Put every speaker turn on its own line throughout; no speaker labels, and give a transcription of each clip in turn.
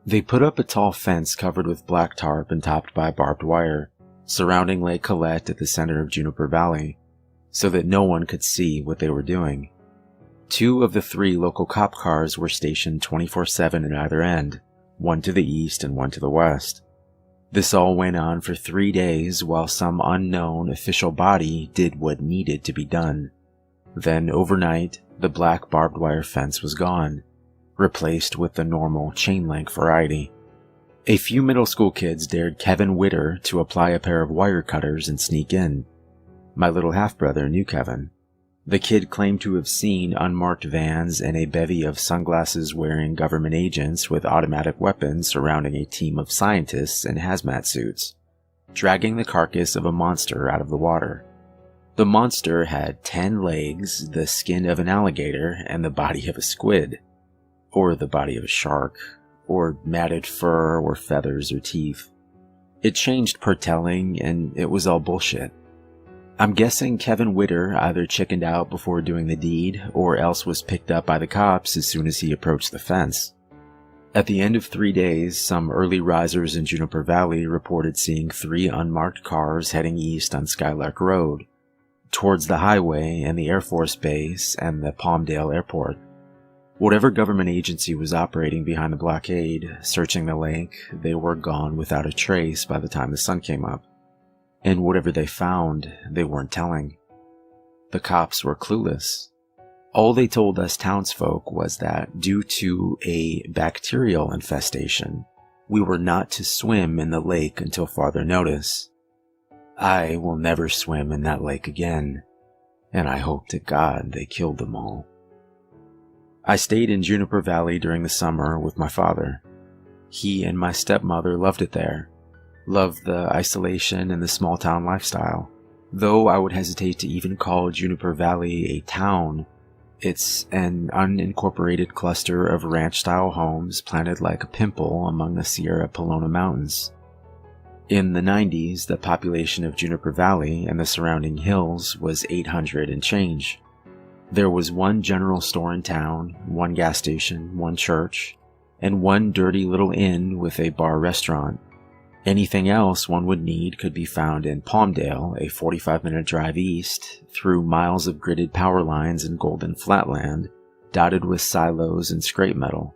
They put up a tall fence covered with black tarp and topped by barbed wire, surrounding Lake Colette at the center of Juniper Valley, so that no one could see what they were doing. 2 of the 3 local cop cars were stationed 24/7 at either end, one to the east and one to the west. This all went on for 3 days while some unknown official body did what needed to be done. Then overnight, the black barbed wire fence was gone, replaced with the normal chain-link variety. A few middle school kids dared Kevin Witter to apply a pair of wire cutters and sneak in. My little half-brother knew Kevin. The kid claimed to have seen unmarked vans and a bevy of sunglasses-wearing government agents with automatic weapons surrounding a team of scientists in hazmat suits, dragging the carcass of a monster out of the water. The monster had 10 legs, the skin of an alligator, and the body of a squid. Or the body of a shark, or matted fur, or feathers, or teeth. It changed per telling, and it was all bullshit. I'm guessing Kevin Witter either chickened out before doing the deed, or else was picked up by the cops as soon as he approached the fence. At the end of 3 days, some early risers in Juniper Valley reported seeing 3 unmarked cars heading east on Skylark Road, towards the highway and the Air Force Base and the Palmdale Airport. Whatever government agency was operating behind the blockade, searching the lake, they were gone without a trace by the time the sun came up. And whatever they found, they weren't telling. The cops were clueless. All they told us townsfolk was that due to a bacterial infestation, we were not to swim in the lake until farther notice. I will never swim in that lake again, and I hope to God they killed them all. I stayed in Juniper Valley during the summer with my father. He and my stepmother loved it there, loved the isolation and the small-town lifestyle. Though I would hesitate to even call Juniper Valley a town, it's an unincorporated cluster of ranch-style homes planted like a pimple among the Sierra Pelona Mountains. In the 90s, the population of Juniper Valley and the surrounding hills was 800 and change. There was 1 general store in town, 1 gas station, 1 church, and 1 dirty little inn with a bar restaurant. Anything else one would need could be found in Palmdale, a 45-minute drive east, through miles of gridded power lines and golden flatland, dotted with silos and scrape metal.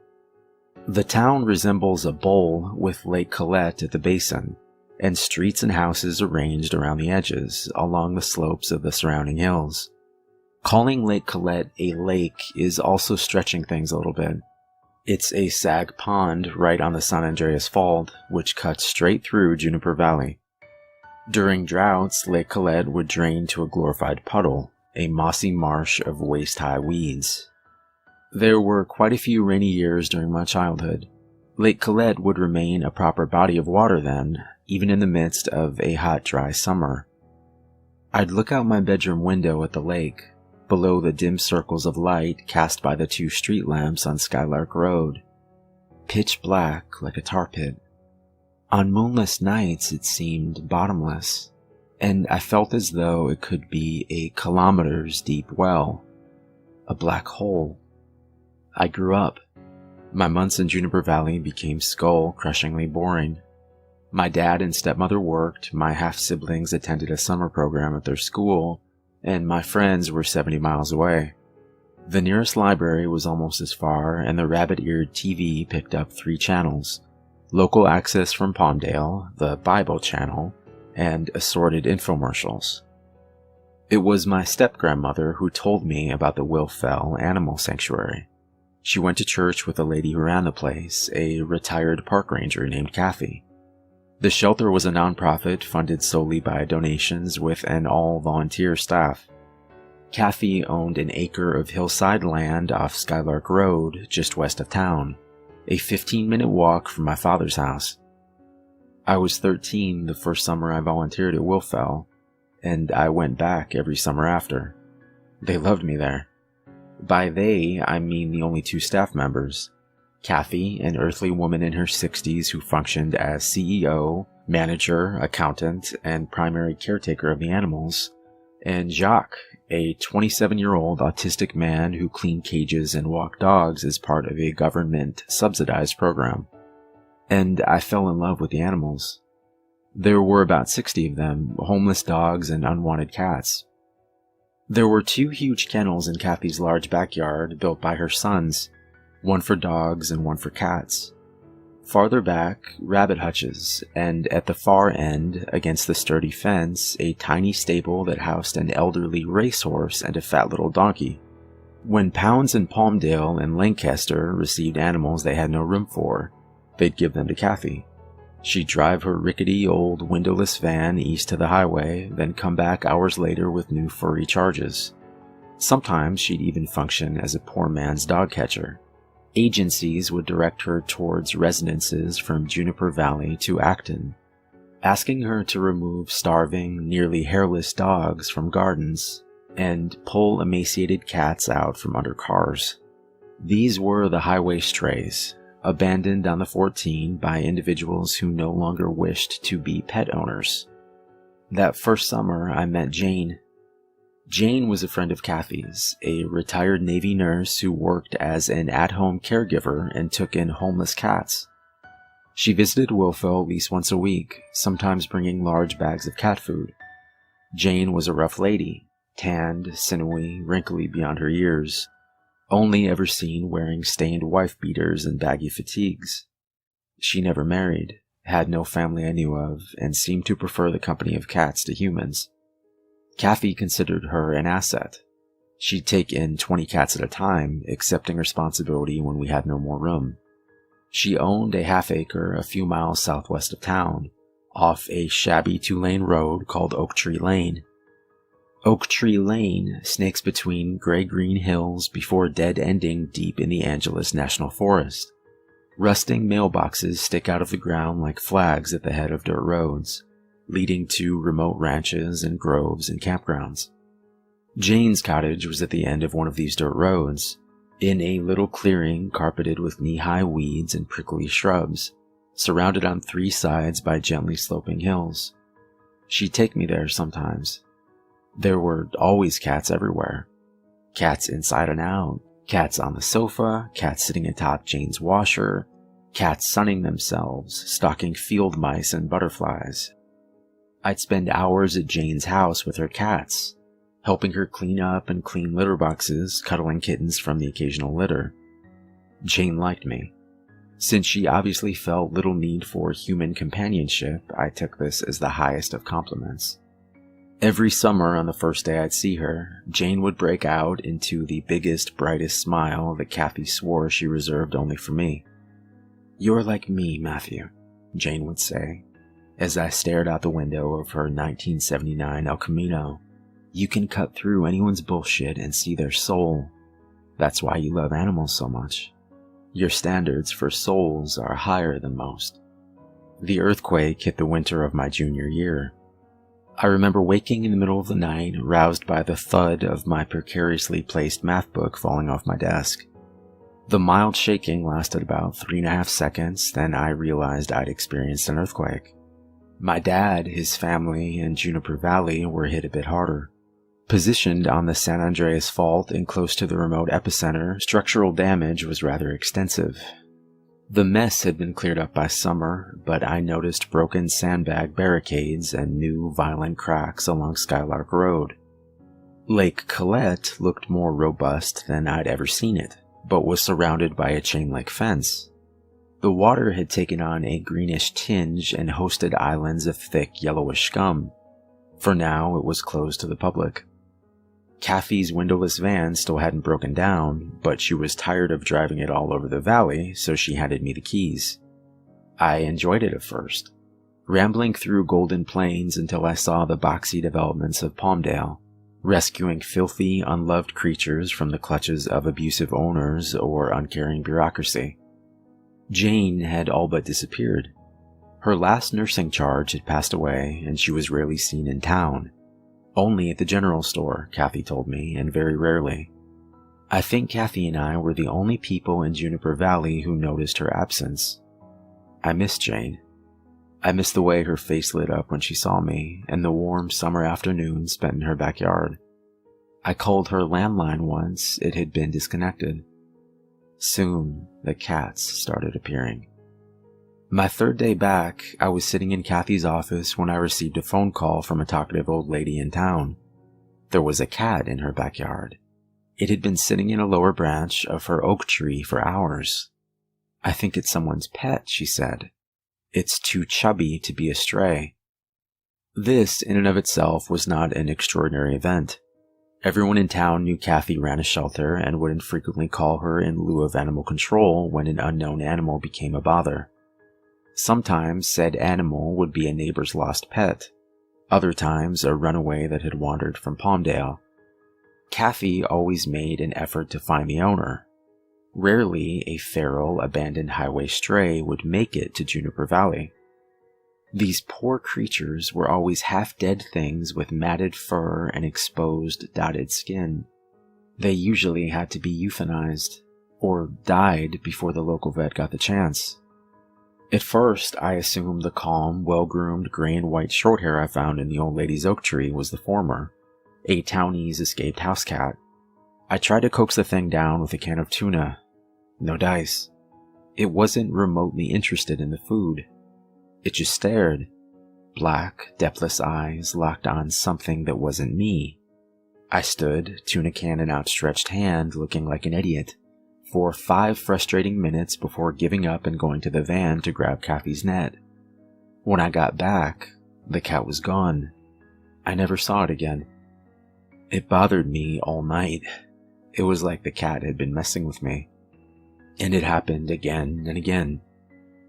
The town resembles a bowl with Lake Colette at the basin, and streets and houses arranged around the edges, along the slopes of the surrounding hills. Calling Lake Colette a lake is also stretching things a little bit. It's a sag pond right on the San Andreas Fault, which cuts straight through Juniper Valley. During droughts, Lake Colette would drain to a glorified puddle, a mossy marsh of waist-high weeds. There were quite a few rainy years during my childhood. Lake Colette would remain a proper body of water then, even in the midst of a hot, dry summer. I'd look out my bedroom window at the lake, below the dim circles of light cast by the 2 street lamps on Skylark Road. Pitch black like a tar pit. On moonless nights it seemed bottomless, and I felt as though it could be a kilometers deep well. A black hole. I grew up. My months in Juniper Valley became skull-crushingly boring. My dad and stepmother worked, my half-siblings attended a summer program at their school, and my friends were 70 miles away. The nearest library was almost as far, and the rabbit-eared TV picked up 3 channels: local access from Palmdale, the Bible channel, and assorted infomercials. It was my step-grandmother who told me about the Will Fell Animal Sanctuary. She went to church with a lady who ran the place, a retired park ranger named Kathy. The shelter was a nonprofit funded solely by donations with an all-volunteer staff. Kathy owned an acre of hillside land off Skylark Road, just west of town, a 15-minute walk from my father's house. I was 13 the first summer I volunteered at Will Fell, and I went back every summer after. They loved me there. By they, I mean the only 2 staff members. Kathy, an earthly woman in her 60s who functioned as CEO, manager, accountant, and primary caretaker of the animals, and Jacques, a 27-year-old autistic man who cleaned cages and walked dogs as part of a government-subsidized program. and I fell in love with the animals. There were about 60 of them, homeless dogs and unwanted cats. There were 2 huge kennels in Kathy's large backyard built by her sons, one for dogs and one for cats. Farther back, rabbit hutches, and at the far end, against the sturdy fence, a tiny stable that housed an elderly racehorse and a fat little donkey. When Pounds and Palmdale and Lancaster received animals they had no room for, they'd give them to Kathy. She'd drive her rickety old windowless van east to the highway, then come back hours later with new furry charges. Sometimes she'd even function as a poor man's dog catcher. Agencies would direct her towards residences from Juniper Valley to Acton, asking her to remove starving, nearly hairless dogs from gardens and pull emaciated cats out from under cars. These were the highway strays, abandoned on the 14 by individuals who no longer wished to be pet owners. That first summer, I met Jane. Jane was a friend of Kathy's, a retired Navy nurse who worked as an at-home caregiver and took in homeless cats. She visited Wolfville at least once a week, sometimes bringing large bags of cat food. Jane was a rough lady, tanned, sinewy, wrinkly beyond her years, only ever seen wearing stained wife-beaters and baggy fatigues. She never married, had no family I knew of, and seemed to prefer the company of cats to humans. Kathy considered her an asset. She'd take in 20 cats at a time, accepting responsibility when we had no more room. She owned a half-acre a few miles southwest of town, off a shabby 2-lane road called Oak Tree Lane. Oak Tree Lane snakes between gray-green hills before dead-ending deep in the Angeles National Forest. Rusting mailboxes stick out of the ground like flags at the head of dirt roads, leading to remote ranches and groves and campgrounds. Jane's cottage was at the end of one of these dirt roads, in a little clearing carpeted with knee-high weeds and prickly shrubs, surrounded on 3 sides by gently sloping hills. She'd take me there sometimes. There were always cats everywhere. Cats inside and out, cats on the sofa, cats sitting atop Jane's washer, cats sunning themselves, stalking field mice and butterflies. I'd spend hours at Jane's house with her cats, helping her clean up and clean litter boxes, cuddling kittens from the occasional litter. Jane liked me. Since she obviously felt little need for human companionship, I took this as the highest of compliments. Every summer on the first day I'd see her, Jane would break out into the biggest, brightest smile that Kathy swore she reserved only for me. "You're like me, Matthew," Jane would say, as I stared out the window of her 1979 El Camino. "You can cut through anyone's bullshit and see their soul. That's why you love animals so much. Your standards for souls are higher than most." The earthquake hit the winter of my junior year. I remember waking in the middle of the night, roused by the thud of my precariously placed math book falling off my desk. The mild shaking lasted about 3.5 seconds, then I realized I'd experienced an earthquake. My dad, his family, and Juniper Valley were hit a bit harder. Positioned on the San Andreas Fault and close to the remote epicenter, structural damage was rather extensive. The mess had been cleared up by summer, but I noticed broken sandbag barricades and new violent cracks along Skylark Road. Lake Colette looked more robust than I'd ever seen it, but was surrounded by a chain-link fence. The water had taken on a greenish tinge and hosted islands of thick yellowish scum. For now, it was closed to the public. Kathy's windowless van still hadn't broken down, but she was tired of driving it all over the valley, so she handed me the keys. I enjoyed it at first, rambling through Golden Plains until I saw the boxy developments of Palmdale, rescuing filthy, unloved creatures from the clutches of abusive owners or uncaring bureaucracy. Jane had all but disappeared. Her last nursing charge had passed away, and she was rarely seen in town. Only at the general store, Kathy told me, and very rarely. I think Kathy and I were the only people in Juniper Valley who noticed her absence. I missed Jane. I missed the way her face lit up when she saw me, and the warm summer afternoon spent in her backyard. I called her landline once; it had been disconnected. Soon, the cats started appearing. My third day back, I was sitting in Kathy's office when I received a phone call from a talkative old lady in town. There was a cat in her backyard. It had been sitting in a lower branch of her oak tree for hours. "I think it's someone's pet," she said. "It's too chubby to be a stray." This, in and of itself, was not an extraordinary event. Everyone in town knew Kathy ran a shelter and would infrequently call her in lieu of animal control when an unknown animal became a bother. Sometimes said animal would be a neighbor's lost pet. Other times a runaway that had wandered from Palmdale. Kathy always made an effort to find the owner. Rarely a feral, abandoned highway stray would make it to Juniper Valley. These poor creatures were always half-dead things with matted fur and exposed, dotted skin. They usually had to be euthanized, or died before the local vet got the chance. At first, I assumed the calm, well-groomed gray and white shorthair I found in the old lady's oak tree was the former, a townie's escaped house cat. I tried to coax the thing down with a can of tuna. No dice. It wasn't remotely interested in the food. It just stared. Black, depthless eyes locked on something that wasn't me. I stood, tuna can in outstretched hand, looking like an idiot, for 5 frustrating minutes before giving up and going to the van to grab Kathy's net. When I got back, the cat was gone. I never saw it again. It bothered me all night. It was like the cat had been messing with me. And it happened again and again.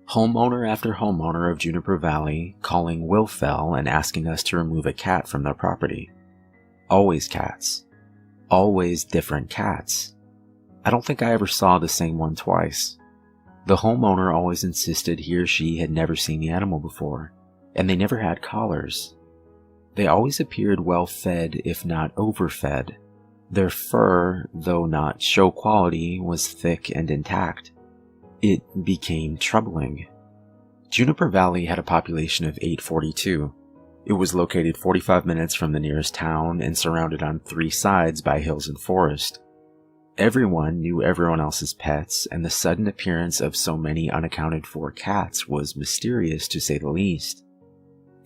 Homeowner after homeowner of Juniper Valley calling Wilfell and asking us to remove a cat from their property. Always cats. Always different cats. I don't think I ever saw the same one twice. The homeowner always insisted he or she had never seen the animal before, and they never had collars. They always appeared well fed, if not overfed. Their fur, though not show quality, was thick and intact. It became troubling. Juniper Valley had a population of 842. It was located 45 minutes from the nearest town and surrounded on 3 sides by hills and forest. Everyone knew everyone else's pets, and the sudden appearance of so many unaccounted for cats was mysterious to say the least.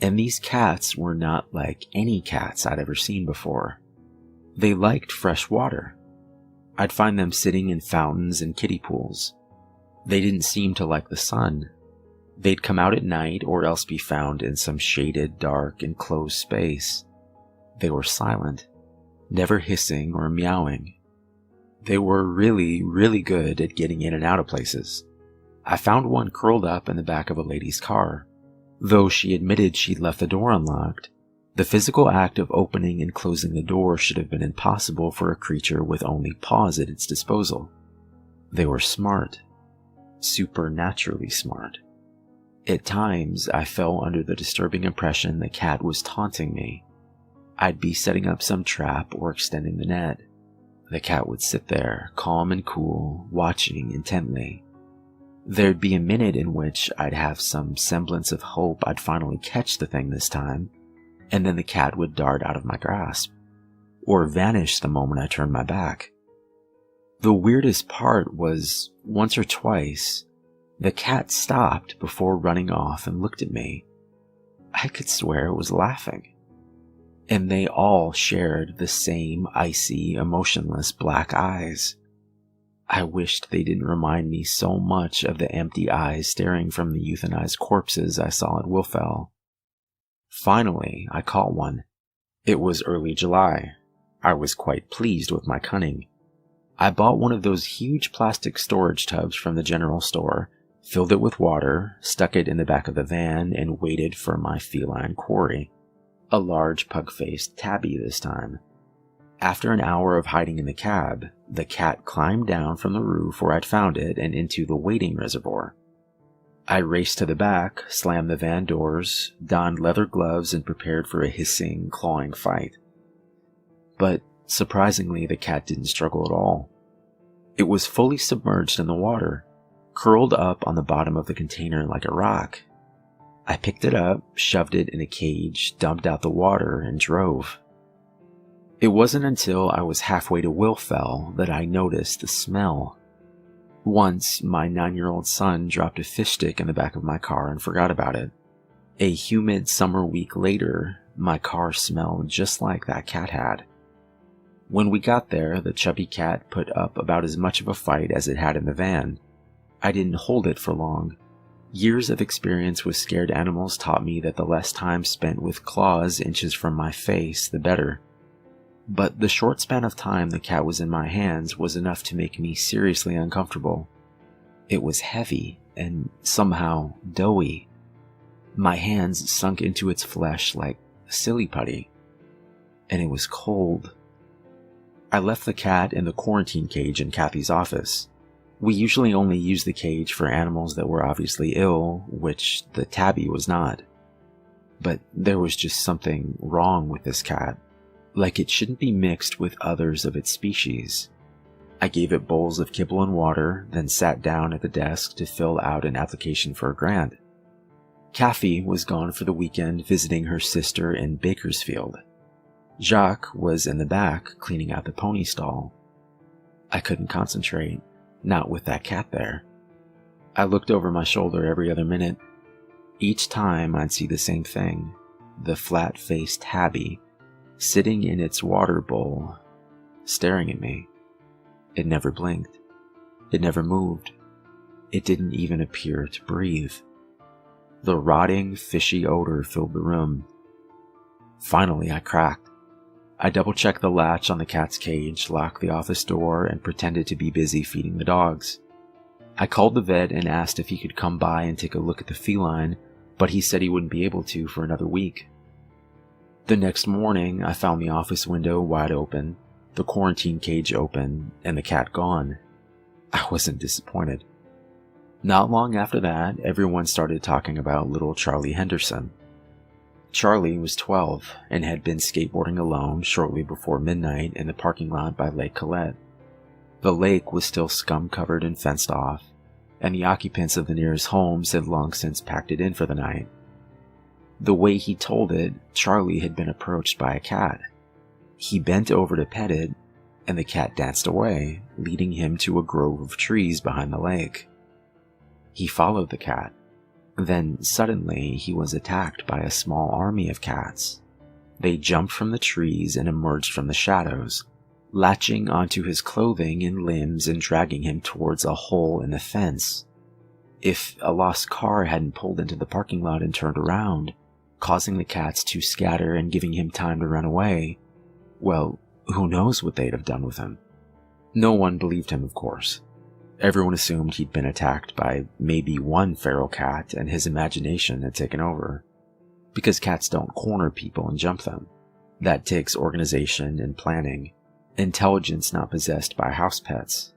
And these cats were not like any cats I'd ever seen before. They liked fresh water. I'd find them sitting in fountains and kiddie pools. They didn't seem to like the sun. They'd come out at night or else be found in some shaded, dark, enclosed space. They were silent, never hissing or meowing. They were really, really good at getting in and out of places. I found one curled up in the back of a lady's car. Though she admitted she'd left the door unlocked, the physical act of opening and closing the door should have been impossible for a creature with only paws at its disposal. They were smart. Supernaturally smart. At times, I fell under the disturbing impression the cat was taunting me. I'd be setting up some trap or extending the net. The cat would sit there, calm and cool, watching intently. There'd be a minute in which I'd have some semblance of hope I'd finally catch the thing this time, and then the cat would dart out of my grasp, or vanish the moment I turned my back. The weirdest part was, once or twice, the cat stopped before running off and looked at me. I could swear it was laughing. And they all shared the same icy, emotionless black eyes. I wished they didn't remind me so much of the empty eyes staring from the euthanized corpses I saw at Wilfell. Finally, I caught one. It was early July. I was quite pleased with my cunning. I bought one of those huge plastic storage tubs from the general store, filled it with water, stuck it in the back of the van, and waited for my feline quarry. A large pug-faced tabby this time. After an hour of hiding in the cab, the cat climbed down from the roof where I'd found it and into the waiting reservoir. I raced to the back, slammed the van doors, donned leather gloves, and prepared for a hissing, clawing fight. But surprisingly, the cat didn't struggle at all. It was fully submerged in the water, curled up on the bottom of the container like a rock. I picked it up, shoved it in a cage, dumped out the water, and drove. It wasn't until I was halfway to Wilfell that I noticed the smell. Once, my 9-year-old son dropped a fish stick in the back of my car and forgot about it. A humid summer week later, my car smelled just like that cat had. When we got there, the chubby cat put up about as much of a fight as it had in the van. I didn't hold it for long. Years of experience with scared animals taught me that the less time spent with claws inches from my face, the better. But the short span of time the cat was in my hands was enough to make me seriously uncomfortable. It was heavy and somehow doughy. My hands sunk into its flesh like silly putty. And it was cold. I left the cat in the quarantine cage in Kathy's office. We usually only use the cage for animals that were obviously ill, which the tabby was not. But there was just something wrong with this cat, like it shouldn't be mixed with others of its species. I gave it bowls of kibble and water, then sat down at the desk to fill out an application for a grant. Kathy was gone for the weekend visiting her sister in Bakersfield. Jacques was in the back cleaning out the pony stall. I couldn't concentrate, not with that cat there. I looked over my shoulder every other minute. Each time I'd see the same thing, the flat-faced tabby, sitting in its water bowl, staring at me. It never blinked. It never moved. It didn't even appear to breathe. The rotting, fishy odor filled the room. Finally, I cracked. I double-checked the latch on the cat's cage, locked the office door, and pretended to be busy feeding the dogs. I called the vet and asked if he could come by and take a look at the feline, but he said he wouldn't be able to for another week. The next morning, I found the office window wide open, the quarantine cage open, and the cat gone. I wasn't disappointed. Not long after that, everyone started talking about little Charlie Henderson. Charlie was 12 and had been skateboarding alone shortly before midnight in the parking lot by Lake Colette. The lake was still scum-covered and fenced off, and the occupants of the nearest homes had long since packed it in for the night. The way he told it, Charlie had been approached by a cat. He bent over to pet it, and the cat danced away, leading him to a grove of trees behind the lake. He followed the cat. Then, suddenly, he was attacked by a small army of cats. They jumped from the trees and emerged from the shadows, latching onto his clothing and limbs and dragging him towards a hole in the fence. If a lost car hadn't pulled into the parking lot and turned around, causing the cats to scatter and giving him time to run away, well, who knows what they'd have done with him. No one believed him, of course. Everyone assumed he'd been attacked by maybe one feral cat and his imagination had taken over. Because cats don't corner people and jump them. That takes organization and planning, intelligence not possessed by house pets.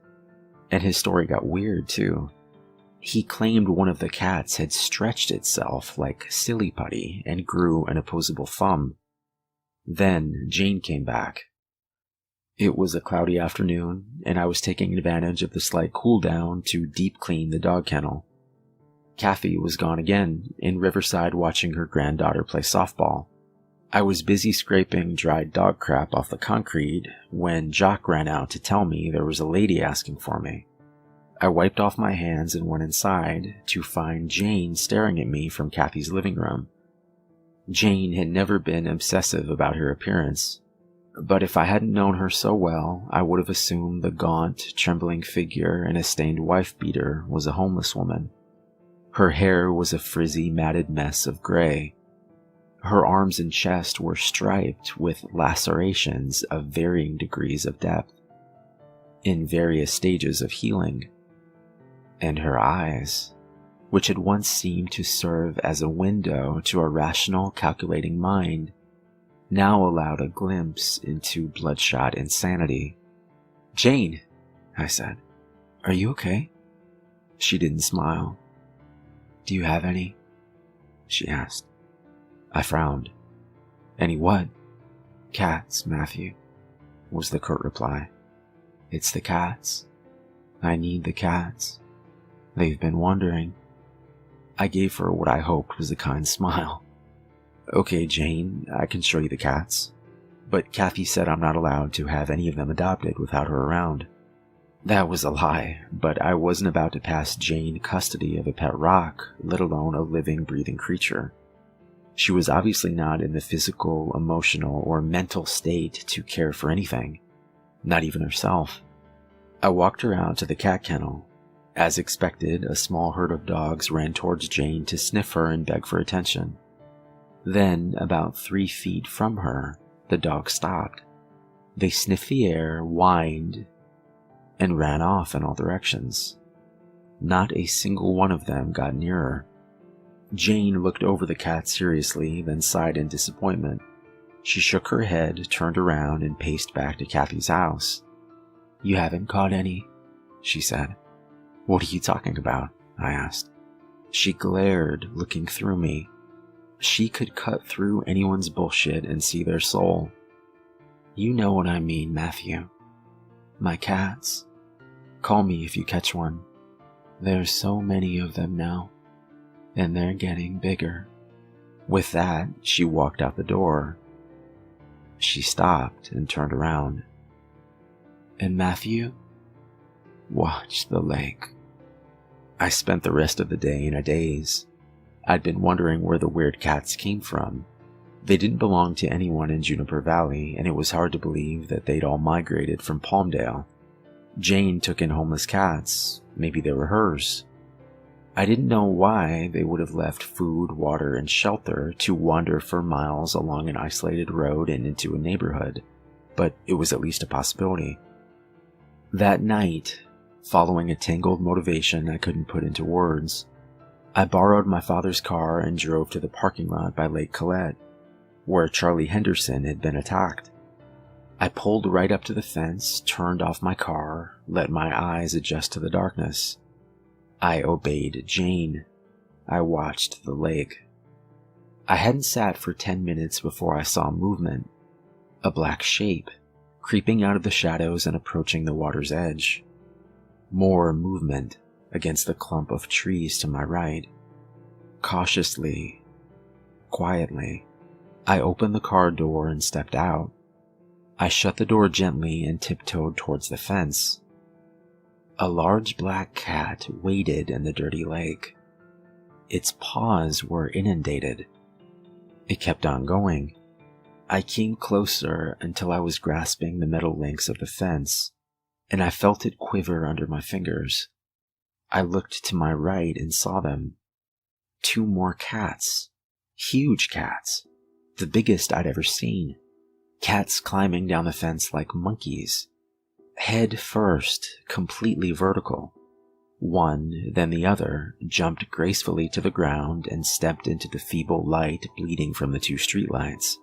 And his story got weird, too. He claimed one of the cats had stretched itself like silly putty and grew an opposable thumb. Then Jane came back. It was a cloudy afternoon, and I was taking advantage of the slight cool down to deep clean the dog kennel. Kathy was gone again, in Riverside watching her granddaughter play softball. I was busy scraping dried dog crap off the concrete when Jacques ran out to tell me there was a lady asking for me. I wiped off my hands and went inside to find Jane staring at me from Kathy's living room. Jane had never been obsessive about her appearance, but if I hadn't known her so well, I would have assumed the gaunt, trembling figure in a stained wife-beater was a homeless woman. Her hair was a frizzy, matted mess of gray. Her arms and chest were striped with lacerations of varying degrees of depth, in various stages of healing. And her eyes, which had once seemed to serve as a window to a rational, calculating mind, now allowed a glimpse into bloodshot insanity. "Jane," I said, "are you okay?" She didn't smile. "Do you have any?" she asked. I frowned. "Any what?" "Cats, Matthew," was the curt reply. "It's the cats. I need the cats. They've been wandering." I gave her what I hoped was a kind smile. "Okay, Jane, I can show you the cats. But Kathy said I'm not allowed to have any of them adopted without her around." That was a lie, but I wasn't about to pass Jane custody of a pet rock, let alone a living, breathing creature. She was obviously not in the physical, emotional, or mental state to care for anything, not even herself. I walked her out to the cat kennel. As expected, a small herd of dogs ran towards Jane to sniff her and beg for attention. Then, about 3 feet from her, the dogs stopped. They sniffed the air, whined, and ran off in all directions. Not a single one of them got near her. Jane looked over the cat seriously, then sighed in disappointment. She shook her head, turned around, and paced back to Kathy's house. "You haven't caught any?" she said. "What are you talking about?" I asked. She glared, looking through me. She could cut through anyone's bullshit and see their soul. "You know what I mean, Matthew. My cats. Call me if you catch one. There's so many of them now, and they're getting bigger." With that, she walked out the door. She stopped and turned around. "And Matthew, watch the lake." I spent the rest of the day in a daze. I'd been wondering where the weird cats came from. They didn't belong to anyone in Juniper Valley, and it was hard to believe that they'd all migrated from Palmdale. Jane took in homeless cats. Maybe they were hers. I didn't know why they would have left food, water, and shelter to wander for miles along an isolated road and into a neighborhood, but it was at least a possibility. That night, following a tangled motivation I couldn't put into words, I borrowed my father's car and drove to the parking lot by Lake Colette, where Charlie Henderson had been attacked. I pulled right up to the fence, turned off my car, let my eyes adjust to the darkness. I obeyed Jane. I watched the lake. I hadn't sat for 10 minutes before I saw movement. A black shape, creeping out of the shadows and approaching the water's edge. More movement against the clump of trees to my right. Cautiously, quietly, I opened the car door and stepped out. I shut the door gently and tiptoed towards the fence. A large black cat waded in the dirty lake. Its paws were inundated. It kept on going. I came closer until I was grasping the metal links of the fence, and I felt it quiver under my fingers. I looked to my right and saw them. 2 more cats. Huge cats. The biggest I'd ever seen. Cats climbing down the fence like monkeys. Head first, completely vertical. One, then the other, jumped gracefully to the ground and stepped into the feeble light bleeding from the 2 streetlights.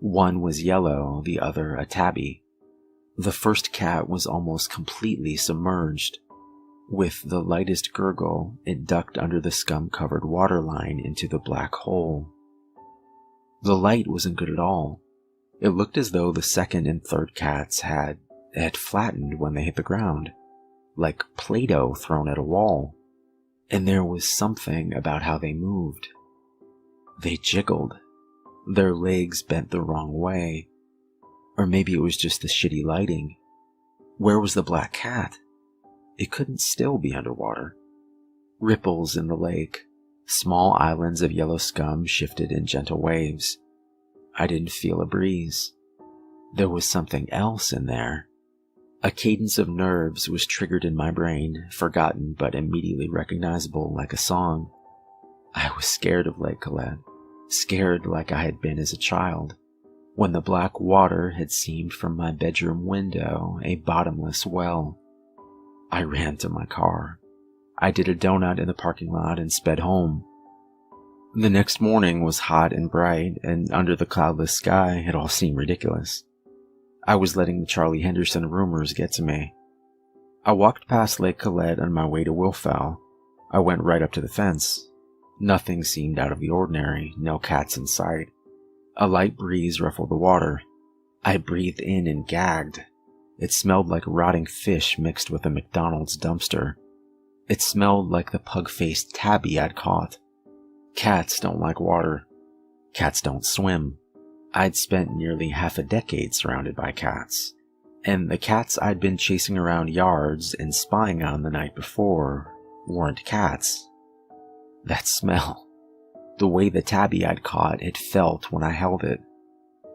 One was yellow, the other a tabby. The first cat was almost completely submerged. With the lightest gurgle, it ducked under the scum-covered waterline into the black hole. The light wasn't good at all. It looked as though the second and third cats had flattened when they hit the ground, like Play-Doh thrown at a wall. And there was something about how they moved. They jiggled. Their legs bent the wrong way. Or maybe it was just the shitty lighting. Where was the black cat? It couldn't still be underwater. Ripples in the lake. Small islands of yellow scum shifted in gentle waves. I didn't feel a breeze. There was something else in there. A cadence of nerves was triggered in my brain, forgotten but immediately recognizable like a song. I was scared of Lake Colette, scared like I had been as a child, when the black water had seemed from my bedroom window a bottomless well. I ran to my car. I did a donut in the parking lot and sped home. The next morning was hot and bright, and under the cloudless sky it all seemed ridiculous. I was letting the Charlie Henderson rumors get to me. I walked past Lake Colette on my way to Willfell. I went right up to the fence. Nothing seemed out of the ordinary, no cats in sight. A light breeze ruffled the water. I breathed in and gagged. It smelled like rotting fish mixed with a McDonald's dumpster. It smelled like the pug-faced tabby I'd caught. Cats don't like water. Cats don't swim. I'd spent nearly half a decade surrounded by cats, And the cats I'd been chasing around yards and spying on the night before weren't cats. That smell, the way the tabby I'd caught had felt when I held it,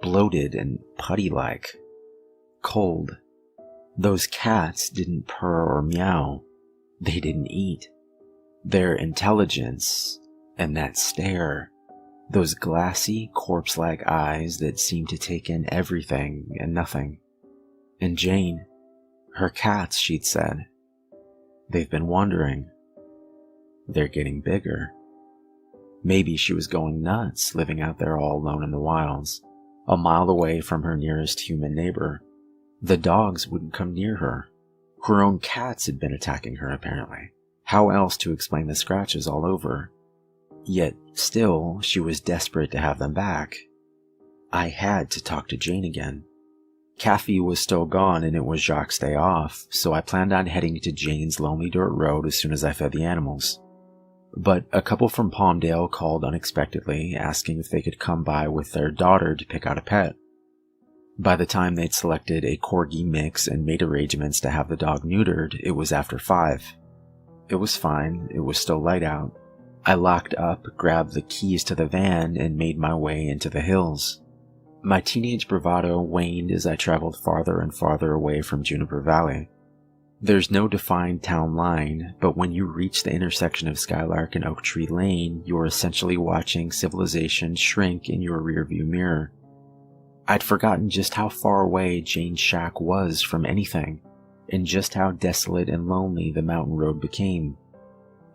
bloated and putty-like, cold. Those cats didn't purr or meow. They didn't eat. Their intelligence and that stare, those glassy, corpse-like eyes that seemed to take in everything and nothing. And Jane, her cats, she'd said, they've been wandering. They're getting bigger. Maybe she was going nuts living out there all alone in the wilds, a mile away from her nearest human neighbor. The dogs wouldn't come near her. Her own cats had been attacking her, apparently. How else to explain the scratches all over? Yet, still, she was desperate to have them back. I had to talk to Jane again. Kathy was still gone and it was Jacques' day off, so I planned on heading to Jane's lonely dirt road as soon as I fed the animals. But a couple from Palmdale called unexpectedly, asking if they could come by with their daughter to pick out a pet. By the time they'd selected a corgi mix and made arrangements to have the dog neutered, it was after 5. It was fine, it was still light out. I locked up, grabbed the keys to the van, and made my way into the hills. My teenage bravado waned as I traveled farther and farther away from Juniper Valley. There's no defined town line, but when you reach the intersection of Skylark and Oak Tree Lane, you're essentially watching civilization shrink in your rearview mirror. I'd forgotten just how far away Jane's shack was from anything, and just how desolate and lonely the mountain road became.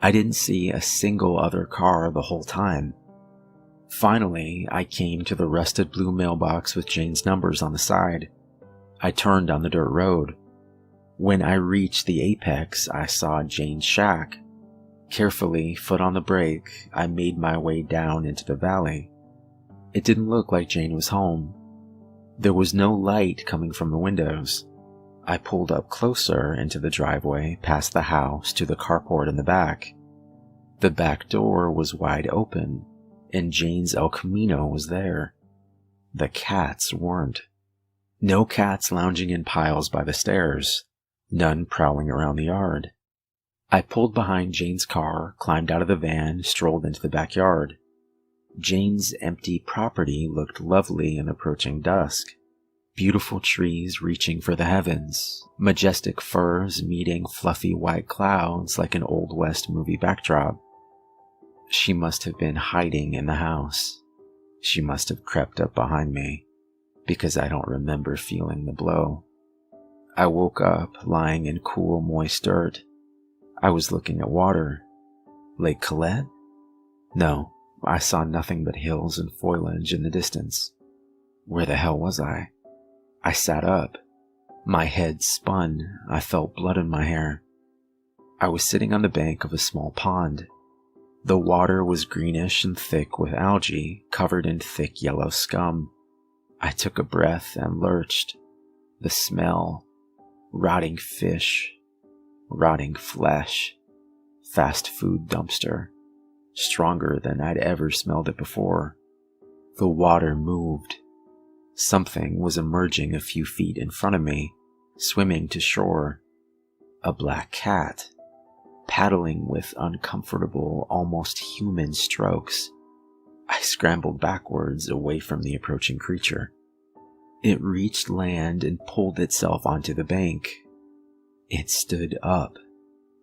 I didn't see a single other car the whole time. Finally, I came to the rusted blue mailbox with Jane's numbers on the side. I turned on the dirt road. When I reached the apex, I saw Jane's shack. Carefully, foot on the brake, I made my way down into the valley. It didn't look like Jane was home. There was no light coming from the windows. I pulled up closer into the driveway, past the house, to the carport in the back. The back door was wide open, and Jane's El Camino was there. The cats weren't. No cats lounging in piles by the stairs. None prowling around the yard. I pulled behind Jane's car, climbed out of the van, strolled into the backyard. Jane's empty property looked lovely in approaching dusk. Beautiful trees reaching for the heavens, majestic firs meeting fluffy white clouds like an Old West movie backdrop. She must have been hiding in the house. She must have crept up behind me, because I don't remember feeling the blow. I woke up lying in cool, moist dirt. I was looking at water. Lake Colette? No, I saw nothing but hills and foliage in the distance. Where the hell was I? I sat up. My head spun. I felt blood in my hair. I was sitting on the bank of a small pond. The water was greenish and thick with algae, covered in thick yellow scum. I took a breath and lurched. The smell. Rotting fish. Rotting flesh. Fast food dumpster. Stronger than I'd ever smelled it before. The water moved. Something was emerging a few feet in front of me, swimming to shore. A black cat, paddling with uncomfortable, almost human strokes. I scrambled backwards away from the approaching creature. It reached land and pulled itself onto the bank. It stood up.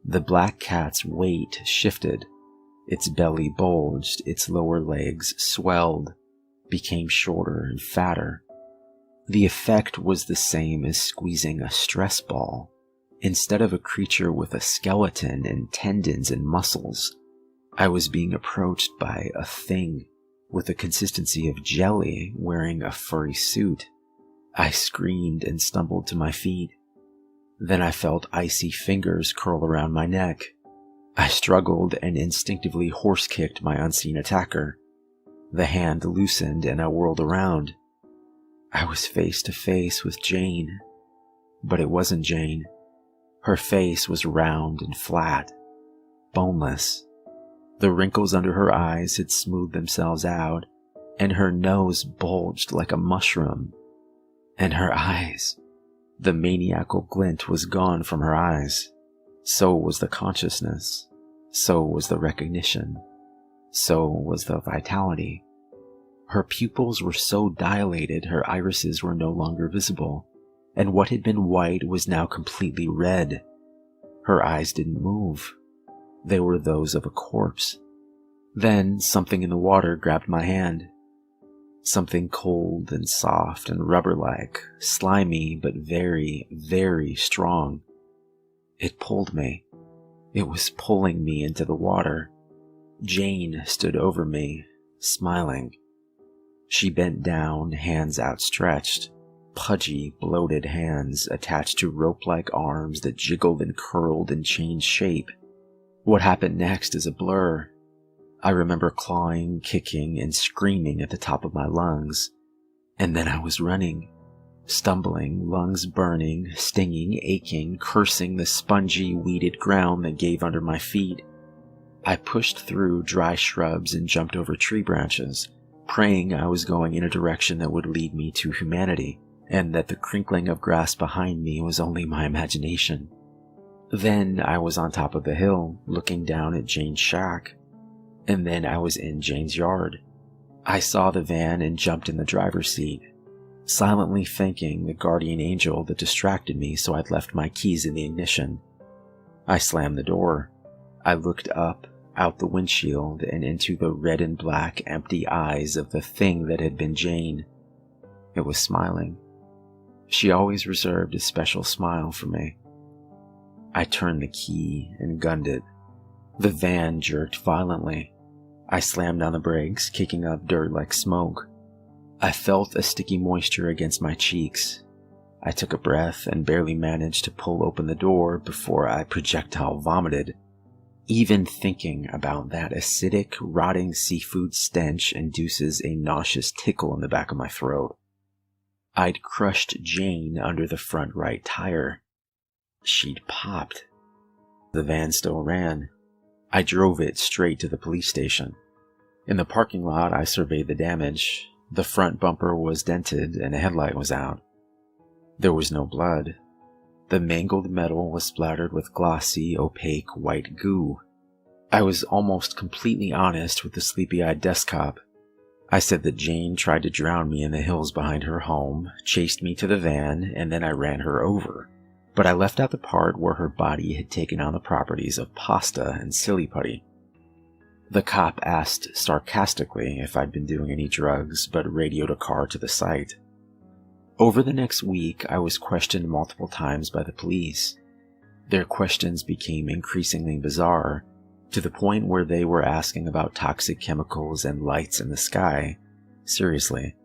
The black cat's weight shifted. Its belly bulged, its lower legs swelled, became shorter and fatter. The effect was the same as squeezing a stress ball. Instead of a creature with a skeleton and tendons and muscles, I was being approached by a thing with the consistency of jelly wearing a furry suit. I screamed and stumbled to my feet. Then I felt icy fingers curl around my neck. I struggled and instinctively horse-kicked my unseen attacker. The hand loosened and I whirled around. I was face to face with Jane, but it wasn't Jane. Her face was round and flat, boneless. The wrinkles under her eyes had smoothed themselves out, and her nose bulged like a mushroom. And her eyes, The maniacal glint was gone from her eyes. So was the consciousness. So was the recognition. So was the vitality. Her pupils were so dilated her irises were no longer visible, and what had been white was now completely red. Her eyes didn't move. They were those of a corpse. Then something in the water grabbed my hand. Something cold and soft and rubber-like, slimy but very, very strong. It pulled me. It was pulling me into the water. Jane stood over me, smiling. She bent down, hands outstretched, pudgy, bloated hands attached to rope-like arms that jiggled and curled and changed shape. What happened next is a blur. I remember clawing, kicking, and screaming at the top of my lungs. And then I was running, stumbling, lungs burning, stinging, aching, cursing the spongy, weeded ground that gave under my feet. I pushed through dry shrubs and jumped over tree branches, praying I was going in a direction that would lead me to humanity, and that the crinkling of grass behind me was only my imagination. Then I was on top of the hill, looking down at Jane's shack. And then I was in Jane's yard. I saw the van and jumped in the driver's seat, silently thanking the guardian angel that distracted me so I'd left my keys in the ignition. I slammed the door. I looked up, out the windshield, and into the red and black empty eyes of the thing that had been Jane. It was smiling. She always reserved a special smile for me. I turned the key and gunned it. The van jerked violently. I slammed on the brakes, kicking up dirt like smoke. I felt a sticky moisture against my cheeks. I took a breath and barely managed to pull open the door before I projectile vomited. Even thinking about that acidic, rotting seafood stench induces a nauseous tickle in the back of my throat. I'd crushed Jane under the front right tire. She'd popped. The van still ran. I drove it straight to the police station. In the parking lot, I surveyed the damage. The front bumper was dented and a headlight was out. There was no blood. The mangled metal was splattered with glossy, opaque white goo. I was almost completely honest with the sleepy-eyed desk cop. I said that Jane tried to drown me in the hills behind her home, chased me to the van, and then I ran her over. But I left out the part where her body had taken on the properties of pasta and silly putty. The cop asked sarcastically if I'd been doing any drugs, but radioed a car to the site. Over the next week, I was questioned multiple times by the police. Their questions became increasingly bizarre, to the point where they were asking about toxic chemicals and lights in the sky, seriously,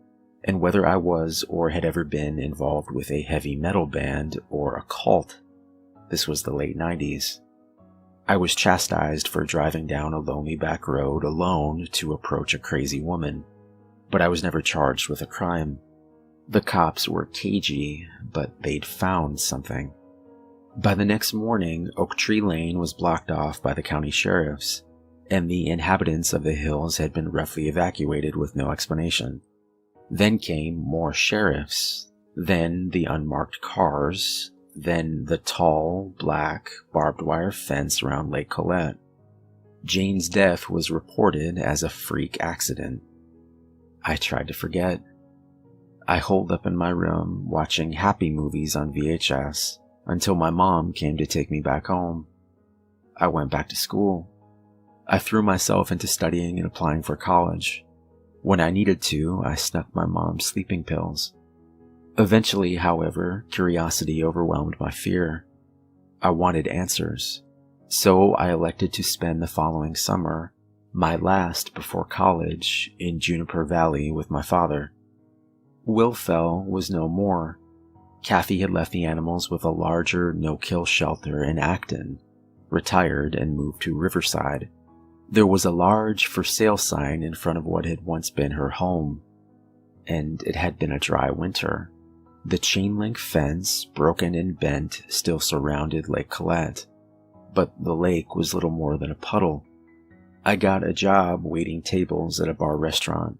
and whether I was or had ever been involved with a heavy metal band or a cult. This was the late 90s. I was chastised for driving down a lonely back road alone to approach a crazy woman, but I was never charged with a crime. The cops were cagey, but they'd found something. By the next morning, Oak Tree Lane was blocked off by the county sheriffs, and the inhabitants of the hills had been roughly evacuated with no explanation. Then came more sheriffs, then the unmarked cars, then the tall, black, barbed wire fence around Lake Colette. Jane's death was reported as a freak accident. I tried to forget. I holed up in my room watching happy movies on VHS until my mom came to take me back home. I went back to school. I threw myself into studying and applying for college. When I needed to, I snuck my mom's sleeping pills. Eventually, however, curiosity overwhelmed my fear. I wanted answers, so I elected to spend the following summer, my last before college, in Juniper Valley with my father. Will Fell was no more. Kathy had left the animals with a larger no-kill shelter in Acton, retired and moved to Riverside. There was a large for sale sign in front of what had once been her home, and it had been a dry winter. The chain-link fence, broken and bent, still surrounded Lake Colette, but the lake was little more than a puddle. I got a job waiting tables at a bar restaurant.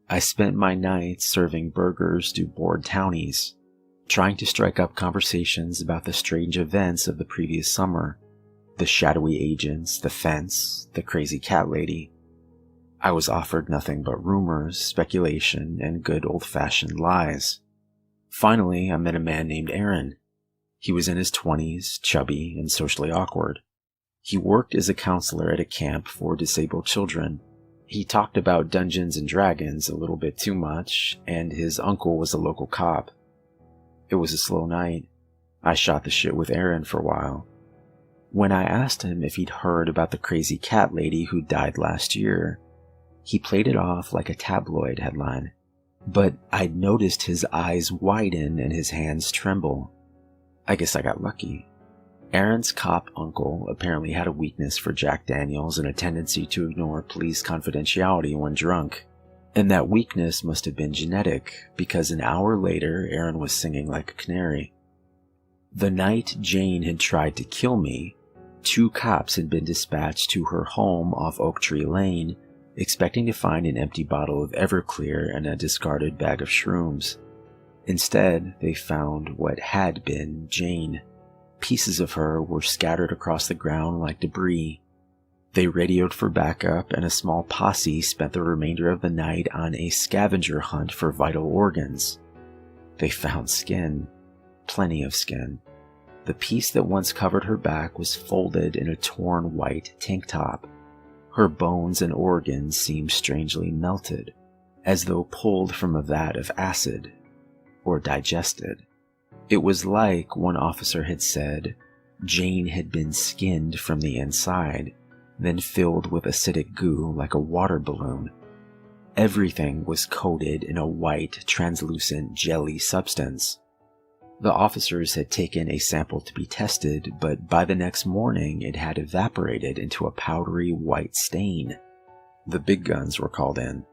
I spent my nights serving burgers to bored townies. trying to strike up conversations about the strange events of the previous summer, the shadowy agents, the fence, the crazy cat lady. I was offered nothing but rumors, speculation, and good old-fashioned lies. Finally, I met a man named Aaron. He was in his 20s, chubby, and socially awkward. He worked as a counselor at a camp for disabled children. He talked about Dungeons and Dragons a little bit too much, and his uncle was a local cop. It was a slow night. I shot the shit with Aaron for a while. When I asked him if he'd heard about the crazy cat lady who died last year, he played it off like a tabloid headline. But I'd noticed his eyes widen and his hands tremble. I guess I got lucky. Aaron's cop uncle apparently had a weakness for Jack Daniels and a tendency to ignore police confidentiality when drunk. And that weakness must have been genetic, because an hour later, Aaron was singing like a canary. The night Jane had tried to kill me, 2 cops had been dispatched to her home off Oak Tree Lane, expecting to find an empty bottle of Everclear and a discarded bag of shrooms. Instead, they found what had been Jane. Pieces of her were scattered across the ground like debris. They radioed for backup, and a small posse spent the remainder of the night on a scavenger hunt for vital organs. They found skin. Plenty of skin. The piece that once covered her back was folded in a torn white tank top. Her bones and organs seemed strangely melted, as though pulled from a vat of acid, or digested. It was like, one officer had said, Jane had been skinned from the inside, then filled with acidic goo like a water balloon. Everything was coated in a white, translucent jelly substance. The officers had taken a sample to be tested, but by the next morning it had evaporated into a powdery white stain. The big guns were called in.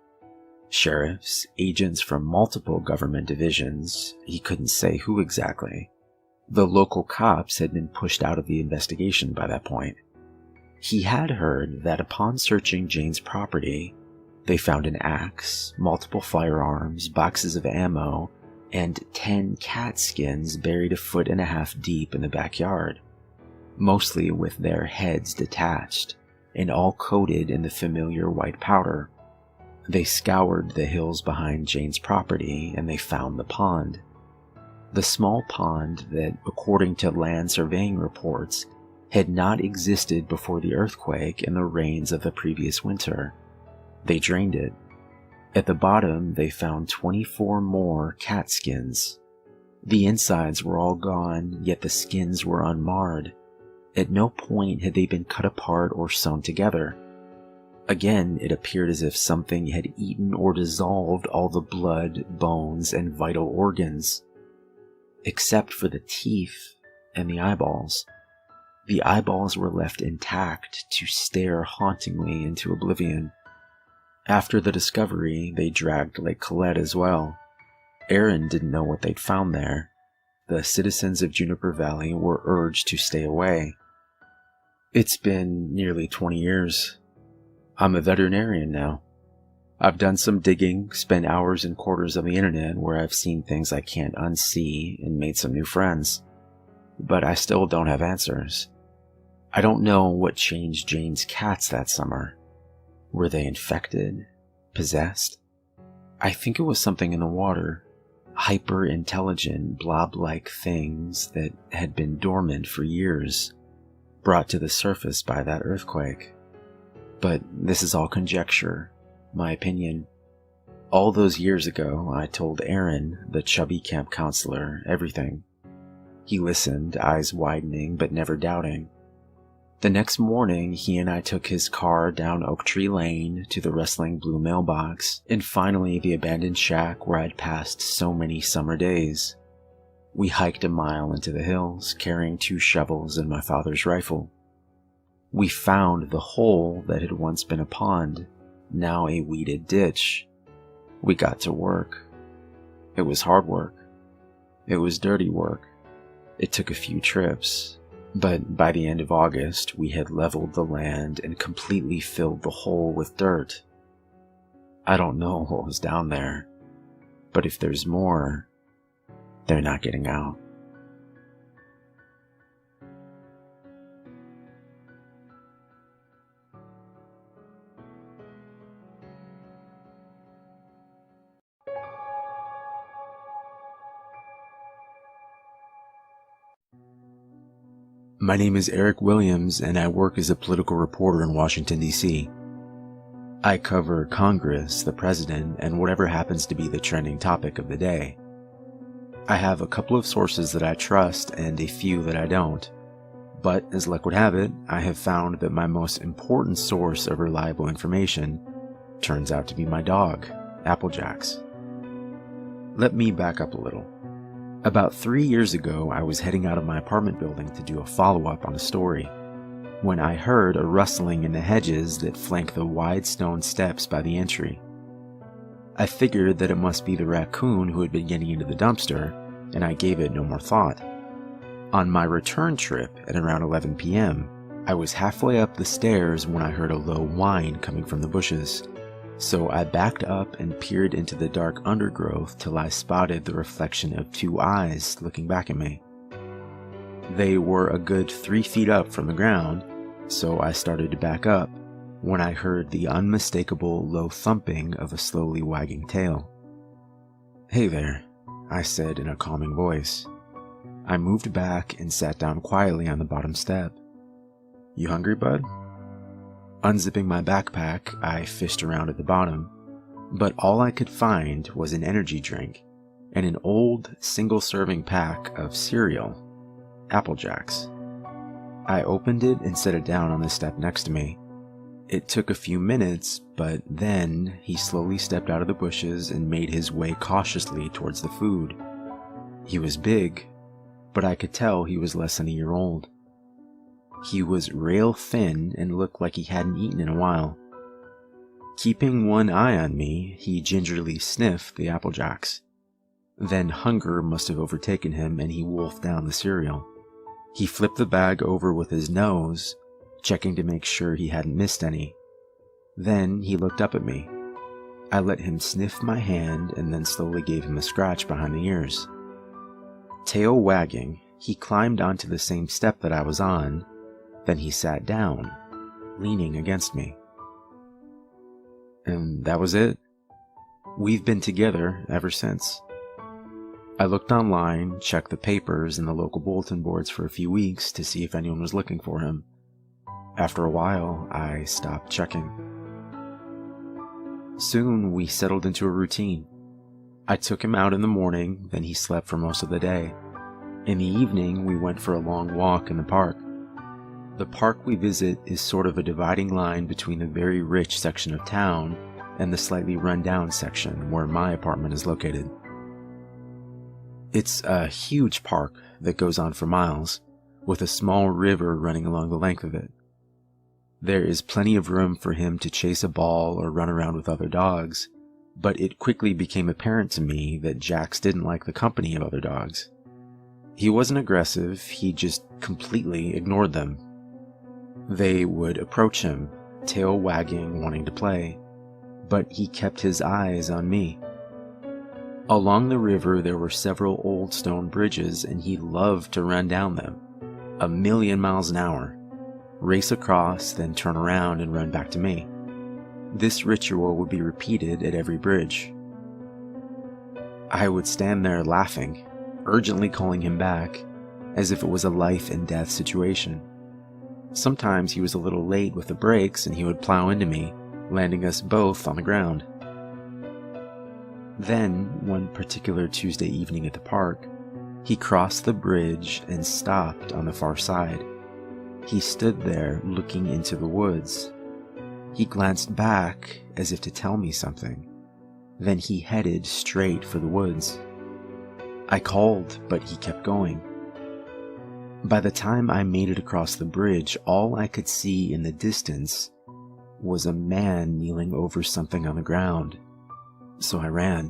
Sheriffs, agents from multiple government divisions, he couldn't say who exactly. The local cops had been pushed out of the investigation by that point. He had heard that upon searching Jane's property, they found an axe, multiple firearms, boxes of ammo, and 10 cat skins buried 1.5 feet deep in the backyard, mostly with their heads detached, and all coated in the familiar white powder. They scoured the hills behind Jane's property, and they found the pond. The small pond that, according to land surveying reports, had not existed before the earthquake and the rains of the previous winter. They drained it. At the bottom, they found 24 more cat skins. The insides were all gone, yet the skins were unmarred. At no point had they been cut apart or sewn together. Again, it appeared as if something had eaten or dissolved all the blood, bones, and vital organs, except for the teeth and the eyeballs. The eyeballs were left intact to stare hauntingly into oblivion. After the discovery, they dragged Lake Colette as well. Aaron didn't know what they'd found there. The citizens of Juniper Valley were urged to stay away. It's been nearly 20 years. I'm a veterinarian now. I've done some digging, spent hours in corners of the internet where I've seen things I can't unsee, and made some new friends. But I still don't have answers. I don't know what changed Jane's cats that summer. Were they infected? Possessed? I think it was something in the water. Hyper-intelligent, blob-like things that had been dormant for years, brought to the surface by that earthquake. But this is all conjecture, my opinion. All those years ago, I told Aaron, the chubby camp counselor, everything. He listened, eyes widening but never doubting. The next morning, he and I took his car down Oak Tree Lane to the rustling blue mailbox, and finally the abandoned shack where I'd passed so many summer days. We hiked a mile into the hills, carrying 2 shovels and my father's rifle. We found the hole that had once been a pond, now a weeded ditch. We got to work. It was hard work. It was dirty work. It took a few trips. But by the end of August, we had leveled the land and completely filled the hole with dirt. I don't know what was down there, but if there's more, They're not getting out. My name is Eric Williams, and I work as a political reporter in Washington, D.C. I cover Congress, the president, and whatever happens to be the trending topic of the day. I have a couple of sources that I trust and a few that I don't. But as luck would have it, I have found that my most important source of reliable information turns out to be my dog, Applejacks. Let me back up a little. About 3 years ago, I was heading out of my apartment building to do a follow-up on a story, when I heard a rustling in the hedges that flank the wide stone steps by the entry. I figured that it must be the raccoon who had been getting into the dumpster, and I gave it no more thought. On my return trip at around 11 p.m., I was halfway up the stairs when I heard a low whine coming from the bushes. So I backed up and peered into the dark undergrowth till I spotted the reflection of 2 eyes looking back at me. They were a good 3 feet up from the ground, so I started to back up when I heard the unmistakable low thumping of a slowly wagging tail. "Hey there," I said in a calming voice. I moved back and sat down quietly on the bottom step. "You hungry, bud?" Unzipping my backpack, I fished around at the bottom, but all I could find was an energy drink and an old single-serving pack of cereal, Applejacks. I opened it and set it down on the step next to me. It took a few minutes, but then he slowly stepped out of the bushes and made his way cautiously towards the food. He was big, but I could tell he was less than a year old. He was rail thin and looked like he hadn't eaten in a while. Keeping one eye on me, he gingerly sniffed the Applejacks. Then hunger must have overtaken him and he wolfed down the cereal. He flipped the bag over with his nose, checking to make sure he hadn't missed any. Then he looked up at me. I let him sniff my hand and then slowly gave him a scratch behind the ears. Tail wagging, he climbed onto the same step that I was on. Then he sat down, leaning against me. And that was it. We've been together ever since. I looked online, checked the papers and the local bulletin boards for a few weeks to see if anyone was looking for him. After a while, I stopped checking. Soon, we settled into a routine. I took him out in the morning, then he slept for most of the day. In the evening, we went for a long walk in the park. The park we visit is sort of a dividing line between the very rich section of town and the slightly run-down section where my apartment is located. It's a huge park that goes on for miles, with a small river running along the length of it. There is plenty of room for him to chase a ball or run around with other dogs, but it quickly became apparent to me that Jax didn't like the company of other dogs. He wasn't aggressive, he just completely ignored them. They would approach him, tail wagging, wanting to play, but he kept his eyes on me. Along the river there were several old stone bridges and he loved to run down them, 1,000,000 miles an hour, race across, then turn around and run back to me. This ritual would be repeated at every bridge. I would stand there laughing, urgently calling him back, as if it was a life and death situation. Sometimes he was a little late with the brakes and he would plow into me, landing us both on the ground. Then, one particular Tuesday evening at the park, he crossed the bridge and stopped on the far side. He stood there looking into the woods. He glanced back as if to tell me something. Then he headed straight for the woods. I called, but he kept going. By the time I made it across the bridge, all I could see in the distance was a man kneeling over something on the ground. So I ran.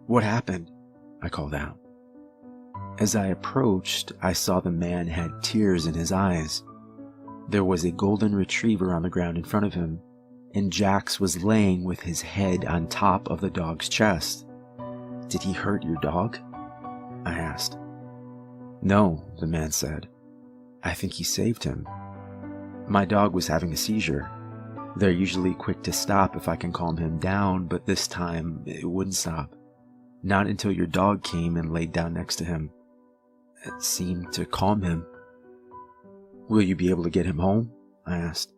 "What happened?" I called out. As I approached, I saw the man had tears in his eyes. There was a golden retriever on the ground in front of him, and Jax was laying with his head on top of the dog's chest. Did he hurt your dog? I asked. No, the man said. I think he saved him. My dog was having a seizure. They're usually quick to stop if I can calm him down, but this time it wouldn't stop. Not until your dog came and laid down next to him. It seemed to calm him. Will you be able to get him home? I asked.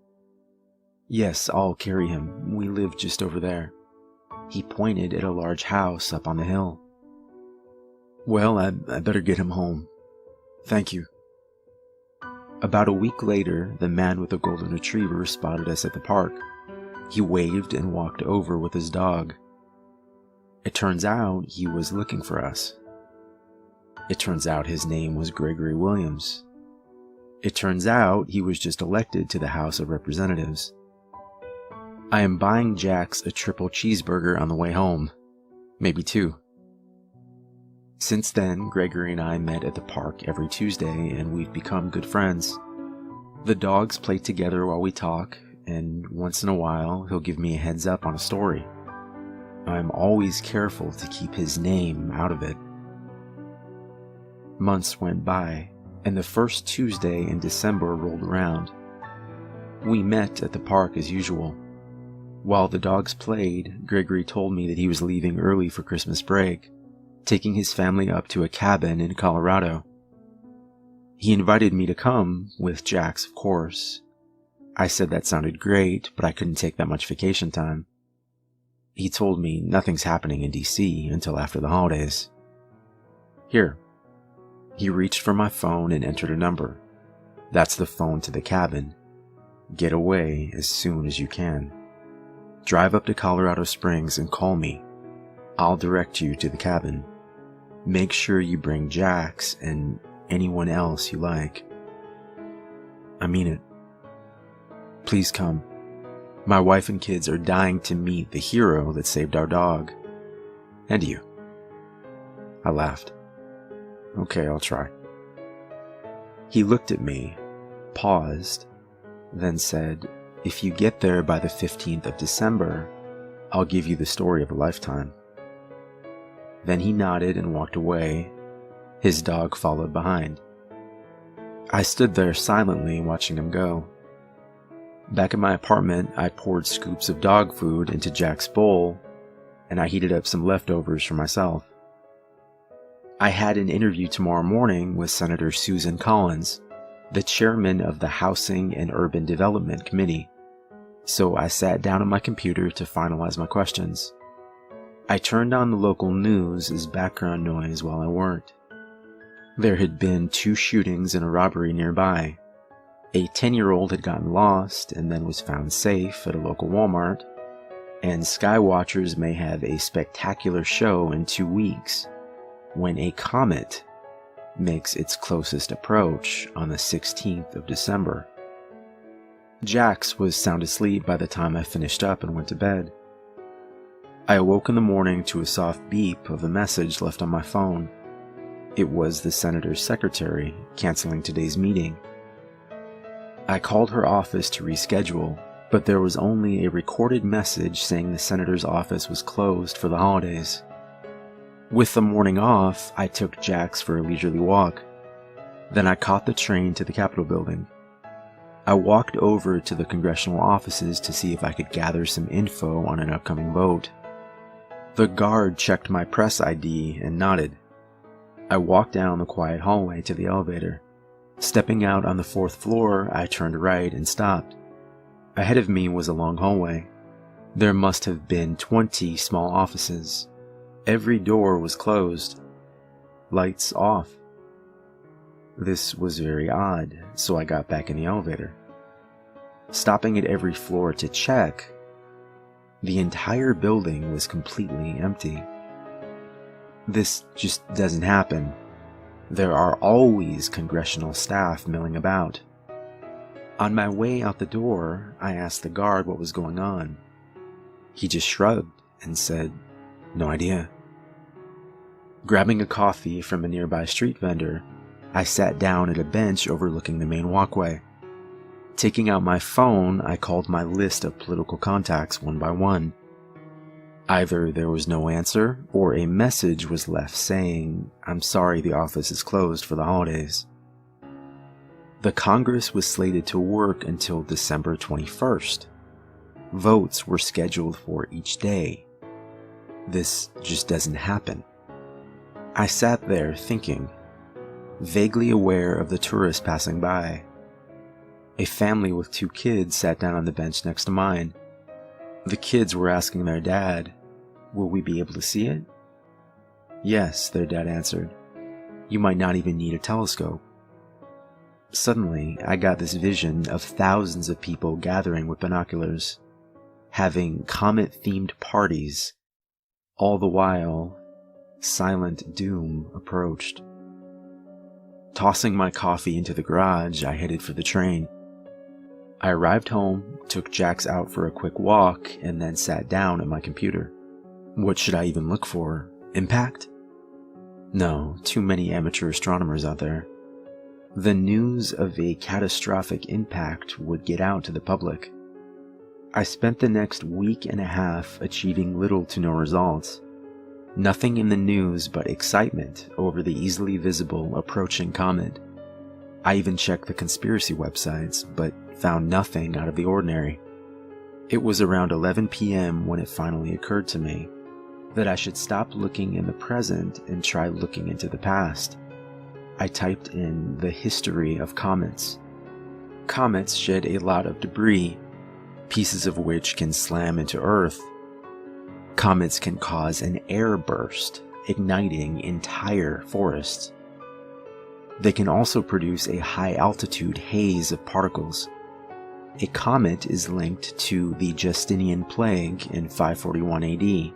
Yes, I'll carry him. We live just over there. He pointed at a large house up on the hill. Well, I better get him home. Thank you. About a week later, the man with the golden retriever spotted us at the park. He waved and walked over with his dog. It turns out he was looking for us. It turns out his name was Gregory Williams. It turns out he was just elected to the House of Representatives. I am buying Jax a triple cheeseburger on the way home. Maybe 2. Since then, Gregory and I met at the park every Tuesday, and we've become good friends. The dogs play together while we talk, and once in a while, he'll give me a heads up on a story. I'm always careful to keep his name out of it. Months went by, and the first Tuesday in December rolled around. We met at the park as usual. While the dogs played, Gregory told me that he was leaving early for Christmas break, taking his family up to a cabin in Colorado. He invited me to come, with Jax, of course. I said that sounded great, but I couldn't take that much vacation time. He told me nothing's happening in DC until after the holidays. Here. He reached for my phone and entered a number. That's the phone to the cabin. Get away as soon as you can. Drive up to Colorado Springs and call me. I'll direct you to the cabin. Make sure you bring Jax and anyone else you like. I mean it. Please come. My wife and kids are dying to meet the hero that saved our dog. And you. I laughed. Okay, I'll try. He looked at me, paused, then said, if you get there by the 15th of December, I'll give you the story of a lifetime. Then he nodded and walked away. His dog followed behind. I stood there silently watching him go. Back at my apartment, I poured scoops of dog food into Jack's bowl, and I heated up some leftovers for myself. I had an interview tomorrow morning with Senator Susan Collins, the chairman of the Housing and Urban Development Committee, so I sat down on my computer to finalize my questions. I turned on the local news as background noise while I worked. There had been 2 shootings and a robbery nearby. A 10-year-old had gotten lost and then was found safe at a local Walmart, and skywatchers may have a spectacular show in 2 weeks when a comet makes its closest approach on the 16th of December. Jax was sound asleep by the time I finished up and went to bed. I awoke in the morning to a soft beep of a message left on my phone. It was the senator's secretary canceling today's meeting. I called her office to reschedule, but there was only a recorded message saying the senator's office was closed for the holidays. With the morning off, I took Jax for a leisurely walk. Then I caught the train to the Capitol building. I walked over to the congressional offices to see if I could gather some info on an upcoming vote. The guard checked my press ID and nodded. I walked down the quiet hallway to the elevator. Stepping out on the 4th floor, I turned right and stopped. Ahead of me was a long hallway. There must have been 20 small offices. Every door was closed. Lights off. This was very odd, so I got back in the elevator. Stopping at every floor to check, the entire building was completely empty. This just doesn't happen. There are always congressional staff milling about. On my way out the door, I asked the guard what was going on. He just shrugged and said, "No idea." Grabbing a coffee from a nearby street vendor, I sat down at a bench overlooking the main walkway. Taking out my phone, I called my list of political contacts one by one. Either there was no answer, or a message was left saying, "I'm sorry, the office is closed for the holidays." The Congress was slated to work until December 21st. Votes were scheduled for each day. This just doesn't happen. I sat there thinking, vaguely aware of the tourists passing by. A family with 2 kids sat down on the bench next to mine. The kids were asking their dad, "Will we be able to see it?" "Yes," their dad answered. "You might not even need a telescope." Suddenly, I got this vision of thousands of people gathering with binoculars, having comet-themed parties. All the while, silent doom approached. Tossing my coffee into the garage, I headed for the train. I arrived home, took Jax out for a quick walk, and then sat down at my computer. What should I even look for? Impact? No, too many amateur astronomers out there. The news of a catastrophic impact would get out to the public. I spent the next week and a half achieving little to no results. Nothing in the news but excitement over the easily visible approaching comet. I even checked the conspiracy websites, but found nothing out of the ordinary. It was around 11 p.m. when it finally occurred to me that I should stop looking in the present and try looking into the past. I typed in the history of comets. Comets shed a lot of debris, pieces of which can slam into Earth. Comets can cause an air burst, igniting entire forests. They can also produce a high-altitude haze of particles. A comet is linked to the Justinian plague in 541 AD.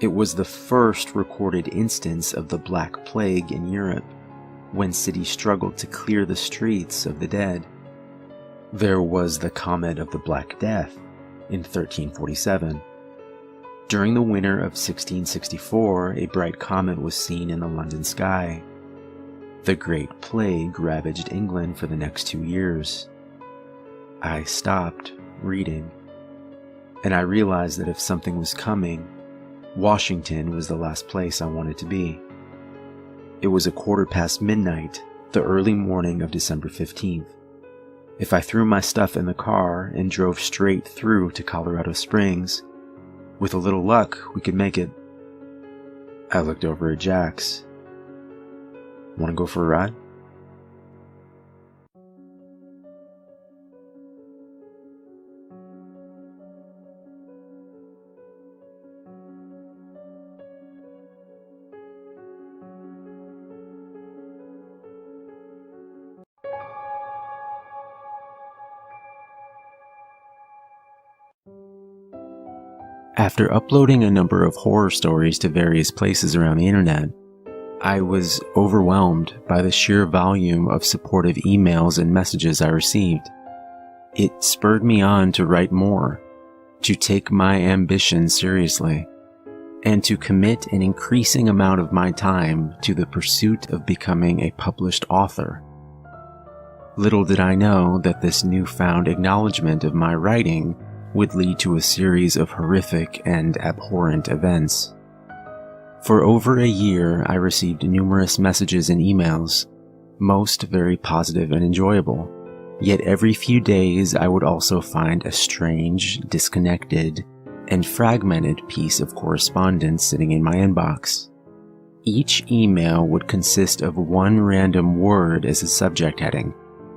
It was the first recorded instance of the Black Plague in Europe, when cities struggled to clear the streets of the dead. There was the Comet of the Black Death in 1347. During the winter of 1664, a bright comet was seen in the London sky. The Great Plague ravaged England for the next 2 years. I stopped reading, and I realized that if something was coming, Washington was the last place I wanted to be. It was midnight, the early morning of December 15th. If I threw my stuff in the car and drove straight through to Colorado Springs, with a little luck, we could make it. I looked over at Jax. "Want to go for a ride?" After uploading a number of horror stories to various places around the internet, I was overwhelmed by the sheer volume of supportive emails and messages I received. It spurred me on to write more, to take my ambition seriously, and to commit an increasing amount of my time to the pursuit of becoming a published author. Little did I know that this newfound acknowledgement of my writing would lead to a series of horrific and abhorrent events. For over a year, I received numerous messages and emails, most very positive and enjoyable. Yet every few days, I would also find a strange, disconnected, and fragmented piece of correspondence sitting in my inbox. Each email would consist of one random word as a subject heading,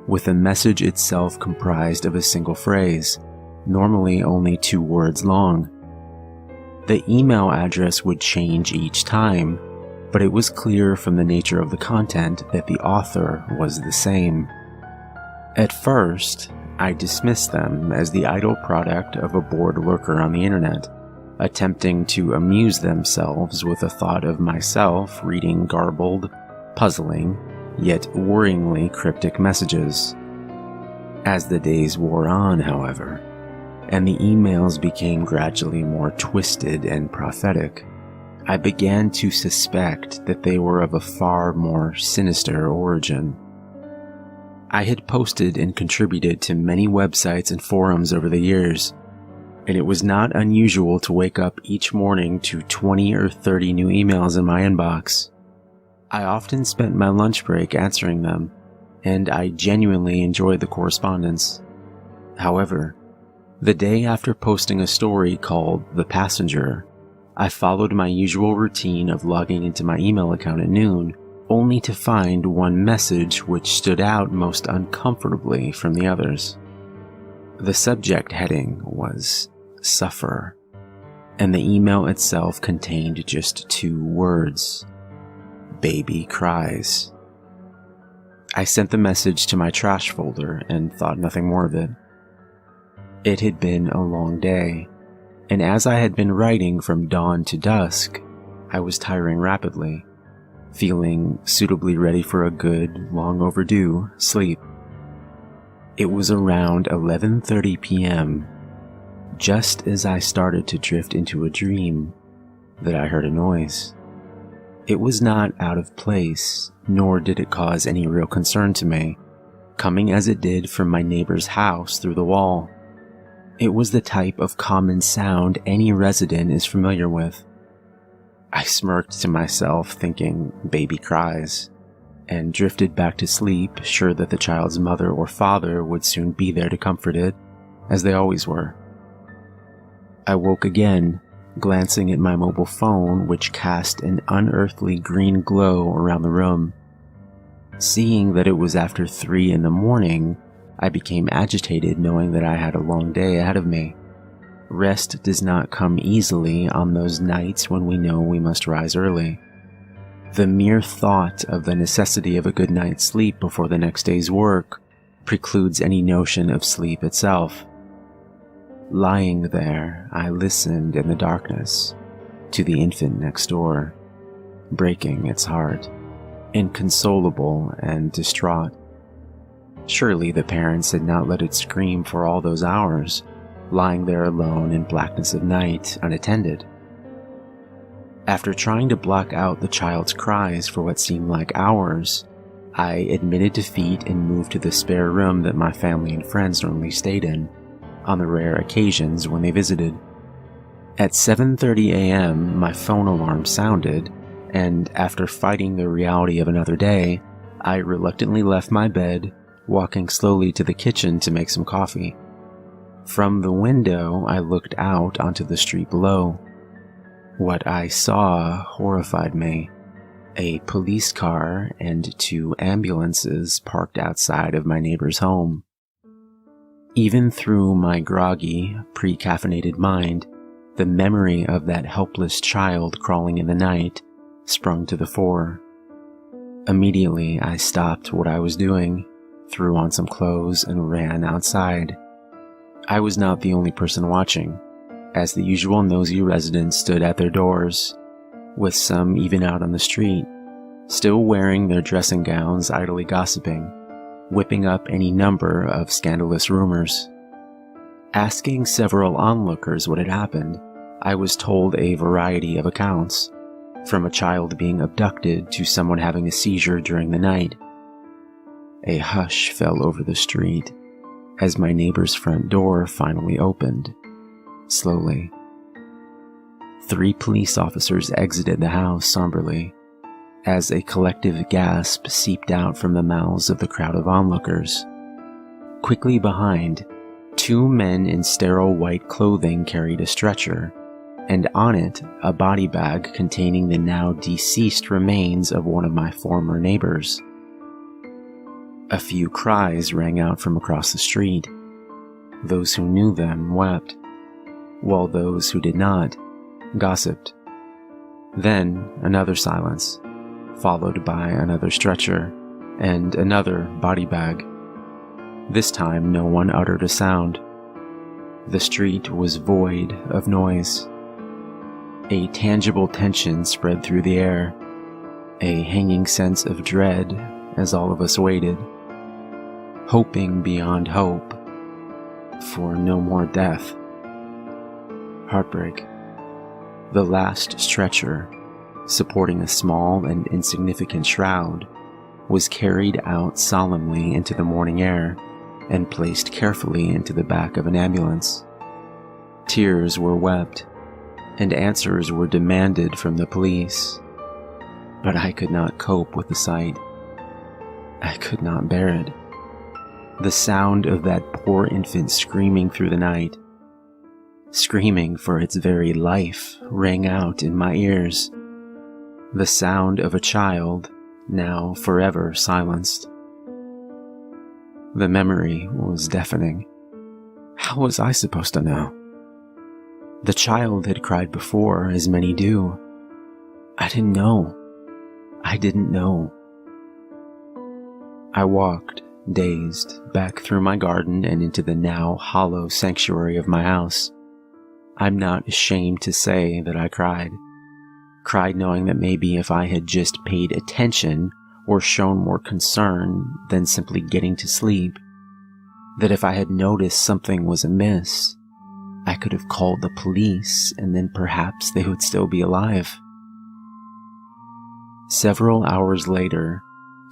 with the message itself comprised of a single phrase, normally only 2 words long. The email address would change each time, but it was clear from the nature of the content that the author was the same. At first, I dismissed them as the idle product of a bored lurker on the internet, attempting to amuse themselves with the thought of myself reading garbled, puzzling, yet worryingly cryptic messages. As the days wore on, however, and the emails became gradually more twisted and prophetic, I began to suspect that they were of a far more sinister origin. I had posted and contributed to many websites and forums over the years, and it was not unusual to wake up each morning to 20 or 30 new emails in my inbox. I often spent my lunch break answering them, and I genuinely enjoyed the correspondence. However, the day after posting a story called The Passenger, I followed my usual routine of logging into my email account at noon, only to find one message which stood out most uncomfortably from the others. The subject heading was "Suffer," and the email itself contained just 2 words: "Baby cries." I sent the message to my trash folder and thought nothing more of it. It had been a long day, and as I had been writing from dawn to dusk, I was tiring rapidly, feeling suitably ready for a good, long overdue sleep. It was around 11:30 p.m., just as I started to drift into a dream, that I heard a noise. It was not out of place, nor did it cause any real concern to me, coming as it did from my neighbor's house through the wall. It was the type of common sound any resident is familiar with. I smirked to myself, thinking baby cries, and drifted back to sleep, sure that the child's mother or father would soon be there to comfort it, as they always were. I woke again, glancing at my mobile phone, which cast an unearthly green glow around the room. Seeing that it was after 3 in the morning, I became agitated, knowing that I had a long day ahead of me. Rest does not come easily on those nights when we know we must rise early. The mere thought of the necessity of a good night's sleep before the next day's work precludes any notion of sleep itself. Lying there, I listened in the darkness to the infant next door, breaking its heart, inconsolable and distraught. Surely the parents had not let it scream for all those hours, lying there alone in blackness of night, unattended. After trying to block out the child's cries for what seemed like hours, I admitted defeat and moved to the spare room that my family and friends normally stayed in, on the rare occasions when they visited. At 7:30 a.m., my phone alarm sounded, and after fighting the reality of another day, I reluctantly left my bed, walking slowly to the kitchen to make some coffee. From the window, I looked out onto the street below. What I saw horrified me. A police car and 2 ambulances parked outside of my neighbor's home. Even through my groggy, pre-caffeinated mind, the memory of that helpless child crawling in the night sprung to the fore. Immediately, I stopped what I was doing, threw on some clothes, and ran outside. I was not the only person watching, as the usual nosy residents stood at their doors, with some even out on the street, still wearing their dressing gowns, idly gossiping, whipping up any number of scandalous rumors. Asking several onlookers what had happened, I was told a variety of accounts, from a child being abducted to someone having a seizure during the night. A hush fell over the street as my neighbor's front door finally opened, slowly. 3 police officers exited the house somberly, as a collective gasp seeped out from the mouths of the crowd of onlookers. Quickly behind, 2 men in sterile white clothing carried a stretcher, and on it a body bag containing the now deceased remains of one of my former neighbors. A few cries rang out from across the street. Those who knew them wept, while those who did not gossiped. Then another silence, followed by another stretcher and another body bag. This time no one uttered a sound. The street was void of noise. A tangible tension spread through the air, a hanging sense of dread as all of us waited, hoping beyond hope for no more death. Heartbreak. The last stretcher, supporting a small and insignificant shroud, was carried out solemnly into the morning air and placed carefully into the back of an ambulance. Tears were wept, and answers were demanded from the police. But I could not cope with the sight. I could not bear it. The sound of that poor infant screaming through the night, screaming for its very life, rang out in my ears. The sound of a child, now forever silenced. The memory was deafening. How was I supposed to know? The child had cried before, as many do. I didn't know. I didn't know. I walked, dazed, back through my garden and into the now hollow sanctuary of my house. I'm not ashamed to say that I cried. Cried knowing that maybe if I had just paid attention or shown more concern than simply getting to sleep, that if I had noticed something was amiss, I could have called the police and then perhaps they would still be alive. Several hours later,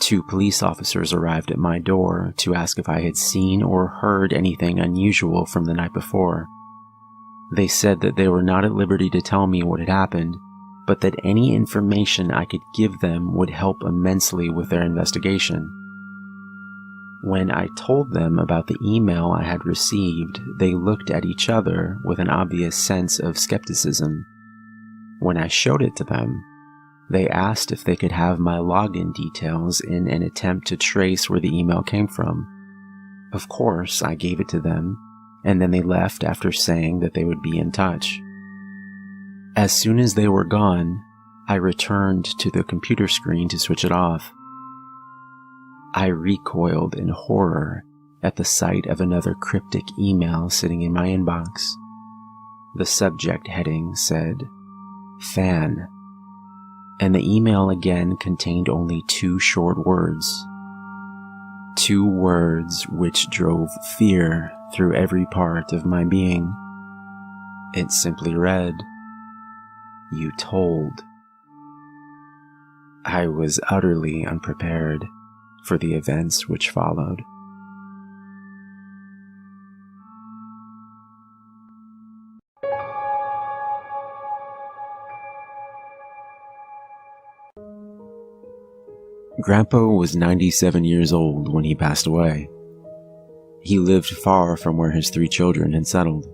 2 police officers arrived at my door to ask if I had seen or heard anything unusual from the night before. They said that they were not at liberty to tell me what had happened, but that any information I could give them would help immensely with their investigation. When I told them about the email I had received, they looked at each other with an obvious sense of skepticism. When I showed it to them, they asked if they could have my login details in an attempt to trace where the email came from. Of course, I gave it to them, and then they left after saying that they would be in touch. As soon as they were gone, I returned to the computer screen to switch it off. I recoiled in horror at the sight of another cryptic email sitting in my inbox. The subject heading said, "Fan," and the email again contained only 2 short words. 2 words which drove fear through every part of my being. It simply read, "You told." I was utterly unprepared for the events which followed. Grandpa was 97 years old when he passed away. He lived far from where his 3 children had settled.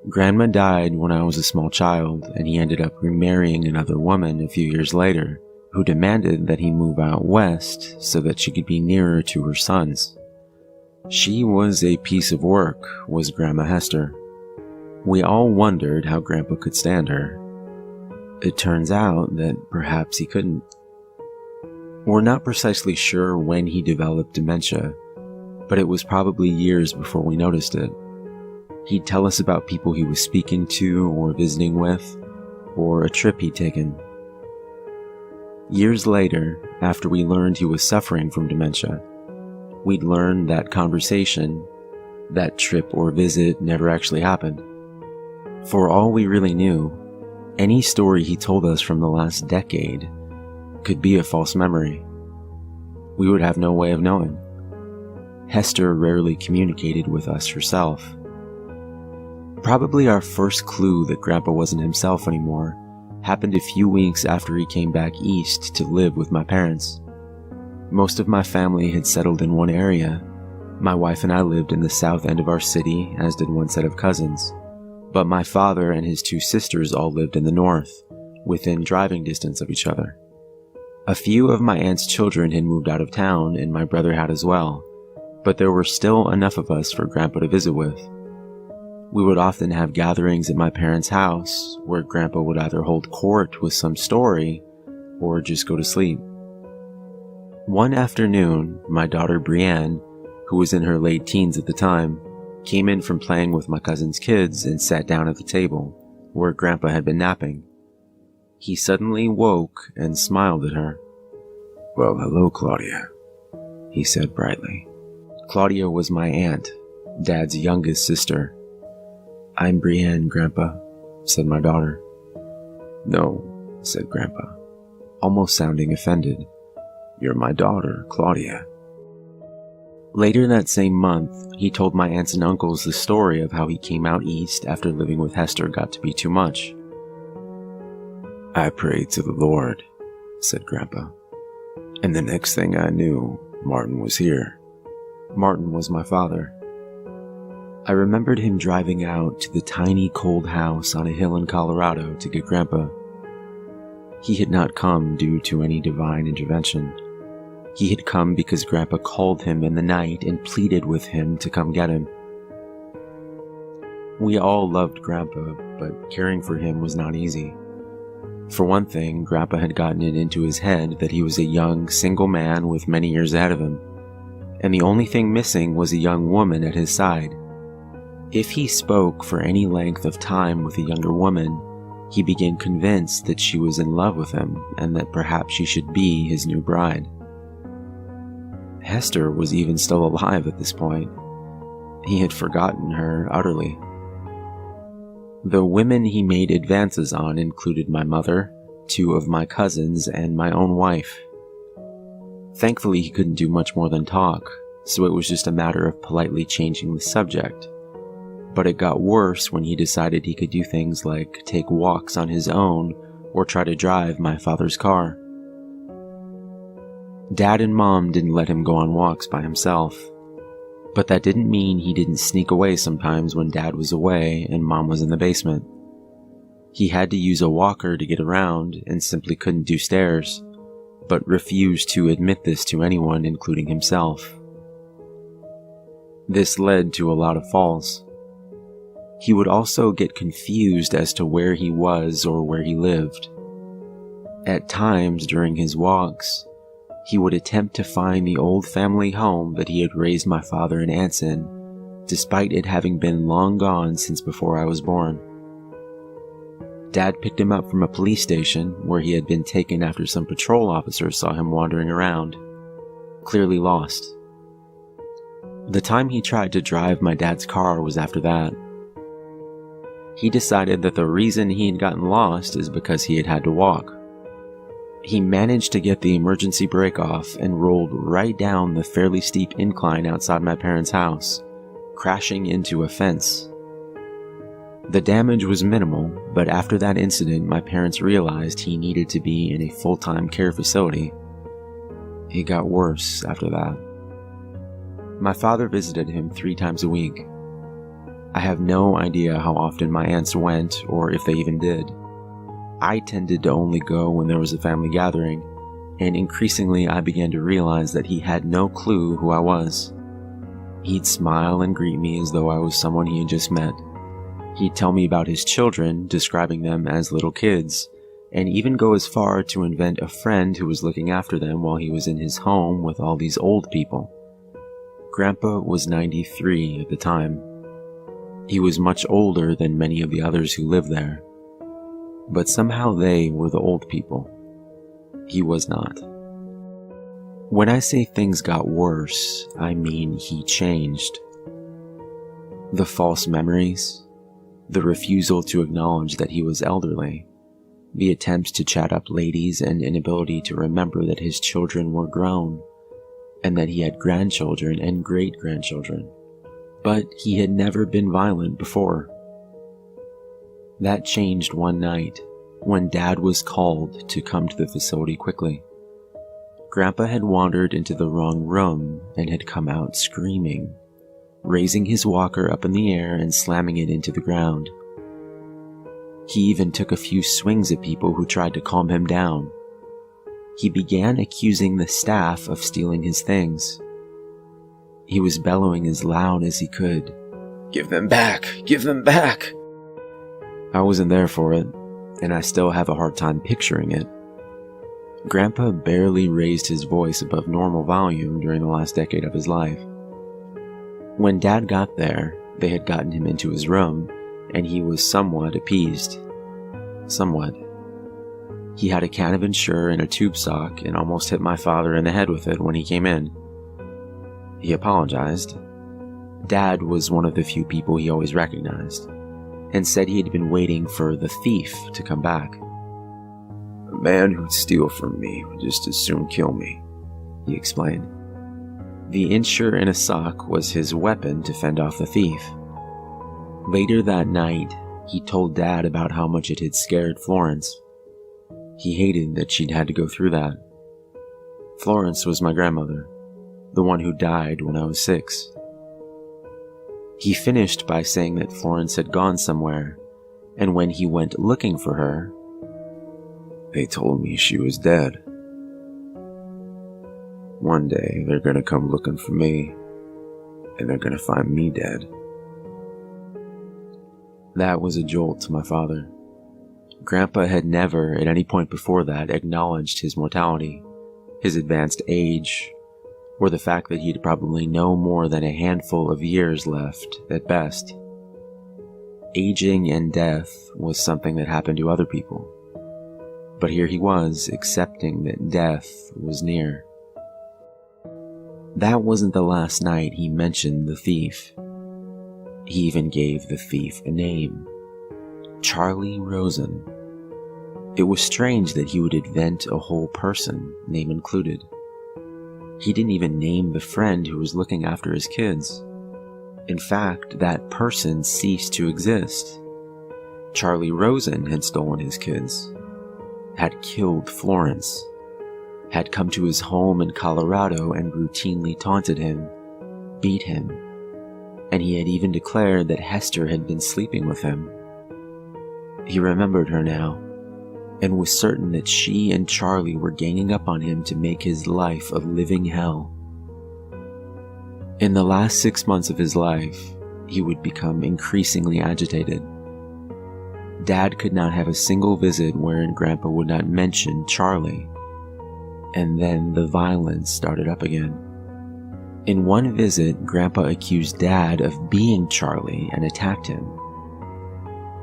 Grandma died when I was a small child, and he ended up remarrying another woman a few years later, who demanded that he move out west so that she could be nearer to her sons. She was a piece of work, was Grandma Hester. We all wondered how Grandpa could stand her. It turns out that perhaps he couldn't. We're not precisely sure when he developed dementia, but it was probably years before we noticed it. He'd tell us about people he was speaking to or visiting with, or a trip he'd taken. Years later, after we learned he was suffering from dementia, we'd learned that conversation, that trip or visit never actually happened. For all we really knew, any story he told us from the last decade could be a false memory. We would have no way of knowing. Hester rarely communicated with us herself. Probably our first clue that Grandpa wasn't himself anymore happened a few weeks after he came back east to live with my parents. Most of my family had settled in one area. My wife and I lived in the south end of our city, as did one set of cousins. But my father and his 2 sisters all lived in the north, within driving distance of each other. A few of my aunt's children had moved out of town, and my brother had as well, but there were still enough of us for Grandpa to visit with. We would often have gatherings at my parents' house, where Grandpa would either hold court with some story, or just go to sleep. One afternoon, my daughter Brienne, who was in her late teens at the time, came in from playing with my cousin's kids and sat down at the table, where Grandpa had been napping. He suddenly woke and smiled at her. "Well, hello, Claudia," he said brightly. Claudia was my aunt, Dad's youngest sister. "I'm Brienne, Grandpa," said my daughter. "No," said Grandpa, almost sounding offended. "You're my daughter, Claudia." Later that same month, he told my aunts and uncles the story of how he came out east after living with Hester got to be too much. "I prayed to the Lord," said Grandpa, "and the next thing I knew, Martin was here." Martin was my father. I remembered him driving out to the tiny cold house on a hill in Colorado to get Grandpa. He had not come due to any divine intervention. He had come because Grandpa called him in the night and pleaded with him to come get him. We all loved Grandpa, but caring for him was not easy. For one thing, Grandpa had gotten it into his head that he was a young, single man with many years ahead of him, and the only thing missing was a young woman at his side. If he spoke for any length of time with a younger woman, he became convinced that she was in love with him and that perhaps she should be his new bride. Hester was even still alive at this point. He had forgotten her utterly. The women he made advances on included my mother, 2 of my cousins, and my own wife. Thankfully, he couldn't do much more than talk, so it was just a matter of politely changing the subject. But it got worse when he decided he could do things like take walks on his own or try to drive my father's car. Dad and Mom didn't let him go on walks by himself, but that didn't mean he didn't sneak away sometimes when Dad was away and Mom was in the basement. He had to use a walker to get around and simply couldn't do stairs, but refused to admit this to anyone, including himself. This led to a lot of falls. He would also get confused as to where he was or where he lived. At times during his walks, he would attempt to find the old family home that he had raised my father and aunts in, despite it having been long gone since before I was born. Dad picked him up from a police station where he had been taken after some patrol officers saw him wandering around, clearly lost. The time he tried to drive my dad's car was after that. He decided that the reason he had gotten lost is because he had had to walk. He managed to get the emergency brake off and rolled right down the fairly steep incline outside my parents' house, crashing into a fence. The damage was minimal, but after that incident, my parents realized he needed to be in a full-time care facility. It got worse after that. My father visited him 3 times a week. I have no idea how often my aunts went or if they even did. I tended to only go when there was a family gathering, and increasingly I began to realize that he had no clue who I was. He'd smile and greet me as though I was someone he had just met. He'd tell me about his children, describing them as little kids, and even go as far to invent a friend who was looking after them while he was in his home with all these old people. Grandpa was 93 at the time. He was much older than many of the others who lived there. But somehow they were the old people. He was not. When I say things got worse, I mean he changed. The false memories, the refusal to acknowledge that he was elderly, the attempts to chat up ladies and inability to remember that his children were grown, and that he had grandchildren and great-grandchildren. But he had never been violent before. That changed one night, when Dad was called to come to the facility quickly. Grandpa had wandered into the wrong room and had come out screaming, raising his walker up in the air and slamming it into the ground. He even took a few swings at people who tried to calm him down. He began accusing the staff of stealing his things. He was bellowing as loud as he could, "Give them back! Give them back!" I wasn't there for it, and I still have a hard time picturing it. Grandpa barely raised his voice above normal volume during the last decade of his life. When Dad got there, they had gotten him into his room, and he was somewhat appeased. Somewhat. He had a can of Ensure and a tube sock and almost hit my father in the head with it when he came in. He apologized. Dad was one of the few people he always recognized, and said he had been waiting for the thief to come back. "A man who'd steal from me would just as soon kill me," he explained. The incher in a sock was his weapon to fend off the thief. Later that night, he told Dad about how much it had scared Florence. He hated that she'd had to go through that. Florence was my grandmother, the one who died when I was 6. He finished by saying that Florence had gone somewhere, and when he went looking for her, they told me she was dead. One day, they're gonna come looking for me, and they're gonna find me dead. That was a jolt to my father. Grandpa had never, at any point before that, acknowledged his mortality, his advanced age, or the fact that he'd probably no more than a handful of years left, at best. Aging and death was something that happened to other people. But here he was, accepting that death was near. That wasn't the last night he mentioned the thief. He even gave the thief a name. Charlie Rosen. It was strange that he would invent a whole person, name included. He didn't even name the friend who was looking after his kids. In fact, that person ceased to exist. Charlie Rosen had stolen his kids, had killed Florence, had come to his home in Colorado and routinely taunted him, beat him, and he had even declared that Hester had been sleeping with him. He remembered her now, and was certain that she and Charlie were ganging up on him to make his life a living hell. In the last 6 months of his life, he would become increasingly agitated. Dad could not have a single visit wherein Grandpa would not mention Charlie, and then the violence started up again. In one visit, Grandpa accused Dad of being Charlie and attacked him.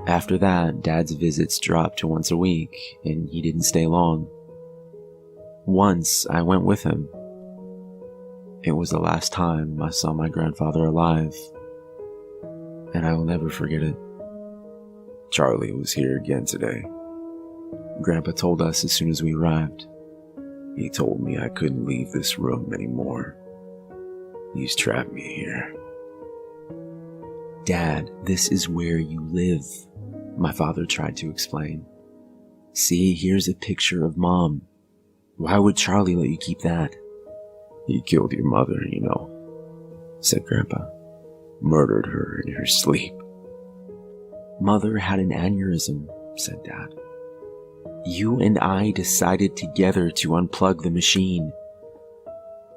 After that, Dad's visits dropped to once a week, and he didn't stay long. Once, I went with him. It was the last time I saw my grandfather alive, and I will never forget it. Charlie was here again today. Grandpa told us as soon as we arrived. He told me I couldn't leave this room anymore. He's trapped me here. Dad, this is where you live, my father tried to explain. See, here's a picture of Mom. Why would Charlie let you keep that? He killed your mother, you know, said Grandpa. Murdered her in her sleep. Mother had an aneurysm, said Dad. You and I decided together to unplug the machine.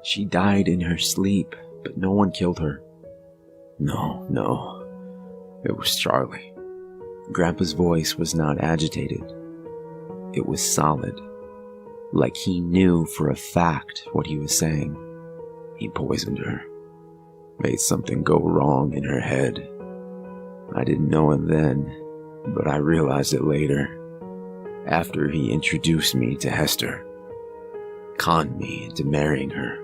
She died in her sleep, but no one killed her. No. It was Charlie. Grandpa's voice was not agitated. It was solid, like he knew for a fact what he was saying. He poisoned her, made something go wrong in her head. I didn't know it then, but I realized it later, after he introduced me to Hester, conned me into marrying her.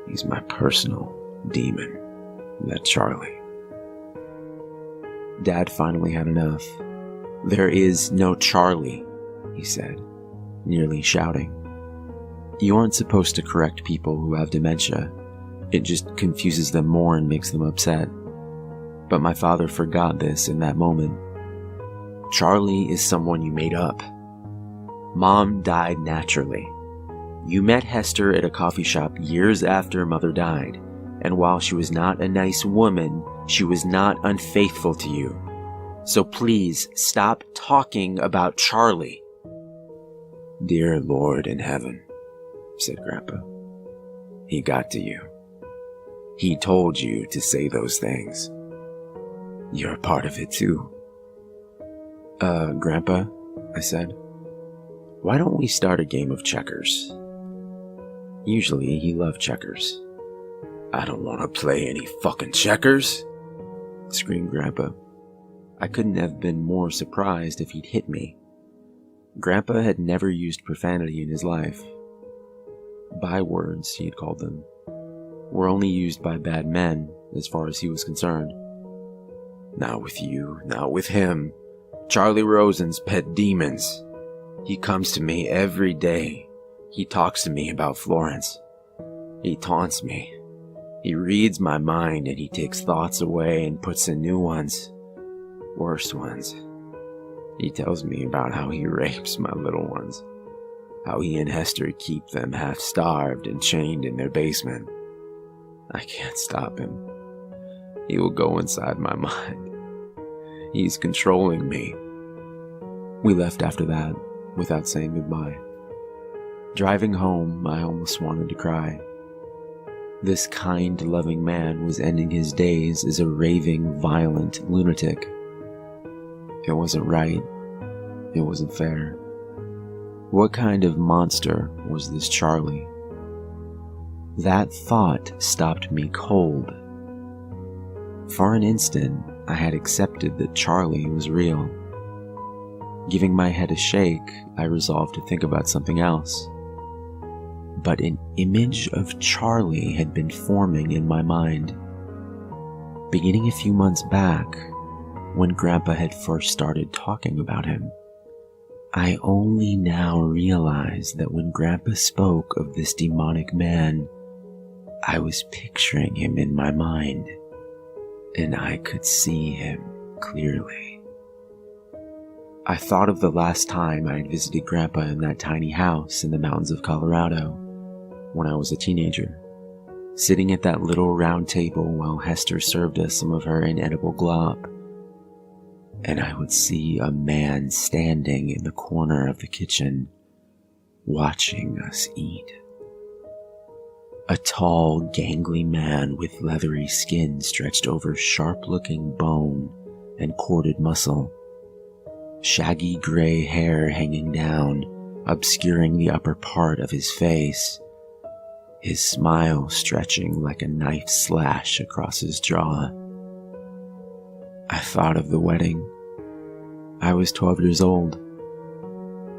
He's my personal demon, that Charlie. Dad finally had enough. There is no Charlie, he said, nearly shouting. You aren't supposed to correct people who have dementia. It just confuses them more and makes them upset. But my father forgot this in that moment. Charlie is someone you made up. Mom died naturally. You met Hester at a coffee shop years after Mother died, and while she was not a nice woman, she was not unfaithful to you. So please, stop talking about Charlie. Dear Lord in heaven, said Grandpa. He got to you. He told you to say those things. You're a part of it too. Grandpa, I said, why don't we start a game of checkers? Usually he loved checkers. I don't want to play any fucking checkers, screamed Grandpa. I couldn't have been more surprised if he'd hit me. Grandpa had never used profanity in his life. Bywords, he had called them, were only used by bad men as far as he was concerned. Not with you, not with him. Charlie Rosen's pet demons. He comes to me every day. He talks to me about Florence. He taunts me. He reads my mind and he takes thoughts away and puts in new ones. Worse ones. He tells me about how he rapes my little ones. How he and Hester keep them half-starved and chained in their basement. I can't stop him. He will go inside my mind. He's controlling me. We left after that, without saying goodbye. Driving home, I almost wanted to cry. This kind, loving man was ending his days as a raving, violent lunatic. It wasn't right. It wasn't fair. What kind of monster was this Charlie? That thought stopped me cold. For an instant, I had accepted that Charlie was real. Giving my head a shake, I resolved to think about something else. But an image of Charlie had been forming in my mind. Beginning a few months back, when Grandpa had first started talking about him. I only now realized that when Grandpa spoke of this demonic man, I was picturing him in my mind, and I could see him clearly. I thought of the last time I had visited Grandpa in that tiny house in the mountains of Colorado, when I was a teenager, sitting at that little round table while Hester served us some of her inedible glop. And I would see a man standing in the corner of the kitchen, watching us eat. A tall, gangly man with leathery skin stretched over sharp-looking bone and corded muscle. Shaggy gray hair hanging down, obscuring the upper part of his face. His smile stretching like a knife slash across his jaw. I thought of the wedding. I was 12 years old.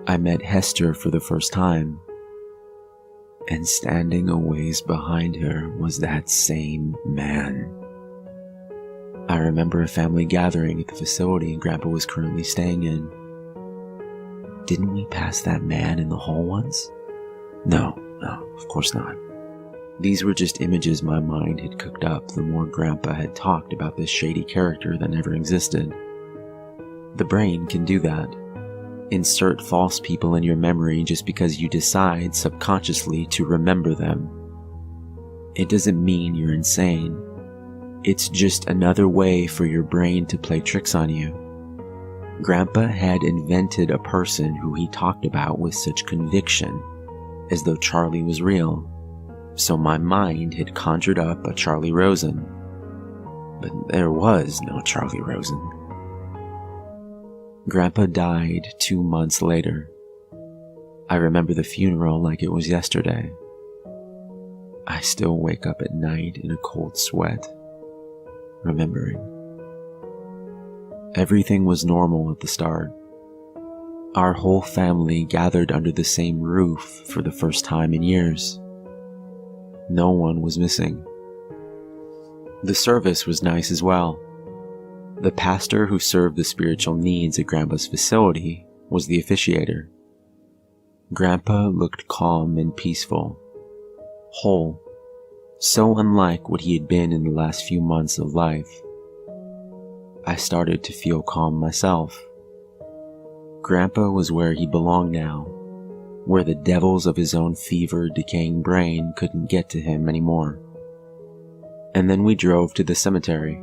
I met Hester for the first time. And standing a ways behind her was that same man. I remember a family gathering at the facility Grandpa was currently staying in. Didn't we pass that man in the hall once? No, of course not. These were just images my mind had cooked up the more Grandpa had talked about this shady character that never existed. The brain can do that. Insert false people in your memory just because you decide subconsciously to remember them. It doesn't mean you're insane. It's just another way for your brain to play tricks on you. Grandpa had invented a person who he talked about with such conviction, as though Charlie was real. So my mind had conjured up a Charlie Rosen. But there was no Charlie Rosen. Grandpa died 2 months later. I remember the funeral like it was yesterday. I still wake up at night in a cold sweat, remembering. Everything was normal at the start. Our whole family gathered under the same roof for the first time in years. No one was missing. The service was nice as well. The pastor who served the spiritual needs at Grandpa's facility was the officiator. Grandpa looked calm and peaceful, whole, so unlike what he had been in the last few months of life. I started to feel calm myself. Grandpa was where he belonged now, where the devils of his own fevered, decaying brain couldn't get to him anymore. And then we drove to the cemetery.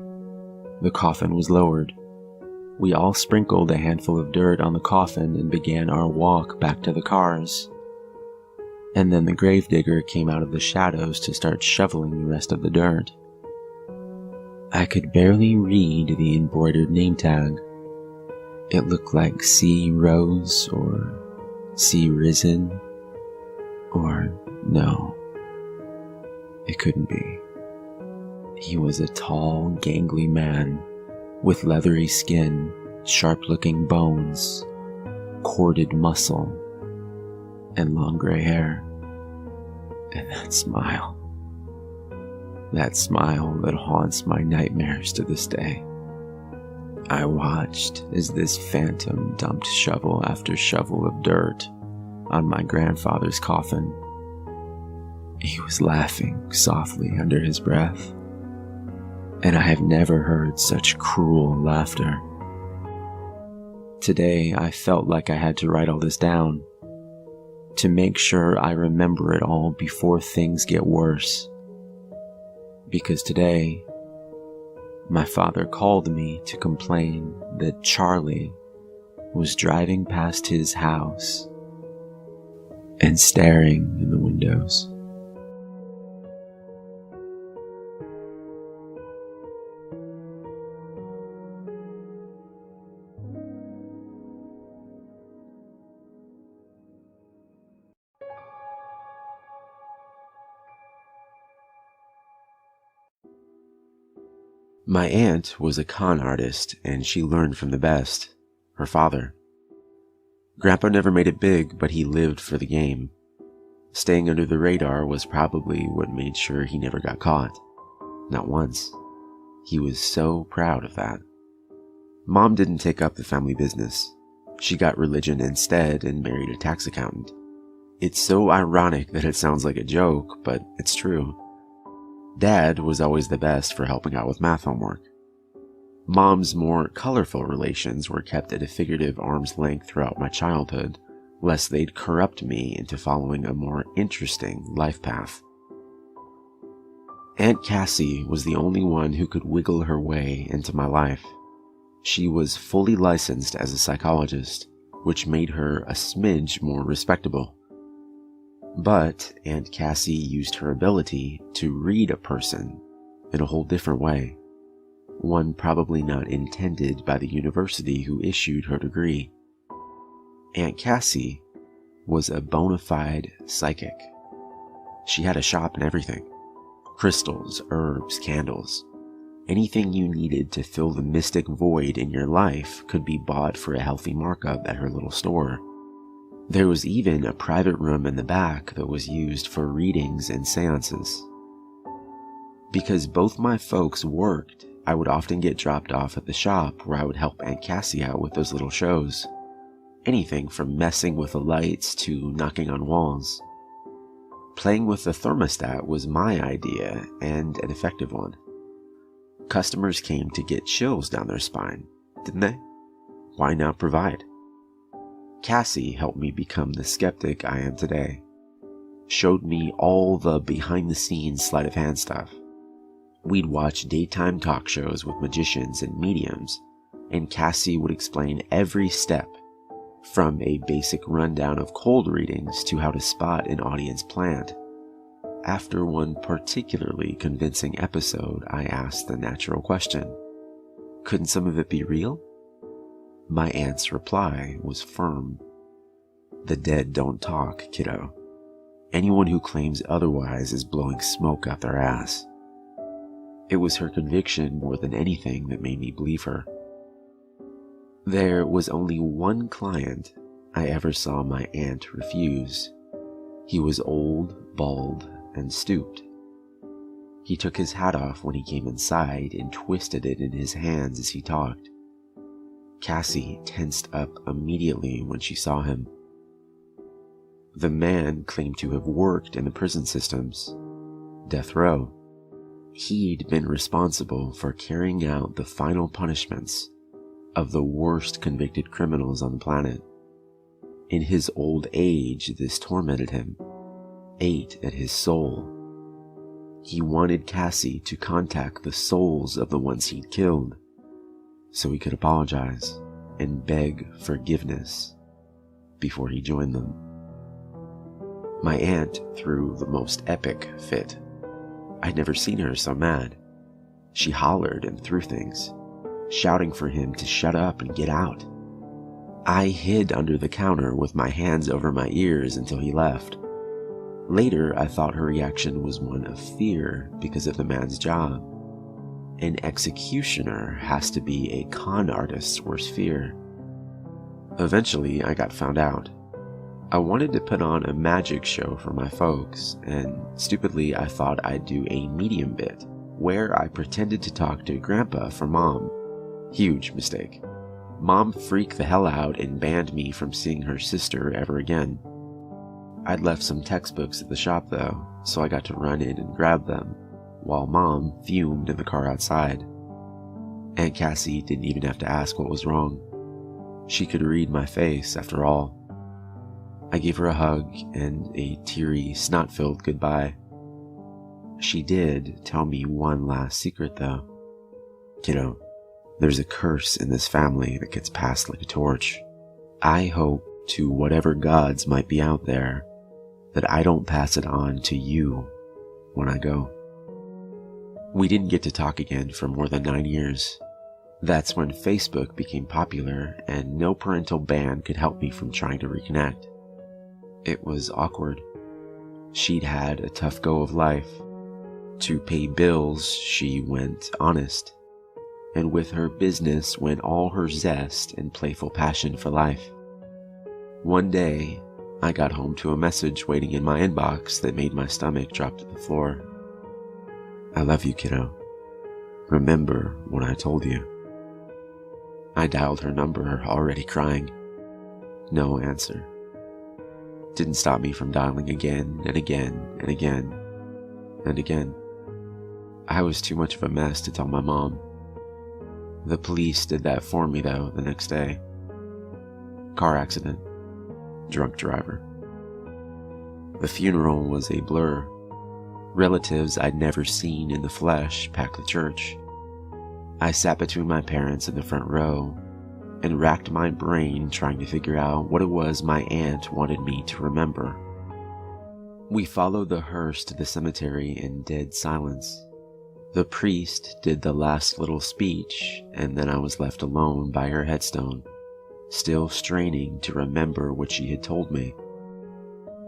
The coffin was lowered. We all sprinkled a handful of dirt on the coffin and began our walk back to the cars. And then the gravedigger came out of the shadows to start shoveling the rest of the dirt. I could barely read the embroidered name tag. It looked like C. Rose or C. Risen, or no, it couldn't be. He was a tall, gangly man with leathery skin, sharp-looking bones, corded muscle, and long gray hair. And that smile that haunts my nightmares to this day. I watched as this phantom dumped shovel after shovel of dirt on my grandfather's coffin. He was laughing softly under his breath, and I have never heard such cruel laughter. Today, I felt like I had to write all this down, to make sure I remember it all before things get worse. Because today, my father called me to complain that Charlie was driving past his house and staring in the windows. My aunt was a con artist, and she learned from the best, her father. Grandpa never made it big, but he lived for the game. Staying under the radar was probably what made sure he never got caught. Not once. He was so proud of that. Mom didn't take up the family business. She got religion instead and married a tax accountant. It's so ironic that it sounds like a joke, but it's true. Dad was always the best for helping out with math homework. Mom's more colorful relations were kept at a figurative arm's length throughout my childhood, lest they'd corrupt me into following a more interesting life path. Aunt Cassie was the only one who could wiggle her way into my life. She was fully licensed as a psychologist, which made her a smidge more respectable. But Aunt Cassie used her ability to read a person in a whole different way, one probably not intended by the university who issued her degree. Aunt Cassie was a bona fide psychic. She had a shop and everything. Crystals, herbs, candles. Anything you needed to fill the mystic void in your life could be bought for a healthy markup at her little store. There was even a private room in the back that was used for readings and seances. Because both my folks worked, I would often get dropped off at the shop where I would help Aunt Cassie out with those little shows. Anything from messing with the lights to knocking on walls. Playing with the thermostat was my idea, and an effective one. Customers came to get chills down their spine, didn't they? Why not provide? Cassie helped me become the skeptic I am today. Showed me all the behind-the-scenes sleight-of-hand stuff. We'd watch daytime talk shows with magicians and mediums, and Cassie would explain every step, from a basic rundown of cold readings to how to spot an audience plant. After one particularly convincing episode, I asked the natural question, couldn't some of it be real? My aunt's reply was firm. The dead don't talk, kiddo. Anyone who claims otherwise is blowing smoke out their ass. It was her conviction more than anything that made me believe her. There was only one client I ever saw my aunt refuse. He was old, bald, and stooped. He took his hat off when he came inside and twisted it in his hands as he talked. Cassie tensed up immediately when she saw him. The man claimed to have worked in the prison systems, death row. He'd been responsible for carrying out the final punishments of the worst convicted criminals on the planet. In his old age, this tormented him, ate at his soul. He wanted Cassie to contact the souls of the ones he'd killed, so he could apologize and beg forgiveness before he joined them. My aunt threw the most epic fit. I'd never seen her so mad. She hollered and threw things, shouting for him to shut up and get out. I hid under the counter with my hands over my ears until he left. Later, I thought her reaction was one of fear because of the man's job. An executioner has to be a con artist's worst fear. Eventually, I got found out. I wanted to put on a magic show for my folks, and stupidly I thought I'd do a medium bit, where I pretended to talk to Grandpa for Mom. Huge mistake. Mom freaked the hell out and banned me from seeing her sister ever again. I'd left some textbooks at the shop though, so I got to run in and grab them, while Mom fumed in the car outside. Aunt Cassie didn't even have to ask what was wrong. She could read my face, after all. I gave her a hug and a teary, snot-filled goodbye. She did tell me one last secret, though. Kiddo, there's a curse in this family that gets passed like a torch. I hope to whatever gods might be out there that I don't pass it on to you when I go. We didn't get to talk again for more than 9 years. That's when Facebook became popular and no parental ban could help me from trying to reconnect. It was awkward. She'd had a tough go of life. To pay bills, she went honest. And with her business went all her zest and playful passion for life. One day, I got home to a message waiting in my inbox that made my stomach drop to the floor. I love you, kiddo. Remember what I told you. I dialed her number, already crying. No answer. Didn't stop me from dialing again and again and again and again. I was too much of a mess to tell my mom. The police did that for me, though, the next day. Car accident. Drunk driver. The funeral was a blur. Relatives I'd never seen in the flesh packed the church. I sat between my parents in the front row and racked my brain trying to figure out what it was my aunt wanted me to remember. We followed the hearse to the cemetery in dead silence. The priest did the last little speech, and then I was left alone by her headstone, still straining to remember what she had told me.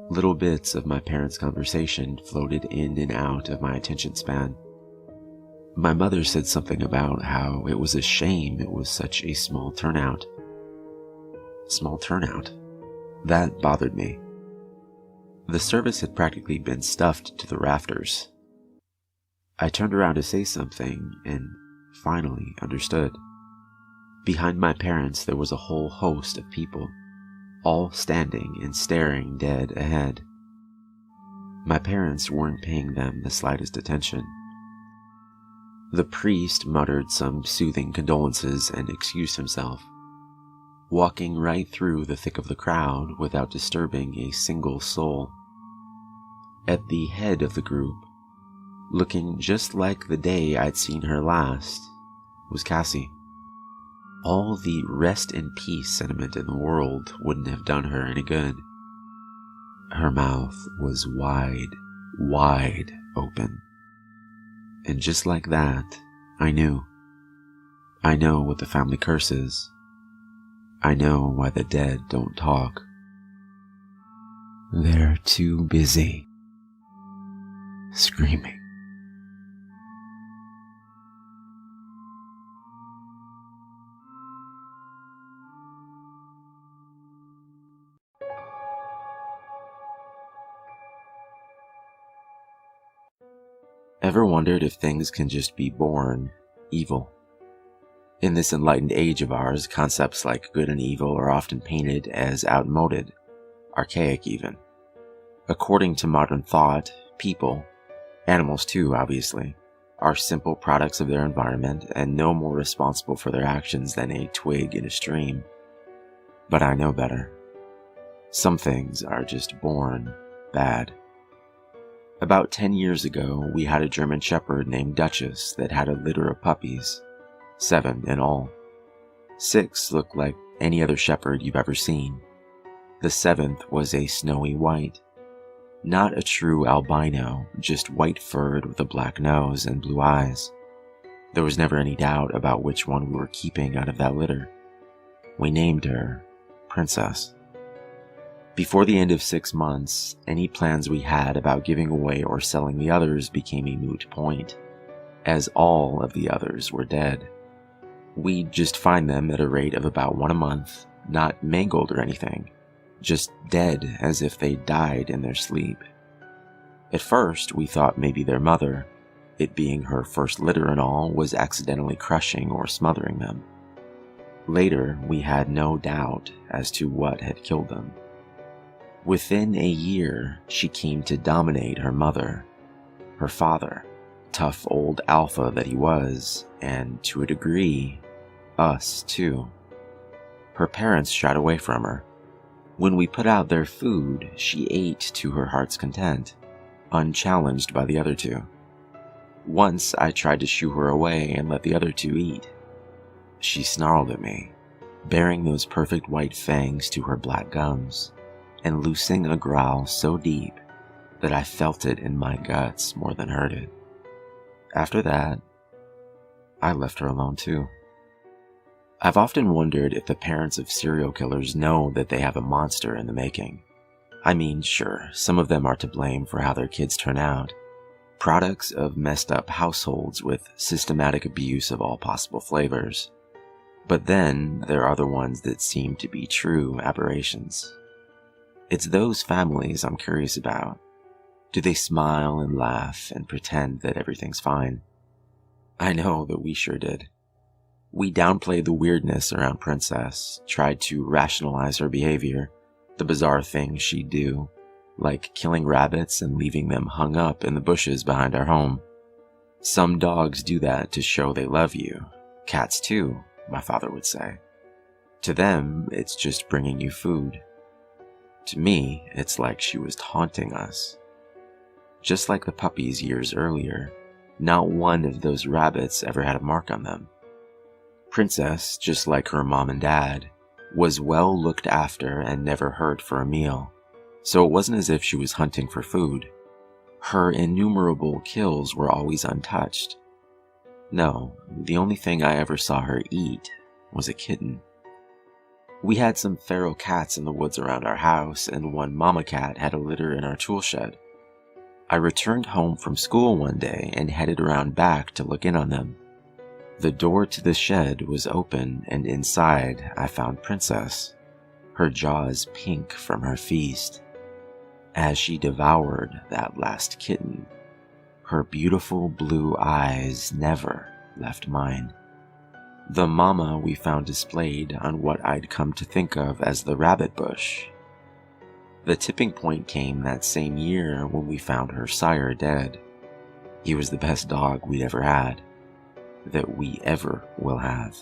Little bits of my parents' conversation floated in and out of my attention span. My mother said something about how it was a shame it was such a small turnout. Small turnout? That bothered me. The service had practically been stuffed to the rafters. I turned around to say something and finally understood. Behind my parents there was a whole host of people, all standing and staring dead ahead. My parents weren't paying them the slightest attention. The priest muttered some soothing condolences and excused himself, walking right through the thick of the crowd without disturbing a single soul. At the head of the group, looking just like the day I'd seen her last, was Cassie. All the rest in peace sentiment in the world wouldn't have done her any good. Her mouth was wide open. And just like that, I knew. I know what the family curse is. I know why the dead don't talk. They're too busy screaming. Ever wondered if things can just be born evil? In this enlightened age of ours, concepts like good and evil are often painted as outmoded, archaic even. According to modern thought, people, animals too obviously, are simple products of their environment and no more responsible for their actions than a twig in a stream. But I know better. Some things are just born bad. About 10 years ago, we had a German Shepherd named Duchess that had a litter of puppies, 7 in all. 6 looked like any other shepherd you've ever seen. The 7th was a snowy white. Not a true albino, just white-furred with a black nose and blue eyes. There was never any doubt about which one we were keeping out of that litter. We named her Princess. Before the end of 6 months, any plans we had about giving away or selling the others became a moot point, as all of the others were dead. We'd just find them at a rate of about 1 a month, not mangled or anything, just dead as if they died in their sleep. At first, we thought maybe their mother, it being her first litter and all, was accidentally crushing or smothering them. Later, we had no doubt as to what had killed them. Within a year, she came to dominate her mother, her father, tough old alpha that he was, and to a degree, us too. Her parents shied away from her. When we put out their food, she ate to her heart's content, unchallenged by the other two. Once I tried to shoo her away and let the other two eat. She snarled at me, baring those perfect white fangs to her black gums, and loosing a growl so deep that I felt it in my guts more than heard it. After that, I left her alone too. I've often wondered if the parents of serial killers know that they have a monster in the making. I mean, sure, some of them are to blame for how their kids turn out, products of messed up households with systematic abuse of all possible flavors. But then there are the ones that seem to be true aberrations. It's those families I'm curious about. Do they smile and laugh and pretend that everything's fine? I know that we sure did. We downplayed the weirdness around Princess, tried to rationalize her behavior, the bizarre things she'd do, like killing rabbits and leaving them hung up in the bushes behind our home. Some dogs do that to show they love you. Cats too, my father would say. To them, it's just bringing you food. To me, it's like she was taunting us. Just like the puppies years earlier, not one of those rabbits ever had a mark on them. Princess, just like her mom and dad, was well looked after and never hurt for a meal, so it wasn't as if she was hunting for food. Her innumerable kills were always untouched. No, the only thing I ever saw her eat was a kitten. We had some feral cats in the woods around our house, and one mama cat had a litter in our tool shed. I returned home from school one day and headed around back to look in on them. The door to the shed was open, and inside I found Princess, her jaws pink from her feast. As she devoured that last kitten, her beautiful blue eyes never left mine. The mama we found displayed on what I'd come to think of as the rabbit bush. The tipping point came that same year when we found her sire dead. He was the best dog we'd ever had, that we ever will have.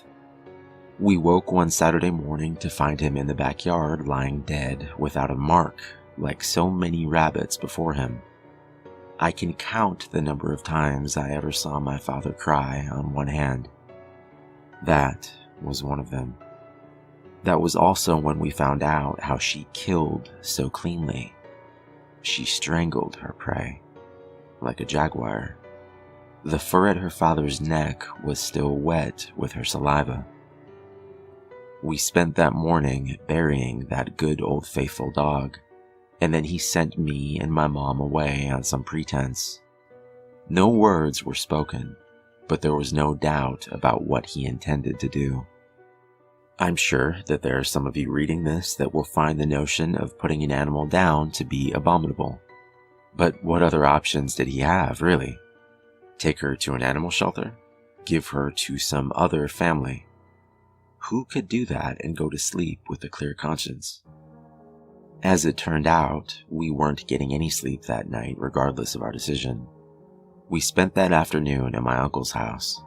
We woke one Saturday morning to find him in the backyard lying dead without a mark, like so many rabbits before him. I can count the number of times I ever saw my father cry on one hand. That was one of them. That was also when we found out how she killed so cleanly. She strangled her prey, like a jaguar. The fur at her father's neck was still wet with her saliva. We spent that morning burying that good old faithful dog, and then he sent me and my mom away on some pretense. No words were spoken, but there was no doubt about what he intended to do. I'm sure that there are some of you reading this that will find the notion of putting an animal down to be abominable. But what other options did he have, really? Take her to an animal shelter? Give her to some other family? Who could do that and go to sleep with a clear conscience? As it turned out, we weren't getting any sleep that night regardless of our decision. We spent that afternoon at my uncle's house.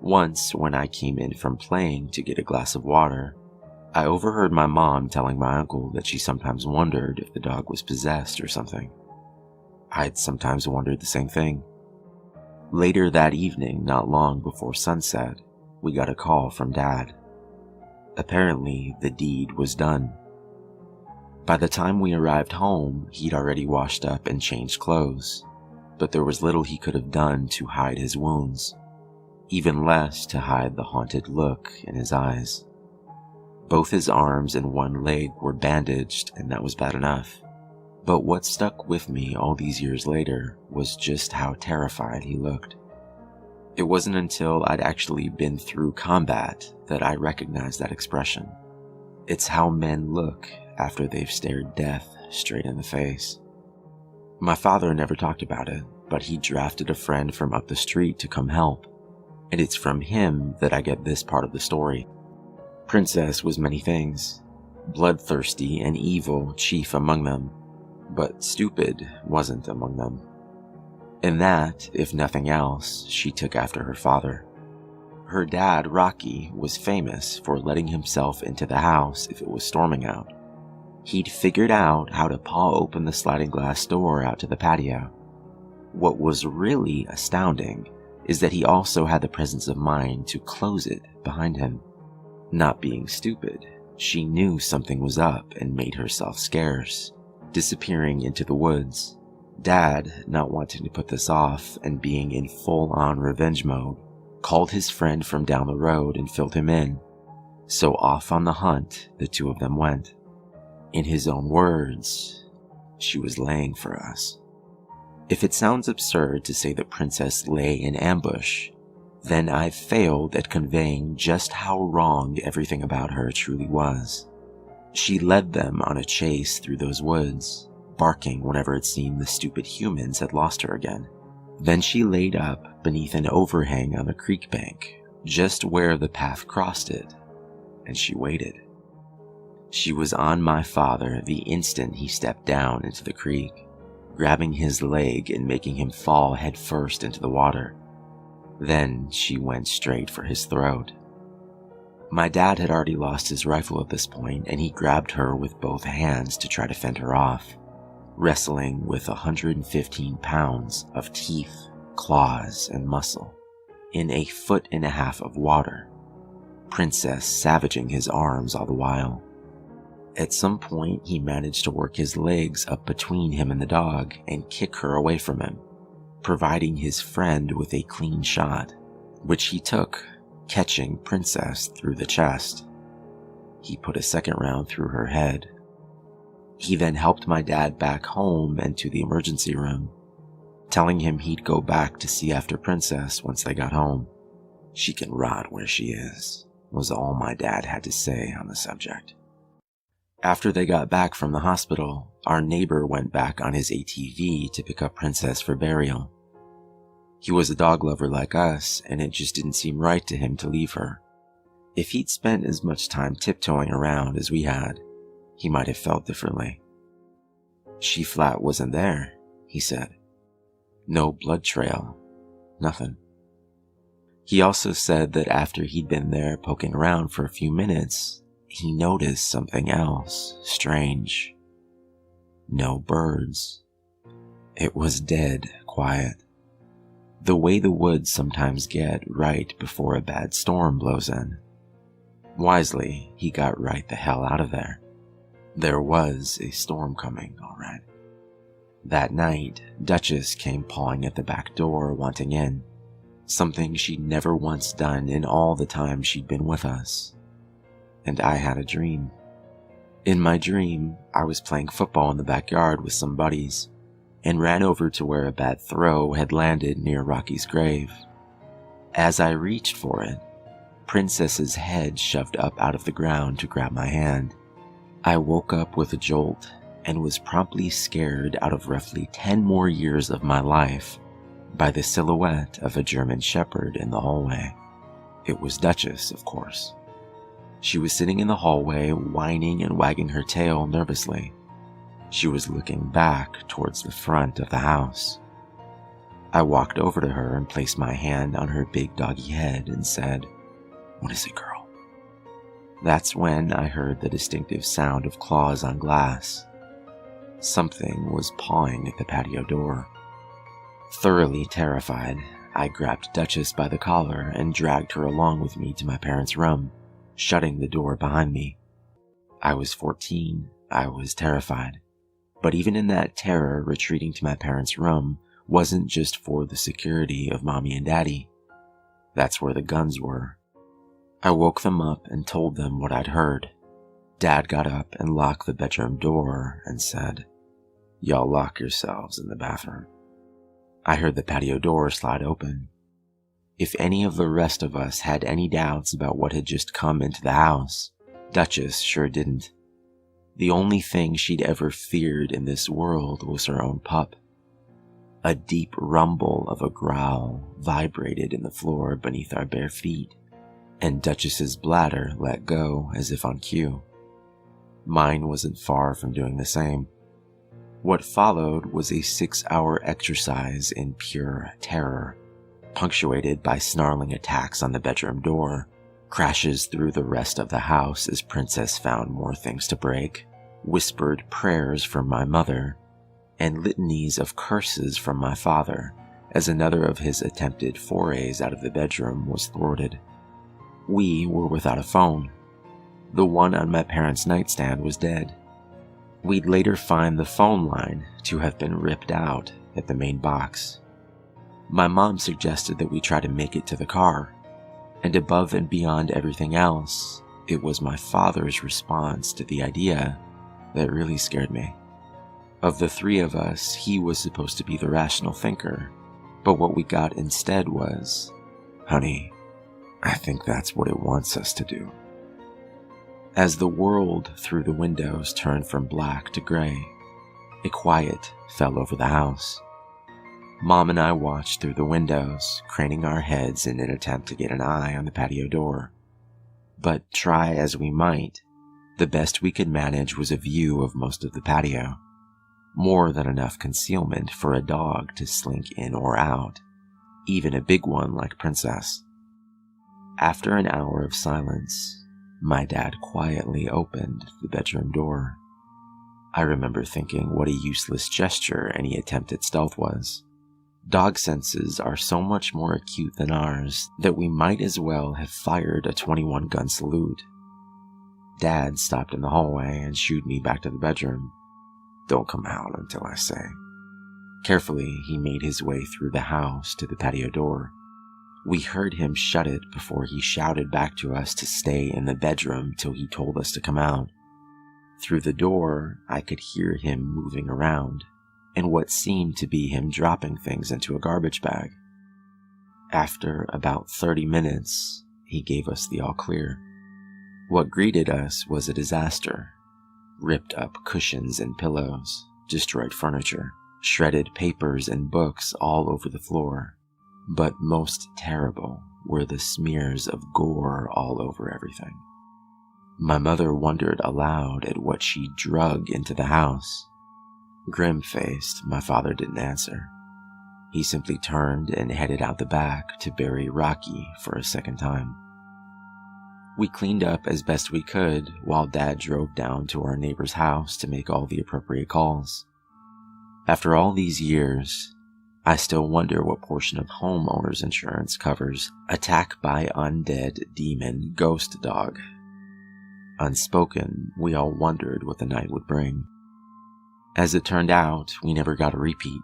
Once, when I came in from playing to get a glass of water, I overheard my mom telling my uncle that she sometimes wondered if the dog was possessed or something. I'd sometimes wondered the same thing. Later that evening, not long before sunset, we got a call from Dad. Apparently, the deed was done. By the time we arrived home, he'd already washed up and changed clothes, but there was little he could have done to hide his wounds. Even less to hide the haunted look in his eyes. Both his arms and one leg were bandaged, and that was bad enough. But what stuck with me all these years later was just how terrified he looked. It wasn't until I'd actually been through combat that I recognized that expression. It's how men look after they've stared death straight in the face. My father never talked about it, but he drafted a friend from up the street to come help. And it's from him that I get this part of the story. Princess was many things. bloodthirsty and evil chief among them, but stupid wasn't among them. In that, if nothing else, she took after her father. Her dad, Rocky, was famous for letting himself into the house if it was storming out. He'd figured out how to paw open the sliding glass door out to the patio. What was really astounding is that he also had the presence of mind to close it behind him. Not being stupid, she knew something was up and made herself scarce, disappearing into the woods. Dad, not wanting to put this off and being in full-on revenge mode, called his friend from down the road and filled him in. So off on the hunt, the two of them went. In his own words, she was laying for us. If it sounds absurd to say that Princess lay in ambush, then I've failed at conveying just how wrong everything about her truly was. She led them on a chase through those woods, barking whenever it seemed the stupid humans had lost her again. Then she laid up beneath an overhang on the creek bank, just where the path crossed it, and she waited. She was on my father the instant he stepped down into the creek, grabbing his leg and making him fall headfirst into the water. Then she went straight for his throat. My dad had already lost his rifle at this point, and he grabbed her with both hands to try to fend her off, wrestling with 115 pounds of teeth, claws, and muscle, in a 1.5 feet of water, Princess savaging his arms all the while. At some point, he managed to work his legs up between him and the dog and kick her away from him, providing his friend with a clean shot, which he took, catching Princess through the chest. He put a second round through her head. He then helped my dad back home and to the emergency room, telling him he'd go back to see after Princess once they got home. "She can rot where she is," was all my dad had to say on the subject. After they got back from the hospital, our neighbor went back on his ATV to pick up Princess for burial. He was a dog lover like us, and it just didn't seem right to him to leave her. If he'd spent as much time tiptoeing around as we had, he might have felt differently. "She flat wasn't there," he said. "No blood trail. Nothing." He also said that after he'd been there poking around for a few minutes, he noticed something else strange. No birds. It was dead quiet. The way the woods sometimes get right before a bad storm blows in. Wisely, he got right the hell out of there. There was a storm coming, all right. That night, Duchess came pawing at the back door wanting in, something she'd never once done in all the time she'd been with us. And I had a dream. In my dream, I was playing football in the backyard with some buddies, and ran over to where a bad throw had landed near Rocky's grave. As I reached for it, Princess's head shoved up out of the ground to grab my hand. I woke up with a jolt and was promptly scared out of roughly 10 more years of my life by the silhouette of a German Shepherd in the hallway. It was Duchess, of course. She was sitting in the hallway, whining and wagging her tail nervously. She was looking back towards the front of the house. I walked over to her and placed my hand on her big doggy head and said, "What is it, girl?" That's when I heard the distinctive sound of claws on glass. Something was pawing at the patio door. Thoroughly terrified, I grabbed Duchess by the collar and dragged her along with me to my parents' room, shutting the door behind me. I was 14, I was terrified. But even in that terror, retreating to my parents' room wasn't just for the security of Mommy and Daddy. That's where the guns were. I woke them up and told them what I'd heard. Dad got up and locked the bedroom door and said, "Y'all lock yourselves in the bathroom." I heard the patio door slide open. If any of the rest of us had any doubts about what had just come into the house, Duchess sure didn't. The only thing she'd ever feared in this world was her own pup. A deep rumble of a growl vibrated in the floor beneath our bare feet, and Duchess's bladder let go as if on cue. Mine wasn't far from doing the same. What followed was a 6-hour exercise in pure terror, punctuated by snarling attacks on the bedroom door, crashes through the rest of the house as Princess found more things to break, whispered prayers from my mother, and litanies of curses from my father as another of his attempted forays out of the bedroom was thwarted. We were without a phone. The one on my parents' nightstand was dead. We'd later find the phone line to have been ripped out at the main box. My mom suggested that we try to make it to the car, and above and beyond everything else, it was my father's response to the idea that really scared me. Of the three of us, he was supposed to be the rational thinker, but what we got instead was, "Honey, I think that's what it wants us to do." As the world through the windows turned from black to gray, a quiet fell over the house. Mom and I watched through the windows, craning our heads in an attempt to get an eye on the patio door. But try as we might, the best we could manage was a view of most of the patio. More than enough concealment for a dog to slink in or out, even a big one like Princess. After an hour of silence, my dad quietly opened the bedroom door. I remember thinking what a useless gesture any attempt at stealth was. Dog senses are so much more acute than ours that we might as well have fired a 21-gun salute. Dad stopped in the hallway and shooed me back to the bedroom. "Don't come out until I say." Carefully, he made his way through the house to the patio door. We heard him shut it before he shouted back to us to stay in the bedroom till he told us to come out. Through the door, I could hear him moving around, and what seemed to be him dropping things into a garbage bag. After about 30 minutes, he gave us the all clear. What greeted us was a disaster. Ripped up cushions and pillows, destroyed furniture, shredded papers and books all over the floor. But most terrible were the smears of gore all over everything. My mother wondered aloud at what she drug into the house. Grim-faced, my father didn't answer. He simply turned and headed out the back to bury Rocky for a second time. We cleaned up as best we could while Dad drove down to our neighbor's house to make all the appropriate calls. After all these years, I still wonder what portion of homeowners insurance covers attack by undead demon ghost dog. Unspoken, we all wondered what the night would bring. As it turned out, we never got a repeat,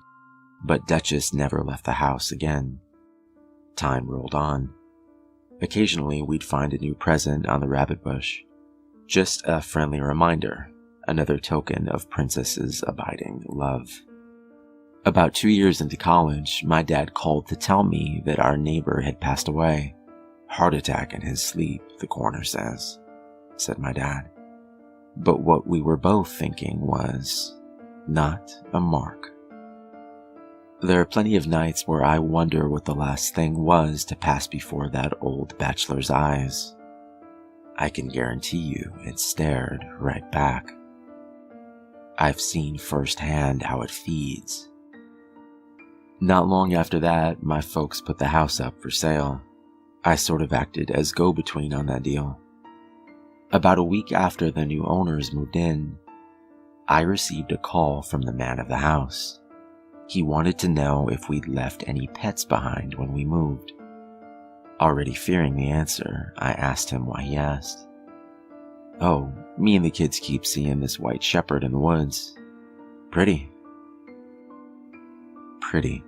but Duchess never left the house again. Time rolled on. Occasionally, we'd find a new present on the rabbit bush. Just a friendly reminder, another token of Princess's abiding love. About 2 years into college, my dad called to tell me that our neighbor had passed away. "Heart attack in his sleep, the coroner says," said my dad. But what we were both thinking was, not a mark. There are plenty of nights where I wonder what the last thing was to pass before that old bachelor's eyes. I can guarantee you it stared right back. I've seen firsthand how it feeds. Not long after that, my folks put the house up for sale. I sort of acted as go-between on that deal. About a week after the new owners moved in, I received a call from the man of the house. He wanted to know if we'd left any pets behind when we moved. Already fearing the answer, I asked him why he asked. "Oh, me and the kids keep seeing this white shepherd in the woods. Pretty." Pretty.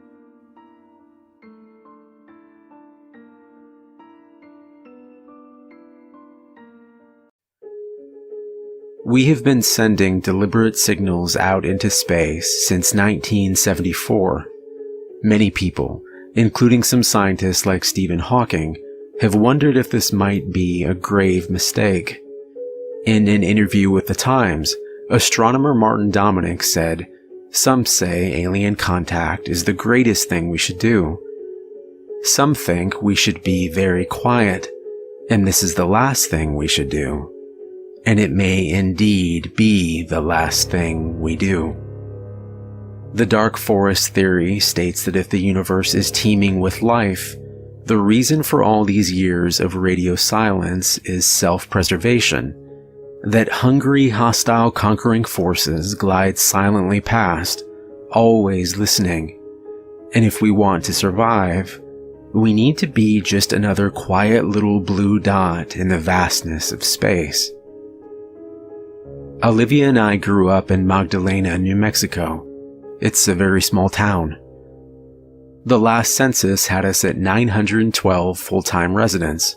We have been sending deliberate signals out into space since 1974. Many people, including some scientists like Stephen Hawking, have wondered if this might be a grave mistake. In an interview with The Times, astronomer Martin Dominic said, "Some say alien contact is the greatest thing we should do. Some think we should be very quiet, and this is the last thing we should do. and it may indeed be the last thing we do. The dark forest theory states that if the universe is teeming with life, the reason for all these years of radio silence is self-preservation, that hungry, hostile, conquering forces glide silently past, always listening, and if we want to survive, we need to be just another quiet little blue dot in the vastness of space. Olivia and I grew up in Magdalena, New Mexico. It's a very small town. The last census had us at 912 full-time residents.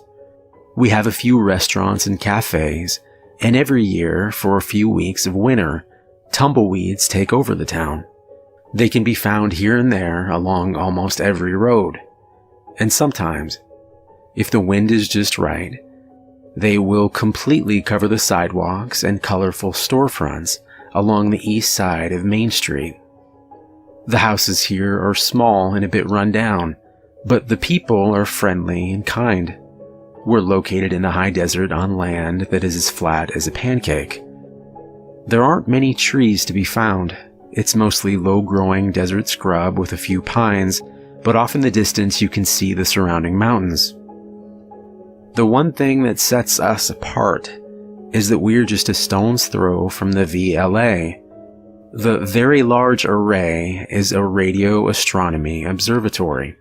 We have a few restaurants and cafes, and every year, for a few weeks of winter, tumbleweeds take over the town. They can be found here and there along almost every road. And sometimes, if the wind is just right, they will completely cover the sidewalks and colorful storefronts along the east side of Main Street. The houses here are small and a bit run down, but the people are friendly and kind. We're located in the high desert on land that is as flat as a pancake. There aren't many trees to be found. It's mostly low-growing desert scrub with a few pines, but off in the distance you can see the surrounding mountains. The one thing that sets us apart is that we're just a stone's throw from the VLA. The Very Large Array is a radio astronomy observatory.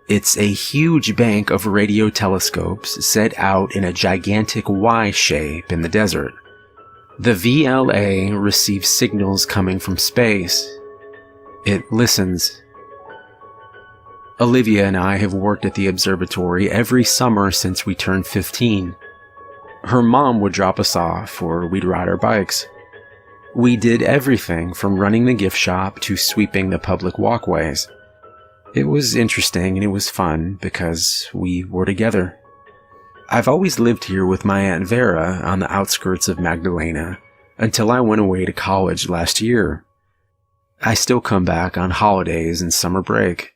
It's a huge bank of radio telescopes set out in a gigantic Y shape in the desert. The VLA receives signals coming from space. It listens. Olivia and I have worked at the observatory every summer since we turned 15. Her mom would drop us off, or we'd ride our bikes. We did everything from running the gift shop to sweeping the public walkways. It was interesting and it was fun because we were together. I've always lived here with my Aunt Vera on the outskirts of Magdalena until I went away to college last year. I still come back on holidays and summer break.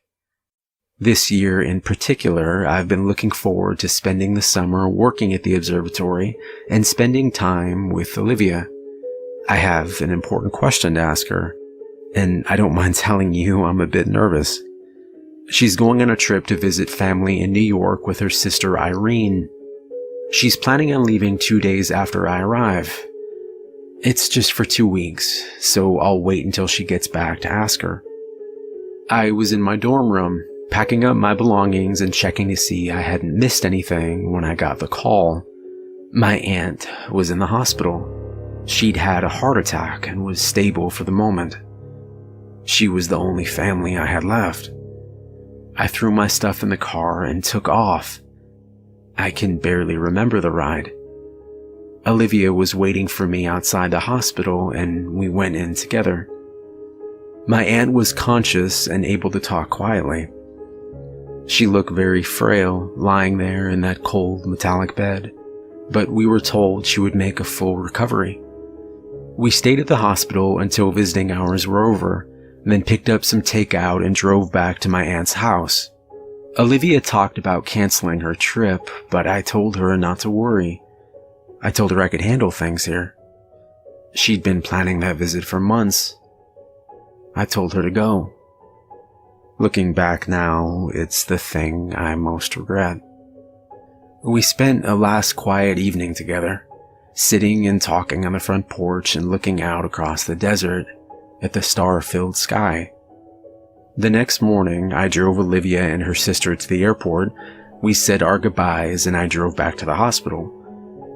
This year in particular, I've been looking forward to spending the summer working at the observatory and spending time with Olivia. I have an important question to ask her, and I don't mind telling you I'm a bit nervous. She's going on a trip to visit family in New York with her sister Irene. She's planning on leaving 2 days after I arrive. It's just for 2 weeks, so I'll wait until she gets back to ask her. I was in my dorm room, packing up my belongings and checking to see I hadn't missed anything when I got the call. My aunt was in the hospital. She'd had a heart attack and was stable for the moment. She was the only family I had left. I threw my stuff in the car and took off. I can barely remember the ride. Olivia was waiting for me outside the hospital and we went in together. My aunt was conscious and able to talk quietly. She looked very frail, lying there in that cold metallic bed, but we were told she would make a full recovery. We stayed at the hospital until visiting hours were over, then picked up some takeout and drove back to my aunt's house. Olivia talked about canceling her trip, but I told her not to worry. I told her I could handle things here. She'd been planning that visit for months. I told her to go. Looking back now, it's the thing I most regret. We spent a last quiet evening together, sitting and talking on the front porch and looking out across the desert at the star-filled sky. The next morning, I drove Olivia and her sister to the airport. We said our goodbyes and I drove back to the hospital.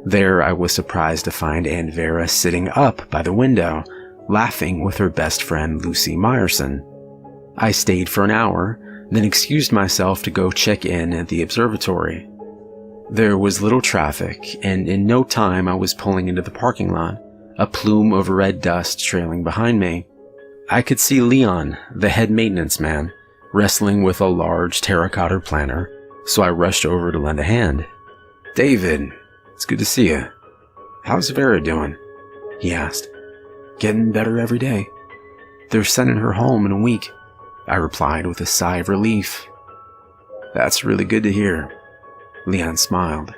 There, I was surprised to find Aunt Vera sitting up by the window, laughing with her best friend Lucy Meyerson. I stayed for an hour, then excused myself to go check in at the observatory. There was little traffic, and in no time I was pulling into the parking lot, a plume of red dust trailing behind me. I could see Leon, the head maintenance man, wrestling with a large terracotta planter, so I rushed over to lend a hand. "David, it's good to see you. How's Vera doing?" he asked. "Getting better every day. They're sending her home in a week," I replied with a sigh of relief. "That's really good to hear." Leon smiled,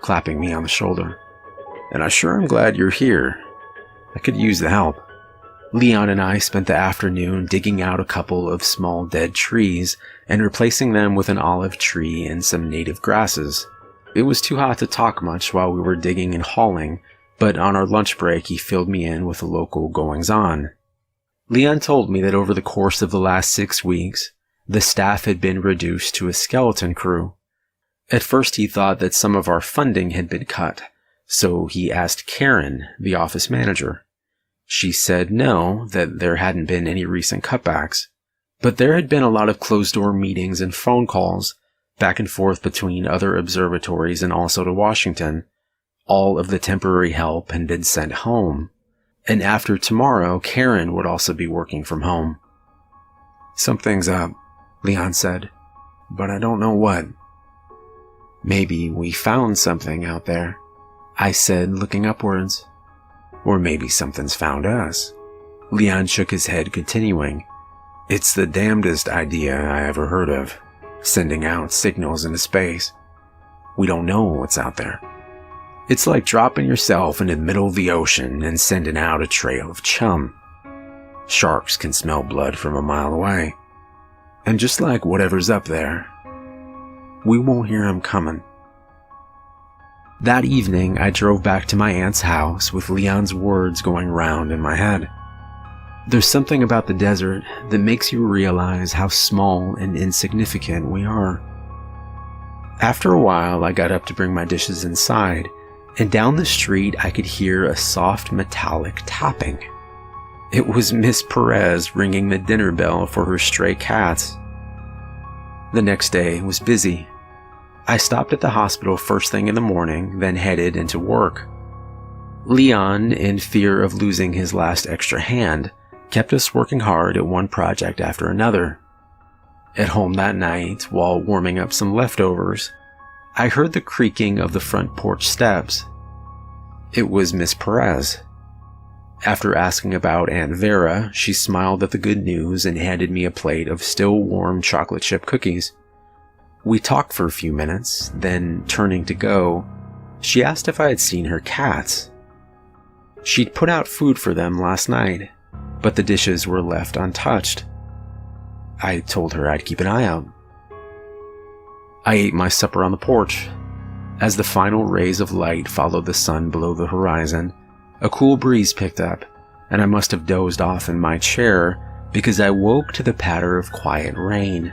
clapping me on the shoulder. and I sure am glad you're here. I could use the help." Leon and I spent the afternoon digging out a couple of small dead trees and replacing them with an olive tree and some native grasses. It was too hot to talk much while we were digging and hauling, but on our lunch break he filled me in with the local goings-on. Leon told me that over the course of the last 6 weeks, the staff had been reduced to a skeleton crew. At first he thought that some of our funding had been cut, so he asked Karen, the office manager. She said no, that there hadn't been any recent cutbacks, but there had been a lot of closed-door meetings and phone calls, back and forth between other observatories and also to Washington. All of the temporary help had been sent home, and after tomorrow, Karen would also be working from home. "Something's up," Leon said, "but I don't know what." "Maybe we found something out there," I said, looking upwards. "Or maybe something's found us." Leon shook his head, continuing, "It's the damnedest idea I ever heard of, sending out signals into space. We don't know what's out there. It's like dropping yourself into the middle of the ocean and sending out a trail of chum. Sharks can smell blood from a mile away. And just like whatever's up there, we won't hear 'em coming." That evening, I drove back to my aunt's house with Leon's words going round in my head. There's something about the desert that makes you realize how small and insignificant we are. After a while, I got up to bring my dishes inside, and down the street I could hear a soft metallic tapping. It was Miss Perez ringing the dinner bell for her stray cats. The next day was busy. I stopped at the hospital first thing in the morning, then headed into work. Leon, in fear of losing his last extra hand, kept us working hard at one project after another. At home that night, while warming up some leftovers, I heard the creaking of the front porch steps. It was Miss Perez. After asking about Aunt Vera, she smiled at the good news and handed me a plate of still warm chocolate chip cookies. We talked for a few minutes, then turning to go, she asked if I had seen her cats. She'd put out food for them last night, but the dishes were left untouched. I told her I'd keep an eye out. I ate my supper on the porch. As the final rays of light followed the sun below the horizon, a cool breeze picked up, and I must have dozed off in my chair because I woke to the patter of quiet rain.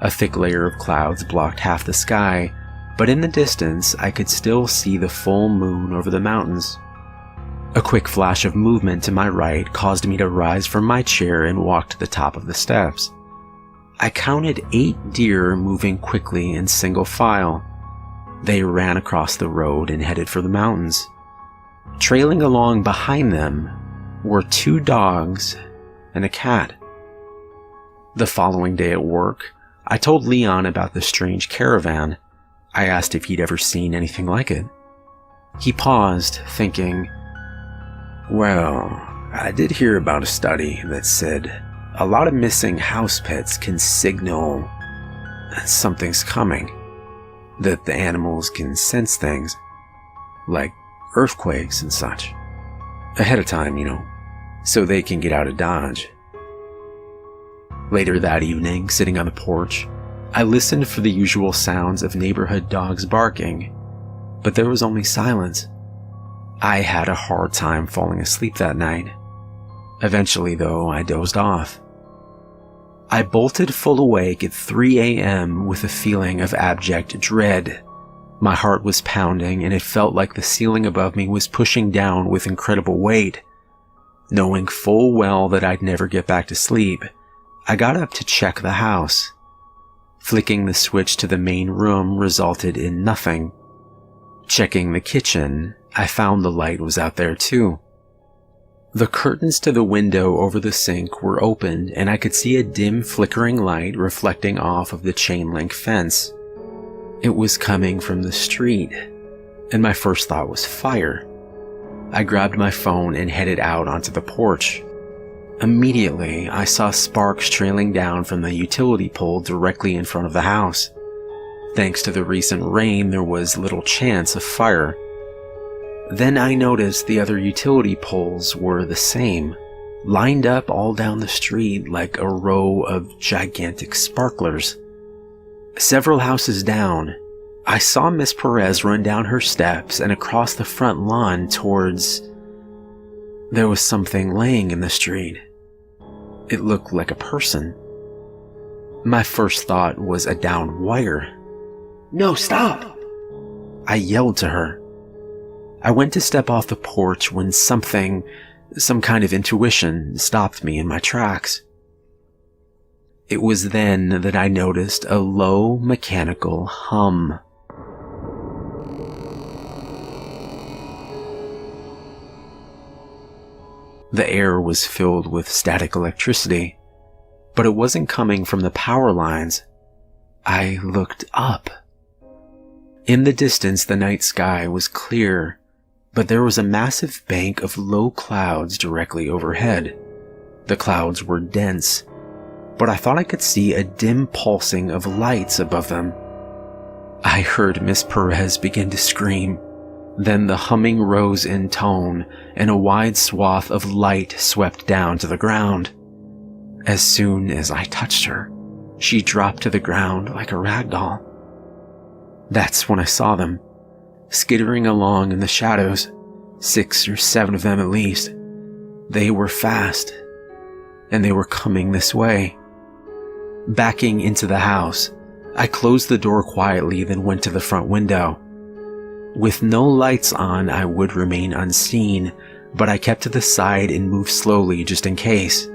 A thick layer of clouds blocked half the sky, but in the distance I could still see the full moon over the mountains. A quick flash of movement to my right caused me to rise from my chair and walk to the top of the steps. I counted 8 deer moving quickly in single file. They ran across the road and headed for the mountains. Trailing along behind them were 2 dogs and a cat. The following day at work, I told Leon about the strange caravan. I asked if he'd ever seen anything like it. He paused, thinking, "Well, I did hear about a study that said a lot of missing house pets can signal that something's coming, that the animals can sense things, like earthquakes and such, ahead of time, so they can get out of Dodge." Later that evening, sitting on the porch, I listened for the usual sounds of neighborhood dogs barking, but there was only silence. I had a hard time falling asleep that night. Eventually, though, I dozed off. I bolted full awake at 3 a.m. with a feeling of abject dread. My heart was pounding, and it felt like the ceiling above me was pushing down with incredible weight. Knowing full well that I'd never get back to sleep, I got up to check the house. Flicking the switch to the main room resulted in nothing. Checking the kitchen, I found the light was out there too. The curtains to the window over the sink were open, and I could see a dim flickering light reflecting off of the chain-link fence. It was coming from the street, and my first thought was fire. I grabbed my phone and headed out onto the porch. Immediately, I saw sparks trailing down from the utility pole directly in front of the house. Thanks to the recent rain, there was little chance of fire. Then I noticed the other utility poles were the same, lined up all down the street like a row of gigantic sparklers. Several houses down, I saw Miss Perez run down her steps and across the front lawn towards... There was something laying in the street. It looked like a person. My first thought was a downed wire. "No, stop!" I yelled to her. I went to step off the porch when some kind of intuition stopped me in my tracks. It was then that I noticed a low mechanical hum. The air was filled with static electricity, but it wasn't coming from the power lines. I looked up. In the distance, the night sky was clear, but there was a massive bank of low clouds directly overhead. The clouds were dense, but I thought I could see a dim pulsing of lights above them. I heard Miss Perez begin to scream. Then the humming rose in tone, and a wide swath of light swept down to the ground. As soon as I touched her, she dropped to the ground like a rag doll. That's when I saw them, skittering along in the shadows, 6 or 7 of them at least. They were fast, and they were coming this way. Backing into the house, I closed the door quietly, then went to the front window. With no lights on, I would remain unseen, but I kept to the side and moved slowly just in case.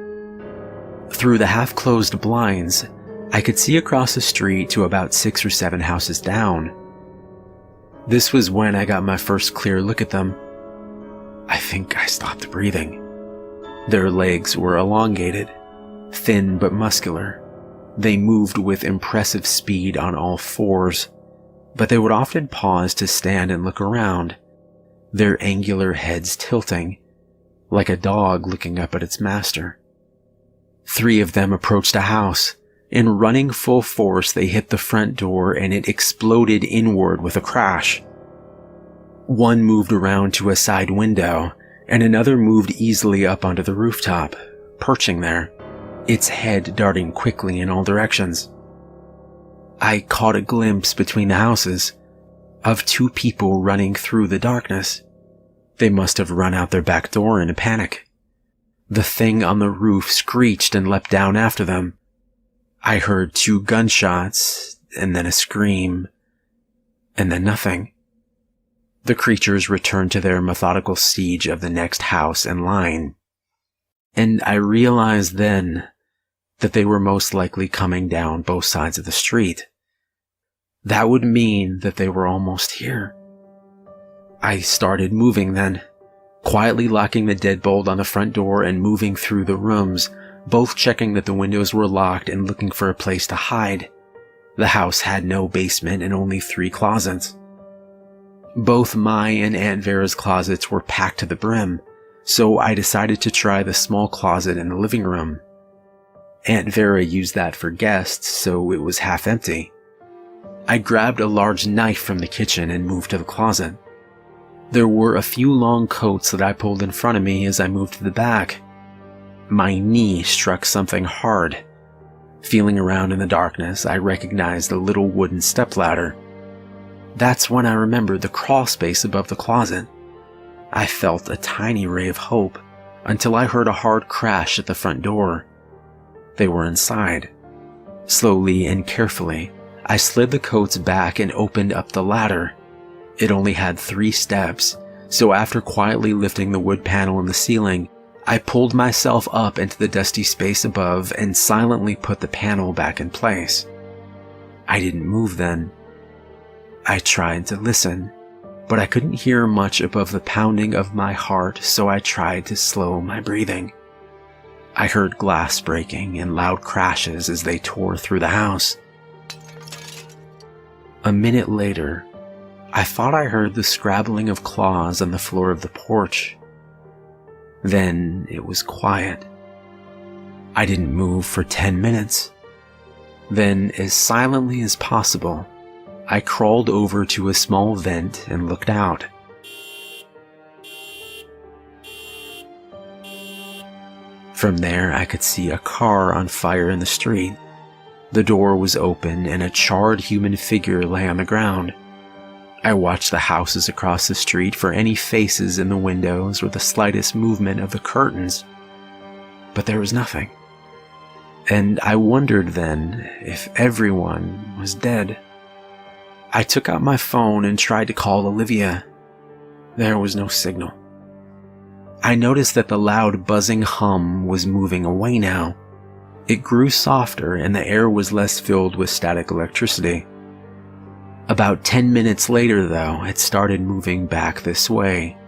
Through the half-closed blinds, I could see across the street to about 6 or 7 houses down. This was when I got my first clear look at them. I think I stopped breathing. Their legs were elongated, thin but muscular. They moved with impressive speed on all fours, but they would often pause to stand and look around, their angular heads tilting, like a dog looking up at its master. 3 of them approached a house. In running full force, they hit the front door and it exploded inward with a crash. One moved around to a side window, and another moved easily up onto the rooftop, perching there, its head darting quickly in all directions. I caught a glimpse between the houses of 2 people running through the darkness. They must have run out their back door in a panic. The thing on the roof screeched and leapt down after them. I heard 2 gunshots, and then a scream, and then nothing. The creatures returned to their methodical siege of the next house in line. And I realized then that they were most likely coming down both sides of the street. That would mean that they were almost here. I started moving then, quietly locking the deadbolt on the front door and moving through the rooms, both checking that the windows were locked and looking for a place to hide. The house had no basement and only 3 closets. Both my and Aunt Vera's closets were packed to the brim, so I decided to try the small closet in the living room. Aunt Vera used that for guests, so it was half empty. I grabbed a large knife from the kitchen and moved to the closet. There were a few long coats that I pulled in front of me as I moved to the back. My knee struck something hard. Feeling around in the darkness, I recognized a little wooden stepladder. That's when I remembered the crawl space above the closet. I felt a tiny ray of hope until I heard a hard crash at the front door. They were inside. Slowly and carefully, I slid the coats back and opened up the ladder. It only had 3 steps, so after quietly lifting the wood panel in the ceiling, I pulled myself up into the dusty space above and silently put the panel back in place. I didn't move then. I tried to listen, but I couldn't hear much above the pounding of my heart, so I tried to slow my breathing. I heard glass breaking and loud crashes as they tore through the house. A minute later, I thought I heard the scrabbling of claws on the floor of the porch. Then it was quiet. I didn't move for 10 minutes. Then, as silently as possible, I crawled over to a small vent and looked out. From there, I could see a car on fire in the street. The door was open and a charred human figure lay on the ground. I watched the houses across the street for any faces in the windows or the slightest movement of the curtains, but there was nothing. And I wondered then if everyone was dead. I took out my phone and tried to call Olivia. There was no signal. I noticed that the loud buzzing hum was moving away now. It grew softer and the air was less filled with static electricity. About 10 minutes later, though, it started moving back this way.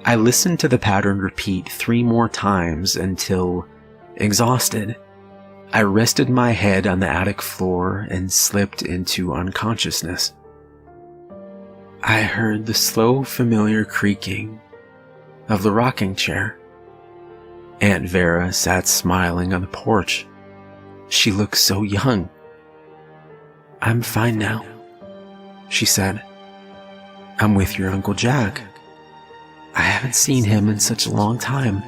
I listened to the pattern repeat 3 more times until, exhausted, I rested my head on the attic floor and slipped into unconsciousness. I heard the slow, familiar creaking of the rocking chair. Aunt Vera sat smiling on the porch. She looked so young. "I'm fine now," she said. "I'm with your Uncle Jack. I haven't seen him in such a long time."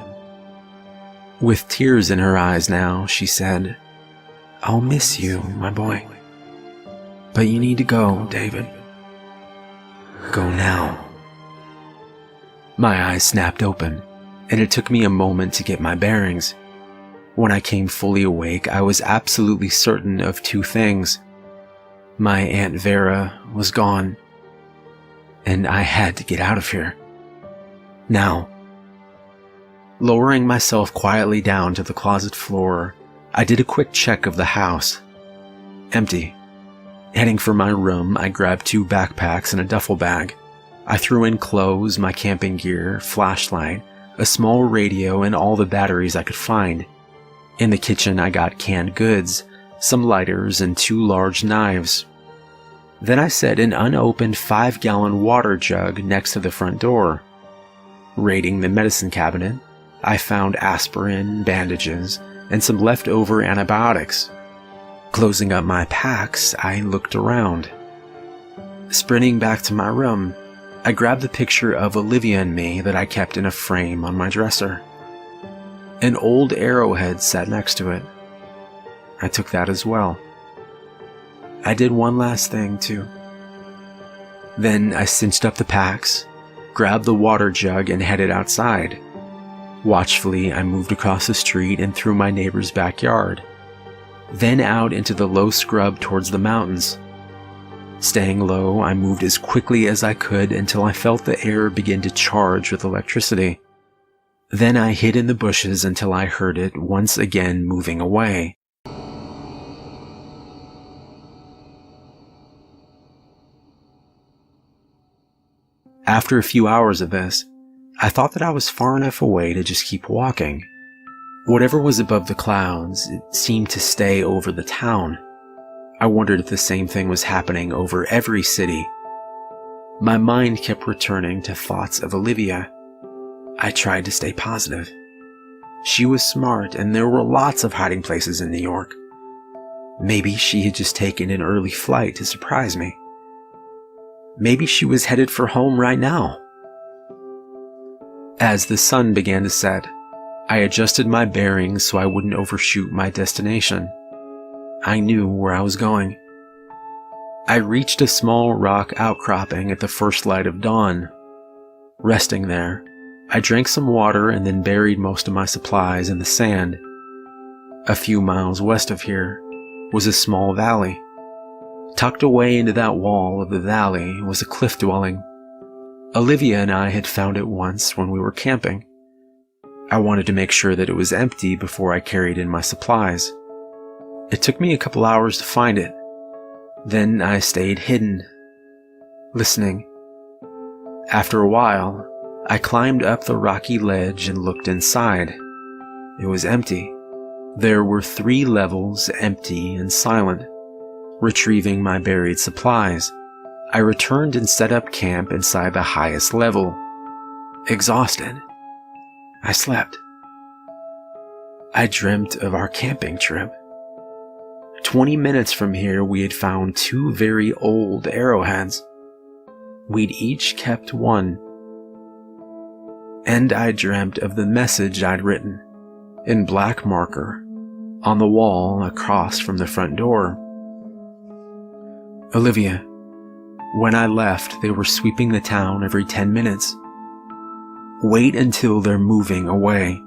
With tears in her eyes now, she said, "I'll miss you, my boy. But you need to go, David. Go now." My eyes snapped open, and it took me a moment to get my bearings. When I came fully awake, I was absolutely certain of 2 things. My Aunt Vera was gone, and I had to get out of here. Now. Lowering myself quietly down to the closet floor, I did a quick check of the house. Empty. Heading for my room, I grabbed 2 backpacks and a duffel bag. I threw in clothes, my camping gear, flashlight, a small radio, and all the batteries I could find. In the kitchen, I got canned goods, some lighters, and 2 large knives. Then I set an unopened 5-gallon water jug next to the front door. Raiding the medicine cabinet, I found aspirin, bandages, and some leftover antibiotics. Closing up my packs, I looked around. Sprinting back to my room, I grabbed the picture of Olivia and me that I kept in a frame on my dresser. An old arrowhead sat next to it. I took that as well. I did one last thing, too. Then I cinched up the packs, grabbed the water jug, and headed outside. Watchfully, I moved across the street and through my neighbor's backyard, then out into the low scrub towards the mountains. Staying low, I moved as quickly as I could until I felt the air begin to charge with electricity. Then I hid in the bushes until I heard it once again moving away. After a few hours of this, I thought that I was far enough away to just keep walking. Whatever was above the clouds, it seemed to stay over the town. I wondered if the same thing was happening over every city. My mind kept returning to thoughts of Olivia. I tried to stay positive. She was smart, and there were lots of hiding places in New York. Maybe she had just taken an early flight to surprise me. Maybe she was headed for home right now. As the sun began to set, I adjusted my bearings so I wouldn't overshoot my destination. I knew where I was going. I reached a small rock outcropping at the first light of dawn. Resting there, I drank some water and then buried most of my supplies in the sand. A few miles west of here was a small valley. Tucked away into that wall of the valley was a cliff dwelling. Olivia and I had found it once when we were camping. I wanted to make sure that it was empty before I carried in my supplies. It took me a couple hours to find it. Then I stayed hidden, listening. After a while, I climbed up the rocky ledge and looked inside. It was empty. There were 3 levels, empty and silent. Retrieving my buried supplies, I returned and set up camp inside the highest level. Exhausted, I slept. I dreamt of our camping trip. 20 minutes from here, we had found 2 very old arrowheads. We'd each kept one. And I dreamt of the message I'd written in black marker on the wall across from the front door. Olivia, when I left, they were sweeping the town every 10 minutes. Wait until they're moving away.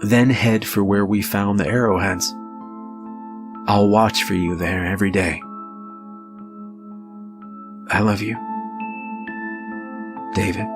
Then head for where we found the arrowheads. I'll watch for you there every day. I love you, David.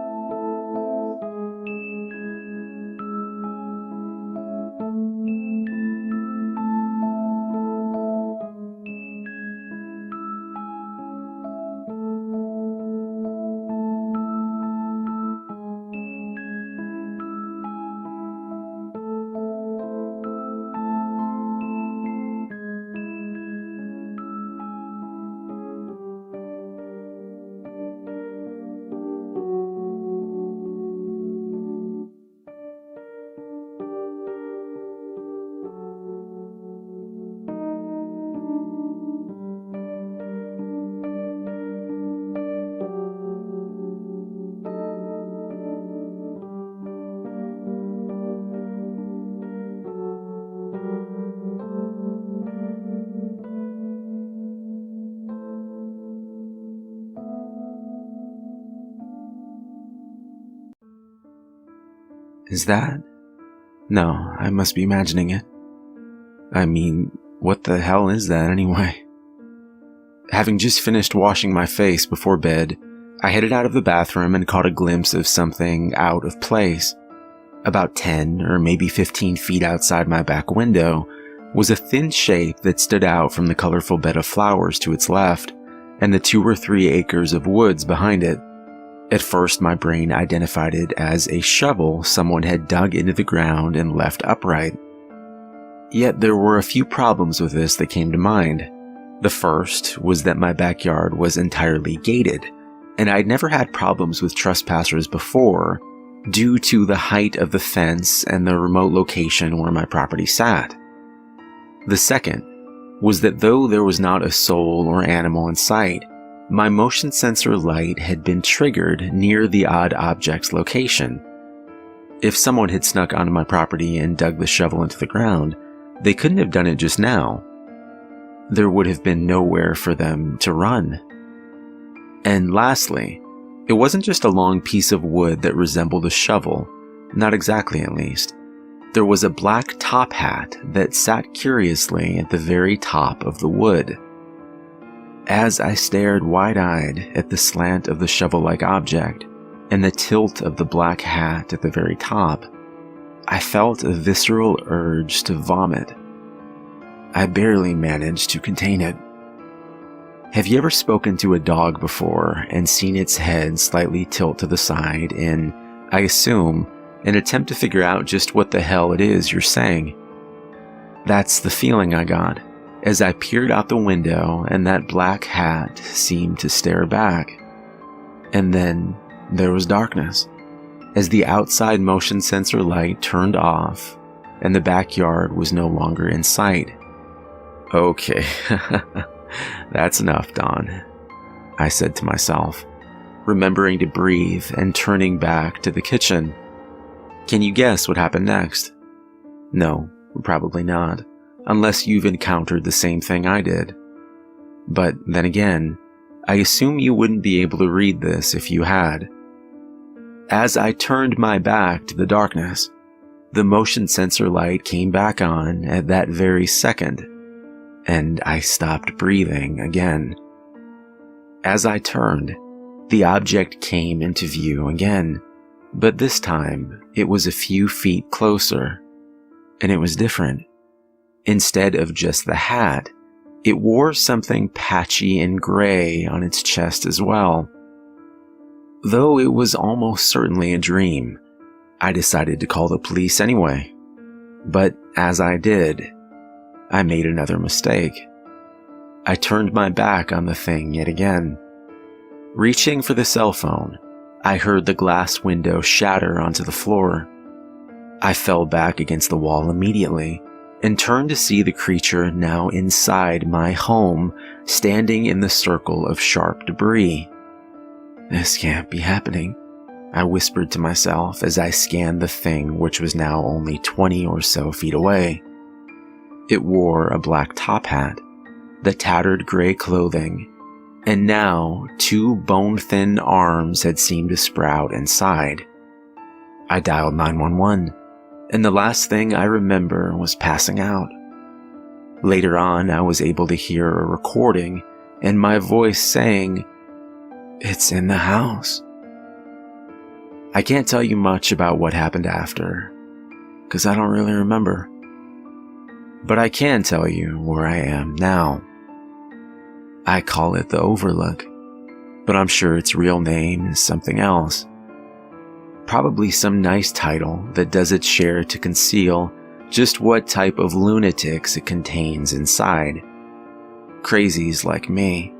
Is that? No, I must be imagining it. I mean, what the hell is that anyway? Having just finished washing my face before bed, I headed out of the bathroom and caught a glimpse of something out of place. About 10 or maybe 15 feet outside my back window was a thin shape that stood out from the colorful bed of flowers to its left and the 2 or 3 acres of woods behind it. At first, my brain identified it as a shovel someone had dug into the ground and left upright. Yet there were a few problems with this that came to mind. The first was that my backyard was entirely gated, and I'd never had problems with trespassers before due to the height of the fence and the remote location where my property sat. The second was that though there was not a soul or animal in sight, my motion sensor light had been triggered near the odd object's location. If someone had snuck onto my property and dug the shovel into the ground, they couldn't have done it just now. There would have been nowhere for them to run. And lastly, it wasn't just a long piece of wood that resembled a shovel, not exactly at least. There was a black top hat that sat curiously at the very top of the wood. As I stared wide-eyed at the slant of the shovel-like object and the tilt of the black hat at the very top, I felt a visceral urge to vomit. I barely managed to contain it. Have you ever spoken to a dog before and seen its head slightly tilt to the side in, I assume, an attempt to figure out just what the hell it is you're saying? That's the feeling I got as I peered out the window and that black hat seemed to stare back. And then there was darkness, as the outside motion sensor light turned off and the backyard was no longer in sight. Okay, that's enough, Dawn, I said to myself, remembering to breathe and turning back to the kitchen. Can you guess what happened next? No, probably not, unless you've encountered the same thing I did. But then again, I assume you wouldn't be able to read this if you had. As I turned my back to the darkness, the motion sensor light came back on at that very second, and I stopped breathing again. As I turned, the object came into view again, but this time it was a few feet closer, and it was different. Instead of just the hat, it wore something patchy and gray on its chest as well. Though it was almost certainly a dream, I decided to call the police anyway. But as I did, I made another mistake. I turned my back on the thing yet again. Reaching for the cell phone, I heard the glass window shatter onto the floor. I fell back against the wall immediately and turned to see the creature now inside my home, standing in the circle of sharp debris. This can't be happening, I whispered to myself as I scanned the thing, which was now only 20 or so feet away. It wore a black top hat, the tattered gray clothing, and now 2 bone-thin arms had seemed to sprout inside. I dialed 911, and the last thing I remember was passing out. Later on, I was able to hear a recording and my voice saying, "It's in the house." I can't tell you much about what happened after, because I don't really remember. But I can tell you where I am now. I call it the Overlook, but I'm sure its real name is something else. Probably some nice title that does its share to conceal just what type of lunatics it contains inside. Crazies like me.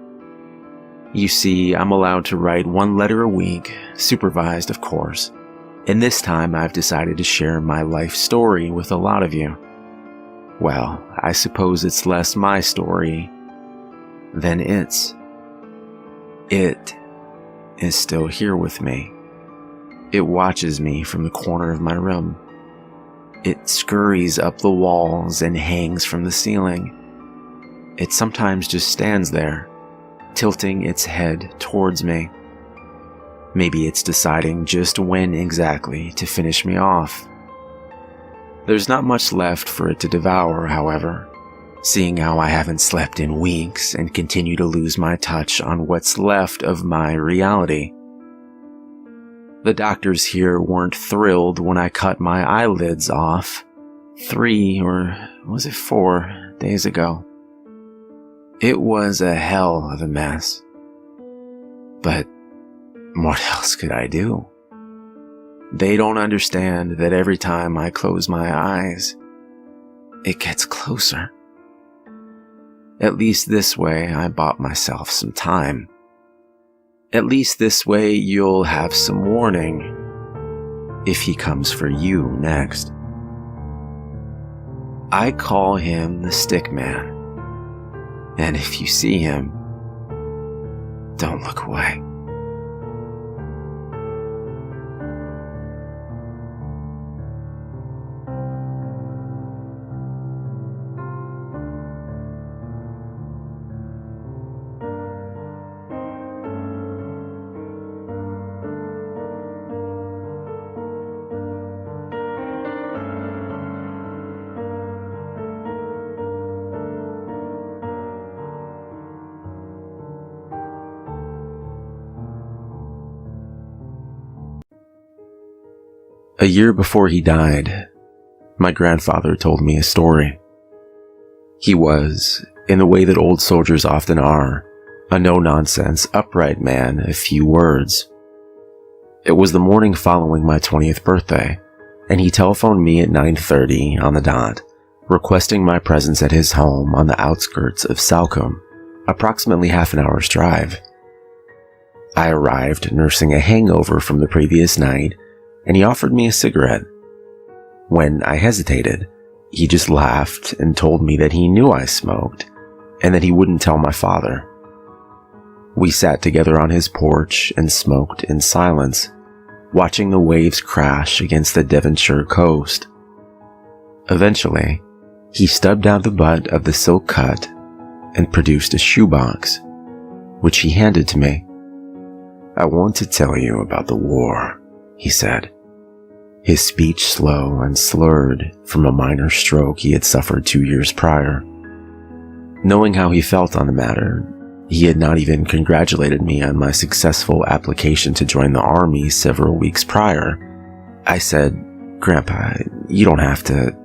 You see, I'm allowed to write 1 letter a week, supervised of course, and this time I've decided to share my life story with a lot of you. Well, I suppose it's less my story than its. It is still here with me. It watches me from the corner of my room. It scurries up the walls and hangs from the ceiling. It sometimes just stands there, tilting its head towards me. Maybe it's deciding just when exactly to finish me off. There's not much left for it to devour, however, seeing how I haven't slept in weeks and continue to lose my touch on what's left of my reality. The doctors here weren't thrilled when I cut my eyelids off 3 or was it 4 days ago. It was a hell of a mess. But what else could I do? They don't understand that every time I close my eyes, it gets closer. At least this way I bought myself some time. At least this way you'll have some warning if he comes for you next. I call him the Stick Man. And if you see him, don't look away. A year before he died, my grandfather told me a story. He was, in the way that old soldiers often are, a no-nonsense, upright man of few words. It was the morning following my 20th birthday, and he telephoned me at 9:30 on the dot, requesting my presence at his home on the outskirts of Salcombe, approximately half an hour's drive. I arrived nursing a hangover from the previous night, and he offered me a cigarette. When I hesitated, he just laughed and told me that he knew I smoked and that he wouldn't tell my father. We sat together on his porch and smoked in silence, watching the waves crash against the Devonshire coast. Eventually, he stubbed out the butt of the silk cut and produced a shoebox, which he handed to me. "I want to tell you about the war," he said, his speech slow and slurred from a minor stroke he had suffered 2 years prior. Knowing how he felt on the matter, he had not even congratulated me on my successful application to join the army several weeks prior. I said, "Grandpa, you don't have to."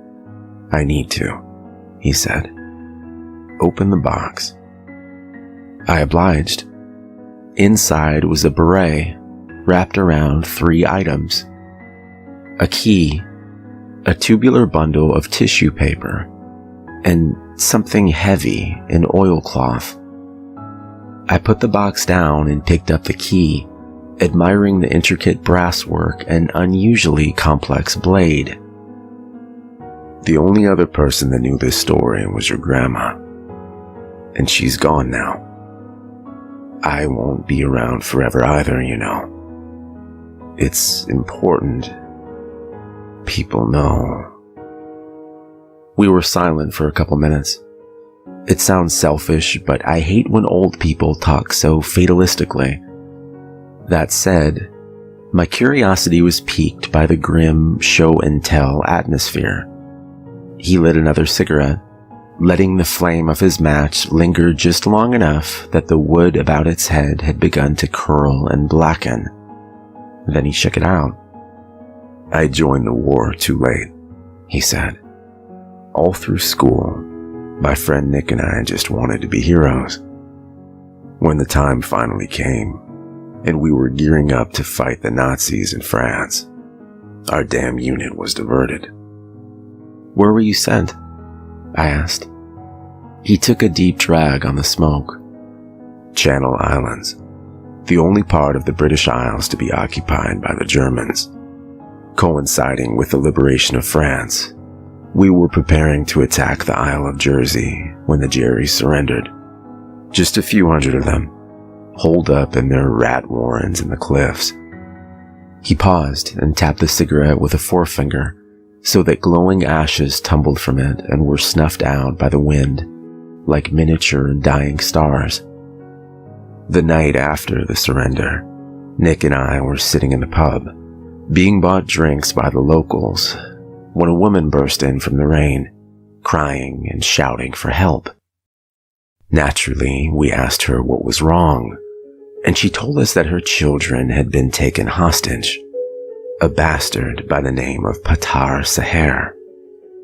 "I need to," he said. "Open the box." I obliged. Inside was a beret wrapped around 3 items: a key, a tubular bundle of tissue paper, and something heavy in oilcloth. I put the box down and picked up the key, admiring the intricate brasswork and unusually complex blade. "The only other person that knew this story was your grandma, and she's gone now. I won't be around forever either, you know.
It's important people know.
We were silent for a couple minutes. It sounds selfish, but I hate when old people talk so fatalistically. That said, my curiosity was piqued by the grim show-and-tell atmosphere. He lit another cigarette, letting the flame of his match linger just long enough that the wood about its head had begun to curl and blacken. Then he shook it out.
I joined the war too late, he said. All through school, my friend Nick and I just wanted to be heroes. When the time finally came, and we were gearing up to fight the Nazis in France, our damn unit was diverted.
Where were you sent? I asked. He took a deep drag on the smoke.
Channel Islands, the only part of the British Isles to be occupied by the Germans. Coinciding with the liberation of France, we were preparing to attack the Isle of Jersey when the Jerrys surrendered. Just a few hundred of them, holed up in their rat warrens in the cliffs.
He paused and tapped the cigarette with a forefinger so that glowing ashes tumbled from it and were snuffed out by the wind like miniature dying stars.
The night after the surrender, Nick and I were sitting in the pub, being bought drinks by the locals, when a woman burst in from the rain, crying and shouting for help. Naturally, we asked her what was wrong, and she told us that her children had been taken hostage. A bastard by the name of Patar Saher.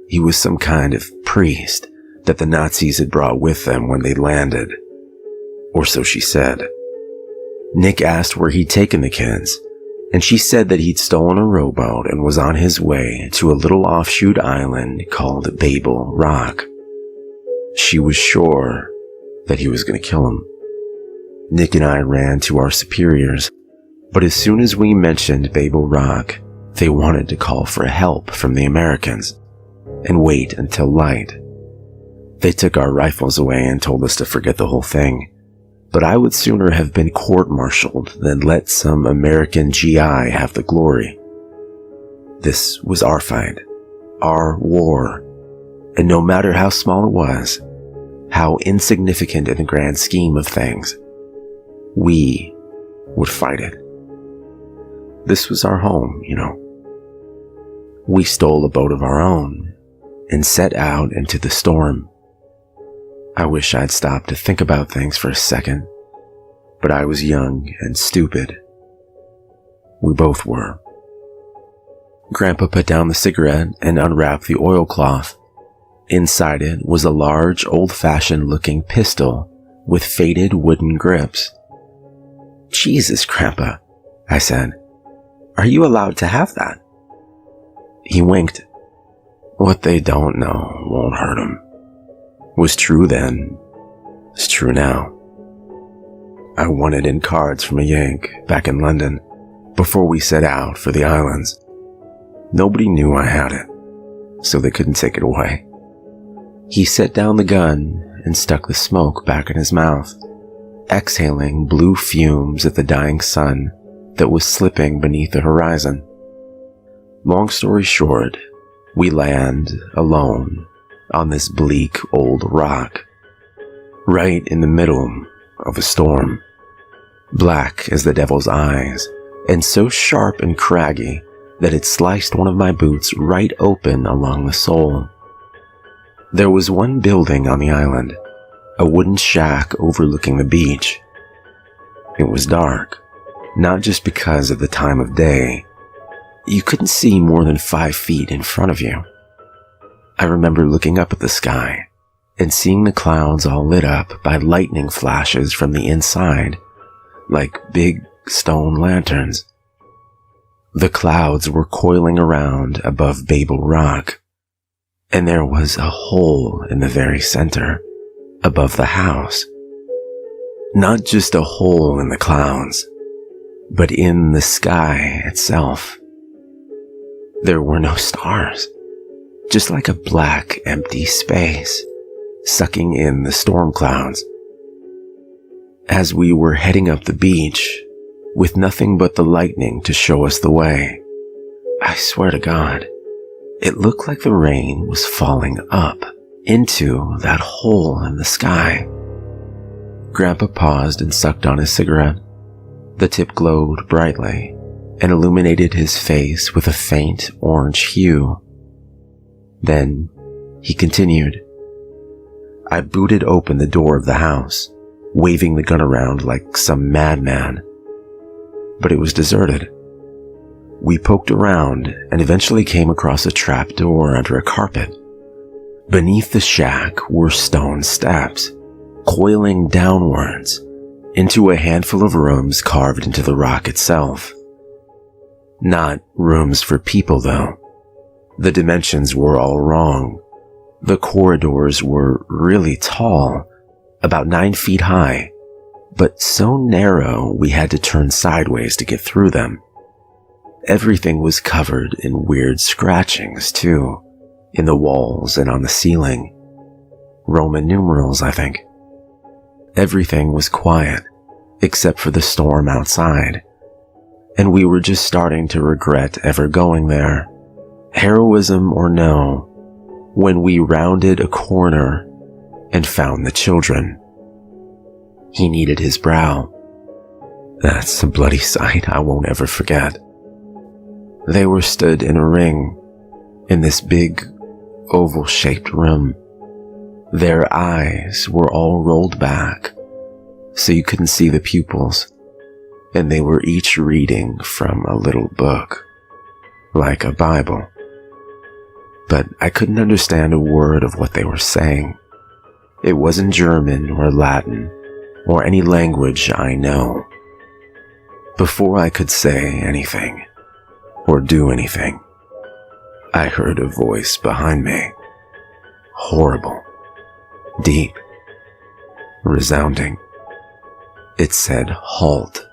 He was some kind of priest that the Nazis had brought with them when they landed. Or so she said. Nick asked where he'd taken the kids, and she said that he'd stolen a rowboat and was on his way to a little offshoot island called Babel Rock. She was sure that he was going to kill him. Nick and I ran to our superiors, but as soon as we mentioned Babel Rock, they wanted to call for help from the Americans and wait until light. They took our rifles away and told us to forget the whole thing, but I would sooner have been court-martialed than let some American GI have the glory. This was our fight, our war, and no matter how small it was, how insignificant in the grand scheme of things, we would fight it. This was our home, you know. We stole a boat of our own and set out into the storm. I wish I'd stopped to think about things for a second, but I was young and stupid. We both were. Grandpa put down the cigarette and unwrapped the oilcloth. Inside it was a large, old-fashioned looking pistol with faded wooden grips. "Jesus, Grandpa," I said. "Are you allowed to have that?" He winked. What they don't know won't hurt them. Was true then, is true now. I won it in cards from a Yank back in London before we set out for the islands. Nobody knew I had it, so they couldn't take it away. He set down the gun and stuck the smoke back in his mouth, exhaling blue fumes at the dying sun that was slipping beneath the horizon. Long story short, we land alone on this bleak old rock, right in the middle of a storm, black as the devil's eyes, and so sharp and craggy that it sliced one of my boots right open along the sole. There was one building on the island, a wooden shack overlooking the beach. It was dark, not just because of the time of day. You couldn't see more than 5 feet in front of you. I remember looking up at the sky and seeing the clouds all lit up by lightning flashes from the inside, like big stone lanterns. The clouds were coiling around above Babel Rock, and there was a hole in the very center, above the house. Not just a hole in the clouds, but in the sky itself. There were no stars, just like a black, empty space, sucking in the storm clouds. As we were heading up the beach, with nothing but the lightning to show us the way. I swear to God, it looked like the rain was falling up into that hole in the sky. Grandpa paused and sucked on his cigarette. The tip glowed brightly and illuminated his face with a faint orange hue. Then he continued. I booted open the door of the house, waving the gun around like some madman. But it was deserted. We poked around and eventually came across a trap door under a carpet. Beneath the shack were stone steps, coiling downwards into a handful of rooms carved into the rock itself. Not rooms for people, though. The dimensions were all wrong. The corridors were really tall, about 9 feet high, but so narrow we had to turn sideways to get through them. Everything was covered in weird scratchings, too, in the walls and on the ceiling. Roman numerals, I think. Everything was quiet, except for the storm outside, and we were just starting to regret ever going there, heroism or no, when we rounded a corner and found the children. He kneaded his brow. That's a bloody sight I won't ever forget. They were stood in a ring in this big, oval-shaped room. Their eyes were all rolled back, so you couldn't see the pupils, and they were each reading from a little book, like a Bible. But I couldn't understand a word of what they were saying. It wasn't German or Latin or any language I know. Before I could say anything or do anything, I heard a voice behind me. Horrible, deep, resounding. It said, "Halt."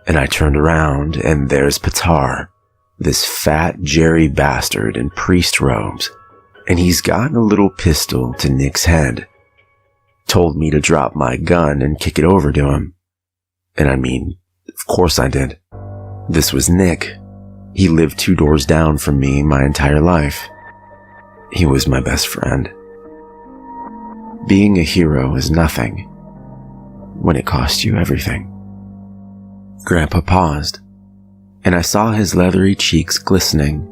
And I turned around, and there's Petar, this fat Jerry bastard in priest robes, and he's got a little pistol to Nick's head. Told me to drop my gun and kick it over to him. And I mean, of course I did. This was Nick. He lived 2 doors down from me my entire life. He was my best friend. Being a hero is nothing when it costs you everything. Grandpa paused, and I saw his leathery cheeks glistening,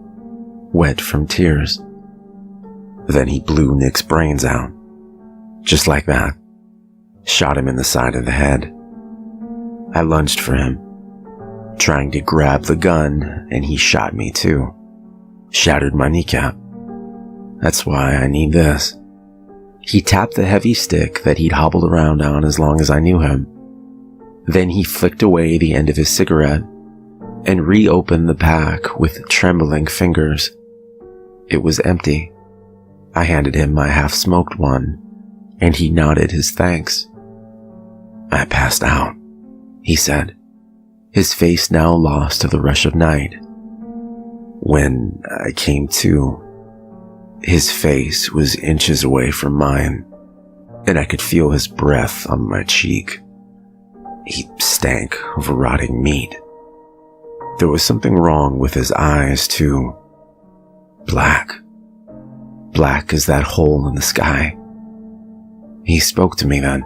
wet from tears. Then he blew Nick's brains out. Just like that. Shot him in the side of the head. I lunged for him, trying to grab the gun, and he shot me too. Shattered my kneecap. That's why I need this. He tapped the heavy stick that he'd hobbled around on as long as I knew him. Then he flicked away the end of his cigarette and reopened the pack with trembling fingers. It was empty. I handed him my half-smoked one, and he nodded his thanks. I passed out, he said, his face now lost to the rush of night. When I came to, his face was inches away from mine, and I could feel his breath on my cheek. He stank of rotting meat. There was something wrong with his eyes, too. Black. Black as that hole in the sky. He spoke to me then.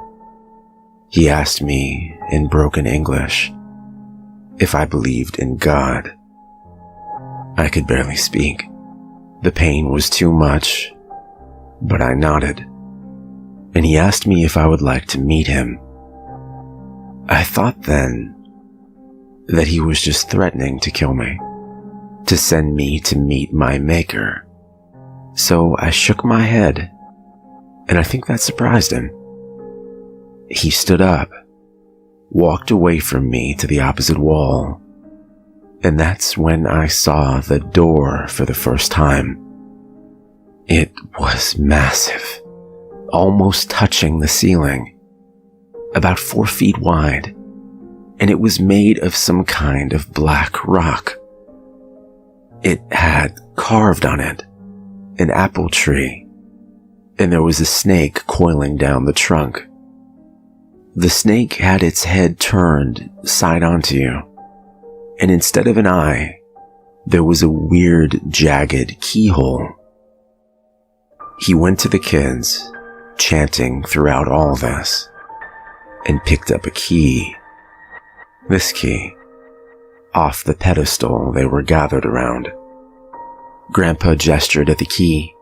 He asked me in broken English if I believed in God. I could barely speak. The pain was too much, but I nodded, and he asked me if I would like to meet him. I thought then that he was just threatening to kill me, to send me to meet my maker. So I shook my head, and I think that surprised him. He stood up, walked away from me to the opposite wall, and that's when I saw the door for the first time. It was massive, almost touching the ceiling, about 4 feet wide, and it was made of some kind of black rock. It had carved on it an apple tree, and there was a snake coiling down the trunk. The snake had its head turned side onto you, and instead of an eye, there was a weird, jagged keyhole. He went to the kids, chanting throughout all this, and picked up a key. This key, off the pedestal they were gathered around. Grandpa gestured at the key,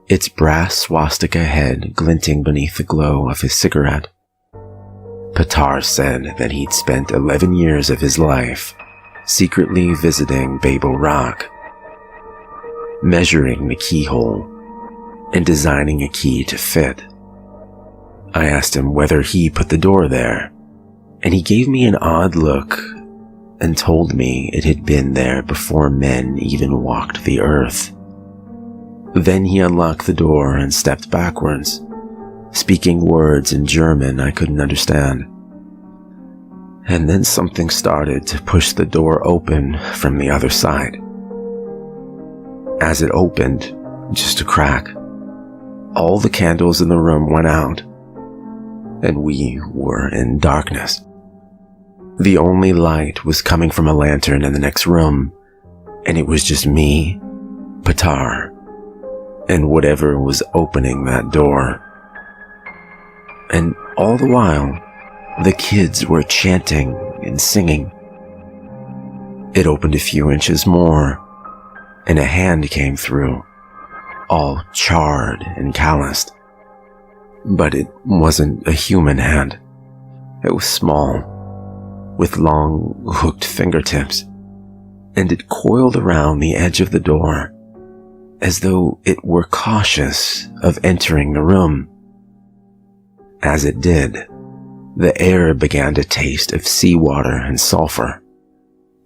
its brass swastika head glinting beneath the glow of his cigarette. Petar said that he'd spent 11 years of his life secretly visiting Babel Rock, measuring the keyhole and designing a key to fit. I asked him whether he put the door there, and he gave me an odd look and told me it had been there before men even walked the earth. Then he unlocked the door and stepped backwards, speaking words in German I couldn't understand. And then something started to push the door open from the other side. As it opened, just a crack, all the candles in the room went out, and we were in darkness. The only light was coming from a lantern in the next room, and it was just me, Petar, and whatever was opening that door. And all the while, the kids were chanting and singing. It opened a few inches more, and a hand came through, all charred and calloused. But it wasn't a human hand. It was small, with long, hooked fingertips, and it coiled around the edge of the door, as though it were cautious of entering the room. As it did, the air began to taste of seawater and sulfur,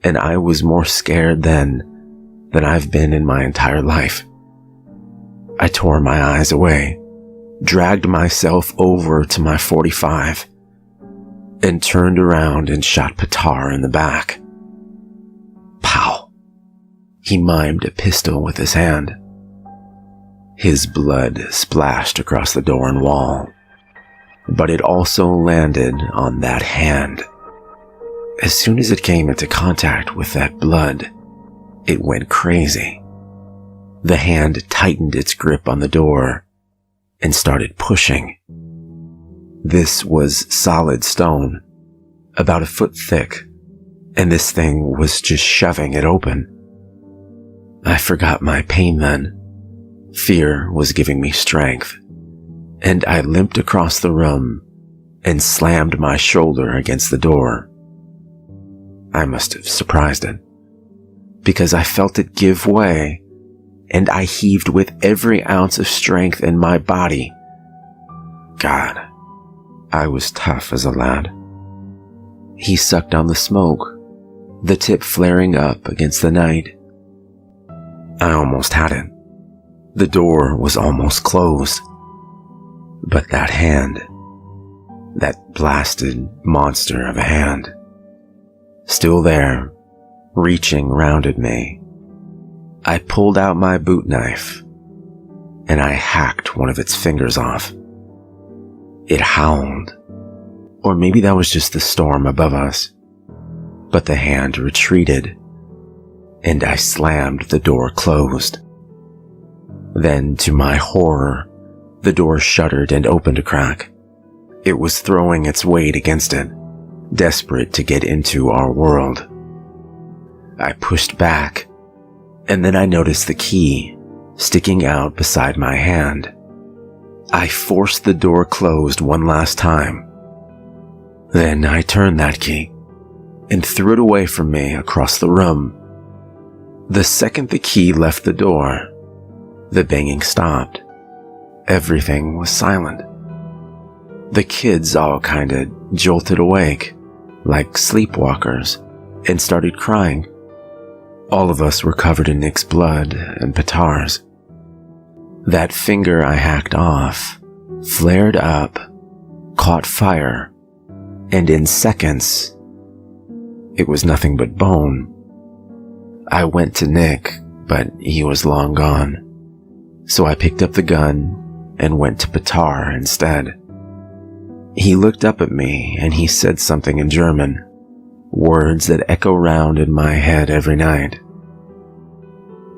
and I was more scared then than I've been in my entire life. I tore my eyes away, dragged myself over to my .45, and turned around and shot Petar in the back. Pow! He mimed a pistol with his hand. His blood splashed across the door and wall, but it also landed on that hand. As soon as it came into contact with that blood, it went crazy. The hand tightened its grip on the door and started pushing. This was solid stone, about a foot thick, and this thing was just shoving it open. I forgot my pain then. Fear was giving me strength, and I limped across the room and slammed my shoulder against the door. I must have surprised it, because I felt it give way, and I heaved with every ounce of strength in my body. God, I was tough as a lad. He sucked on the smoke, the tip flaring up against the night. I almost had it. The door was almost closed. But that hand, that blasted monster of a hand, still there, reaching round at me. I pulled out my boot knife, and I hacked one of its fingers off. It howled, or maybe that was just the storm above us, but the hand retreated, and I slammed the door closed. Then, to my horror, the door shuddered and opened a crack. It was throwing its weight against it, desperate to get into our world. I pushed back, and then I noticed the key sticking out beside my hand. I forced the door closed one last time. Then I turned that key and threw it away from me across the room. The second the key left the door, the banging stopped. Everything was silent. The kids all kinda jolted awake, like sleepwalkers, and started crying. All of us were covered in Nick's blood and Petar's. That finger I hacked off flared up, caught fire, and in seconds, it was nothing but bone. I went to Nick, but he was long gone. So I picked up the gun and went to Petar instead. He looked up at me and he said something in German, words that echo round in my head every night.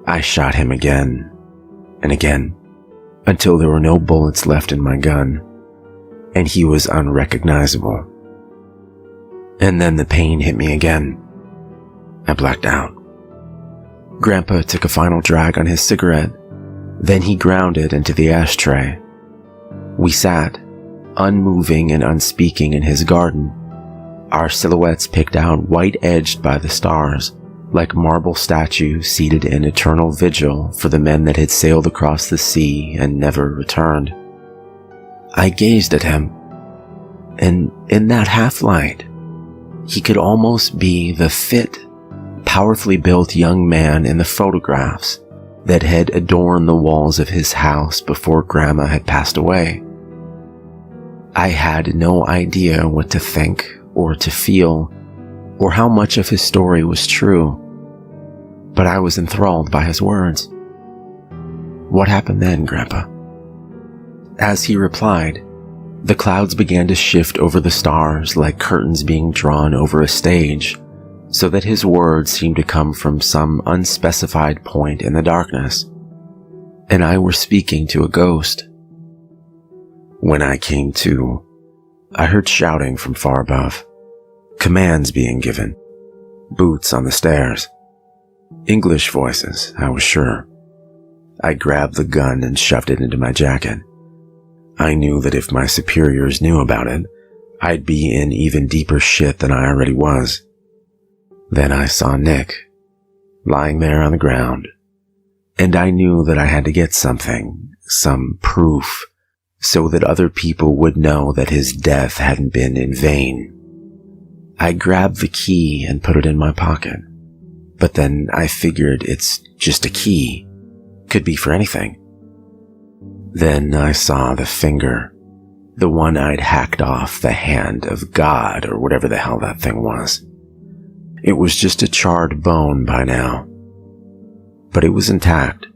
I shot him again and again until there were no bullets left in my gun, and he was unrecognizable. And then the pain hit me again. I blacked out. Grandpa took a final drag on his cigarette, then he ground it into the ashtray. We sat, unmoving and unspeaking in his garden, our silhouettes picked out white-edged by the stars, like marble statues seated in eternal vigil for the men that had sailed across the sea and never returned. I gazed at him, and in that half-light, he could almost be the fit, powerfully built young man in the photographs that had adorned the walls of his house before Grandma had passed away. I had no idea what to think or to feel, or how much of his story was true, but I was enthralled by his words. What happened then, Grandpa? As he replied, the clouds began to shift over the stars like curtains being drawn over a stage, so that his words seemed to come from some unspecified point in the darkness, and I were speaking to a ghost. When I came to, I heard shouting from far above, commands being given, boots on the stairs. English voices, I was sure. I grabbed the gun and shoved it into my jacket. I knew that if my superiors knew about it, I'd be in even deeper shit than I already was. Then I saw Nick, lying there on the ground, and I knew that I had to get something, some proof, so that other people would know that his death hadn't been in vain. I grabbed the key and put it in my pocket, but then I figured it's just a key, could be for anything. Then I saw the finger, the one I'd hacked off the hand of God or whatever the hell that thing was. It was just a charred bone by now, but it was intact,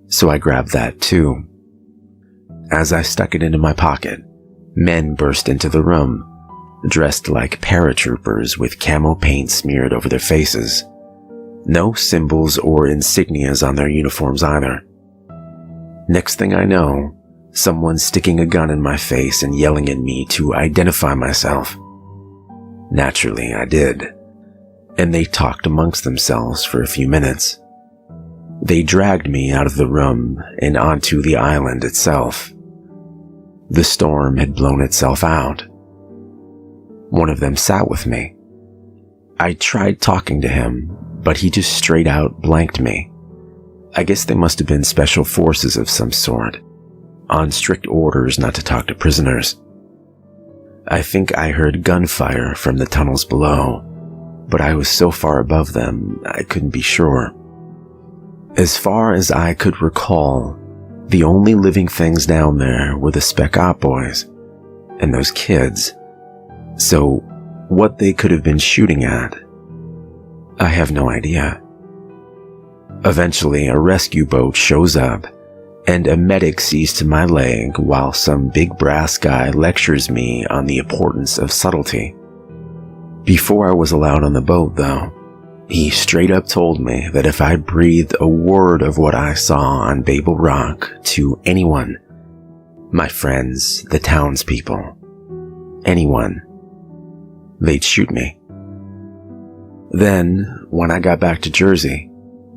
so I grabbed that too. As I stuck it into my pocket, men burst into the room, dressed like paratroopers with camo paint smeared over their faces. No symbols or insignias on their uniforms either. Next thing I know, someone's sticking a gun in my face and yelling at me to identify myself. Naturally, I did, and they talked amongst themselves for a few minutes. They dragged me out of the room and onto the island itself. The storm had blown itself out. One of them sat with me. I tried talking to him, but he just straight out blanked me. I guess they must have been special forces of some sort, on strict orders not to talk to prisoners. I think I heard gunfire from the tunnels below, but I was so far above them I couldn't be sure. As far as I could recall, the only living things down there were the Spec Op boys and those kids. So what they could have been shooting at, I have no idea. Eventually, a rescue boat shows up, and a medic sees to my leg while some big brass guy lectures me on the importance of subtlety. Before I was allowed on the boat, though, he straight up told me that if I breathed a word of what I saw on Babel Rock to anyone, my friends, the townspeople, anyone, they'd shoot me. Then, when I got back to Jersey,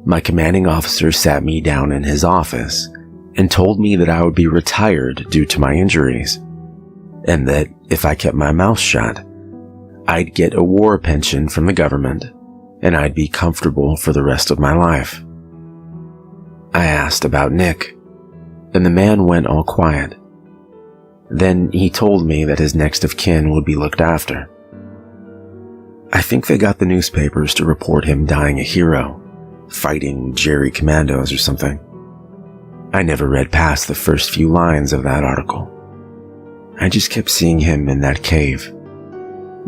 my commanding officer sat me down in his office and told me that I would be retired due to my injuries, and that if I kept my mouth shut, I'd get a war pension from the government, and I'd be comfortable for the rest of my life. I asked about Nick, and the man went all quiet. Then he told me that his next of kin would be looked after. I think they got the newspapers to report him dying a hero, fighting Jerry Commandos or something. I never read past the first few lines of that article. I just kept seeing him in that cave,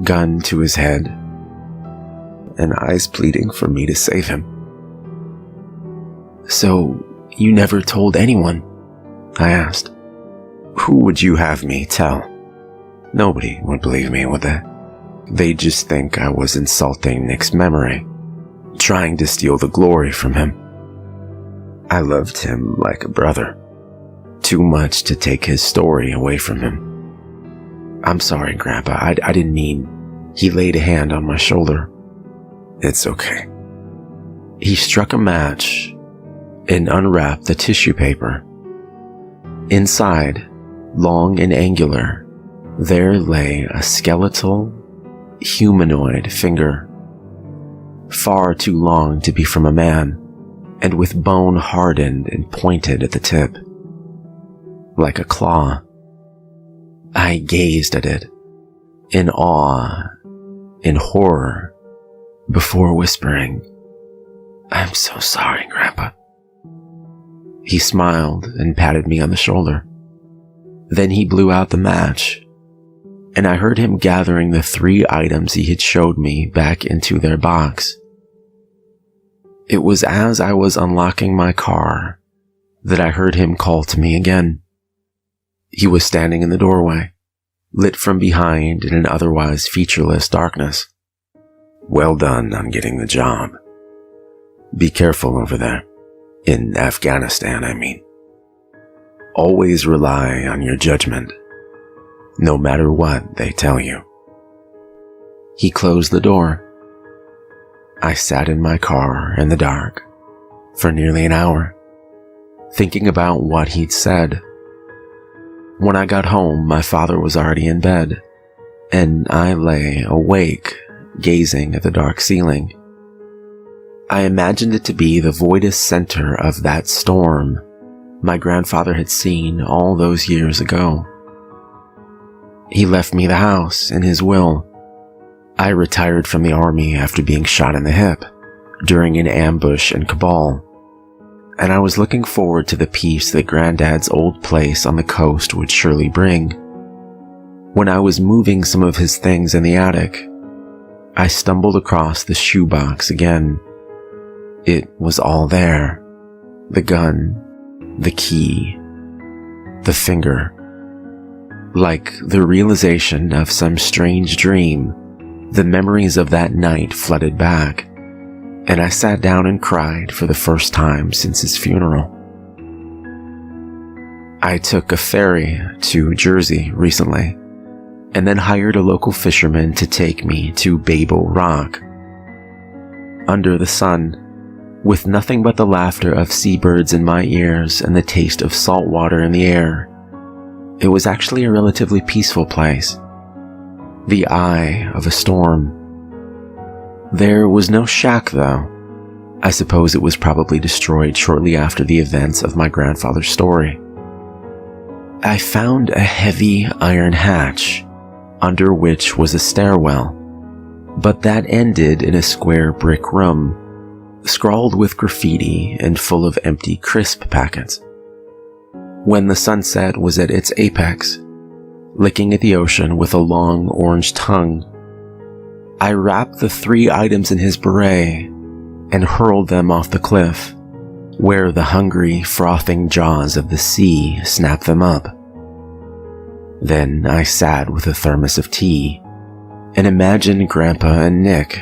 gun to his head, and eyes pleading for me to save him. So, you never told anyone? I asked. Who would you have me tell? Nobody would believe me, would they? They'd just think I was insulting Nick's memory, trying to steal the glory from him. I loved him like a brother, too much to take his story away from him. I'm sorry, Grandpa, I didn't mean. He laid a hand on my shoulder. It's okay. He struck a match and unwrapped the tissue paper. Inside, long and angular, there lay a skeletal, humanoid finger, far too long to be from a man, and with bone hardened and pointed at the tip, like a claw. I gazed at it, in awe, in horror, before whispering, "I'm so sorry, Grandpa." He smiled and patted me on the shoulder. Then he blew out the match, and I heard him gathering the 3 items he had showed me back into their box. It was as I was unlocking my car that I heard him call to me again. He was standing in the doorway, lit from behind in an otherwise featureless darkness. "Well done on getting the job. Be careful over there. In Afghanistan, I mean. Always rely on your judgment, no matter what they tell you." He closed the door. I sat in my car in the dark for nearly an hour, thinking about what he'd said. When I got home, my father was already in bed, and I lay awake, gazing at the dark ceiling. I imagined it to be the voidous center of that storm my grandfather had seen all those years ago. He left me the house in his will. I retired from the army after being shot in the hip during an ambush in Kabul, and I was looking forward to the peace that Granddad's old place on the coast would surely bring. When I was moving some of his things in the attic, I stumbled across the shoebox again. It was all there. The gun, the key, the finger. Like the realization of some strange dream, the memories of that night flooded back, and I sat down and cried for the first time since his funeral. I took a ferry to Jersey recently, and then hired a local fisherman to take me to Babel Rock. Under the sun, with nothing but the laughter of seabirds in my ears and the taste of salt water in the air, it was actually a relatively peaceful place. The eye of a storm. There was no shack, though. I suppose it was probably destroyed shortly after the events of my grandfather's story. I found a heavy iron hatch, under which was a stairwell, but that ended in a square brick room, scrawled with graffiti and full of empty crisp packets. When the sunset was at its apex, licking at the ocean with a long orange tongue, I wrapped the 3 items in his beret and hurled them off the cliff, where the hungry, frothing jaws of the sea snapped them up. Then I sat with a thermos of tea and imagined Grandpa and Nick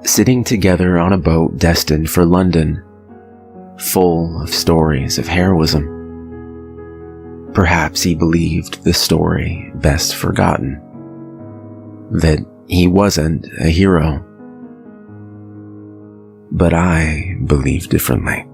sitting together on a boat destined for London, full of stories of heroism. Perhaps he believed the story best forgotten, that he wasn't a hero. But I believe differently.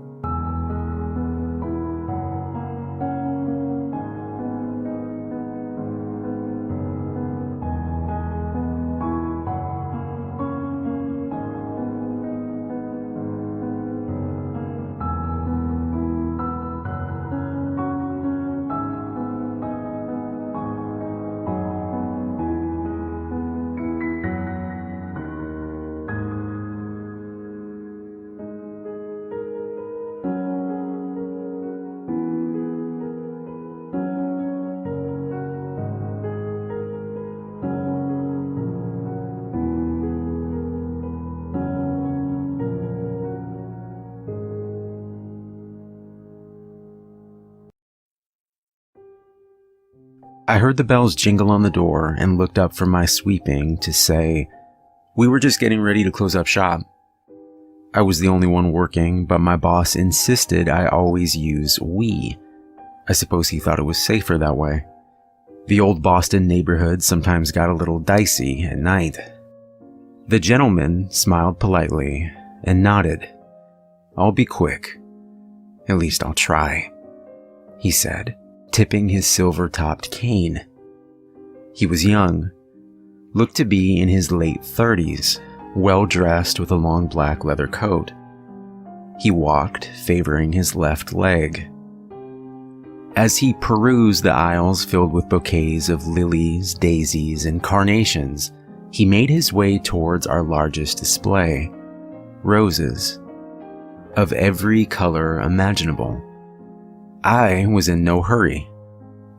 I heard the bells jingle on the door and looked up from my sweeping to say, "We were just getting ready to close up shop." I was the only one working, but my boss insisted I always use "we." I suppose he thought it was safer that way. The old Boston neighborhood sometimes got a little dicey at night. The gentleman smiled politely and nodded. "I'll be quick. At least I'll try," he said, tipping his silver-topped cane. He was young, looked to be in his late 30s, well-dressed with a long black leather coat. He walked, favoring his left leg. As he perused the aisles filled with bouquets of lilies, daisies, and carnations, he made his way towards our largest display, roses, of every color imaginable. I was in no hurry.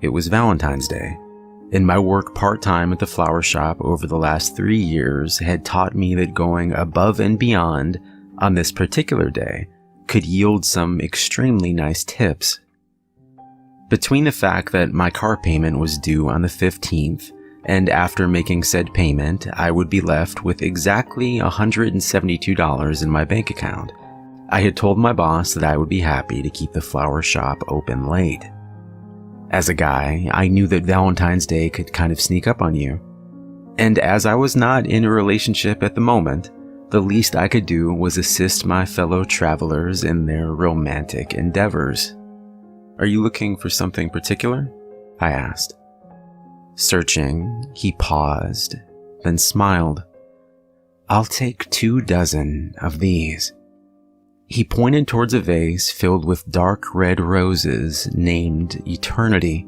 It was Valentine's Day, and my work part-time at the flower shop over the last 3 years had taught me that going above and beyond on this particular day could yield some extremely nice tips. Between the fact that my car payment was due on the 15th, and after making said payment, I would be left with exactly $172 in my bank account, I had told my boss that I would be happy to keep the flower shop open late. As a guy, I knew that Valentine's Day could kind of sneak up on you. And as I was not in a relationship at the moment, the least I could do was assist my fellow travelers in their romantic endeavors. "Are you looking for something particular?" I asked. Searching, he paused, then smiled. "I'll take 24 of these." He pointed towards a vase filled with dark red roses named Eternity.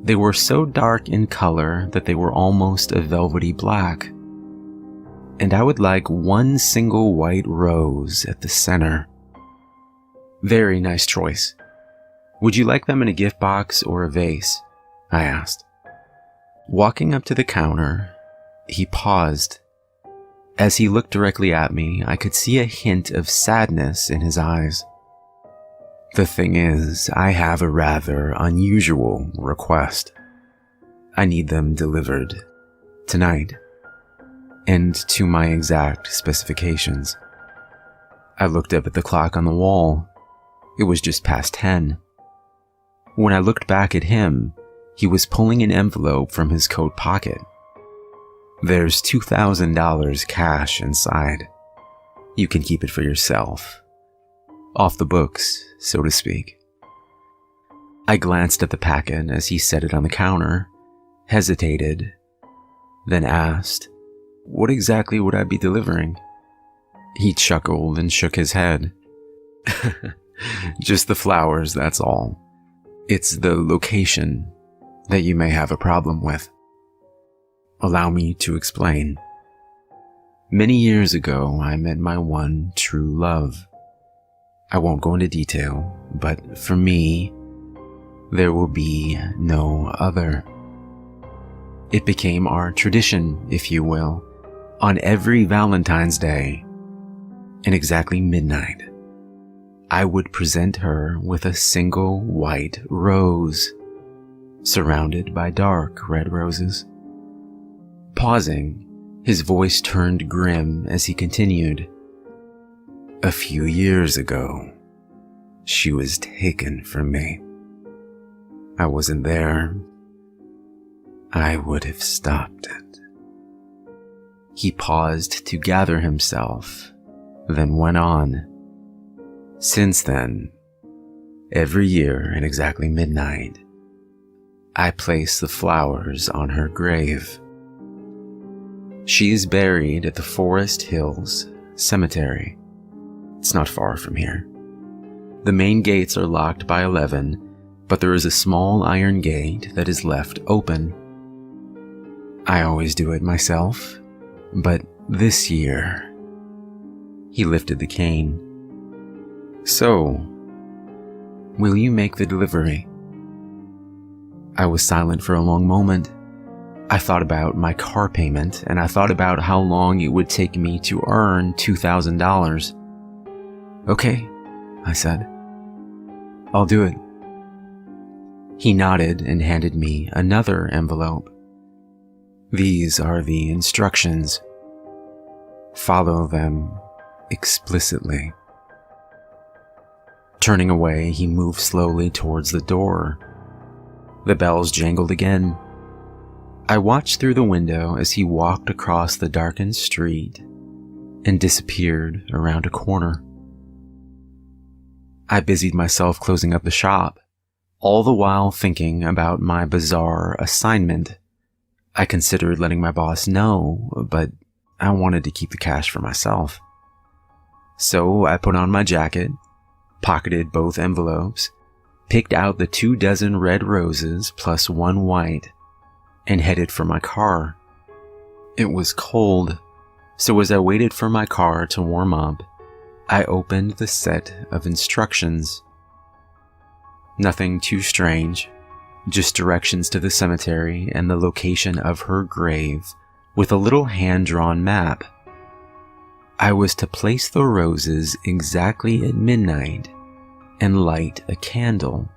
They were so dark in color that they were almost a velvety black. And I would like one single white rose at the center. "Very nice choice. Would you like them in a gift box or a vase?" I asked. Walking up to the counter, he paused. As he looked directly at me, I could see a hint of sadness in his eyes. "The thing is, I have a rather unusual request. I need them delivered tonight, and to my exact specifications." I looked up at the clock on the wall. It was just past 10. When I looked back at him, he was pulling an envelope from his coat pocket. "There's $2,000 cash inside. You can keep it for yourself. Off the books, so to speak." I glanced at the packet as he set it on the counter, hesitated, then asked, "What exactly would I be delivering?" He chuckled and shook his head. "Just the flowers, that's all. It's the location that you may have a problem with. Allow me to explain. Many years ago, I met my one true love. I won't go into detail, but for me, there will be no other. It became our tradition, if you will, on every Valentine's Day, in exactly midnight, I would present her with a single white rose, surrounded by dark red roses." Pausing, his voice turned grim as he continued. "A few years ago, she was taken from me. I wasn't there. I would have stopped it." He paused to gather himself, then went on. "Since then, every year at exactly midnight, I place the flowers on her grave. She is buried at the Forest Hills Cemetery. It's not far from here. The main gates are locked by 11, but there is a small iron gate that is left open. I always do it myself, but this year..." He lifted the cane. "So, will you make the delivery?" I was silent for a long moment. I thought about my car payment, and I thought about how long it would take me to earn $2,000. "Okay," I said. "I'll do it." He nodded and handed me another envelope. "These are the instructions. Follow them explicitly." Turning away, he moved slowly towards the door. The bells jangled again. I watched through the window as he walked across the darkened street and disappeared around a corner. I busied myself closing up the shop, all the while thinking about my bizarre assignment. I considered letting my boss know, but I wanted to keep the cash for myself. So I put on my jacket, pocketed both envelopes, picked out the 24 red roses plus 1 white, and headed for my car. It was cold, so as I waited for my car to warm up, I opened the set of instructions. Nothing too strange, just directions to the cemetery and the location of her grave with a little hand-drawn map. I was to place the roses exactly at midnight and light a candle.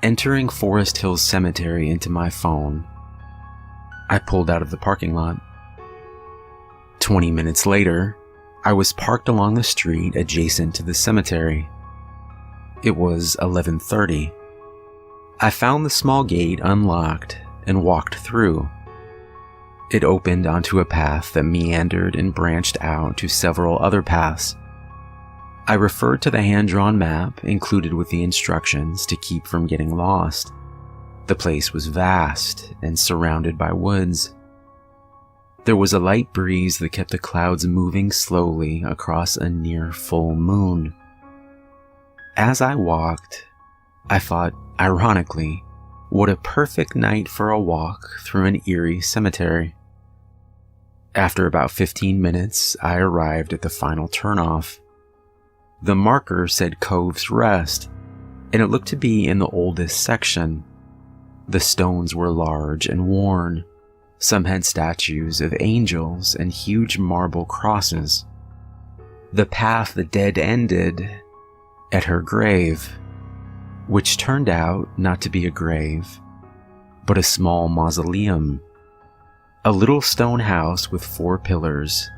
Entering Forest Hills Cemetery into my phone, I pulled out of the parking lot. 20 minutes later, I was parked along the street adjacent to the cemetery. It was 11:30. I found the small gate unlocked and walked through. It opened onto a path that meandered and branched out to several other paths. I referred to the hand-drawn map included with the instructions to keep from getting lost. The place was vast and surrounded by woods. There was a light breeze that kept the clouds moving slowly across a near full moon. As I walked, I thought, ironically, what a perfect night for a walk through an eerie cemetery. After about 15 minutes, I arrived at the final turnoff. The marker said Cove's Rest, and it looked to be in the oldest section. The stones were large and worn. Some had statues of angels and huge marble crosses. The path that dead-ended at her grave, which turned out not to be a grave, but a small mausoleum. A little stone house with 4 pillars,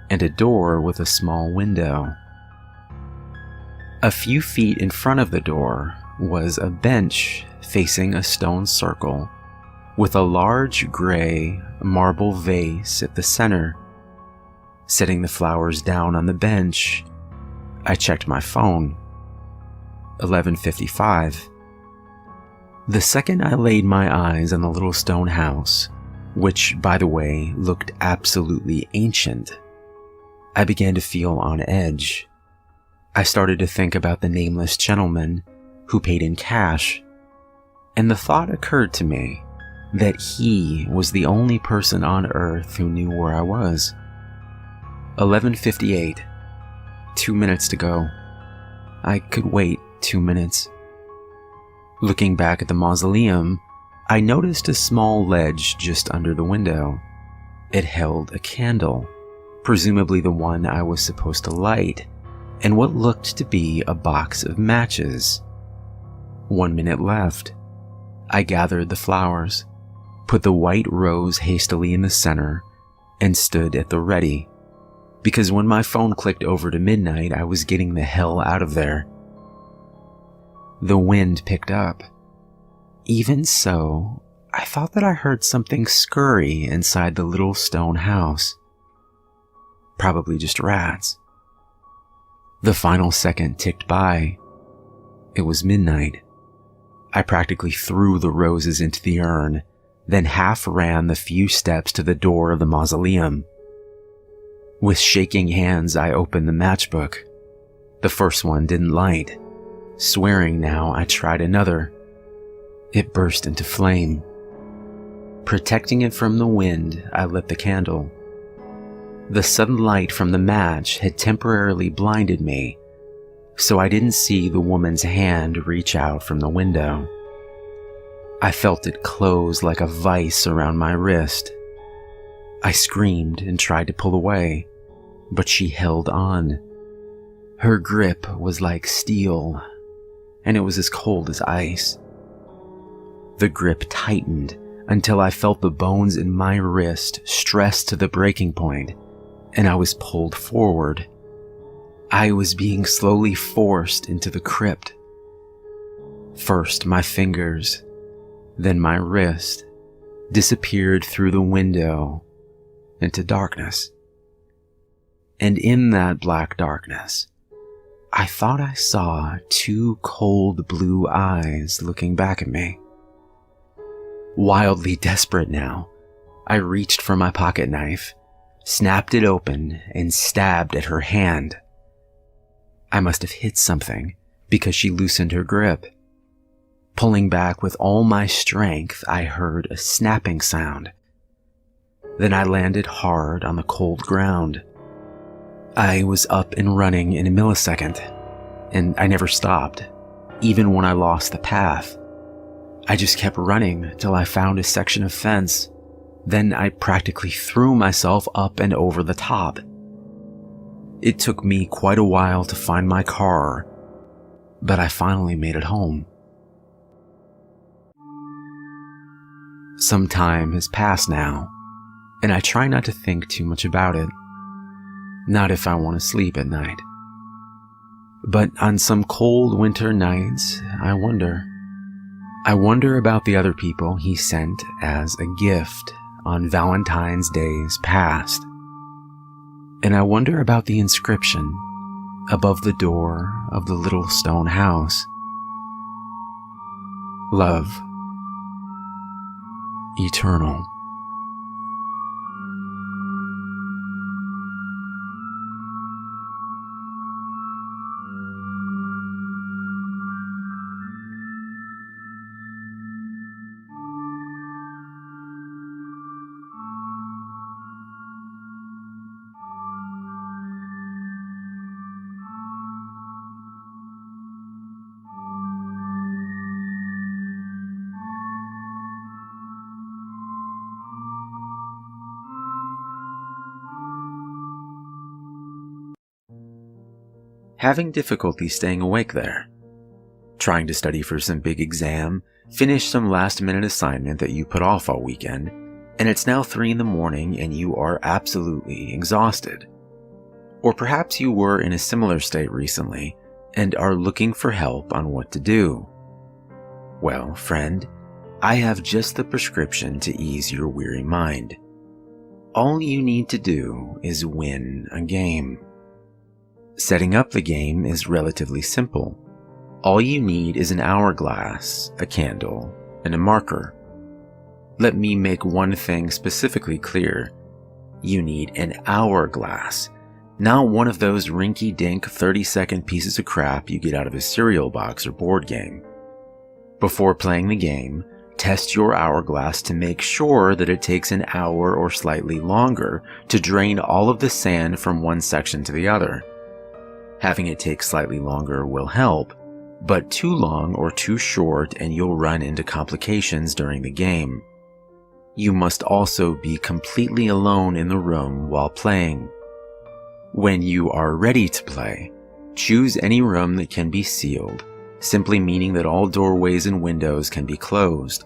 and a door with a small window. A few feet in front of the door was a bench facing a stone circle, with a large gray marble vase at the center. Setting the flowers down on the bench, I checked my phone. 11:55. The second I laid my eyes on the little stone house, which, by the way, looked absolutely ancient, I began to feel on edge. I started to think about the nameless gentleman who paid in cash, and the thought occurred to me that he was the only person on Earth who knew where I was. 11:58. 2 minutes to go. I could wait 2 minutes. Looking back at the mausoleum, I noticed a small ledge just under the window. It held a candle, presumably the one I was supposed to light, and what looked to be a box of matches. 1 minute left. I gathered the flowers, put the white rose hastily in the center, and stood at the ready, because when my phone clicked over to midnight, I was getting the hell out of there. The wind picked up. Even so, I thought that I heard something scurry inside the little stone house. Probably just rats. The final second ticked by. It was midnight. I practically threw the roses into the urn, then half ran the few steps to the door of the mausoleum. With shaking hands, I opened the matchbook. The first one didn't light. Swearing now, I tried another. It burst into flame. Protecting it from the wind, I lit the candle. The sudden light from the match had temporarily blinded me, so I didn't see the woman's hand reach out from the window. I felt it close like a vice around my wrist. I screamed and tried to pull away, but she held on. Her grip was like steel, and it was as cold as ice. The grip tightened until I felt the bones in my wrist stressed to the breaking point, and I was pulled forward. I was being slowly forced into the crypt. First my fingers, then my wrist, disappeared through the window into darkness. And in that black darkness, I thought I saw 2 cold blue eyes looking back at me. Wildly desperate now, I reached for my pocket knife, snapped it open, and stabbed at her hand. I must have hit something because she loosened her grip. Pulling back with all my strength, I heard a snapping sound. Then I landed hard on the cold ground. I was up and running in a millisecond, and I never stopped, even when I lost the path. I just kept running till I found a section of fence. Then I practically threw myself up and over the top. It took me quite a while to find my car, but I finally made it home. Some time has passed now, and I try not to think too much about it. Not if I want to sleep at night. But on some cold winter nights, I wonder. I wonder about the other people he sent as a gift on Valentine's days past. And I wonder about the inscription above the door of the little stone house. Love. Eternal. Having difficulty staying awake there? Trying to study for some big exam, finish some last-minute assignment that you put off all weekend, and it's now 3 in the morning and you are absolutely exhausted. Or perhaps you were in a similar state recently and are looking for help on what to do. Well, friend, I have just the prescription to ease your weary mind. All you need to do is win a game. Setting up the game is relatively simple. All you need is an hourglass, a candle, and a marker. Let me make one thing specifically clear. You need an hourglass, not one of those rinky-dink 30-second pieces of crap you get out of a cereal box or board game. Before playing the game, test your hourglass to make sure that it takes an hour or slightly longer to drain all of the sand from one section to the other. Having it take slightly longer will help, but too long or too short and you'll run into complications during the game. You must also be completely alone in the room while playing. When you are ready to play, choose any room that can be sealed, simply meaning that all doorways and windows can be closed.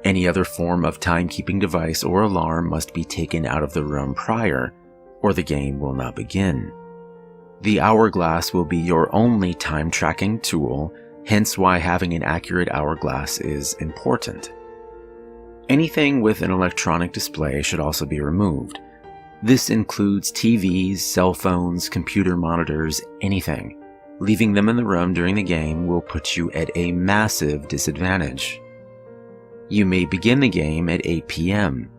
Any other form of timekeeping device or alarm must be taken out of the room prior, or the game will not begin. The hourglass will be your only time tracking tool, hence why having an accurate hourglass is important. Anything with an electronic display should also be removed. This includes TVs, cell phones, computer monitors, anything. Leaving them in the room during the game will put you at a massive disadvantage. You may begin the game at 8 p.m.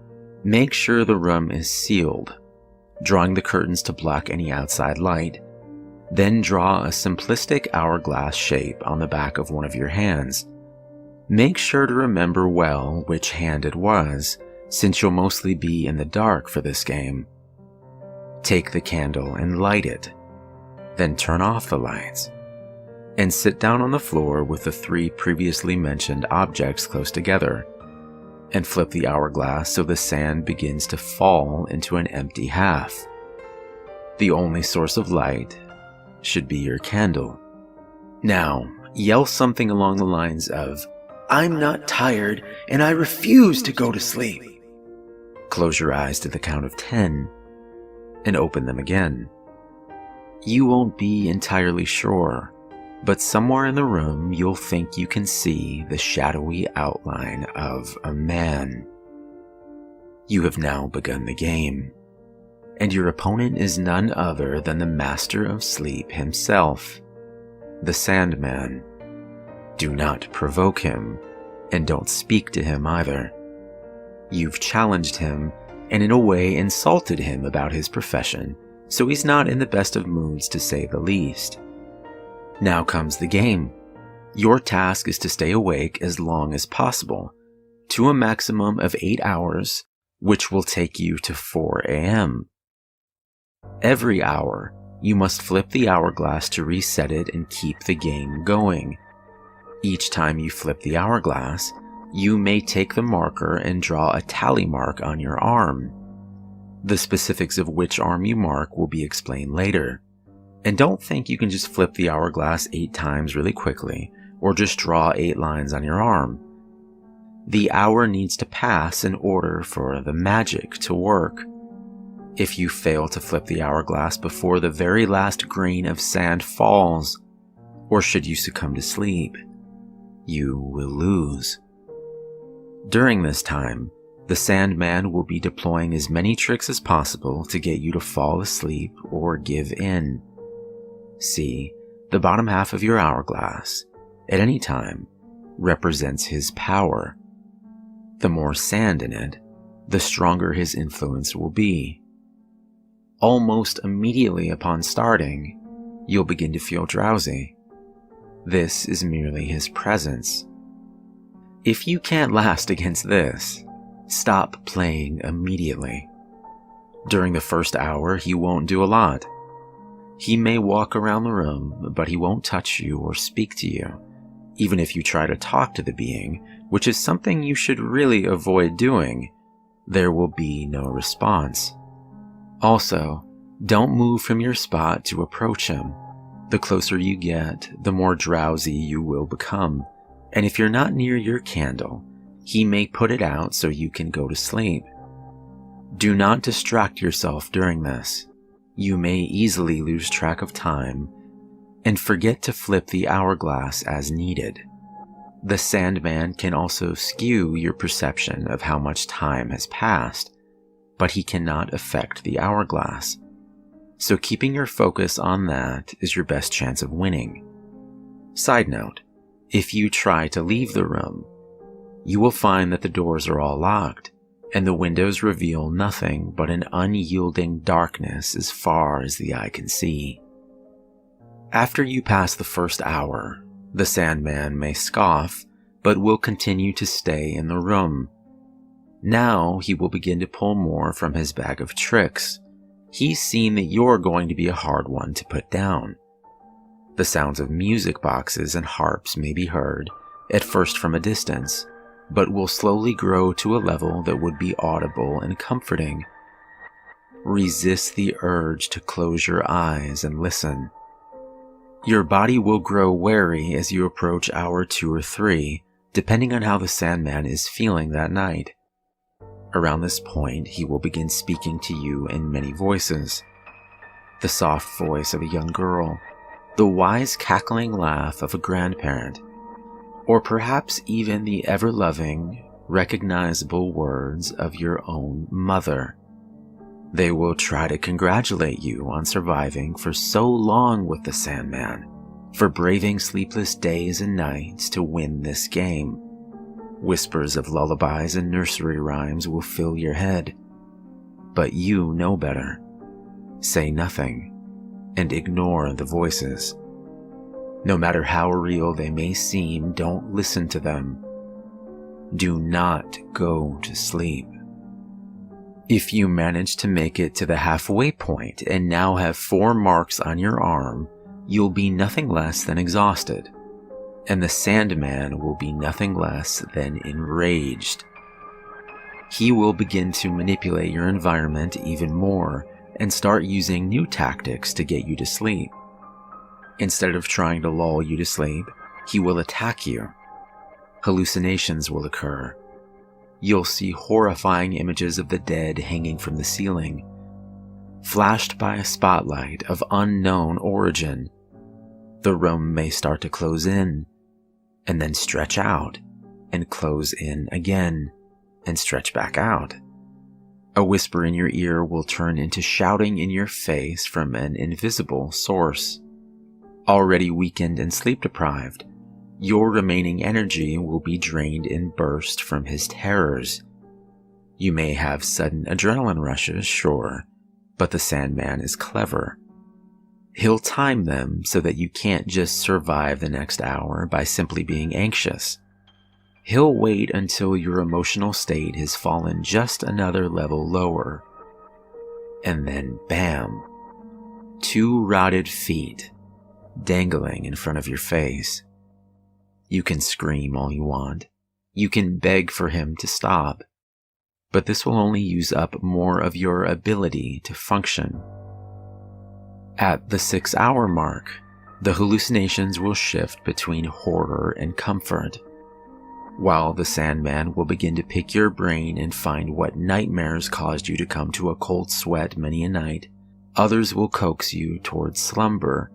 Make sure the room is sealed, drawing the curtains to block any outside light. Then draw a simplistic hourglass shape on the back of one of your hands. Make sure to remember well which hand it was, since you'll mostly be in the dark for this game. Take the candle and light it. Then turn off the lights. And sit down on the floor with the 3 previously mentioned objects close together. And flip the hourglass so the sand begins to fall into an empty half. The only source of light should be your candle. Now, yell something along the lines of,
I'm not tired, and I refuse to go to sleep.
Close your eyes to the count of 10 and open them again. You won't be entirely sure, but somewhere in the room you'll think you can see the shadowy outline of a man. You have now begun the game, and your opponent is none other than the Master of Sleep himself, the Sandman. Do not provoke him, and don't speak to him either. You've challenged him, and in a way insulted him about his profession, so he's not in the best of moods to say the least. Now comes the game. Your task is to stay awake as long as possible, to a maximum of 8 hours, which will take you to 4 a.m. Every hour, you must flip the hourglass to reset it and keep the game going. Each time you flip the hourglass, you may take the marker and draw a tally mark on your arm. The specifics of which arm you mark will be explained later. And don't think you can just flip the hourglass 8 times really quickly, or just draw 8 lines on your arm. The hour needs to pass in order for the magic to work. If you fail to flip the hourglass before the very last grain of sand falls, or should you succumb to sleep, you will lose. During this time, the Sandman will be deploying as many tricks as possible to get you to fall asleep or give in. See, the bottom half of your hourglass, at any time, represents his power. The more sand in it, the stronger his influence will be. Almost immediately upon starting, you'll begin to feel drowsy. This is merely his presence. If you can't last against this, stop playing immediately. During the first hour, he won't do a lot. He may walk around the room, but he won't touch you or speak to you, even if you try to talk to the being, which is something you should really avoid doing. There will be no response. Also, don't move from your spot to approach him. The closer you get, the more drowsy you will become, and if you're not near your candle, he may put it out so you can go to sleep. Do not distract yourself during this. You may easily lose track of time and forget to flip the hourglass as needed. The Sandman can also skew your perception of how much time has passed, but he cannot affect the hourglass. So keeping your focus on that is your best chance of winning. Side note, if you try to leave the room, you will find that the doors are all locked, and the windows reveal nothing but an unyielding darkness as far as the eye can see. After you pass the first hour, the Sandman may scoff, but will continue to stay in the room. Now he will begin to pull more from his bag of tricks. He's seen that you're going to be a hard one to put down. The sounds of music boxes and harps may be heard, at first from a distance, but will slowly grow to a level that would be audible and comforting. Resist the urge to close your eyes and listen. Your body will grow wary as you approach hour 2 or 3, depending on how the Sandman is feeling that night. Around this point, he will begin speaking to you in many voices. The soft voice of a young girl, the wise cackling laugh of a grandparent, or perhaps even the ever-loving, recognizable words of your own mother. They will try to congratulate you on surviving for so long with the Sandman, for braving sleepless days and nights to win this game. Whispers of lullabies and nursery rhymes will fill your head. But you know better. Say nothing, and ignore the voices. No matter how real they may seem, don't listen to them. Do not go to sleep. If you manage to make it to the halfway point and now have 4 marks on your arm, you'll be nothing less than exhausted, and the Sandman will be nothing less than enraged. He will begin to manipulate your environment even more and start using new tactics to get you to sleep. Instead of trying to lull you to sleep, he will attack you. Hallucinations will occur. You'll see horrifying images of the dead hanging from the ceiling, flashed by a spotlight of unknown origin. The room may start to close in, and then stretch out, and close in again, and stretch back out. A whisper in your ear will turn into shouting in your face from an invisible source. Already weakened and sleep-deprived, your remaining energy will be drained in bursts from his terrors. You may have sudden adrenaline rushes, sure, but the Sandman is clever. He'll time them so that you can't just survive the next hour by simply being anxious. He'll wait until your emotional state has fallen just another level lower. And then bam, 2 rotted feet dangling in front of your face. You can scream all you want. You can beg for him to stop. But this will only use up more of your ability to function. At the 6-hour mark, the hallucinations will shift between horror and comfort. While the Sandman will begin to pick your brain and find what nightmares caused you to come to a cold sweat many a night, others will coax you towards slumber,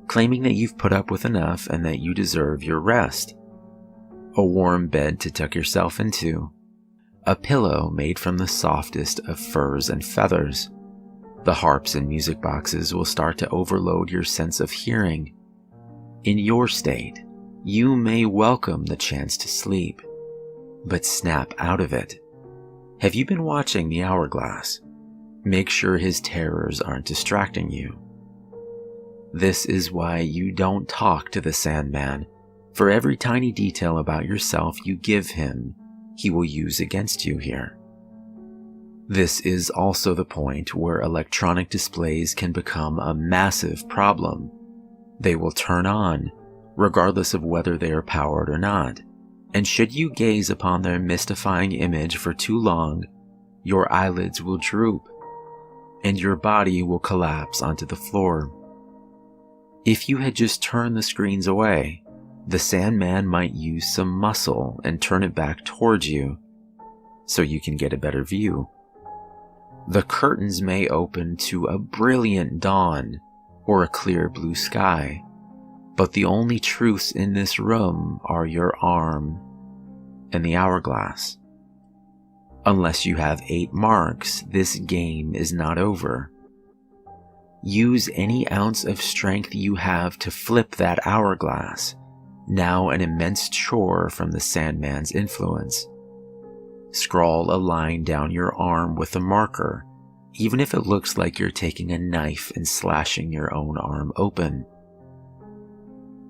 claiming that you've put up with enough and that you deserve your rest. A warm bed to tuck yourself into, a pillow made from the softest of furs and feathers. The harps and music boxes will start to overload your sense of hearing. In your state, you may welcome the chance to sleep, but snap out of it. Have you been watching the hourglass? Make sure his terrors aren't distracting you. This is why you don't talk to the Sandman. For every tiny detail about yourself you give him, he will use against you here. This is also the point where electronic displays can become a massive problem. They will turn on, regardless of whether they are powered or not, and should you gaze upon their mystifying image for too long, your eyelids will droop, and your body will collapse onto the floor. If you had just turned the screens away, the Sandman might use some muscle and turn it back towards you, so you can get a better view. The curtains may open to a brilliant dawn or a clear blue sky, but the only truths in this room are your arm and the hourglass. Unless you have 8 marks, this game is not over. Use any ounce of strength you have to flip that hourglass, now an immense chore from the Sandman's influence. Scrawl a line down your arm with a marker, even if it looks like you're taking a knife and slashing your own arm open.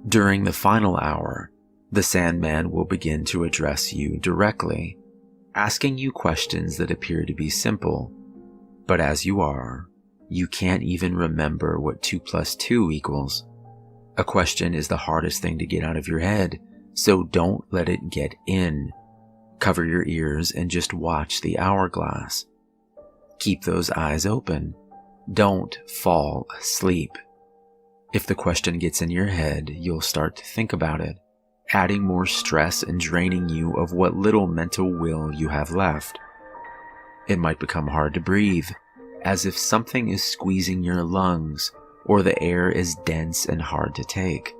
During the final hour, the Sandman will begin to address you directly, asking you questions that appear to be simple, but as you are, you can't even remember what 2 + 2 equals. A question is the hardest thing to get out of your head, so don't let it get in. Cover your ears and just watch the hourglass. Keep those eyes open. Don't fall asleep. If the question gets in your head, you'll start to think about it, adding more stress and draining you of what little mental will you have left. It might become hard to breathe, as if something is squeezing your lungs, or the air is dense and hard to take.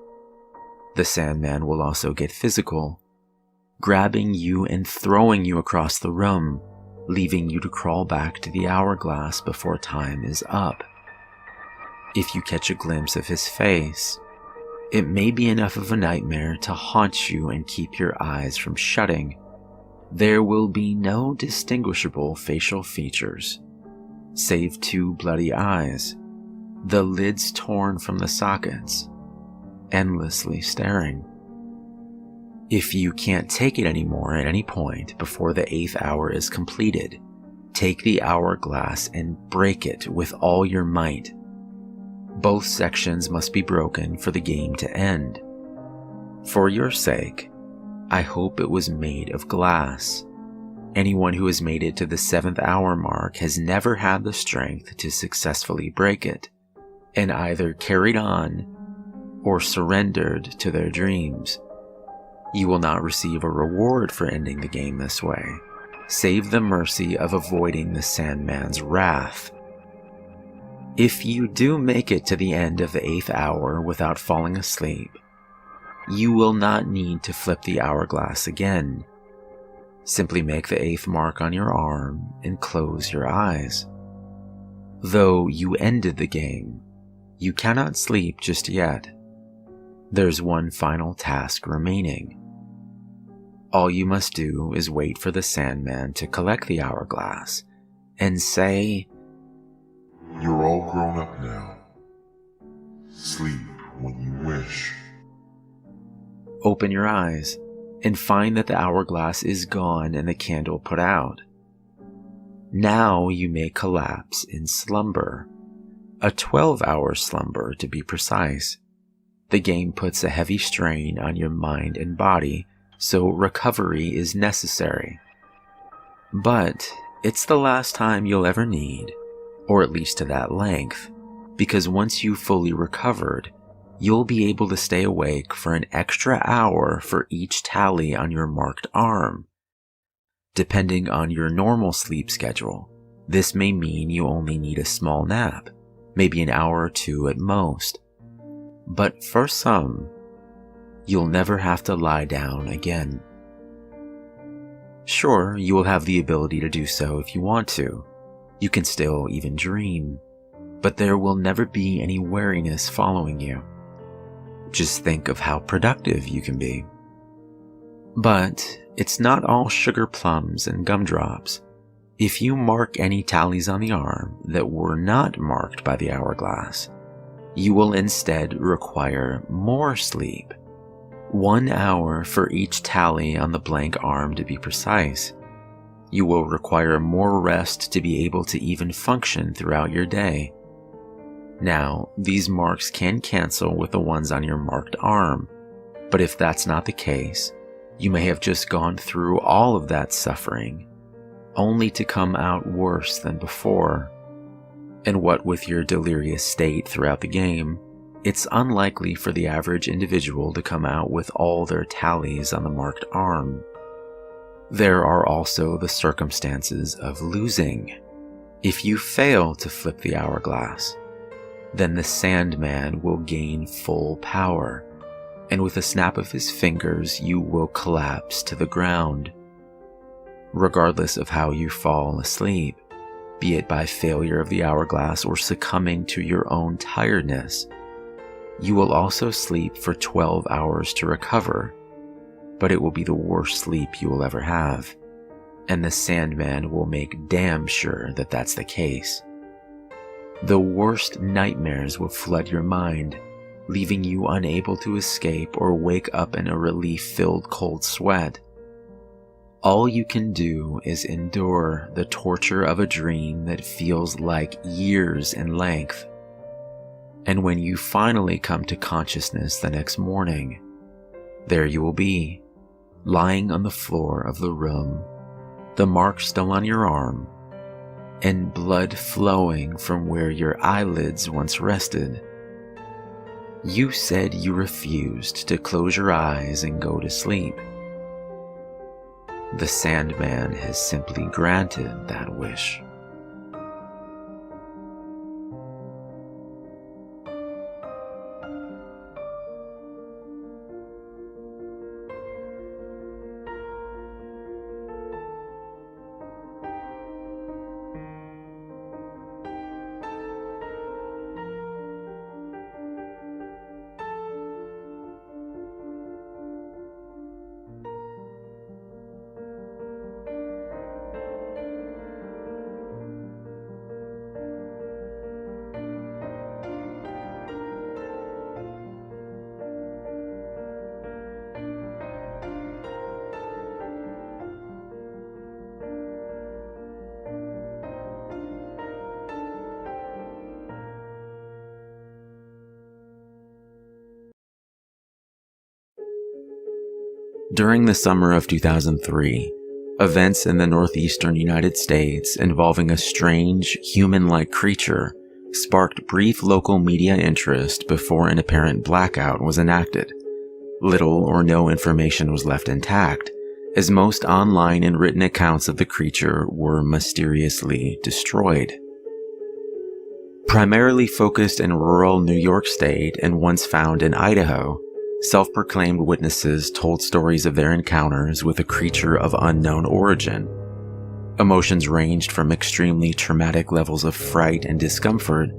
The Sandman will also get physical, grabbing you and throwing you across the room, leaving you to crawl back to the hourglass before time is up. If you catch a glimpse of his face, it may be enough of a nightmare to haunt you and keep your eyes from shutting. There will be no distinguishable facial features, save 2 bloody eyes, the lids torn from the sockets, endlessly staring. If you can't take it anymore at any point before the 8th hour is completed, take the hourglass and break it with all your might. Both sections must be broken for the game to end. For your sake, I hope it was made of glass. Anyone who has made it to the 7th hour mark has never had the strength to successfully break it, and either carried on or surrendered to their dreams. You will not receive a reward for ending the game this way, save the mercy of avoiding the Sandman's wrath. If you do make it to the end of the 8th hour without falling asleep, you will not need to flip the hourglass again. Simply make the 8th mark on your arm and close your eyes. Though you ended the game, you cannot sleep just yet. There's one final task remaining. All you must do is wait for the Sandman to collect the hourglass and say,
"You're all grown up now. Sleep when you wish."
Open your eyes and find that the hourglass is gone and the candle put out. Now you may collapse in slumber, a 12-hour slumber to be precise. The game puts a heavy strain on your mind and body, so recovery is necessary. But it's the last time you'll ever need, or at least to that length, because once you've fully recovered, you'll be able to stay awake for an extra hour for each tally on your marked arm. Depending on your normal sleep schedule, this may mean you only need a small nap, maybe an hour or two at most. But for some, you'll never have to lie down again. Sure, you will have the ability to do so if you want to. You can still even dream, but there will never be any weariness following you. Just think of how productive you can be. But it's not all sugar plums and gumdrops. If you mark any tallies on the arm that were not marked by the hourglass, you will instead require more sleep. 1 hour for each tally on the blank arm to be precise. You will require more rest to be able to even function throughout your day. Now, these marks can cancel with the ones on your marked arm, but if that's not the case, you may have just gone through all of that suffering, only to come out worse than before. And what with your delirious state throughout the game, it's unlikely for the average individual to come out with all their tallies on the marked arm. There are also the circumstances of losing. If you fail to flip the hourglass, then the Sandman will gain full power, and with a snap of his fingers you will collapse to the ground. Regardless of how you fall asleep, be it by failure of the hourglass or succumbing to your own tiredness, you will also sleep for 12 hours to recover, but it will be the worst sleep you will ever have, and the Sandman will make damn sure that that's the case. The worst nightmares will flood your mind, leaving you unable to escape or wake up in a relief-filled cold sweat. All you can do is endure the torture of a dream that feels like years in length. And when you finally come to consciousness the next morning, there you will be, lying on the floor of the room, the mark still on your arm, and blood flowing from where your eyelids once rested. You said you refused to close your eyes and go to sleep. The Sandman has simply granted that wish. During the summer of 2003, events in the northeastern United States involving a strange, human-like creature sparked brief local media interest before an apparent blackout was enacted, Little or no information was left intact, as most online and written accounts of the creature were mysteriously destroyed. Primarily focused in rural New York State and once found in Idaho, self-proclaimed witnesses told stories of their encounters with a creature of unknown origin. Emotions ranged from extremely traumatic levels of fright and discomfort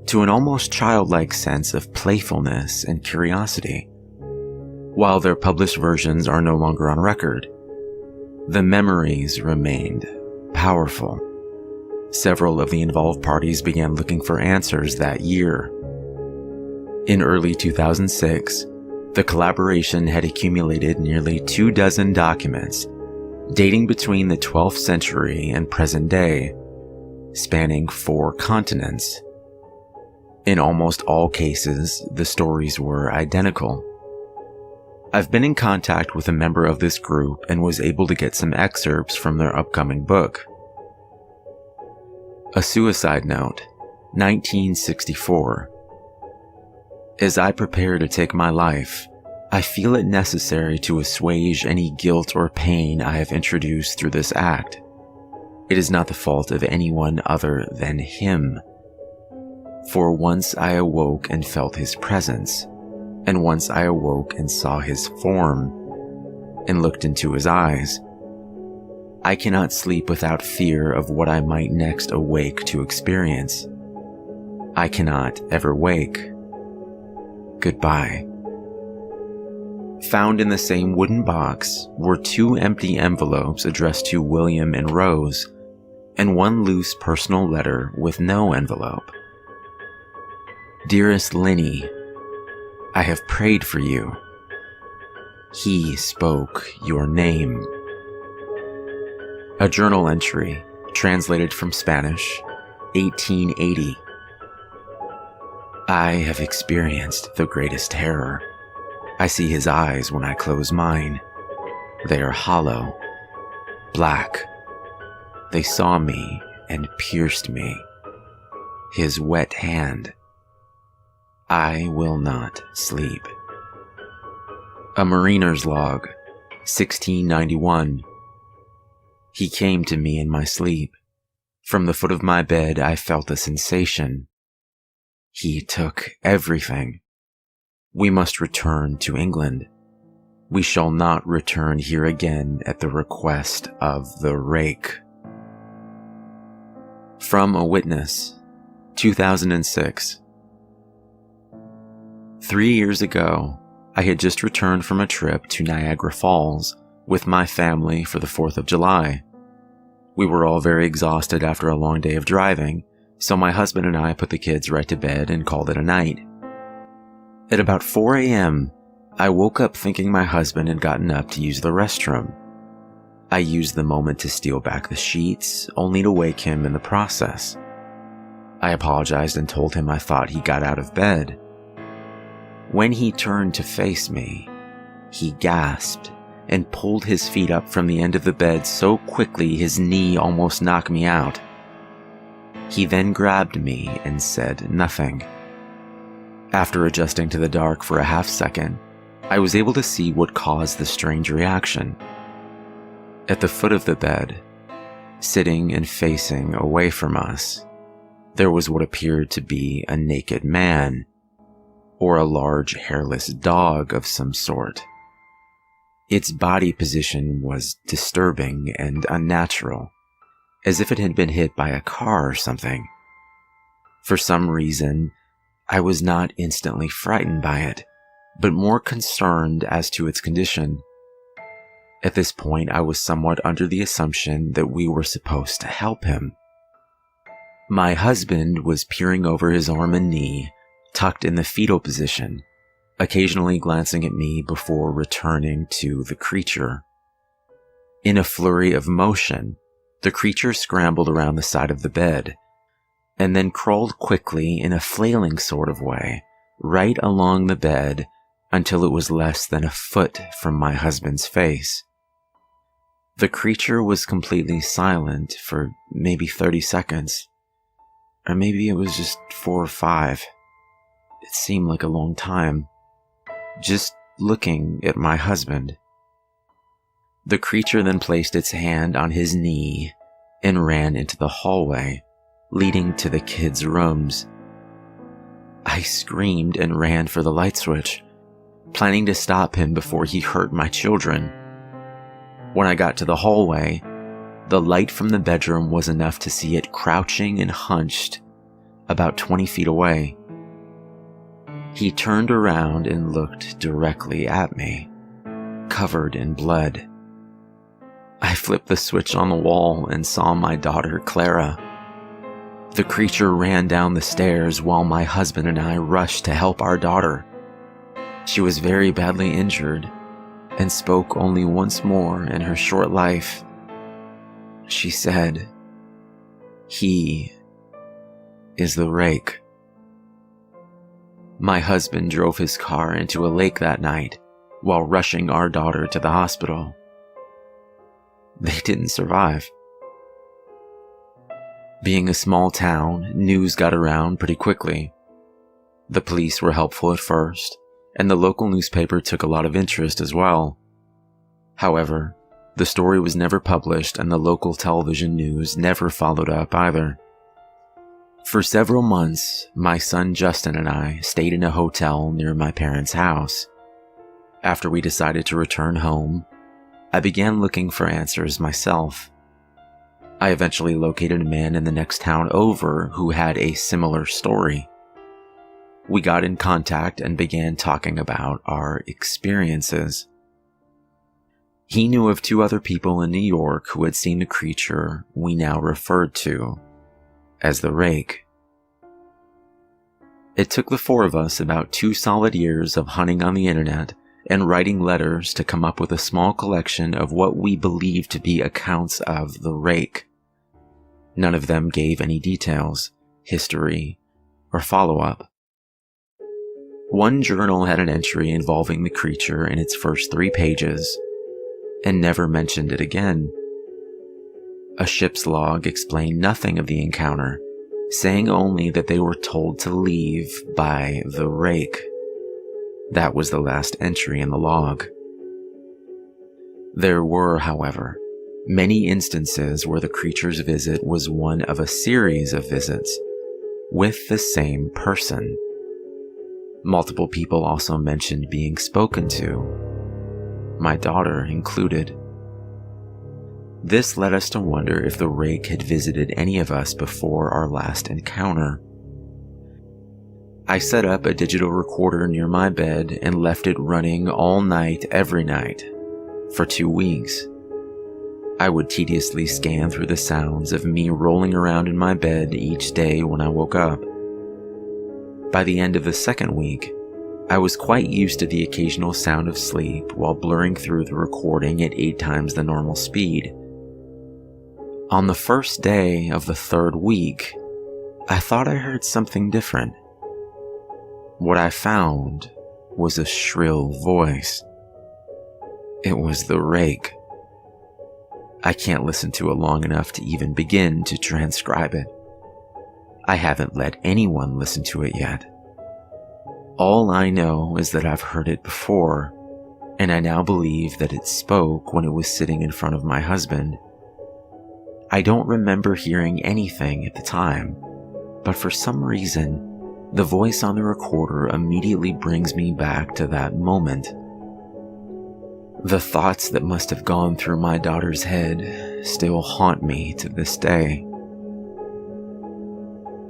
to an almost childlike sense of playfulness and curiosity. While their published versions are no longer on record, the memories remained powerful. Several of the involved parties began looking for answers that year. In early 2006, the collaboration had accumulated nearly 24 documents dating between the 12th century and present day, spanning 4 continents. In almost all cases, the stories were identical. I've been in contact with a member of this group and was able to get some excerpts from their upcoming book. A Suicide Note, 1964. As I prepare to take my life, I feel it necessary to assuage any guilt or pain I have introduced through this act. It is not the fault of anyone other than him. For once I awoke and felt his presence, and once I awoke and saw his form, and looked into his eyes. I cannot sleep without fear of what I might next awake to experience. I cannot ever wake. Goodbye. Found in the same wooden box were 2 empty envelopes addressed to William and Rose, and 1 loose personal letter with no envelope. Dearest Linny, I have prayed for you. He spoke your name. A journal entry, translated from Spanish, 1880. I have experienced the greatest terror. I see his eyes when I close mine. They are hollow, black. They saw me and pierced me. His wet hand. I will not sleep. A Mariner's Log, 1691. He came to me in my sleep. From the foot of my bed I felt a sensation. He took everything. We must return to England. We shall not return here again at the request of the rake. From a Witness, 2006. 3 years ago, I had just returned from a trip to Niagara Falls with my family for the 4th of July. We were all very exhausted after a long day of driving, so my husband and I put the kids right to bed and called it a night. At about 4 a.m., I woke up thinking my husband had gotten up to use the restroom. I used the moment to steal back the sheets, only to wake him in the process. I apologized and told him I thought he got out of bed. When he turned to face me, he gasped and pulled his feet up from the end of the bed so quickly his knee almost knocked me out. He then grabbed me and said nothing. After adjusting to the dark for a half second, I was able to see what caused the strange reaction. At the foot of the bed, sitting and facing away from us, there was what appeared to be a naked man, or a large hairless dog of some sort. Its body position was disturbing and unnatural, as if it had been hit by a car or something. For some reason, I was not instantly frightened by it, but more concerned as to its condition. At this point, I was somewhat under the assumption that we were supposed to help him. My husband was peering over his arm and knee, tucked in the fetal position, occasionally glancing at me before returning to the creature. In a flurry of motion, the creature scrambled around the side of the bed, and then crawled quickly in a flailing sort of way, right along the bed until it was less than a foot from my husband's face. The creature was completely silent for maybe 30 seconds, or maybe it was just 4 or 5. It seemed like a long time. Just looking at my husband. The creature then placed its hand on his knee and ran into the hallway leading to the kids' rooms. I screamed and ran for the light switch, planning to stop him before he hurt my children. When I got to the hallway, the light from the bedroom was enough to see it crouching and hunched about 20 feet away. He turned around and looked directly at me, covered in blood. I flipped the switch on the wall and saw my daughter, Clara. The creature ran down the stairs while my husband and I rushed to help our daughter. She was very badly injured and spoke only once more in her short life. She said, "He is the rake." My husband drove his car into a lake that night while rushing our daughter to the hospital. They didn't survive. Being a small town, news got around pretty quickly. The police were helpful at first, and the local newspaper took a lot of interest as well. However, the story was never published and the local television news never followed up either. For several months, my son Justin and I stayed in a hotel near my parents' house. After we decided to return home, I began looking for answers myself. I eventually located a man in the next town over who had a similar story. We got in contact and began talking about our experiences. He knew of 2 other people in New York who had seen the creature we now referred to as the rake. It took the 4 of us about 2 solid years of hunting on the internet and writing letters to come up with a small collection of what we believed to be accounts of the rake. None of them gave any details, history, or follow-up. One journal had an entry involving the creature in its first 3 pages, and never mentioned it again. A ship's log explained nothing of the encounter, saying only that they were told to leave by the rake. That was the last entry in the log. There were, however, many instances where the creature's visit was one of a series of visits with the same person. Multiple people also mentioned being spoken to, my daughter included. This led us to wonder if the rake had visited any of us before our last encounter. I set up a digital recorder near my bed and left it running all night every night for 2 weeks. I would tediously scan through the sounds of me rolling around in my bed each day when I woke up. By the end of the 2nd week, I was quite used to the occasional sound of sleep while blurring through the recording at 8 times the normal speed. On the first day of the 3rd week, I thought I heard something different. What I found was a shrill voice. It was the rake. I can't listen to it long enough to even begin to transcribe it. I haven't let anyone listen to it yet. All I know is that I've heard it before, and I now believe that it spoke when it was sitting in front of my husband. I don't remember hearing anything at the time, but for some reason, the voice on the recorder immediately brings me back to that moment. The thoughts that must have gone through my daughter's head still haunt me to this day.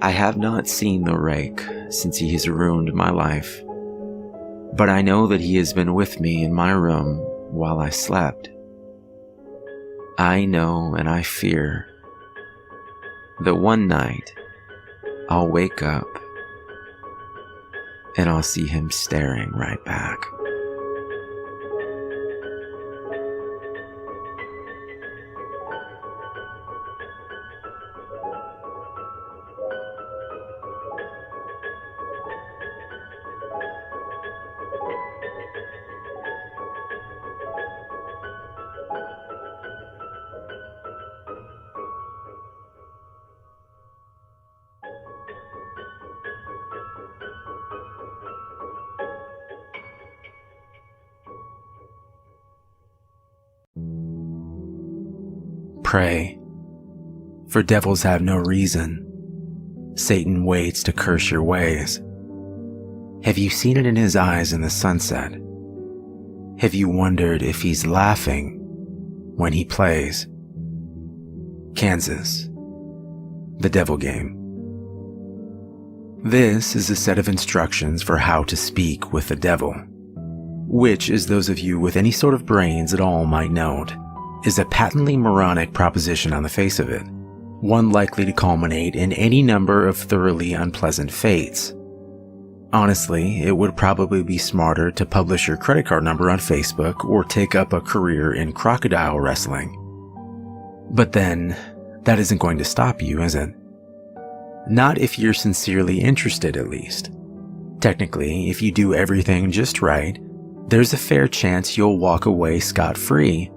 I have not seen the rake since he has ruined my life, but I know that he has been with me in my room while I slept. I know and I fear that one night I'll wake up and I'll see him staring right back. prey. For devils have no reason. Satan waits to curse your ways. Have you seen it in his eyes in the sunset? Have you wondered if he's laughing when he plays? Kansas. The Devil Game. This is a set of instructions for how to speak with the devil, which, as those of you with any sort of brains at all might note, is a patently moronic proposition on the face of it, one likely to culminate in any number of thoroughly unpleasant fates. Honestly, it would probably be smarter to publish your credit card number on Facebook or take up a career in crocodile wrestling. But then, that isn't going to stop you, is it? Not if you're sincerely interested, at least. Technically, if you do everything just right, there's a fair chance you'll walk away scot-free.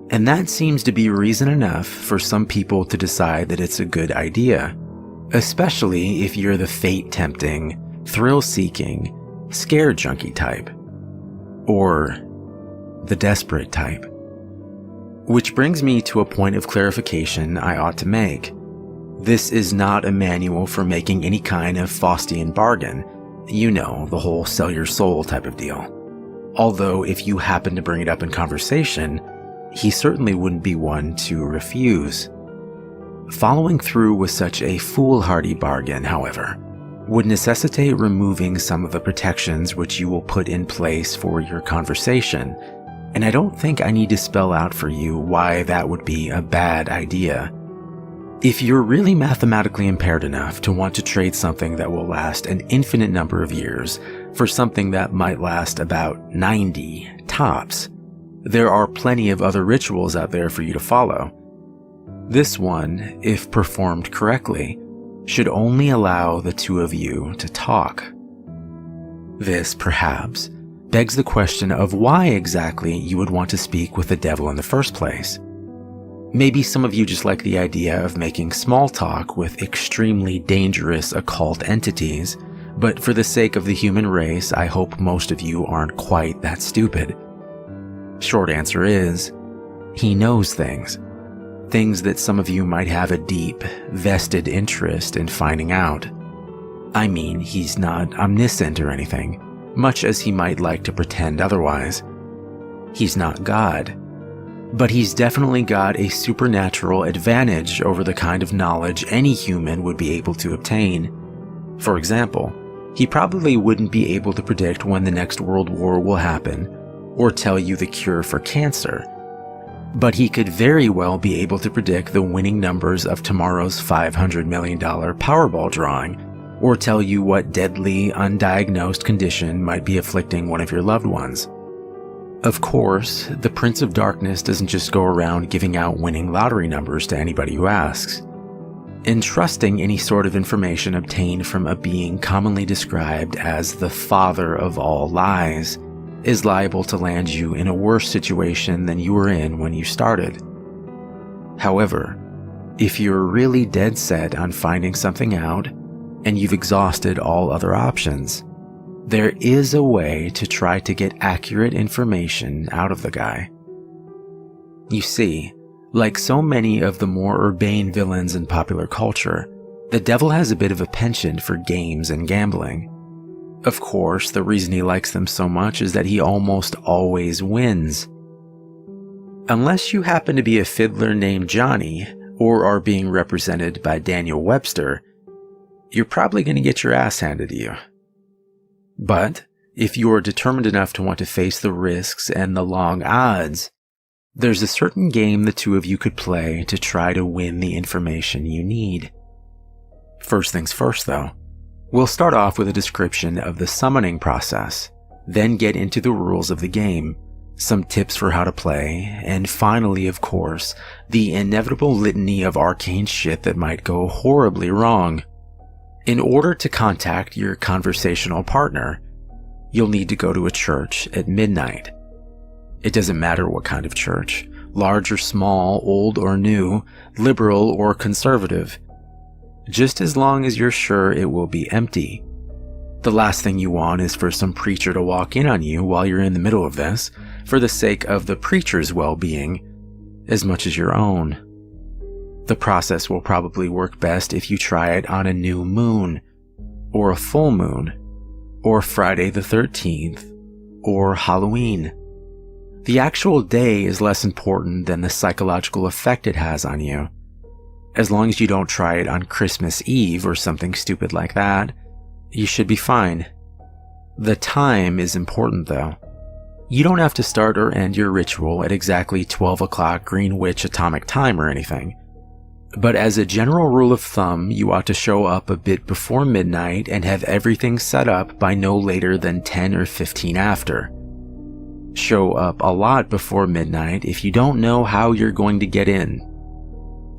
And that seems to be reason enough for some people to decide that it's a good idea, especially if you're the fate-tempting, thrill-seeking, scare junkie type. Or the desperate type. Which brings me to a point of clarification I ought to make. This is not a manual for making any kind of Faustian bargain. You know, the whole sell your soul type of deal. Although if you happen to bring it up in conversation, he certainly wouldn't be one to refuse. Following through with such a foolhardy bargain, however, would necessitate removing some of the protections which you will put in place for your conversation, and I don't think I need to spell out for you why that would be a bad idea. If you're really mathematically impaired enough to want to trade something that will last an infinite number of years for something that might last about 90 tops, there are plenty of other rituals out there for you to follow. This one, if performed correctly, should only allow the two of you to talk. This, perhaps, begs the question of why exactly you would want to speak with the devil in the first place. Maybe some of you just like the idea of making small talk with extremely dangerous occult entities, but for the sake of the human race, I hope most of you aren't quite that stupid. Short answer is, he knows things. Things that some of you might have a deep, vested interest in finding out. I mean, he's not omniscient or anything, much as he might like to pretend otherwise. He's not God. But he's definitely got a supernatural advantage over the kind of knowledge any human would be able to obtain. For example, he probably wouldn't be able to predict when the next world war will happen, or tell you the cure for cancer. But he could very well be able to predict the winning numbers of tomorrow's $500 million Powerball drawing, or tell you what deadly, undiagnosed condition might be afflicting one of your loved ones. Of course, the Prince of Darkness doesn't just go around giving out winning lottery numbers to anybody who asks. Entrusting any sort of information obtained from a being commonly described as the father of all lies is liable to land you in a worse situation than you were in when you started. However, if you're really dead set on finding something out, and you've exhausted all other options, there is a way to try to get accurate information out of the guy. You see, like so many of the more urbane villains in popular culture, the devil has a bit of a penchant for games and gambling. Of course, the reason he likes them so much is that he almost always wins. Unless you happen to be a fiddler named Johnny, or are being represented by Daniel Webster, you're probably going to get your ass handed to you. But if you are determined enough to want to face the risks and the long odds, there's a certain game the two of you could play to try to win the information you need. First things first, though. We'll start off with a description of the summoning process, then get into the rules of the game, some tips for how to play, and finally, of course, the inevitable litany of arcane shit that might go horribly wrong. In order to contact your conversational partner, you'll need to go to a church at midnight. It doesn't matter what kind of church, large or small, old or new, liberal or conservative, just as long as you're sure it will be empty. The last thing you want is for some preacher to walk in on you while you're in the middle of this, for the sake of the preacher's well-being, as much as your own. The process will probably work best if you try it on a new moon, or a full moon, or Friday the 13th, or Halloween. The actual day is less important than the psychological effect it has on you. As long as you don't try it on Christmas Eve or something stupid like that, you should be fine. The time is important though. You don't have to start or end your ritual at exactly 12 o'clock Greenwich Atomic Time or anything. But as a general rule of thumb, you ought to show up a bit before midnight and have everything set up by no later than 10 or 15 after. Show up a lot before midnight if you don't know how you're going to get in.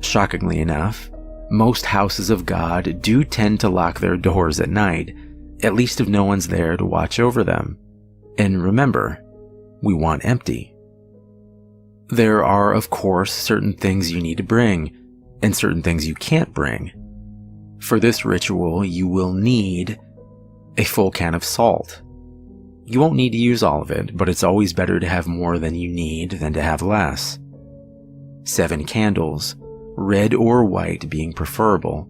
Shockingly enough, most houses of God do tend to lock their doors at night, at least if no one's there to watch over them. And remember, we want empty. There are, of course, certain things you need to bring, and certain things you can't bring. For this ritual, you will need a full can of salt. You won't need to use all of it, but it's always better to have more than you need than to have less. 7 candles, red or white being preferable.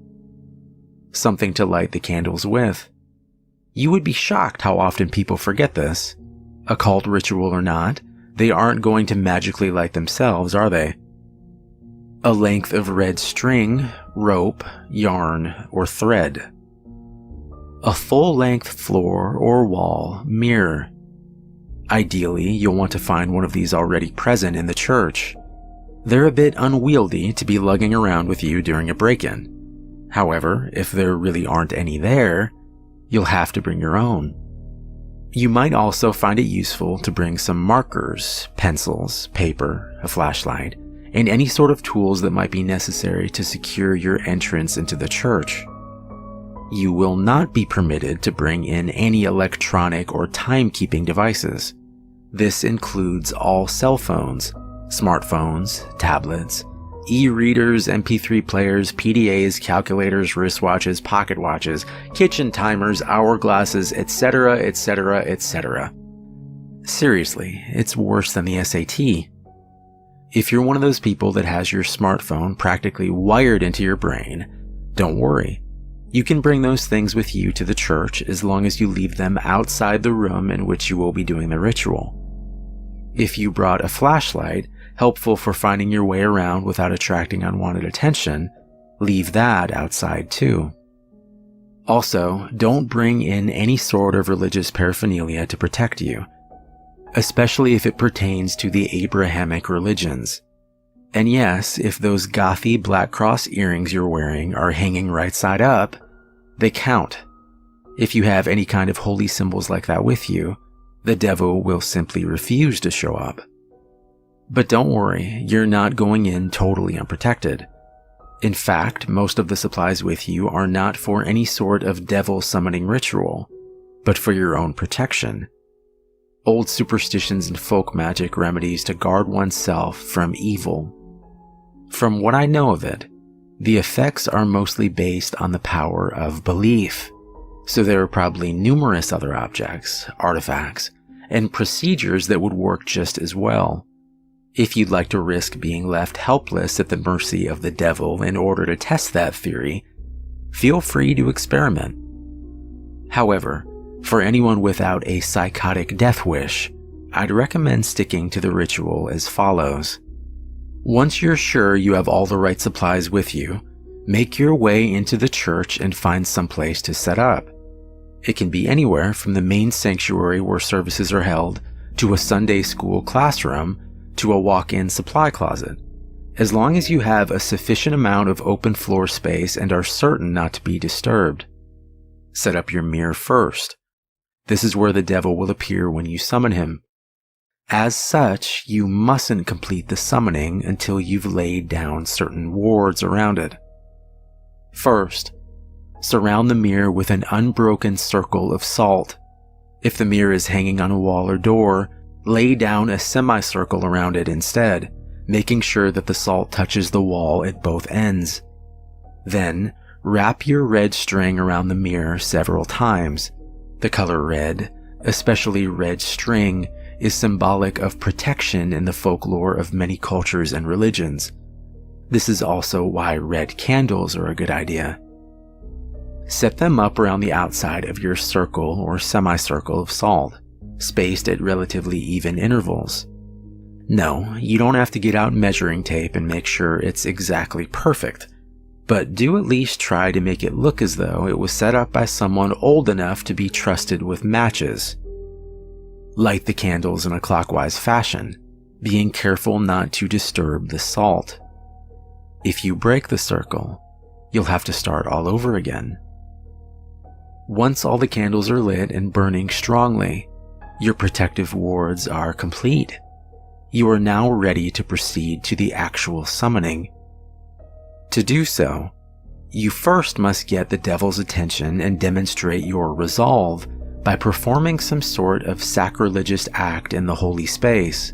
Something to light the candles with. You would be shocked how often people forget this. Occult ritual or not, they aren't going to magically light themselves, are they? A length of red string, rope, yarn, or thread. A full-length floor or wall mirror. Ideally, you'll want to find one of these already present in the church. They're a bit unwieldy to be lugging around with you during a break-in. However, if there really aren't any there, you'll have to bring your own. You might also find it useful to bring some markers, pencils, paper, a flashlight, and any sort of tools that might be necessary to secure your entrance into the church. You will not be permitted to bring in any electronic or timekeeping devices. This includes all cell phones, smartphones, tablets, e-readers, MP3 players, PDAs, calculators, wristwatches, pocket watches, kitchen timers, hourglasses, etc., etc., etc. Seriously, it's worse than the SAT. If you're one of those people that has your smartphone practically wired into your brain, don't worry. You can bring those things with you to the church as long as you leave them outside the room in which you will be doing the ritual. If you brought a flashlight, helpful for finding your way around without attracting unwanted attention, leave that outside too. Also, don't bring in any sort of religious paraphernalia to protect you, especially if it pertains to the Abrahamic religions. And yes, if those gothy Black Cross earrings you're wearing are hanging right side up, they count. If you have any kind of holy symbols like that with you, the devil will simply refuse to show up. But don't worry, you're not going in totally unprotected. In fact, most of the supplies with you are not for any sort of devil summoning ritual, but for your own protection. Old superstitions and folk magic remedies to guard oneself from evil. From what I know of it, the effects are mostly based on the power of belief, so there are probably numerous other objects, artifacts, and procedures that would work just as well. If you'd like to risk being left helpless at the mercy of the devil in order to test that theory, feel free to experiment. However, for anyone without a psychotic death wish, I'd recommend sticking to the ritual as follows. Once you're sure you have all the right supplies with you, make your way into the church and find some place to set up. It can be anywhere from the main sanctuary where services are held, to a Sunday school classroom, to a walk-in supply closet, as long as you have a sufficient amount of open floor space and are certain not to be disturbed. Set up your mirror first. This is where the devil will appear when you summon him. As such, you mustn't complete the summoning until you've laid down certain wards around it. First, surround the mirror with an unbroken circle of salt. If the mirror is hanging on a wall or door, lay down a semicircle around it instead, making sure that the salt touches the wall at both ends. Then, wrap your red string around the mirror several times. The color red, especially red string, is symbolic of protection in the folklore of many cultures and religions. This is also why red candles are a good idea. Set them up around the outside of your circle or semicircle of salt, spaced at relatively even intervals. No, you don't have to get out measuring tape and make sure it's exactly perfect, but do at least try to make it look as though it was set up by someone old enough to be trusted with matches. Light the candles in a clockwise fashion, being careful not to disturb the salt. If you break the circle, you'll have to start all over again. Once all the candles are lit and burning strongly, your protective wards are complete. You are now ready to proceed to the actual summoning. To do so, you first must get the devil's attention and demonstrate your resolve by performing some sort of sacrilegious act in the holy space.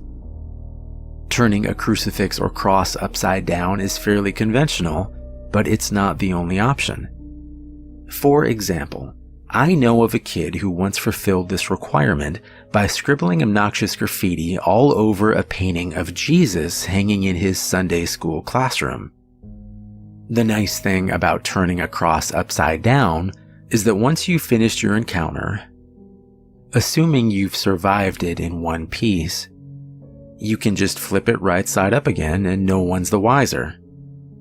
Turning a crucifix or cross upside down is fairly conventional, but it's not the only option. For example, I know of a kid who once fulfilled this requirement by scribbling obnoxious graffiti all over a painting of Jesus hanging in his Sunday school classroom. The nice thing about turning a cross upside down is that once you've finished your encounter, assuming you've survived it in one piece, you can just flip it right side up again and no one's the wiser,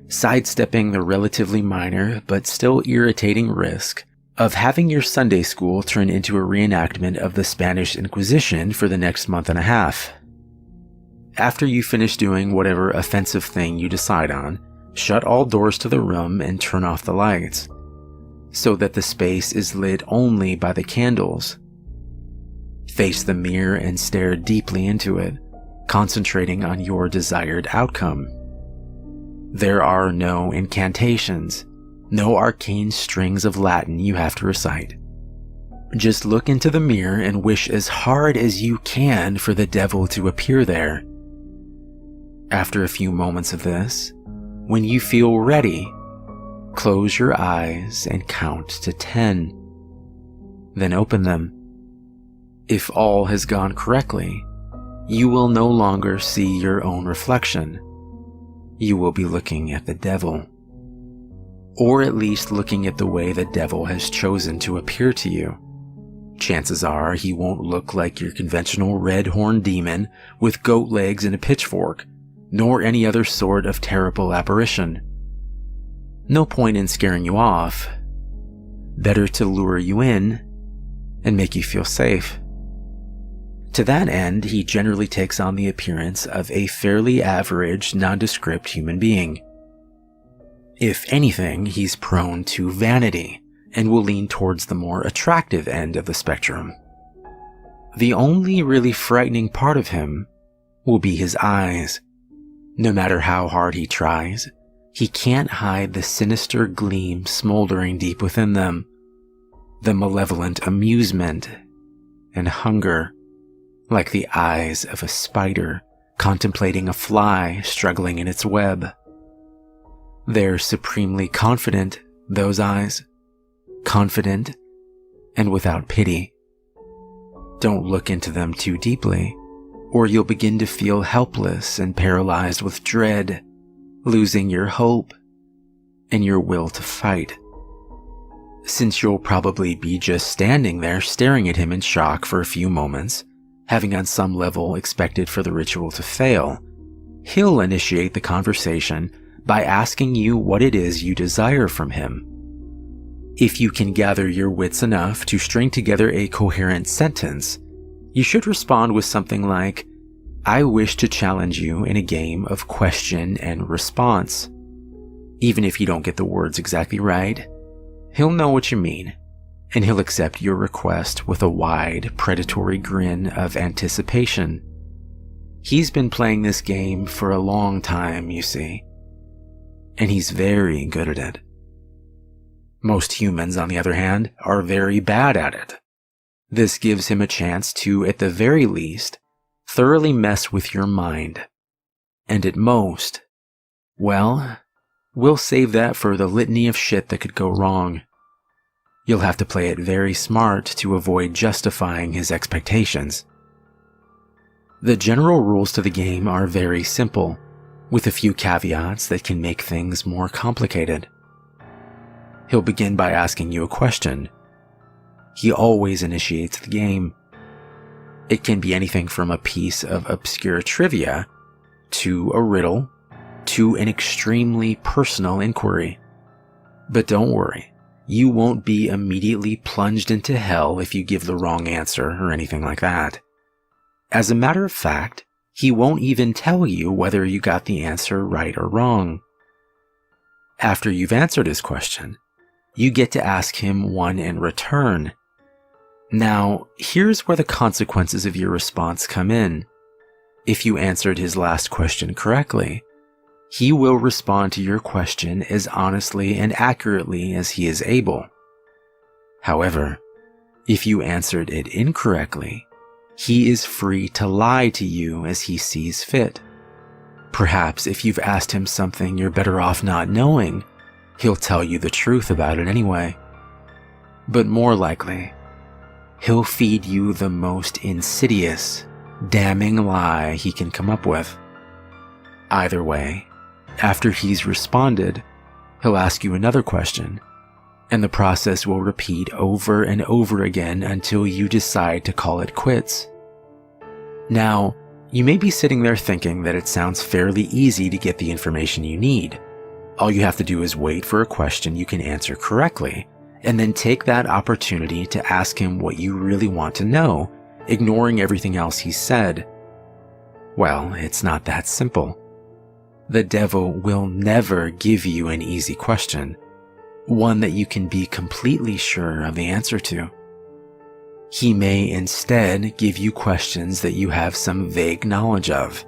sidestepping the relatively minor but still irritating risk of having your Sunday school turn into a reenactment of the Spanish Inquisition for the next month and a half. After you finish doing whatever offensive thing you decide on, shut all doors to the room and turn off the lights, so that the space is lit only by the candles. Face the mirror and stare deeply into it, concentrating on your desired outcome. There are no incantations, no arcane strings of Latin you have to recite. Just look into the mirror and wish as hard as you can for the devil to appear there. After a few moments of this, when you feel ready, close your eyes and count to 10. Then open them. If all has gone correctly, you will no longer see your own reflection. You will be looking at the devil. Or at least looking at the way the devil has chosen to appear to you. Chances are he won't look like your conventional red-horned demon with goat legs and a pitchfork, nor any other sort of terrible apparition. No point in scaring you off. Better to lure you in and make you feel safe. To that end, he generally takes on the appearance of a fairly average, nondescript human being. If anything, he's prone to vanity and will lean towards the more attractive end of the spectrum. The only really frightening part of him will be his eyes. No matter how hard he tries, he can't hide the sinister gleam smoldering deep within them, the malevolent amusement and hunger, like the eyes of a spider contemplating a fly struggling in its web. They're supremely confident, those eyes. Confident and without pity. Don't look into them too deeply, or you'll begin to feel helpless and paralyzed with dread, losing your hope and your will to fight. Since you'll probably be just standing there staring at him in shock for a few moments, having on some level expected for the ritual to fail, he'll initiate the conversation by asking you what it is you desire from him. If you can gather your wits enough to string together a coherent sentence, you should respond with something like, "I wish to challenge you in a game of question and response." Even if you don't get the words exactly right, he'll know what you mean, and he'll accept your request with a wide, predatory grin of anticipation. He's been playing this game for a long time, you see, and he's very good at it. Most humans, on the other hand, are very bad at it. This gives him a chance to, at the very least, thoroughly mess with your mind. And at most, well, we'll save that for the litany of shit that could go wrong. You'll have to play it very smart to avoid justifying his expectations. The general rules to the game are very simple, with a few caveats that can make things more complicated. He'll begin by asking you a question. He always initiates the game. It can be anything from a piece of obscure trivia, to a riddle, to an extremely personal inquiry. But don't worry, you won't be immediately plunged into hell if you give the wrong answer or anything like that. As a matter of fact, he won't even tell you whether you got the answer right or wrong. After you've answered his question, you get to ask him one in return. Now, here's where the consequences of your response come in. If you answered his last question correctly, he will respond to your question as honestly and accurately as he is able. However, if you answered it incorrectly, he is free to lie to you as he sees fit. Perhaps if you've asked him something you're better off not knowing, he'll tell you the truth about it anyway. But more likely, he'll feed you the most insidious, damning lie he can come up with. Either way, after he's responded, he'll ask you another question, and the process will repeat over and over again until you decide to call it quits. Now, you may be sitting there thinking that it sounds fairly easy to get the information you need. All you have to do is wait for a question you can answer correctly, and then take that opportunity to ask him what you really want to know, ignoring everything else he said. Well, it's not that simple. The devil will never give you an easy question, one that you can be completely sure of the answer to. He may instead give you questions that you have some vague knowledge of,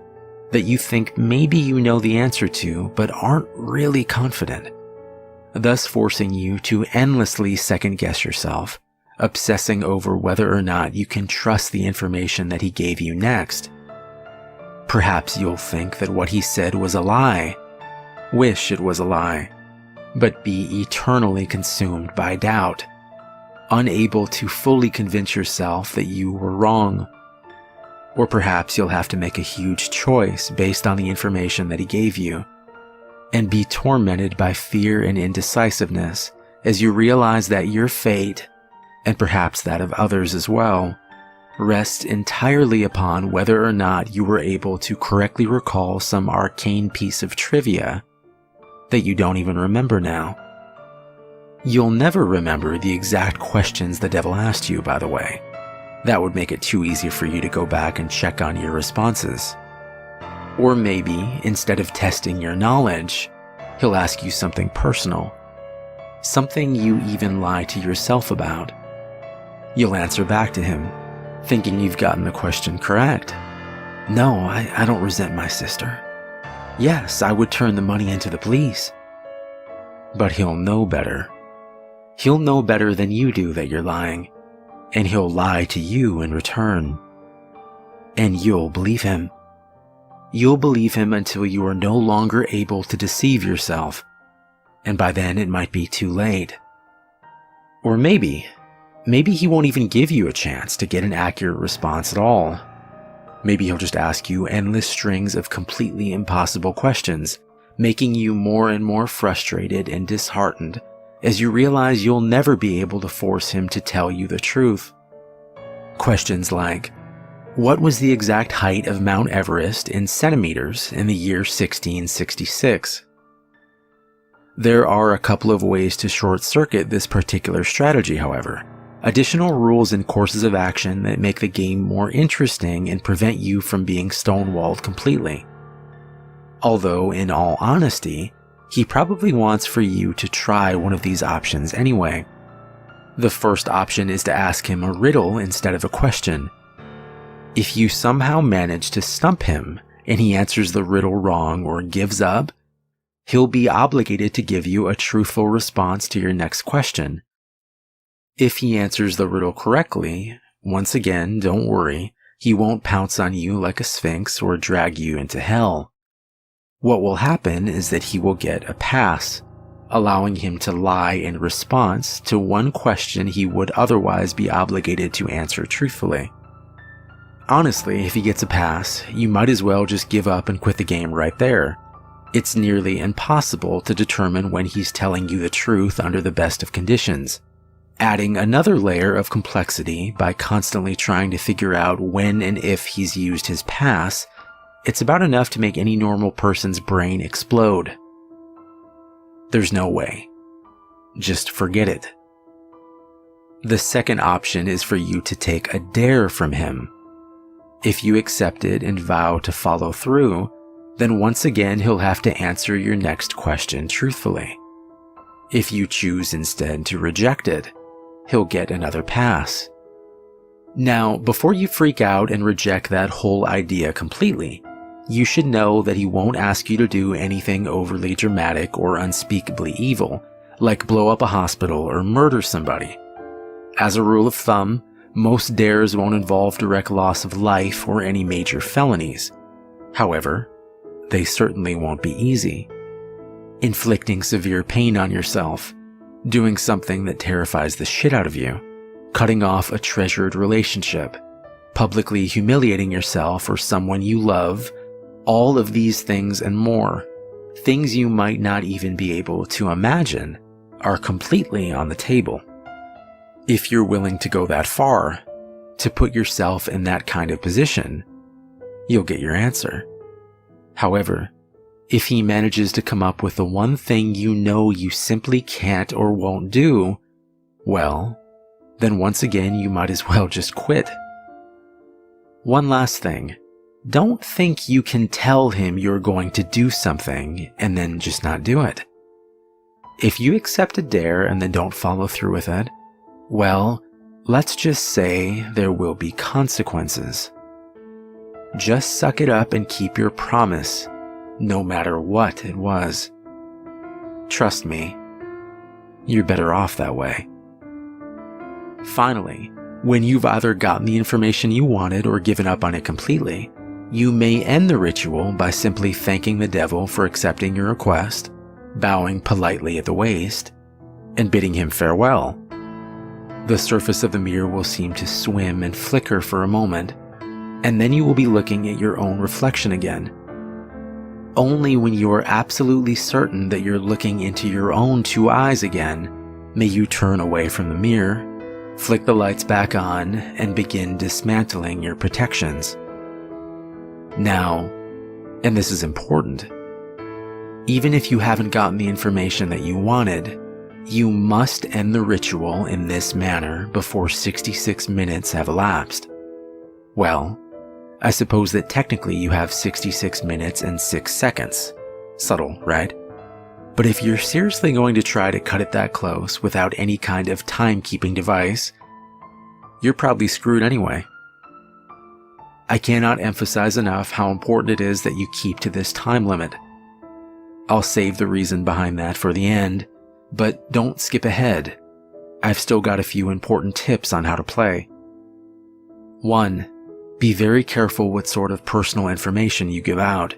that you think maybe you know the answer to but aren't really confident, thus forcing you to endlessly second-guess yourself, obsessing over whether or not you can trust the information that he gave you next. Perhaps you'll think that what he said was a lie, wish it was a lie, but be eternally consumed by doubt, unable to fully convince yourself that you were wrong. Or perhaps you'll have to make a huge choice based on the information that he gave you, and be tormented by fear and indecisiveness as you realize that your fate, and perhaps that of others as well, rests entirely upon whether or not you were able to correctly recall some arcane piece of trivia that you don't even remember now. You'll never remember the exact questions the devil asked you, by the way. That would make it too easy for you to go back and check on your responses. Or maybe, instead of testing your knowledge, he'll ask you something personal, something you even lie to yourself about. You'll answer back to him, thinking you've gotten the question correct. No, I don't resent my sister. Yes, I would turn the money into the police. But he'll know better. He'll know better than you do that you're lying, and he'll lie to you in return. And you'll believe him. You'll believe him until you are no longer able to deceive yourself, and by then it might be too late. Or maybe he won't even give you a chance to get an accurate response at all. Maybe he'll just ask you endless strings of completely impossible questions, making you more and more frustrated and disheartened as you realize you'll never be able to force him to tell you the truth. Questions like, what was the exact height of Mount Everest in centimeters in the year 1666? There are a couple of ways to short-circuit this particular strategy, however. Additional rules and courses of action that make the game more interesting and prevent you from being stonewalled completely. Although, in all honesty, he probably wants for you to try one of these options anyway. The first option is to ask him a riddle instead of a question. If you somehow manage to stump him and he answers the riddle wrong or gives up, he'll be obligated to give you a truthful response to your next question. If he answers the riddle correctly, once again, don't worry, he won't pounce on you like a sphinx or drag you into hell. What will happen is that he will get a pass, allowing him to lie in response to one question he would otherwise be obligated to answer truthfully. Honestly, if he gets a pass, you might as well just give up and quit the game right there, It's nearly impossible to determine when he's telling you the truth under the best of conditions. Adding another layer of complexity by constantly trying to figure out when and if he's used his pass, it's about enough to make any normal person's brain explode. There's no way. Just forget it. The second option is for you to take a dare from him. If you accept it and vow to follow through, then once again he'll have to answer your next question truthfully. If you choose instead to reject it, he'll get another pass. Now, before you freak out and reject that whole idea completely, you should know that he won't ask you to do anything overly dramatic or unspeakably evil, like blow up a hospital or murder somebody. As a rule of thumb, most dares won't involve direct loss of life or any major felonies. However, they certainly won't be easy. Inflicting severe pain on yourself, doing something that terrifies the shit out of you, cutting off a treasured relationship, publicly humiliating yourself or someone you love, all of these things and more, things you might not even be able to imagine, are completely on the table. If you're willing to go that far, to put yourself in that kind of position, you'll get your answer. However, if he manages to come up with the one thing you know you simply can't or won't do, well, then once again you might as well just quit. One last thing. Don't think you can tell him you're going to do something and then just not do it. If you accept a dare and then don't follow through with it, well, let's just say there will be consequences. Just suck it up and keep your promise, no matter what it was. Trust me, you're better off that way. Finally, when you've either gotten the information you wanted or given up on it completely, you may end the ritual by simply thanking the devil for accepting your request, bowing politely at the waist, and bidding him farewell. The surface of the mirror will seem to swim and flicker for a moment, and then you will be looking at your own reflection again. Only when you are absolutely certain that you're looking into your own two eyes again, may you turn away from the mirror, flick the lights back on, and begin dismantling your protections. Now, and this is important, even if you haven't gotten the information that you wanted, you must end the ritual in this manner before 66 minutes have elapsed. Well, I suppose that technically you have 66 minutes and 6 seconds. Subtle, right? But if you're seriously going to try to cut it that close without any kind of timekeeping device, you're probably screwed anyway. I cannot emphasize enough how important it is that you keep to this time limit. I'll save the reason behind that for the end, but don't skip ahead. I've still got a few important tips on how to play. 1. Be very careful what sort of personal information you give out.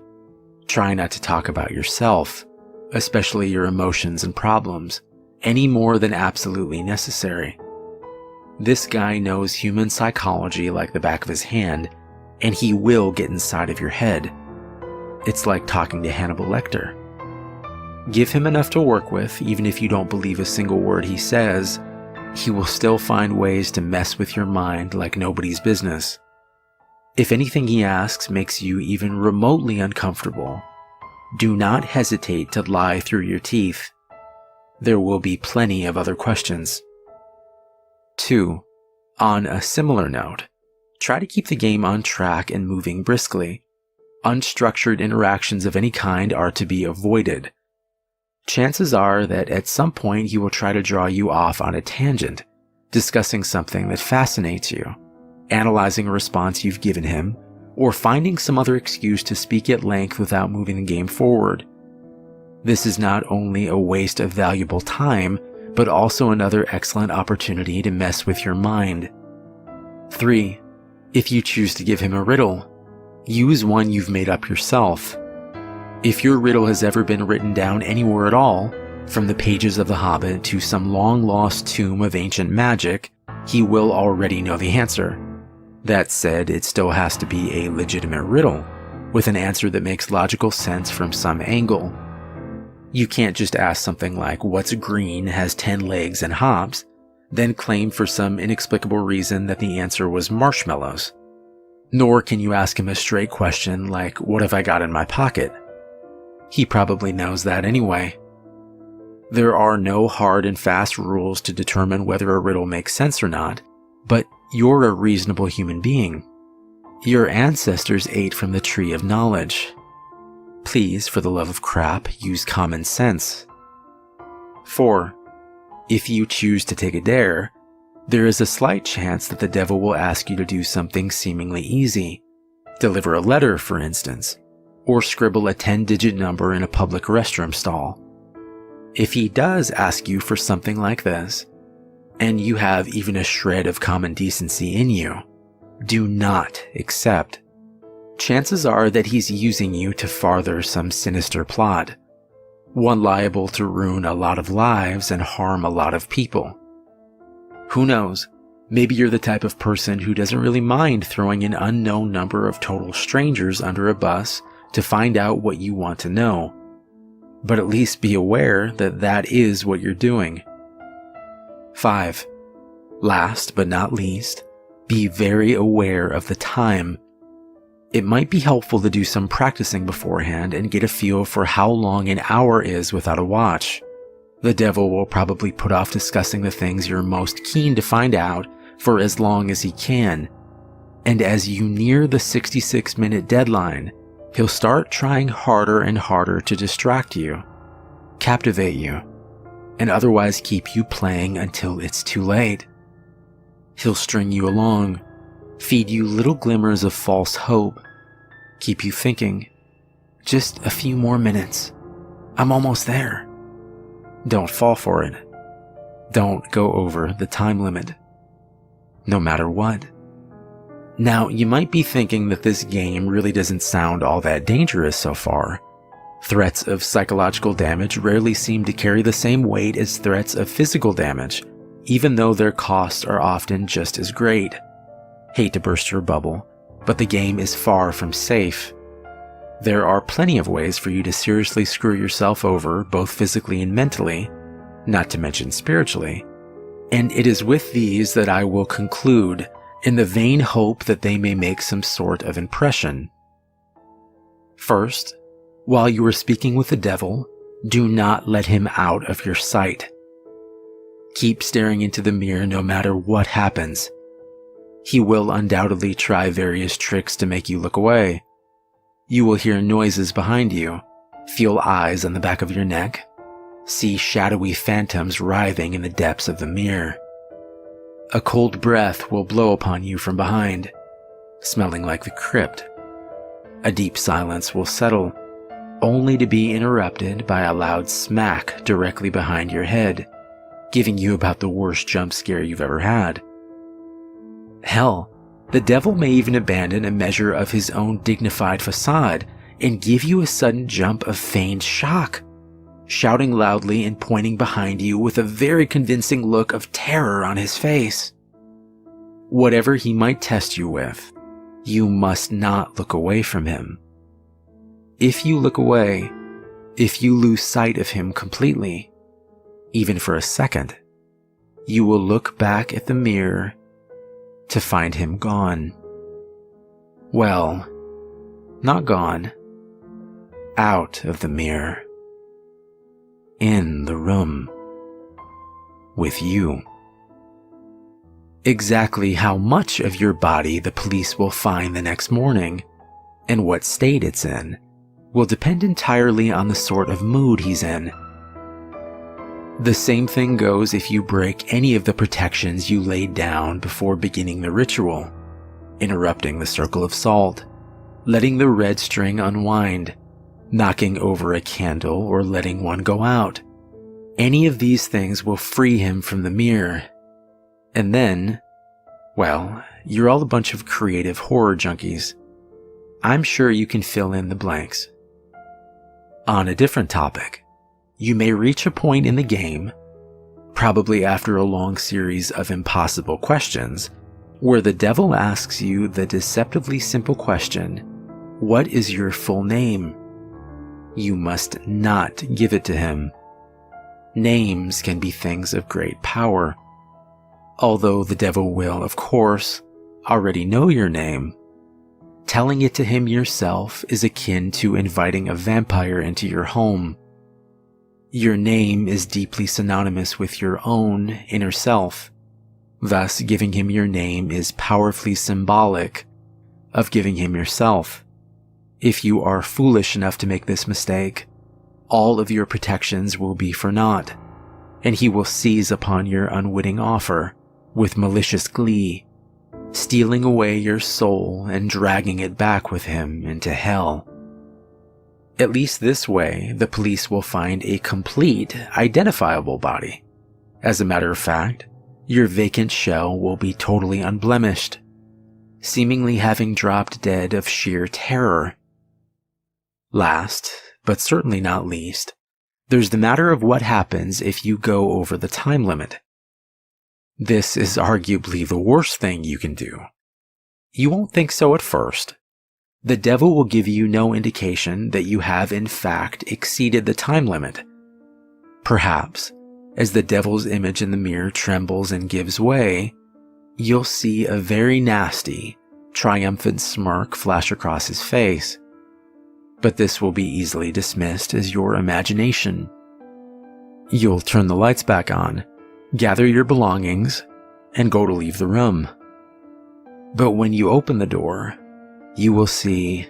Try not to talk about yourself, especially your emotions and problems, any more than absolutely necessary. This guy knows human psychology like the back of his hand, and he will get inside of your head. It's like talking to Hannibal Lecter. Give him enough to work with, even if you don't believe a single word he says, he will still find ways to mess with your mind like nobody's business. If anything he asks makes you even remotely uncomfortable, do not hesitate to lie through your teeth. There will be plenty of other questions. 2. On a similar note, try to keep the game on track and moving briskly. Unstructured interactions of any kind are to be avoided. Chances are that at some point he will try to draw you off on a tangent, discussing something that fascinates you, analyzing a response you've given him, or finding some other excuse to speak at length without moving the game forward. This is not only a waste of valuable time, but also another excellent opportunity to mess with your mind. 3. If you choose to give him a riddle, use one you've made up yourself. If your riddle has ever been written down anywhere at all, from the pages of The Hobbit to some long-lost tomb of ancient magic, he will already know the answer. That said, it still has to be a legitimate riddle, with an answer that makes logical sense from some angle. You can't just ask something like, "What's green, has 10 legs and hops," then claim for some inexplicable reason that the answer was marshmallows. Nor can you ask him a straight question like, "What have I got in my pocket?" He probably knows that anyway. There are no hard and fast rules to determine whether a riddle makes sense or not, but you're a reasonable human being. Your ancestors ate from the tree of knowledge. Please, for the love of crap, use common sense. 4. If you choose to take a dare, there is a slight chance that the devil will ask you to do something seemingly easy. Deliver a letter, for instance, or scribble a 10-digit number in a public restroom stall. If he does ask you for something like this, and you have even a shred of common decency in you, do not accept. Chances are that he's using you to farther some sinister plot, one liable to ruin a lot of lives and harm a lot of people. Who knows, maybe you're the type of person who doesn't really mind throwing an unknown number of total strangers under a bus to find out what you want to know. But at least be aware that that is what you're doing. 5. Last but not least, be very aware of the time. It might be helpful to do some practicing beforehand and get a feel for how long an hour is without a watch. The devil will probably put off discussing the things you're most keen to find out for as long as he can. And as you near the 66-minute deadline, he'll start trying harder and harder to distract you, captivate you, and otherwise keep you playing until it's too late. He'll string you along, feed you little glimmers of false hope, keep you thinking, "Just a few more minutes. I'm almost there." Don't fall for it. Don't go over the time limit. No matter what. Now, you might be thinking that this game really doesn't sound all that dangerous so far. Threats of psychological damage rarely seem to carry the same weight as threats of physical damage, even though their costs are often just as great. Hate to burst your bubble, but the game is far from safe. There are plenty of ways for you to seriously screw yourself over, both physically and mentally, not to mention spiritually. And it is with these that I will conclude, in the vain hope that they may make some sort of impression. First, while you are speaking with the devil, do not let him out of your sight. Keep staring into the mirror no matter what happens. He will undoubtedly try various tricks to make you look away. You will hear noises behind you, feel eyes on the back of your neck, see shadowy phantoms writhing in the depths of the mirror. A cold breath will blow upon you from behind, smelling like the crypt. A deep silence will settle, only to be interrupted by a loud smack directly behind your head, giving you about the worst jump scare you've ever had. Hell, the devil may even abandon a measure of his own dignified facade and give you a sudden jump of feigned shock, shouting loudly and pointing behind you with a very convincing look of terror on his face. Whatever he might test you with, you must not look away from him. If you look away, if you lose sight of him completely, even for a second, you will look back at the mirror to find him gone. Well, not gone. Out of the mirror. In the room. With you. Exactly how much of your body the police will find the next morning, and what state it's in, will depend entirely on the sort of mood he's in. The same thing goes if you break any of the protections you laid down before beginning the ritual, interrupting the circle of salt, letting the red string unwind, knocking over a candle, or letting one go out. Any of these things will free him from the mirror. And then, well, you're all a bunch of creative horror junkies. I'm sure you can fill in the blanks. On a different topic, you may reach a point in the game, probably after a long series of impossible questions, where the devil asks you the deceptively simple question, What is your full name? You must not give it to him. Names can be things of great power. Although the devil will, of course, already know your name, telling it to him yourself is akin to inviting a vampire into your home. Your name is deeply synonymous with your own inner self. Thus, giving him your name is powerfully symbolic of giving him yourself. If you are foolish enough to make this mistake, all of your protections will be for naught, and he will seize upon your unwitting offer with malicious glee, stealing away your soul and dragging it back with him into hell. At least this way, the police will find a complete, identifiable body. As a matter of fact, your vacant shell will be totally unblemished, seemingly having dropped dead of sheer terror. Last, but certainly not least, there's the matter of what happens if you go over the time limit. This is arguably the worst thing you can do. You won't think so at first. The devil will give you no indication that you have in fact exceeded the time limit. Perhaps, as the devil's image in the mirror trembles and gives way, you'll see a very nasty, triumphant smirk flash across his face. But this will be easily dismissed as your imagination. You'll turn the lights back on, gather your belongings, and go to leave the room. But when you open the door, you will see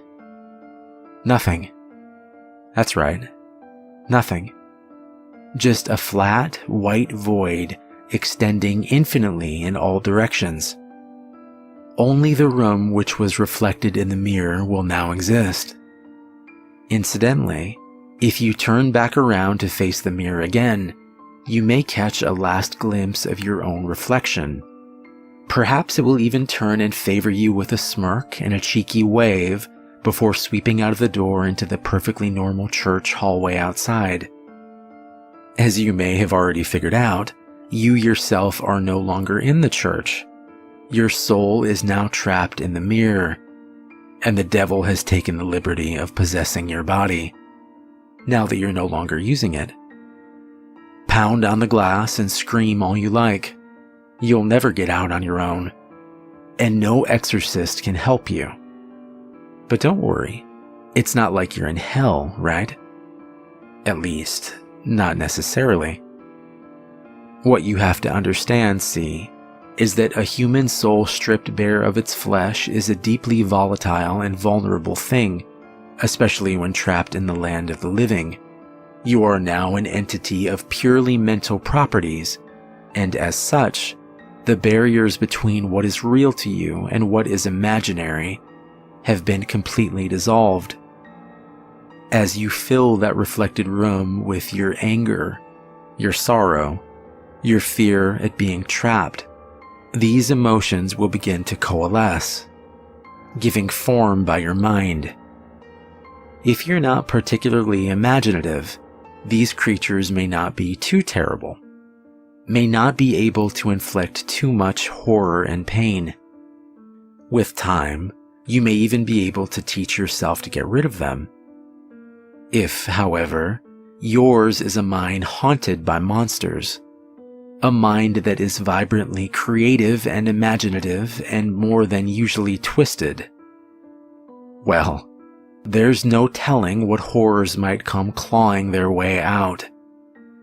nothing. That's right, nothing. Just a flat, white void extending infinitely in all directions. Only the room which was reflected in the mirror will now exist. Incidentally, if you turn back around to face the mirror again, you may catch a last glimpse of your own reflection. Perhaps it will even turn and favor you with a smirk and a cheeky wave before sweeping out of the door into the perfectly normal church hallway outside. As you may have already figured out, you yourself are no longer in the church. Your soul is now trapped in the mirror, and the devil has taken the liberty of possessing your body, now that you're no longer using it. Pound on the glass and scream all you like. You'll never get out on your own, and no exorcist can help you. But don't worry, it's not like you're in hell, right? At least, not necessarily. What you have to understand, see, is that a human soul stripped bare of its flesh is a deeply volatile and vulnerable thing, especially when trapped in the land of the living. You are now an entity of purely mental properties, and as such, the barriers between what is real to you and what is imaginary have been completely dissolved. As you fill that reflected room with your anger, your sorrow, your fear at being trapped, these emotions will begin to coalesce, giving form by your mind. If you're not particularly imaginative, these creatures may not be too terrible, may not be able to inflict too much horror and pain. With time, you may even be able to teach yourself to get rid of them. If, however, yours is a mind haunted by monsters, a mind that is vibrantly creative and imaginative and more than usually twisted, well, there's no telling what horrors might come clawing their way out,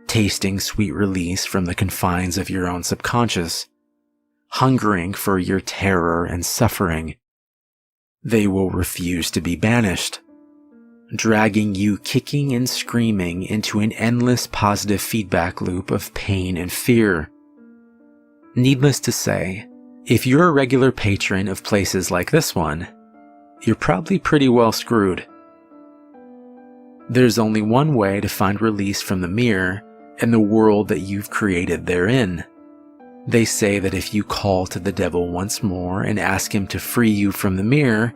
tasting sweet release from the confines of your own subconscious, hungering for your terror and suffering. They will refuse to be banished, dragging you kicking and screaming into an endless positive feedback loop of pain and fear. Needless to say, if you're a regular patron of places like this one, you're probably pretty well screwed. There's only one way to find release from the mirror and the world that you've created therein. They say that if you call to the devil once more and ask him to free you from the mirror,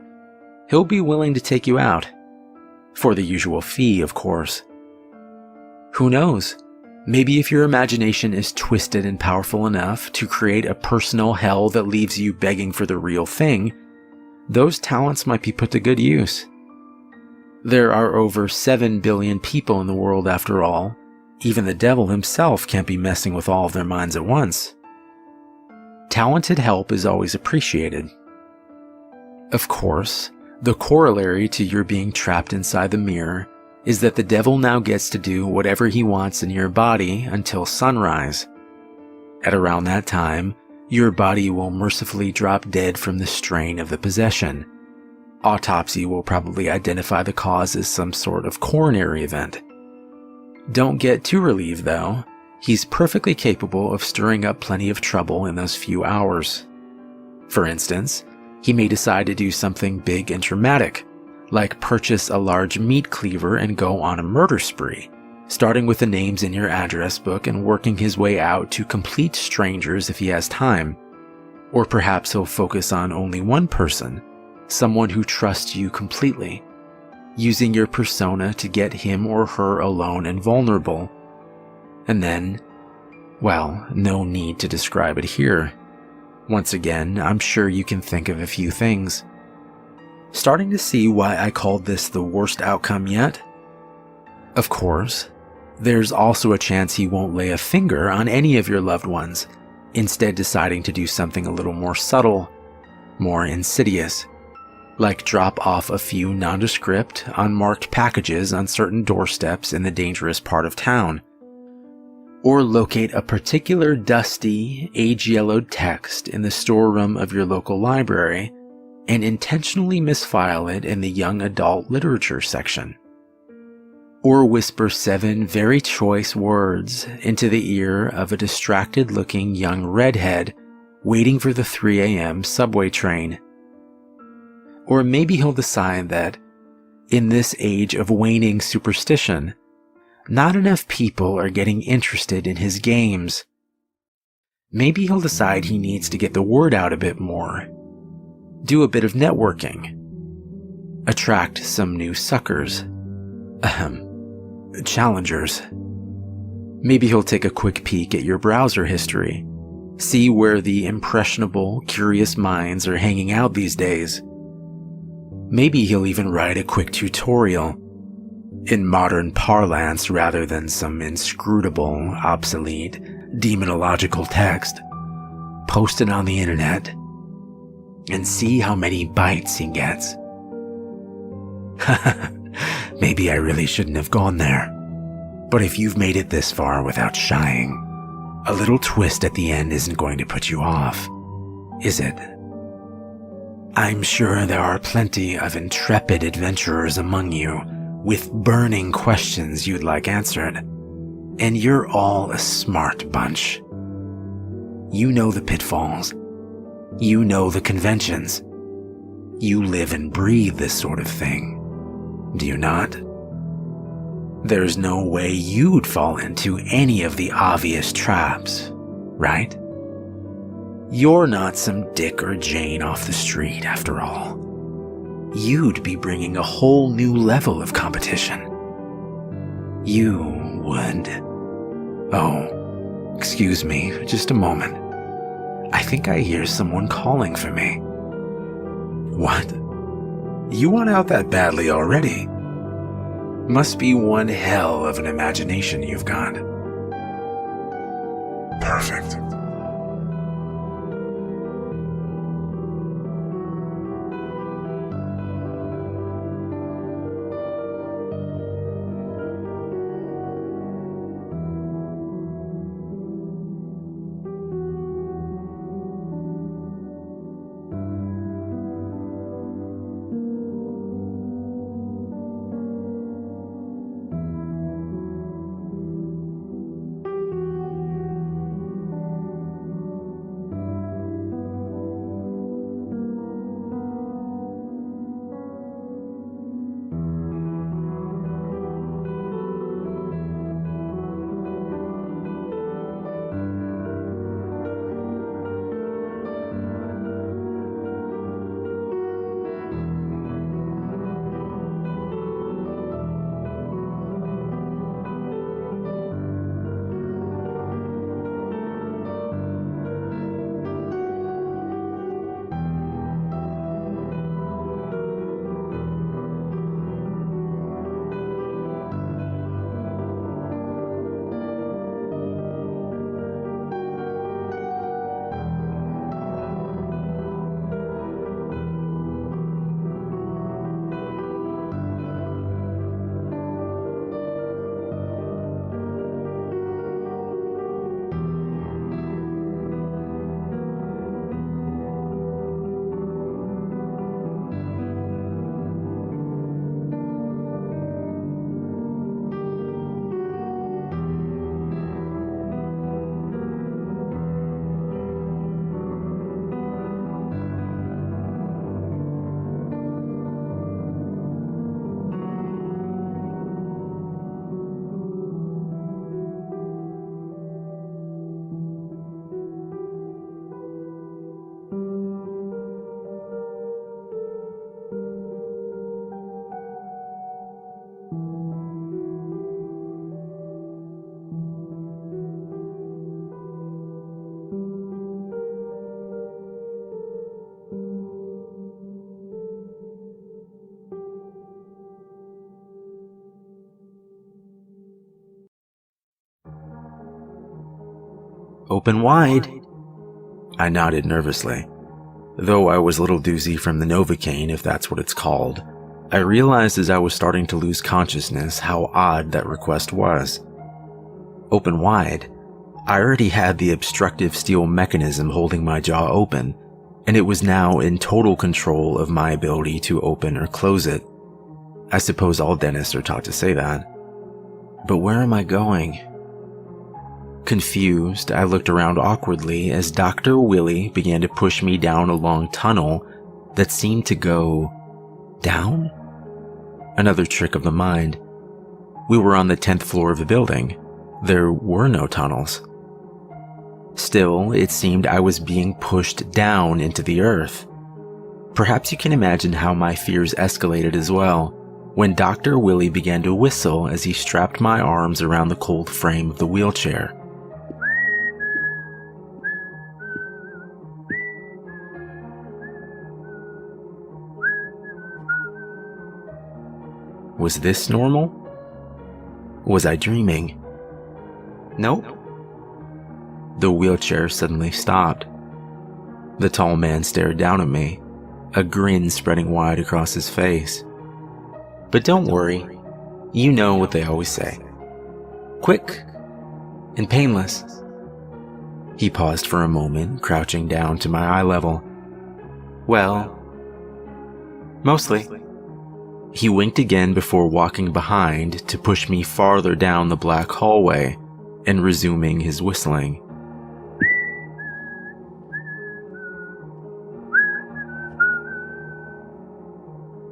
he'll be willing to take you out. For the usual fee, of course. Who knows? Maybe if your imagination is twisted and powerful enough to create a personal hell that leaves you begging for the real thing, those talents might be put to good use. There are over 7 billion people in the world after all. Even the devil himself can't be messing with all of their minds at once. Talented help is always appreciated. Of course, the corollary to your being trapped inside the mirror is that the devil now gets to do whatever he wants in your body until sunrise. At around that time, your body will mercifully drop dead from the strain of the possession. Autopsy will probably identify the cause as some sort of coronary event. Don't get too relieved though. He's perfectly capable of stirring up plenty of trouble in those few hours. For instance, he may decide to do something big and dramatic, like purchase a large meat cleaver and go on a murder spree, starting with the names in your address book and working his way out to complete strangers if he has time. Or perhaps he'll focus on only one person, someone who trusts you completely, using your persona to get him or her alone and vulnerable. And then, well, no need to describe it here. Once again, I'm sure you can think of a few things. Starting to see why I called this the worst outcome yet? Of course, there's also a chance he won't lay a finger on any of your loved ones, instead deciding to do something a little more subtle, more insidious, like drop off a few nondescript, unmarked packages on certain doorsteps in the dangerous part of town, or locate a particular dusty, age-yellowed text in the storeroom of your local library and intentionally misfile it in the young adult literature section. Or whisper 7 very choice words into the ear of a distracted-looking young redhead waiting for the 3 a.m. subway train. Or maybe he'll decide that, in this age of waning superstition, not enough people are getting interested in his games. Maybe he'll decide he needs to get the word out a bit more, do a bit of networking, attract some new suckers, challengers. Maybe he'll take a quick peek at your browser history, see where the impressionable, curious minds are hanging out these days. Maybe he'll even write a quick tutorial, in modern parlance rather than some inscrutable, obsolete, demonological text, post it on the internet, and see how many bites he gets. Maybe I really shouldn't have gone there. But if you've made it this far without shying, a little twist at the end isn't going to put you off, is it? I'm sure there are plenty of intrepid adventurers among you with burning questions you'd like answered, and you're all a smart bunch. You know the pitfalls. You know the conventions. You live and breathe this sort of thing, do you not? There's no way you'd fall into any of the obvious traps, right? You're not some Dick or Jane off the street, after all. You'd be bringing a whole new level of competition. You would. Oh, excuse me, just a moment. I think I hear someone calling for me. What? You want out that badly already? Must be one hell of an imagination you've got.
Perfect.
Open wide. I nodded nervously. Though I was a little doozy from the Novocaine, if that's what it's called, I realized as I was starting to lose consciousness how odd that request was. Open wide? I already had the obstructive steel mechanism holding my jaw open, and it was now in total control of my ability to open or close it. I suppose all dentists are taught to say that. But where am I going? Confused, I looked around awkwardly as Dr. Willie began to push me down a long tunnel that seemed to go down? Another trick of the mind. We were on the 10th floor of the building. There were no tunnels. Still, it seemed I was being pushed down into the earth. Perhaps you can imagine how my fears escalated as well when Dr. Willie began to whistle as he strapped my arms around the cold frame of the wheelchair. Was this normal? Was I dreaming? Nope. The wheelchair suddenly stopped. The tall man stared down at me, a grin spreading wide across his face. But don't worry, you know what they always say. Quick and painless. He paused for a moment, crouching down to my eye level. Well, mostly. He winked again before walking behind to push me farther down the black hallway and resuming his whistling.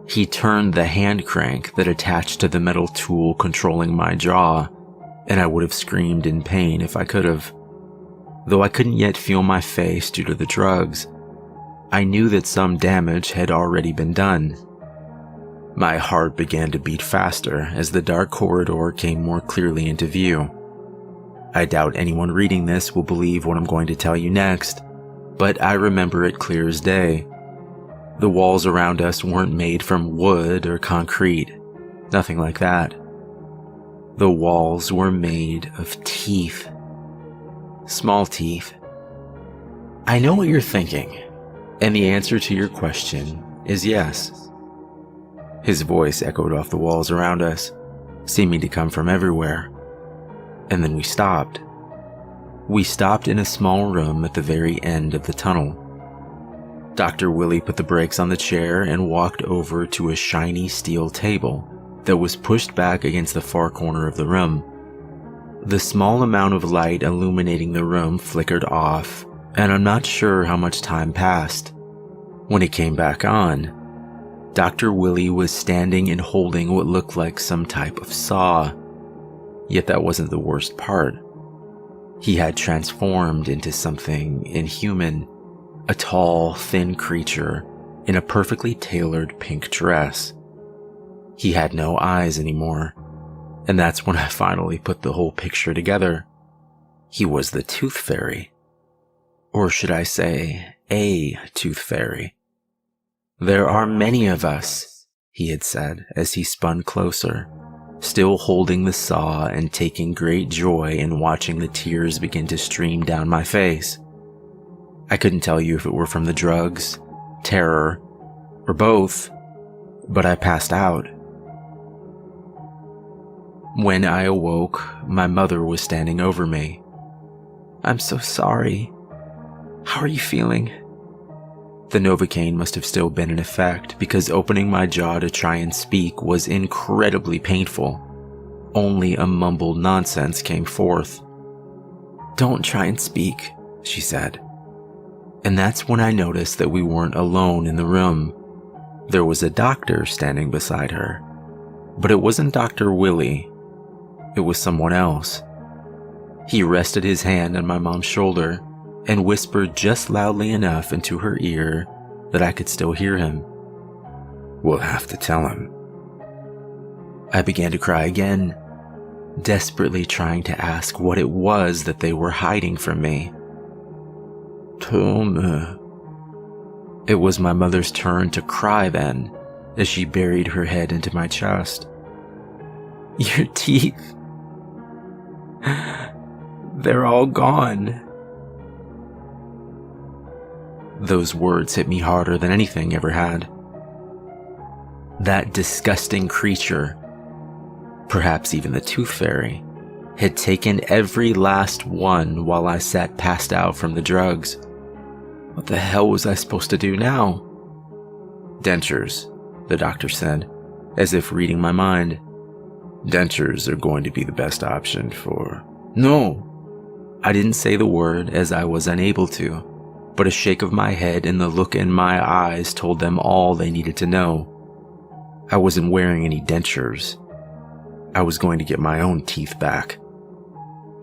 He turned the hand crank that attached to the metal tool controlling my jaw, and I would have screamed in pain if I could have. Though I couldn't yet feel my face due to the drugs, I knew that some damage had already been done. My heart began to beat faster as the dark corridor came more clearly into view. I doubt anyone reading this will believe what I'm going to tell you next, but I remember it clear as day. The walls around us weren't made from wood or concrete, nothing like that. The walls were made of teeth. Small teeth. I know what you're thinking, and the answer to your question is yes. His voice echoed off the walls around us, seeming to come from everywhere. And then we stopped. We stopped in a small room at the very end of the tunnel. Dr. Willie put the brakes on the chair and walked over to a shiny steel table that was pushed back against the far corner of the room. The small amount of light illuminating the room flickered off, and I'm not sure how much time passed. When it came back on, Dr. Willie was standing and holding what looked like some type of saw. Yet that wasn't the worst part. He had transformed into something inhuman, a tall, thin creature in a perfectly tailored pink dress. He had no eyes anymore, and that's when I finally put the whole picture together. He was the Tooth Fairy. Or should I say, a Tooth Fairy. "There are many of us," he had said as he spun closer, still holding the saw and taking great joy in watching the tears begin to stream down my face. I couldn't tell you if it were from the drugs, terror, or both, but I passed out. When I awoke, my mother was standing over me. "I'm so sorry. How are you feeling?" The Novocaine must have still been in effect because opening my jaw to try and speak was incredibly painful. Only a mumbled nonsense came forth. "Don't try and speak," she said. And that's when I noticed that we weren't alone in the room. There was a doctor standing beside her. But it wasn't Dr. Willie. It was someone else. He rested his hand on my mom's shoulder and whispered just loudly enough into her ear that I could still hear him. "We'll have to tell him." I began to cry again, desperately trying to ask what it was that they were hiding from me. "Tell me." It was my mother's turn to cry then, as she buried her head into my chest. "Your teeth. They're all gone," Those words hit me harder than anything ever had. That disgusting creature, perhaps even the Tooth Fairy, had taken every last one while I sat passed out from the drugs. What the hell was I supposed to do now? Dentures, the doctor said, as if reading my mind. Dentures are going to be the best option for... No! I didn't say the word as I was unable to, but a shake of my head and the look in my eyes told them all they needed to know. I wasn't wearing any dentures. I was going to get my own teeth back.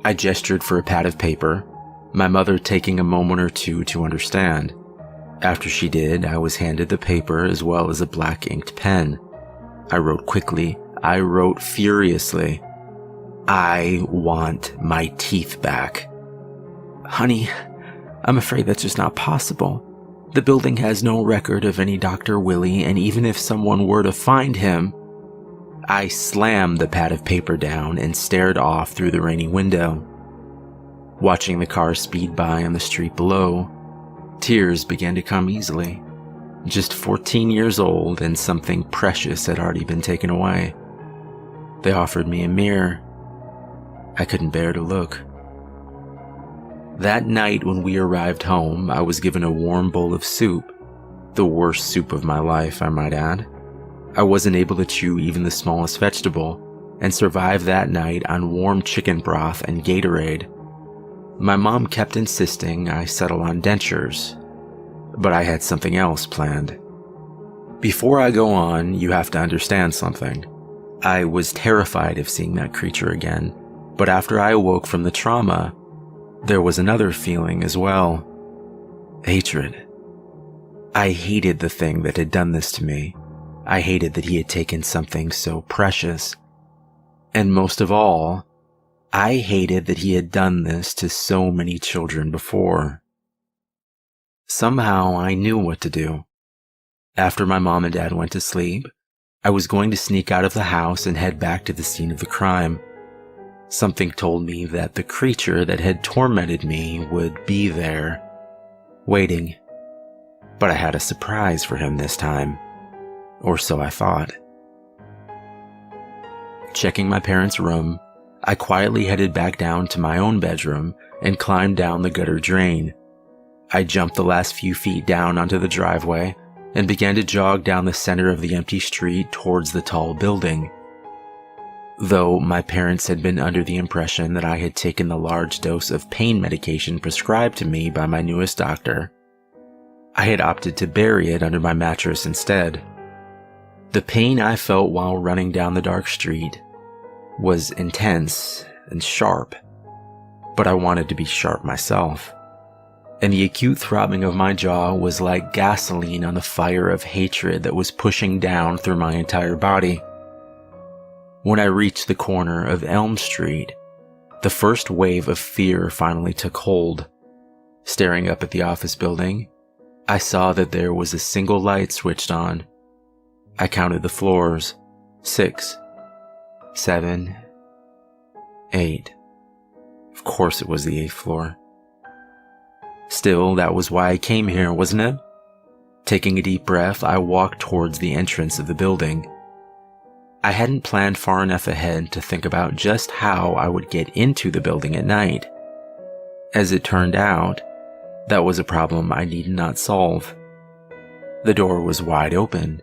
I gestured for a pad of paper, my mother taking a moment or two to understand. After she did, I was handed the paper as well as a black inked pen. I wrote quickly. I wrote furiously. I want my teeth back. Honey, I'm afraid that's just not possible. The building has no record of any Dr. Willie, and even if someone were to find him... I slammed the pad of paper down and stared off through the rainy window. Watching the car speed by on the street below, tears began to come easily. Just 14 years old and something precious had already been taken away. They offered me a mirror. I couldn't bear to look. That night when we arrived home, I was given a warm bowl of soup. The worst soup of my life, I might add. I wasn't able to chew even the smallest vegetable, and survived that night on warm chicken broth and Gatorade. My mom kept insisting I settle on dentures, but I had something else planned. Before I go on, you have to understand something. I was terrified of seeing that creature again, but after I awoke from the trauma, there was another feeling as well. Hatred. I hated the thing that had done this to me. I hated that he had taken something so precious. And most of all, I hated that he had done this to so many children before. Somehow I knew what to do. After my mom and dad went to sleep, I was going to sneak out of the house and head back to the scene of the crime. Something told me that the creature that had tormented me would be there, waiting. But I had a surprise for him this time. Or so I thought. Checking my parents' room, I quietly headed back down to my own bedroom and climbed down the gutter drain. I jumped the last few feet down onto the driveway and began to jog down the center of the empty street towards the tall building. Though my parents had been under the impression that I had taken the large dose of pain medication prescribed to me by my newest doctor, I had opted to bury it under my mattress instead. The pain I felt while running down the dark street was intense and sharp, but I wanted to be sharp myself. And the acute throbbing of my jaw was like gasoline on the fire of hatred that was pushing down through my entire body. When I reached the corner of Elm Street, the first wave of fear finally took hold. Staring up at the office building, I saw that there was a single light switched on. I counted the floors. 6, 7, 8. Of course it was the 8th floor. Still, that was why I came here, wasn't it? Taking a deep breath, I walked towards the entrance of the building. I hadn't planned far enough ahead to think about just how I would get into the building at night. As it turned out, that was a problem I needed not solve. The door was wide open.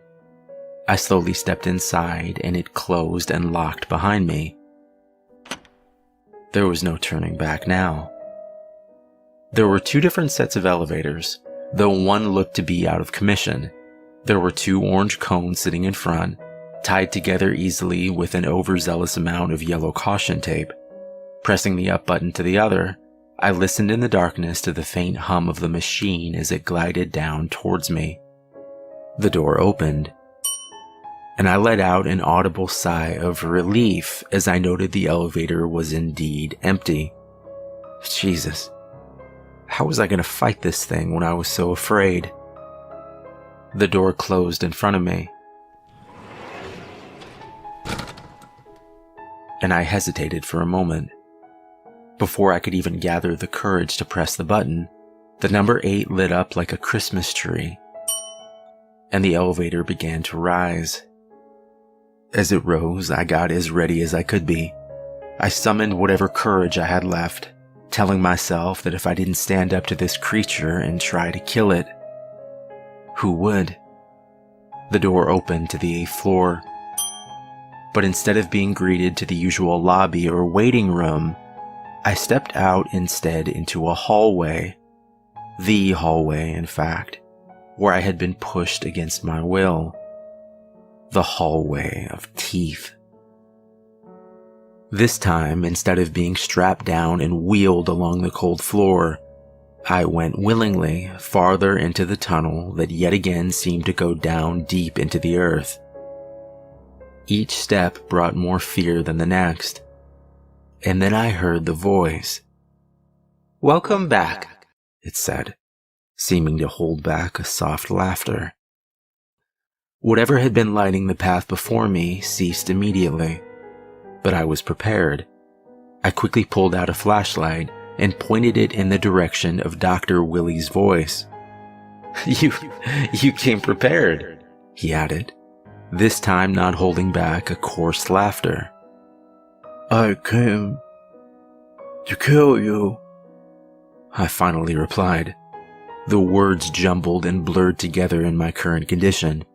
I slowly stepped inside and it closed and locked behind me. There was no turning back now. There were 2 different sets of elevators, though one looked to be out of commission. There were 2 orange cones sitting in front, tied together easily with an overzealous amount of yellow caution tape. Pressing the up button to the other, I listened in the darkness to the faint hum of the machine as it glided down towards me. The door opened, and I let out an audible sigh of relief as I noted the elevator was indeed empty. Jesus, how was I going to fight this thing when I was so afraid? The door closed in front of me, and I hesitated for a moment. Before I could even gather the courage to press the button, The number 8 lit up like a Christmas tree, and the elevator began to rise. As it rose, I got as ready as I could be. I summoned whatever courage I had left, telling myself that if I didn't stand up to this creature and try to kill it, who would? The door opened to the 8th floor, but instead of being greeted to the usual lobby or waiting room, I stepped out instead into a hallway. The hallway, in fact, where I had been pushed against my will. The hallway of teeth. This time, instead of being strapped down and wheeled along the cold floor, I went willingly farther into the tunnel that yet again seemed to go down deep into the earth. Each step brought more fear than the next. And then I heard the voice. "Welcome back," it said, seeming to hold back a soft laughter. Whatever had been lighting the path before me ceased immediately, but I was prepared. I quickly pulled out a flashlight and pointed it in the direction of Dr. Willie's voice. You came prepared," he added, this time not holding back a coarse laughter.
"I came to kill you,"
I finally replied, the words jumbled and blurred together in my current condition.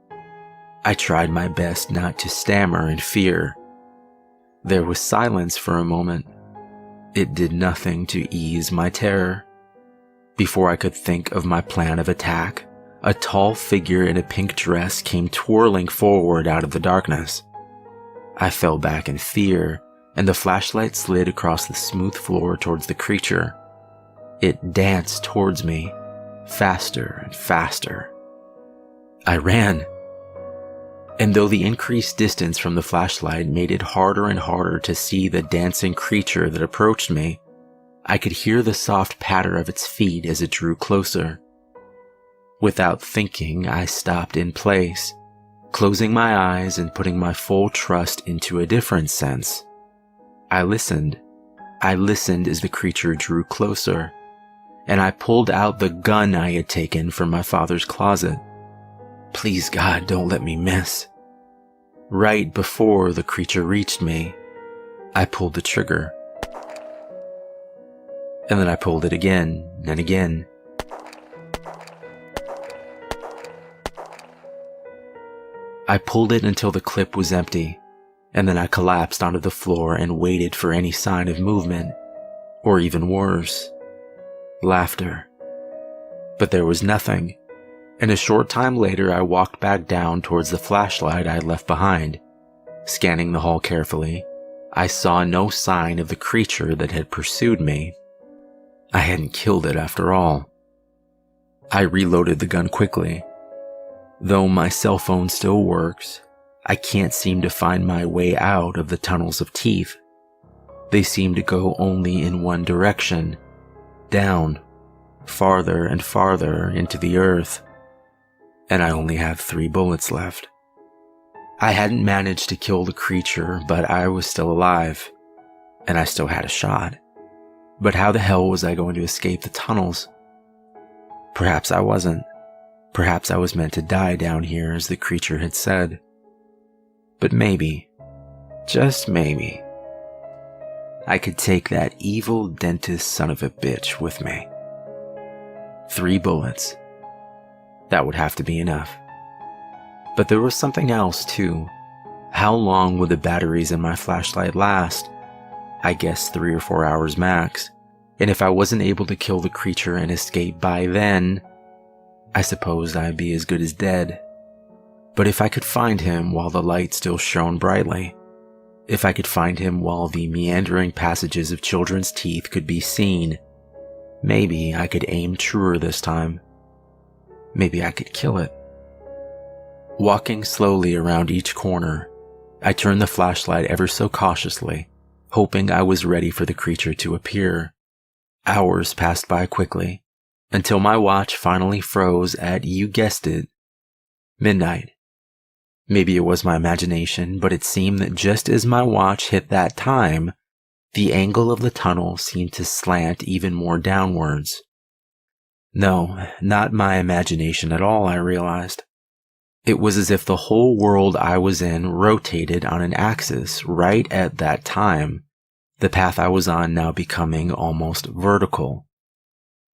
I tried my best not to stammer in fear. There was silence for a moment. It did nothing to ease my terror. Before I could think of my plan of attack, a tall figure in a pink dress came twirling forward out of the darkness. I fell back in fear, and the flashlight slid across the smooth floor towards the creature. It danced towards me, faster and faster. I ran. And though the increased distance from the flashlight made it harder and harder to see the dancing creature that approached me, I could hear the soft patter of its feet as it drew closer. Without thinking, I stopped in place, closing my eyes and putting my full trust into a different sense. I listened. I listened as the creature drew closer, and I pulled out the gun I had taken from my father's closet. Please God, don't let me miss. Right before the creature reached me, I pulled the trigger. And then I pulled it again and again. I pulled it until the clip was empty, and then I collapsed onto the floor and waited for any sign of movement, or even worse, laughter. But there was nothing. And a short time later, I walked back down towards the flashlight I had left behind. Scanning the hall carefully, I saw no sign of the creature that had pursued me. I hadn't killed it after all. I reloaded the gun quickly. Though my cell phone still works, I can't seem to find my way out of the tunnels of teeth. They seem to go only in one direction, down, farther and farther into the earth. And I only have 3 bullets left. I hadn't managed to kill the creature, but I was still alive, and I still had a shot. But how the hell was I going to escape the tunnels? Perhaps I wasn't. Perhaps I was meant to die down here, as the creature had said. But maybe, just maybe, I could take that evil dentist son of a bitch with me. 3 bullets. That would have to be enough. But there was something else too. How long would the batteries in my flashlight last? I guess 3 or 4 hours max. And if I wasn't able to kill the creature and escape by then, I suppose I'd be as good as dead. But if I could find him while the light still shone brightly, if I could find him while the meandering passages of children's teeth could be seen, maybe I could aim truer this time. Maybe I could kill it. Walking slowly around each corner, I turned the flashlight ever so cautiously, hoping I was ready for the creature to appear. Hours passed by quickly, until my watch finally froze at, you guessed it, midnight. Maybe it was my imagination, but it seemed that just as my watch hit that time, the angle of the tunnel seemed to slant even more downwards. No, not my imagination at all, I realized. It was as if the whole world I was in rotated on an axis right at that time, the path I was on now becoming almost vertical.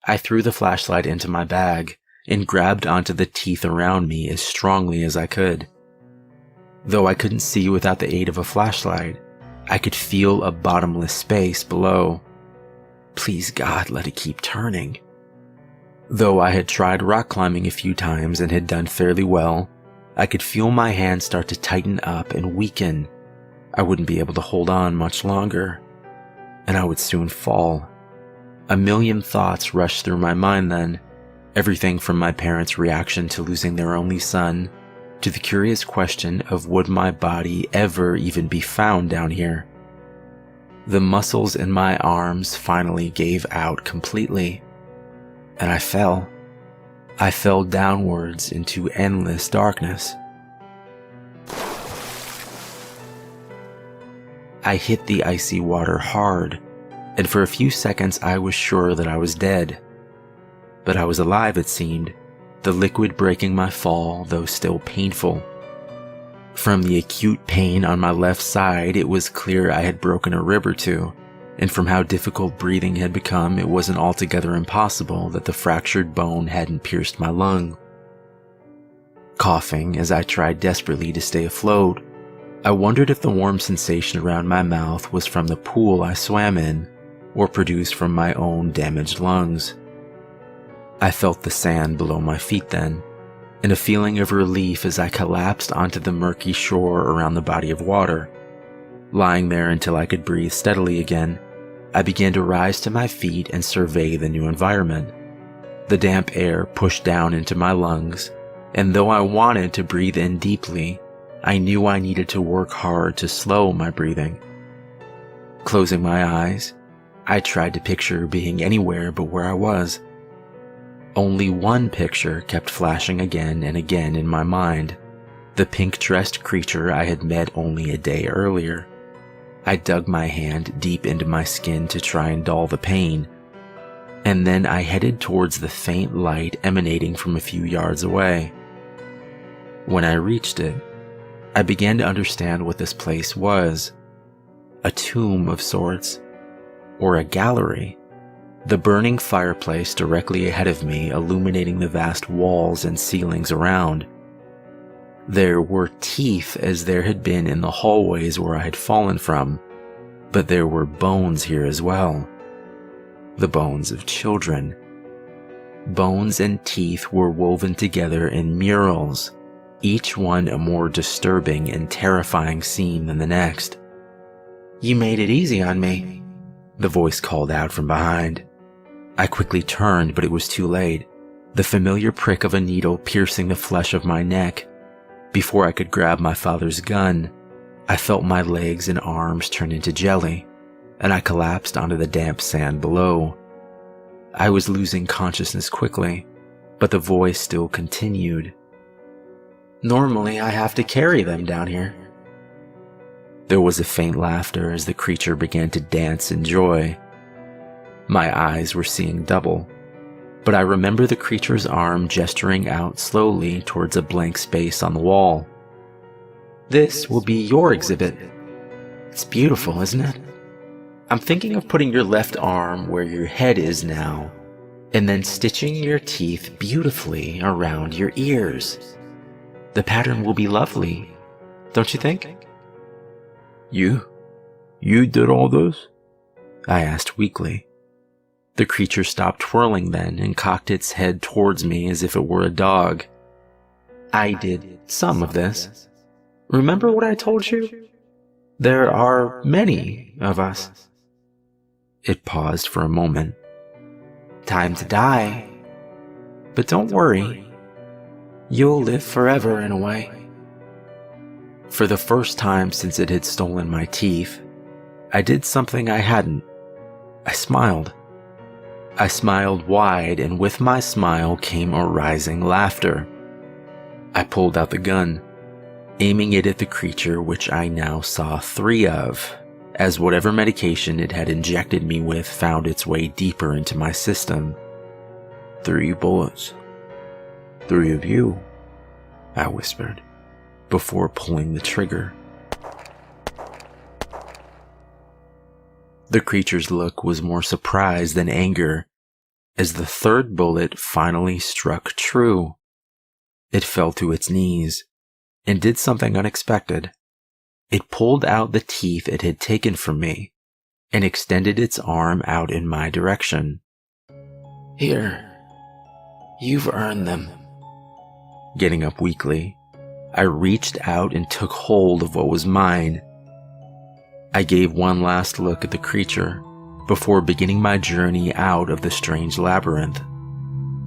I threw the flashlight into my bag and grabbed onto the teeth around me as strongly as I could. Though I couldn't see without the aid of a flashlight, I could feel a bottomless space below. Please God, let it keep turning. Though I had tried rock climbing a few times and had done fairly well, I could feel my hands start to tighten up and weaken. I wouldn't be able to hold on much longer, and I would soon fall. A million thoughts rushed through my mind then, everything from my parents' reaction to losing their only son, to the curious question of would my body ever even be found down here. The muscles in my arms finally gave out completely, and I fell. I fell downwards into endless darkness. I hit the icy water hard, and for a few seconds I was sure that I was dead. But I was alive, it seemed, the liquid breaking my fall, though still painful. From the acute pain on my left side, it was clear I had broken a rib or two, and from how difficult breathing had become, it wasn't altogether impossible that the fractured bone hadn't pierced my lung. Coughing as I tried desperately to stay afloat, I wondered if the warm sensation around my mouth was from the pool I swam in, or produced from my own damaged lungs. I felt the sand below my feet then, and a feeling of relief as I collapsed onto the murky shore around the body of water. Lying there until I could breathe steadily again, I began to rise to my feet and survey the new environment. The damp air pushed down into my lungs, and though I wanted to breathe in deeply, I knew I needed to work hard to slow my breathing. Closing my eyes, I tried to picture being anywhere but where I was. Only one picture kept flashing again and again in my mind, the pink-dressed creature I had met only a day earlier. I dug my hand deep into my skin to try and dull the pain, and then I headed towards the faint light emanating from a few yards away. When I reached it, I began to understand what this place was. A tomb of sorts, or a gallery. The burning fireplace directly ahead of me illuminating the vast walls and ceilings around. There were teeth as there had been in the hallways where I had fallen from, but there were bones here as well. The bones of children. Bones and teeth were woven together in murals, each one a more disturbing and terrifying scene than the next. "You made it easy on me," the voice called out from behind. I quickly turned, but it was too late, the familiar prick of a needle piercing the flesh of my neck. Before I could grab my father's gun, I felt my legs and arms turn into jelly, and I collapsed onto the damp sand below. I was losing consciousness quickly, but the voice still continued. "Normally I have to carry them down here." There was a faint laughter as the creature began to dance in joy. My eyes were seeing double, but I remember the creature's arm gesturing out slowly towards a blank space on the wall. "This will be your exhibit. It's beautiful, isn't it? I'm thinking of putting your left arm where your head is now, and then stitching your teeth beautifully around your ears. The pattern will be lovely, don't you think?" You did all this?" I asked weakly. The creature stopped twirling then and cocked its head towards me as if it were a dog. "I did some of this. Remember what I told you? There are many of us." It paused for a moment. "Time to die. But don't worry. You'll live forever in a way." For the first time since it had stolen my teeth, I did something I hadn't. I smiled. I smiled wide, and with my smile came a rising laughter. I pulled out the gun, aiming it at the creature, which I now saw 3 of, as whatever medication it had injected me with found its way deeper into my system. 3 bullets. 3 of you, I whispered, before pulling the trigger. The creature's look was more surprise than anger, as the 3rd bullet finally struck true. It fell to its knees, and did something unexpected. It pulled out the teeth it had taken from me, and extended its arm out in my direction.
Here, you've earned them.
Getting up weakly, I reached out and took hold of what was mine. I gave one last look at the creature before beginning my journey out of the strange labyrinth.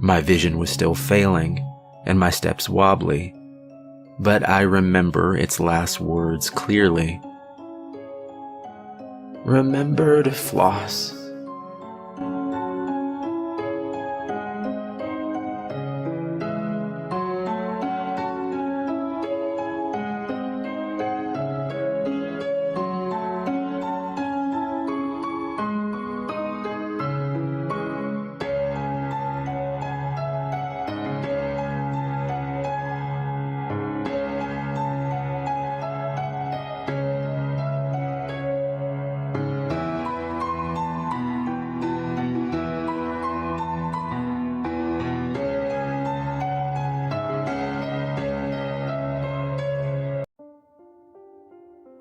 My vision was still failing, and my steps wobbly, but I remember its last words clearly.
Remember to floss.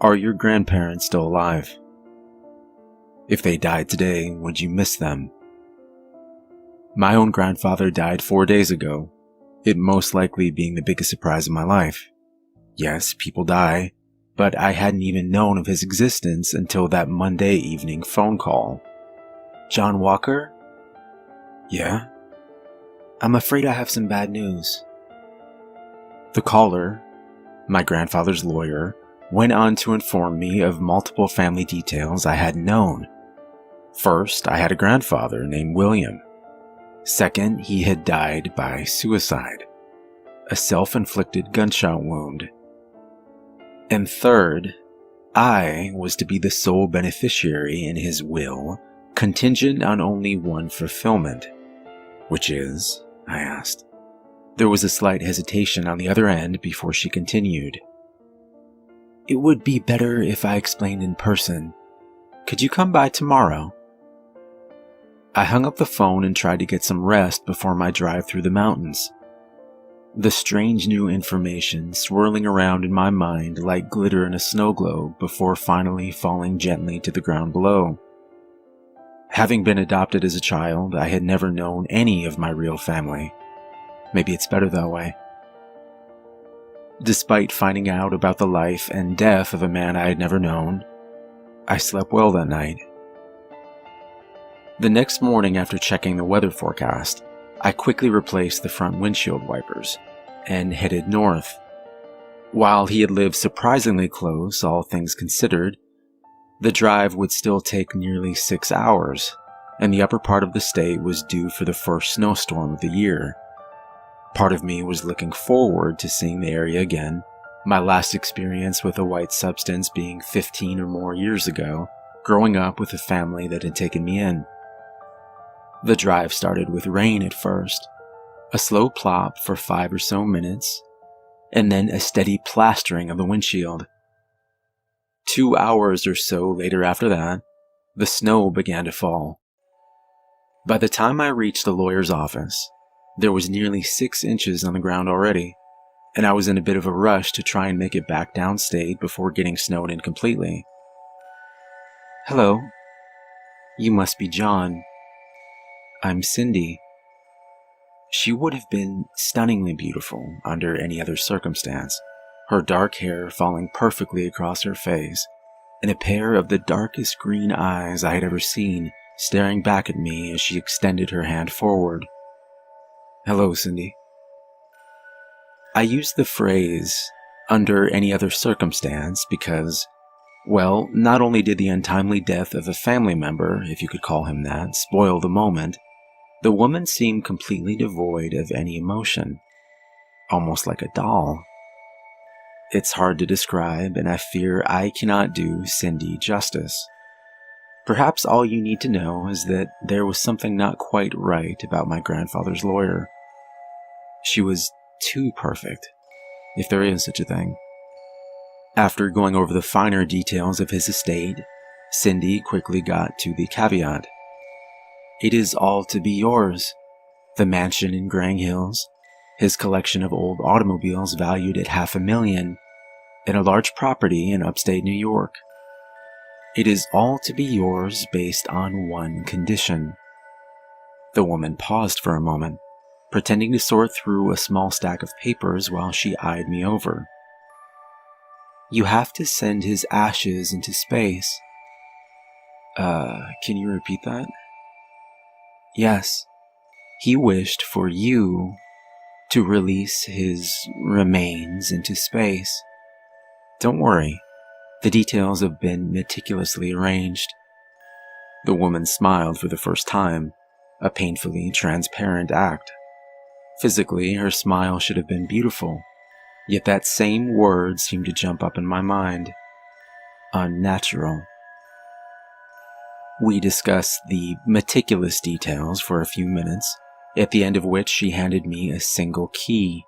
Are your grandparents still alive? If they died today, would you miss them? My own grandfather died 4 days ago, it most likely being the biggest surprise of my life. Yes, people die, but I hadn't even known of his existence until that Monday evening phone call.
John Walker?
Yeah?
I'm afraid I have some bad news.
The caller, my grandfather's lawyer, went on to inform me of multiple family details I hadn't known. First, I had a grandfather named William. Second, he had died by suicide, a self-inflicted gunshot wound. And third, I was to be the sole beneficiary in his will, contingent on only one fulfillment. Which is? I asked. There was a slight hesitation on the other end before she continued.
It would be better if I explained in person. Could you come by tomorrow?
I hung up the phone and tried to get some rest before my drive through the mountains. The strange new information swirling around in my mind like glitter in a snow globe before finally falling gently to the ground below. Having been adopted as a child, I had never known any of my real family. Maybe it's better that way. Despite finding out about the life and death of a man I had never known, I slept well that night. The next morning, after checking the weather forecast, I quickly replaced the front windshield wipers and headed north. While he had lived surprisingly close, all things considered, the drive would still take nearly 6 hours, and the upper part of the state was due for the first snowstorm of the year. Part of me was looking forward to seeing the area again, my last experience with a white substance being 15 or more years ago, growing up with a family that had taken me in. The drive started with rain at first, a slow plop for 5 or so minutes, and then a steady plastering of the windshield. 2 hours or so later after that, the snow began to fall. By the time I reached the lawyer's office, there was nearly 6 inches on the ground already, and I was in a bit of a rush to try and make it back downstate before getting snowed in completely.
Hello. You must be John. I'm Cindy.
She would have been stunningly beautiful under any other circumstance, her dark hair falling perfectly across her face, and a pair of the darkest green eyes I had ever seen staring back at me as she extended her hand forward. Hello, Cindy. I used the phrase, under any other circumstance, because, well, not only did the untimely death of a family member, if you could call him that, spoil the moment, the woman seemed completely devoid of any emotion, almost like a doll. It's hard to describe, and I fear I cannot do Cindy justice.
Perhaps all you need to know is that there was something not quite right about my grandfather's lawyer. She was too perfect, if there is such a thing. After going over the finer details of his estate, Cindy quickly got to the caveat. It is all to be yours. The mansion in Grang Hills, his collection of old automobiles valued at $500,000, and a large property in upstate New York. It is all to be yours based on one condition. The woman paused for a moment, pretending to sort through a small stack of papers while she eyed me over. You have to send his ashes into space. Can you repeat that? Yes. He wished for you to release his remains into space. Don't worry. The details have been meticulously arranged. The woman smiled for the first time, a painfully transparent act. Physically, her smile should have been beautiful, yet that same word seemed to jump up in my mind. Unnatural. We discussed the meticulous details for a few minutes, at the end of which she handed me a single key.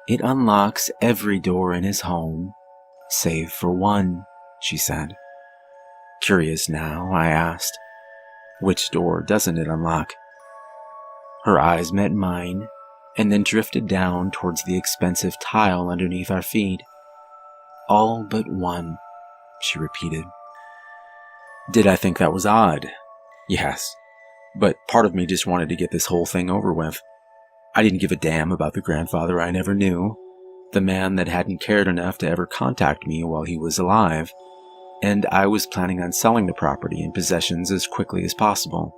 It unlocks every door in his home, save for one, she said. Curious now, I asked, which door doesn't it unlock? Her eyes met mine, and then drifted down towards the expensive tile underneath our feet. All but one, she repeated. Did I think that was odd? Yes, but part of me just wanted to get this whole thing over with. I didn't give a damn about the grandfather I never knew, the man that hadn't cared enough to ever contact me while he was alive, and I was planning on selling the property and possessions as quickly as possible.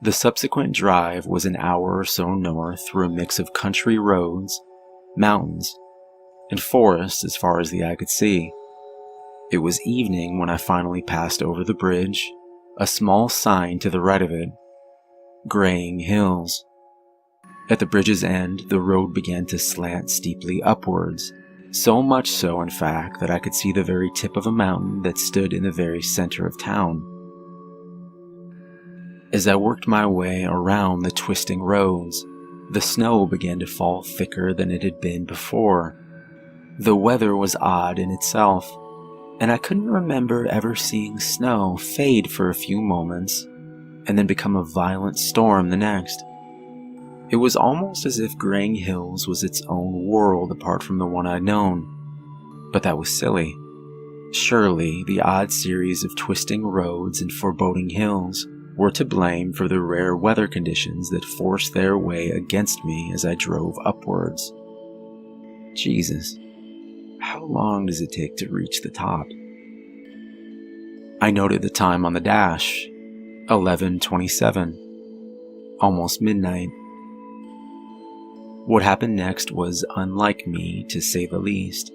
The subsequent drive was an hour or so north through a mix of country roads, mountains, and forest as far as the eye could see. It was evening when I finally passed over the bridge, a small sign to the right of it, Grang Hills. At the bridge's end, the road began to slant steeply upwards, so much so, in fact, that I could see the very tip of a mountain that stood in the very center of town. As I worked my way around the twisting roads, the snow began to fall thicker than it had been before. The weather was odd in itself, and I couldn't remember ever seeing snow fade for a few moments and then become a violent storm the next. It was almost as if Grang Hills was its own world apart from the one I'd known. But that was silly. Surely the odd series of twisting roads and foreboding hills were to blame for the rare weather conditions that forced their way against me as I drove upwards. Jesus, how long does it take to reach the top? I noted the time on the dash, 11:27, almost midnight. What happened next was unlike me, to say the least,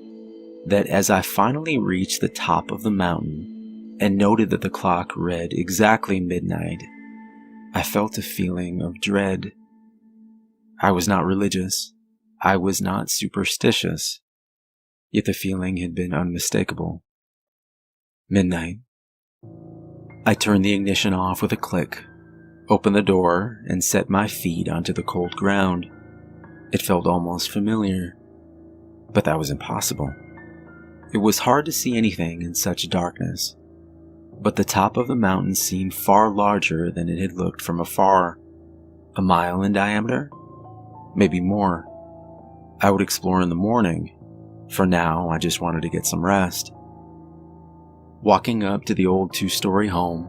that as I finally reached the top of the mountain and noted that the clock read exactly midnight, I felt a feeling of dread. I was not religious. I was not superstitious. Yet the feeling had been unmistakable. Midnight. I turned the ignition off with a click, opened the door, and set my feet onto the cold ground. It felt almost familiar, but that was impossible. It was hard to see anything in such darkness, but the top of the mountain seemed far larger than it had looked from afar. A mile in diameter? Maybe more. I would explore in the morning. For now, I just wanted to get some rest. Walking up to the old 2-story home,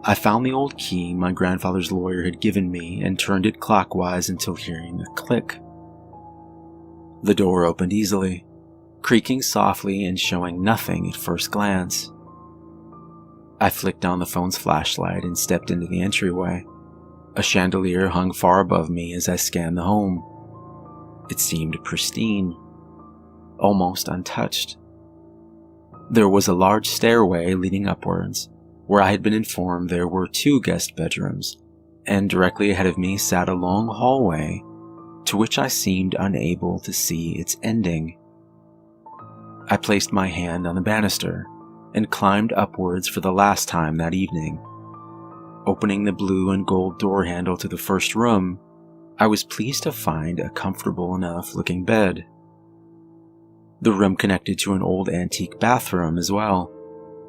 I found the old key my grandfather's lawyer had given me and turned it clockwise until hearing a click. The door opened easily, creaking softly and showing nothing at first glance. I flicked on the phone's flashlight and stepped into the entryway. A chandelier hung far above me as I scanned the home. It seemed pristine, almost untouched. There was a large stairway leading upwards, where I had been informed there were 2 guest bedrooms, and directly ahead of me sat a long hallway to which I seemed unable to see its ending. I placed my hand on the banister, and climbed upwards for the last time that evening. Opening the blue and gold door handle to the first room, I was pleased to find a comfortable enough looking bed. The room connected to an old antique bathroom as well,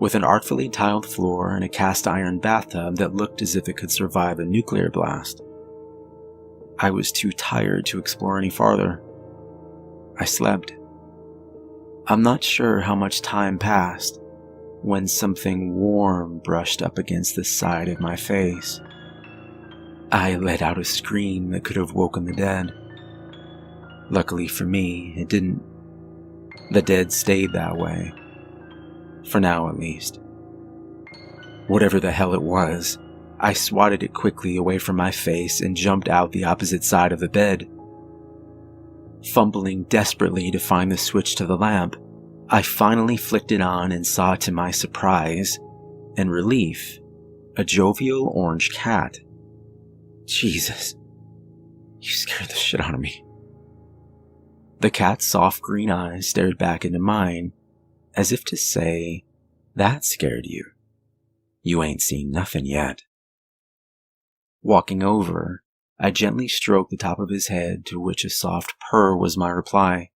with an artfully tiled floor and a cast iron bathtub that looked as if it could survive a nuclear blast. I was too tired to explore any farther. I slept. I'm not sure how much time passed when something warm brushed up against the side of my face. I let out a scream that could have woken the dead. Luckily for me, it didn't. The dead stayed that way. For now, at least. Whatever the hell it was, I swatted it quickly away from my face and jumped out the opposite side of the bed. Fumbling desperately to find the switch to the lamp, I finally flicked it on and saw, to my surprise and relief, a jovial orange cat. Jesus, you scared the shit out of me. The cat's soft green eyes stared back into mine, as if to say, that scared you. You ain't seen nothing yet. Walking over, I gently stroked the top of his head, to which a soft purr was my reply.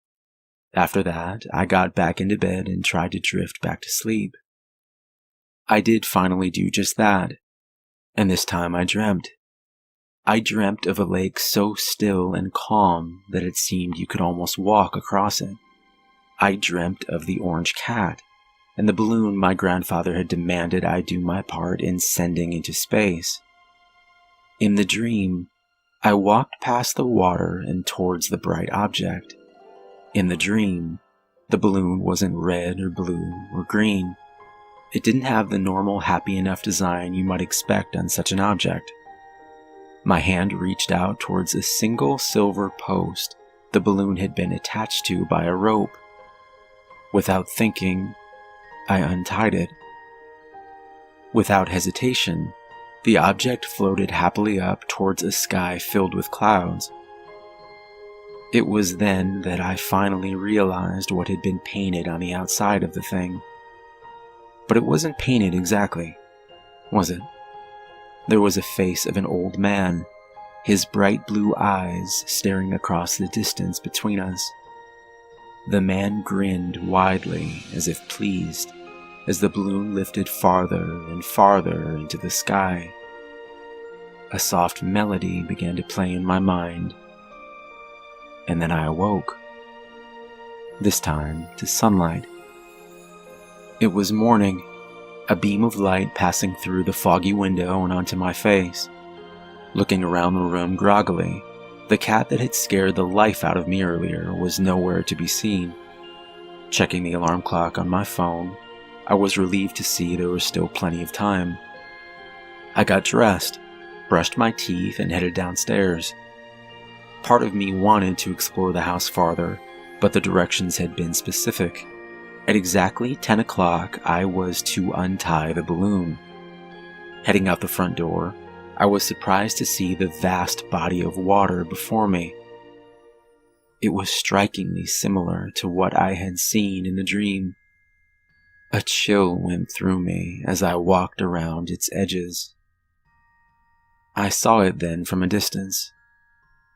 After that, I got back into bed and tried to drift back to sleep. I did finally do just that, and this time I dreamt. I dreamt of a lake so still and calm that it seemed you could almost walk across it. I dreamt of the orange cat, and the balloon my grandfather had demanded I do my part in sending into space. In the dream, I walked past the water and towards the bright object. In the dream, the balloon wasn't red or blue or green. It didn't have the normal happy enough design you might expect on such an object. My hand reached out towards a single silver post the balloon had been attached to by a rope. Without thinking, I untied it. Without hesitation, the object floated happily up towards a sky filled with clouds. It was then that I finally realized what had been painted on the outside of the thing. But it wasn't painted exactly, was it? There was a face of an old man, his bright blue eyes staring across the distance between us. The man grinned widely, as if pleased, as the balloon lifted farther and farther into the sky. A soft melody began to play in my mind, and then I awoke. This time to sunlight. It was morning, a beam of light passing through the foggy window and onto my face. Looking around the room groggily, the cat that had scared the life out of me earlier was nowhere to be seen. Checking the alarm clock on my phone, I was relieved to see there was still plenty of time. I got dressed, brushed my teeth, and headed downstairs. Part of me wanted to explore the house farther, but the directions had been specific. At exactly 10 o'clock, I was to untie the balloon. Heading out the front door, I was surprised to see the vast body of water before me. It was strikingly similar to what I had seen in the dream. A chill went through me as I walked around its edges. I saw it then from a distance.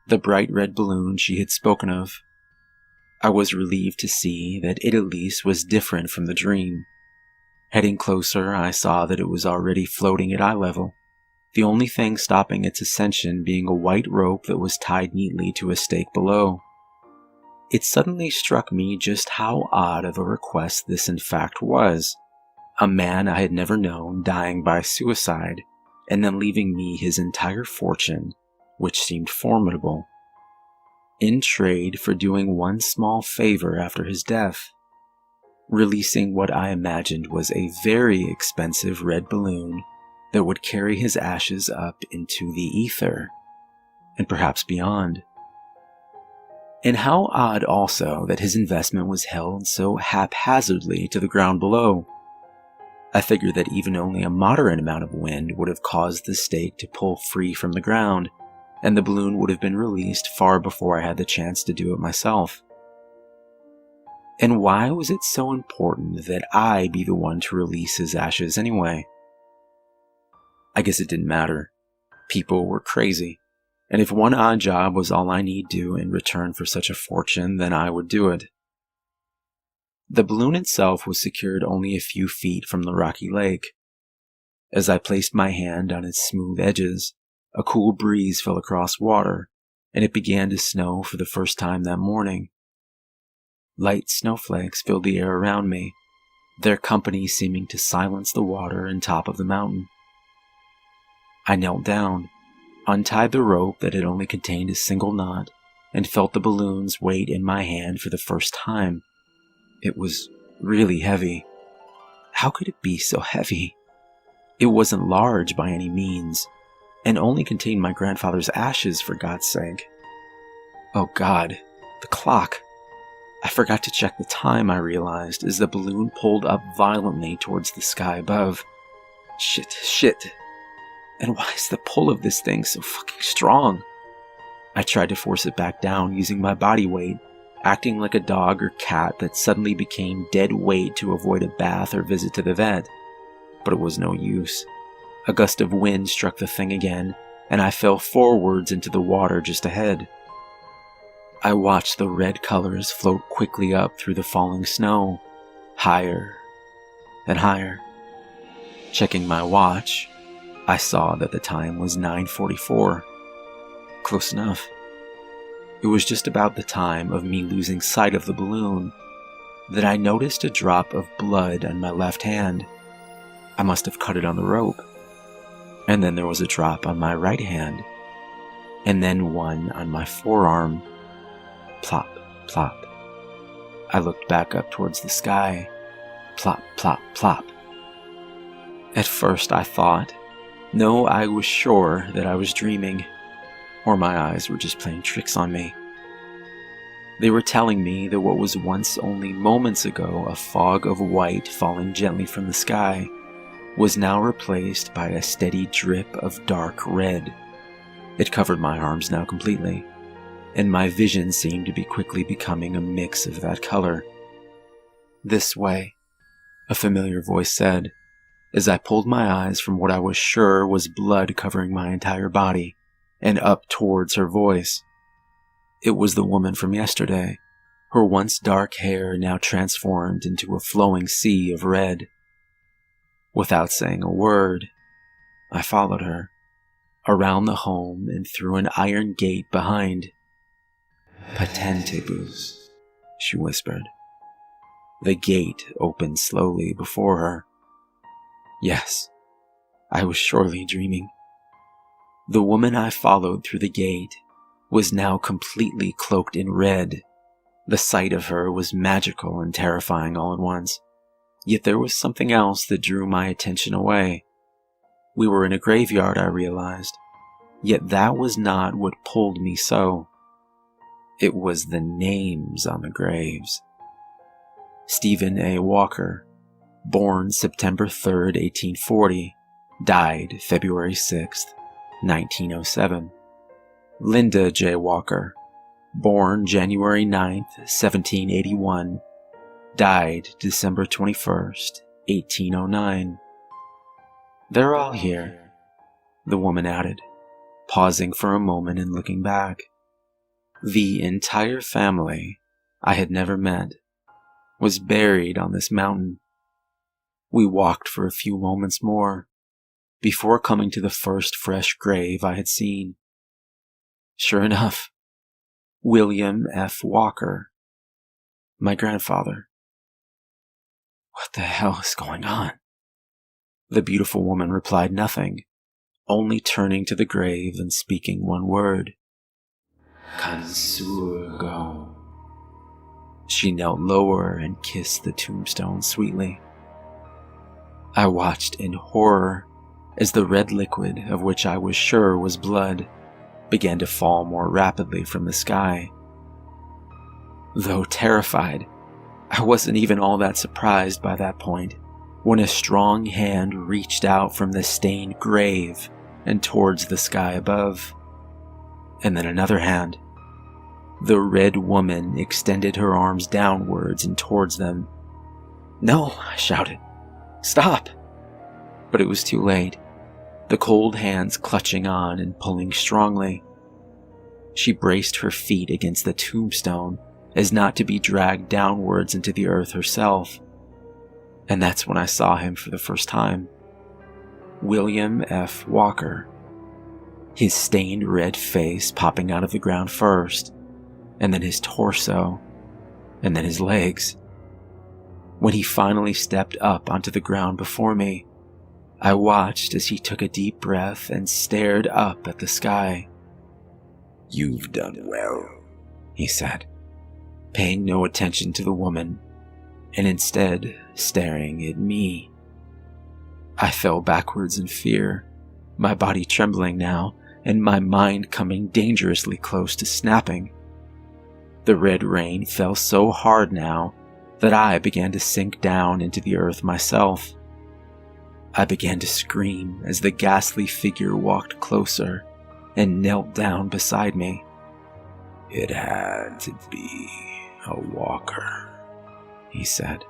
The bright red balloon she had spoken of. I was relieved to see that it at least was different from the dream. Heading closer, I saw that it was already floating at eye level, the only thing stopping its ascension being a white rope that was tied neatly to a stake below. It suddenly struck me just how odd of a request this in fact was. A man I had never known dying by suicide, and then leaving me his entire fortune, which seemed formidable, in trade for doing one small favor after his death, releasing what I imagined was a very expensive red balloon that would carry his ashes up into the ether, and perhaps beyond. And how odd also that his investment was held so haphazardly to the ground below. I figured that even only a moderate amount of wind would have caused the stake to pull free from the ground, and the balloon would have been released far before I had the chance to do it myself. And why was it so important that I be the one to release his ashes anyway? I guess it didn't matter. People were crazy. And if one odd job was all I need do in return for such a fortune, then I would do it. The balloon itself was secured only a few feet from the rocky lake. As I placed my hand on its smooth edges, a cool breeze fell across water, and it began to snow for the first time that morning. Light snowflakes filled the air around me, their company seeming to silence the water on top of the mountain. I knelt down, untied the rope that had only contained a single knot, and felt the balloon's weight in my hand for the first time. It was really heavy. How could it be so heavy? It wasn't large by any means, and only contained my grandfather's ashes, for God's sake. Oh God, the clock. I forgot to check the time, I realized, as the balloon pulled up violently towards the sky above. Shit. And why is the pull of this thing so fucking strong? I tried to force it back down using my body weight, acting like a dog or cat that suddenly became dead weight to avoid a bath or visit to the vet. But it was no use. A gust of wind struck the thing again, and I fell forwards into the water just ahead. I watched the red colors float quickly up through the falling snow, higher and higher. Checking my watch, I saw that the time was 9:44. Close enough. It was just about the time of me losing sight of the balloon that I noticed a drop of blood on my left hand. I must have cut it on the rope. And then there was a drop on my right hand. And then one on my forearm. Plop, plop. I looked back up towards the sky. Plop, plop, plop. At first I thought, no, I was sure that I was dreaming, or my eyes were just playing tricks on me. They were telling me that what was once only moments ago a fog of white falling gently from the sky was now replaced by a steady drip of dark red. It covered my arms now completely, and my vision seemed to be quickly becoming a mix of that color. "This way," a familiar voice said, as I pulled my eyes from what I was sure was blood covering my entire body, and up towards her voice. It was the woman from yesterday, her once dark hair now transformed into a flowing sea of red. Without saying a word, I followed her, around the home and through an iron gate behind. "Patentibus," she whispered. The gate opened slowly before her. Yes, I was surely dreaming. The woman I followed through the gate was now completely cloaked in red. The sight of her was magical and terrifying all at once. Yet there was something else that drew my attention away. We were in a graveyard, I realized. Yet that was not what pulled me so. It was the names on the graves. Stephen A. Walker, born September 3rd, 1840, died February 6th, 1907. Linda J. Walker, born January 9th, 1781, died December 21st, 1809. "They're all here," the woman added, pausing for a moment and looking back. The entire family I had never met was buried on this mountain. We walked for a few moments more before coming to the first fresh grave I had seen. Sure enough, William F. Walker, my grandfather. "What the hell is going on?" The beautiful woman replied nothing, only turning to the grave and speaking one word. "Kansurgo." She knelt lower and kissed the tombstone sweetly. I watched in horror as the red liquid, of which I was sure was blood, began to fall more rapidly from the sky. Though terrified, I wasn't even all that surprised by that point, when a strong hand reached out from the stained grave and towards the sky above. And then another hand. The red woman extended her arms downwards and towards them. "No," I shouted. "Stop!" But it was too late, the cold hands clutching on and pulling strongly. She braced her feet against the tombstone as not to be dragged downwards into the earth herself. And that's when I saw him for the first time. William F. Walker. His stained red face popping out of the ground first, and then his torso, and then his legs. When he finally stepped up onto the ground before me, I watched as he took a deep breath and stared up at the sky.
"You've done well,"
he said, paying no attention to the woman, and instead staring at me. I fell backwards in fear, my body trembling now, and my mind coming dangerously close to snapping. The red rain fell so hard now that I began to sink down into the earth myself. I began to scream as the ghastly figure walked closer and knelt down beside me.
"It had to be a walker,"
he said,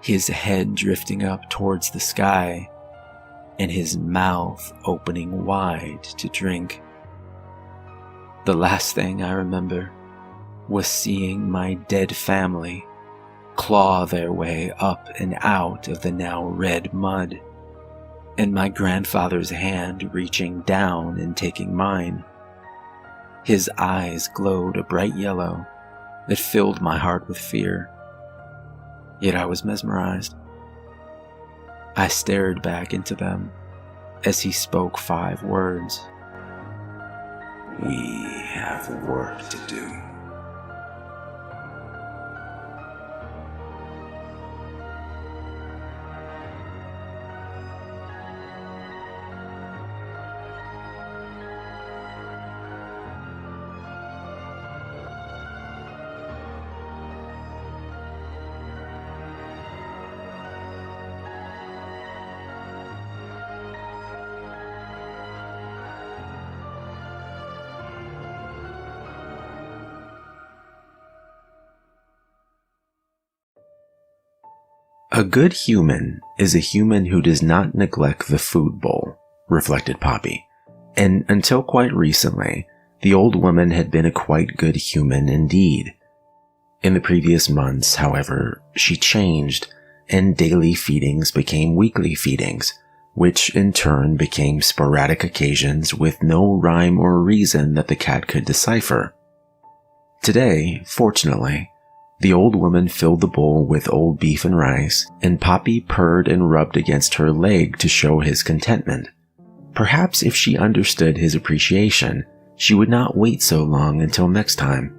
his head drifting up towards the sky and his mouth opening wide to drink. The last thing I remember was seeing my dead family claw their way up and out of the now red mud, and my grandfather's hand reaching down and taking mine. His eyes glowed a bright yellow that filled my heart with fear. Yet I was mesmerized. I stared back into them as he spoke 5 words.
"We have work to do."
A good human is a human who does not neglect the food bowl, reflected Poppy. And until quite recently, the old woman had been a quite good human indeed. In the previous months, however, she changed, and daily feedings became weekly feedings, which in turn became sporadic occasions with no rhyme or reason that the cat could decipher. Today, fortunately, the old woman filled the bowl with old beef and rice, and Poppy purred and rubbed against her leg to show his contentment. Perhaps if she understood his appreciation, she would not wait so long until next time.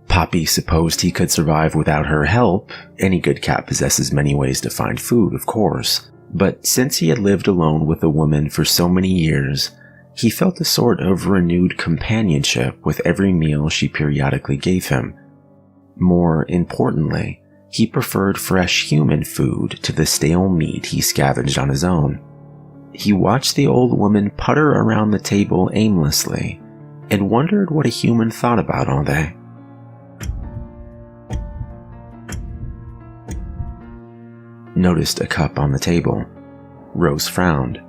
Poppy supposed he could survive without her help. Any good cat possesses many ways to find food, of course. But since he had lived alone with the woman for so many years, he felt a sort of renewed companionship with every meal she periodically gave him. More importantly, he preferred fresh human food to the stale meat he scavenged on his own. He watched the old woman putter around the table aimlessly and wondered what a human thought about all day. Noticed a cup on the table. Rose frowned.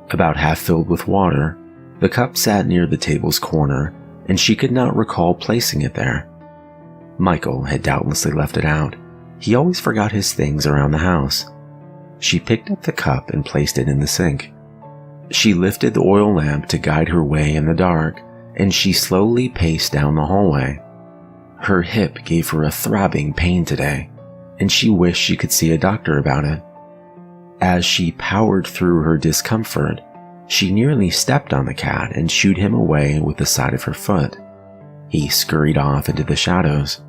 About half filled with water, the cup sat near the table's corner, and she could not recall placing it there. Michael had doubtlessly left it out. He always forgot his things around the house. She picked up the cup and placed it in the sink. She lifted the oil lamp to guide her way in the dark, and she slowly paced down the hallway. Her hip gave her a throbbing pain today, and she wished she could see a doctor about it. As she powered through her discomfort, she nearly stepped on the cat and shooed him away with the side of her foot. He scurried off into the shadows.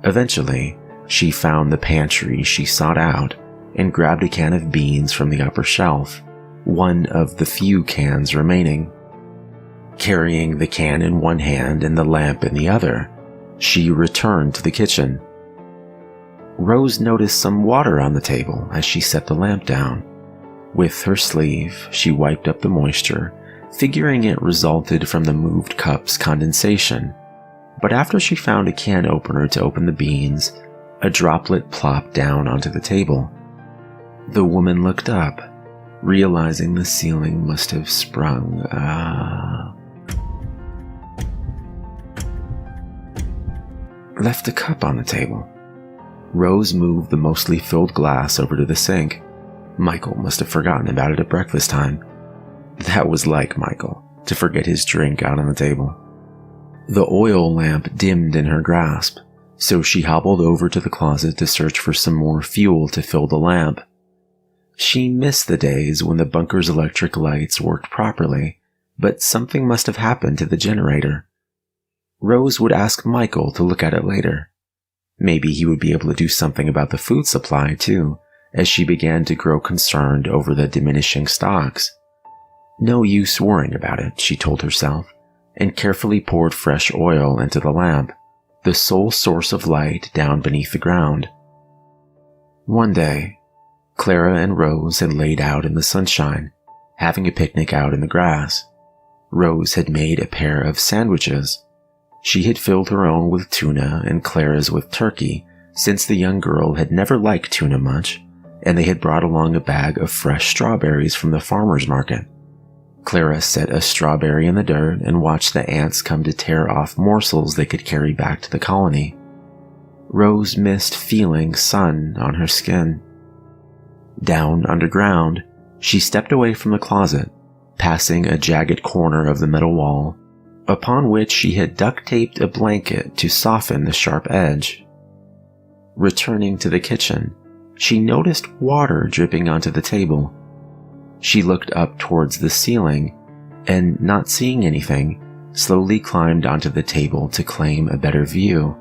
Eventually, she found the pantry she sought out and grabbed a can of beans from the upper shelf, one of the few cans remaining. Carrying the can in one hand and the lamp in the other, she returned to the kitchen. Rose noticed some water on the table as she set the lamp down. With her sleeve, she wiped up the moisture, figuring it resulted from the moved cup's condensation. But after she found a can opener to open the beans, a droplet plopped down onto the table. The woman looked up, realizing the ceiling must have sprung. Left a cup on the table. Rose moved the mostly filled glass over to the sink. Michael must have forgotten about it at breakfast time. That was like Michael, to forget his drink out on the table. The oil lamp dimmed in her grasp, so she hobbled over to the closet to search for some more fuel to fill the lamp. She missed the days when the bunker's electric lights worked properly, but something must have happened to the generator. Rose would ask Michael to look at it later. Maybe he would be able to do something about the food supply too, as she began to grow concerned over the diminishing stocks. No use worrying about it, she told herself, and carefully poured fresh oil into the lamp, the sole source of light down beneath the ground. One day, Clara and Rose had laid out in the sunshine, having a picnic out in the grass. Rose had made a pair of sandwiches. She had filled her own with tuna and Clara's with turkey, since the young girl had never liked tuna much, and they had brought along a bag of fresh strawberries from the farmer's market. Clara set a strawberry in the dirt and watched the ants come to tear off morsels they could carry back to the colony. Rose missed feeling sun on her skin. Down underground, she stepped away from the closet, passing a jagged corner of the metal wall, upon which she had duct-taped a blanket to soften the sharp edge. Returning to the kitchen, she noticed water dripping onto the table. She looked up towards the ceiling, and not seeing anything, slowly climbed onto the table to claim a better view.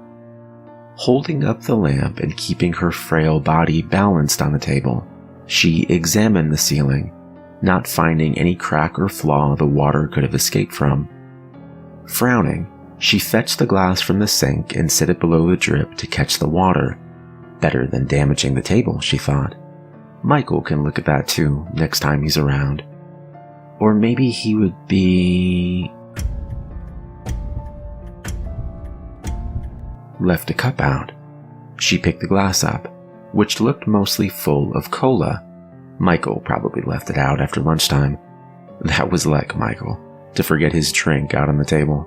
Holding up the lamp and keeping her frail body balanced on the table, she examined the ceiling, not finding any crack or flaw the water could have escaped from. Frowning, she fetched the glass from the sink and set it below the drip to catch the water. Better than damaging the table, she thought. Michael can look at that too next time he's around. Or maybe he would be... Left a cup out. She picked the glass up, which looked mostly full of cola. Michael probably left it out after lunchtime. That was like Michael, to forget his drink out on the table.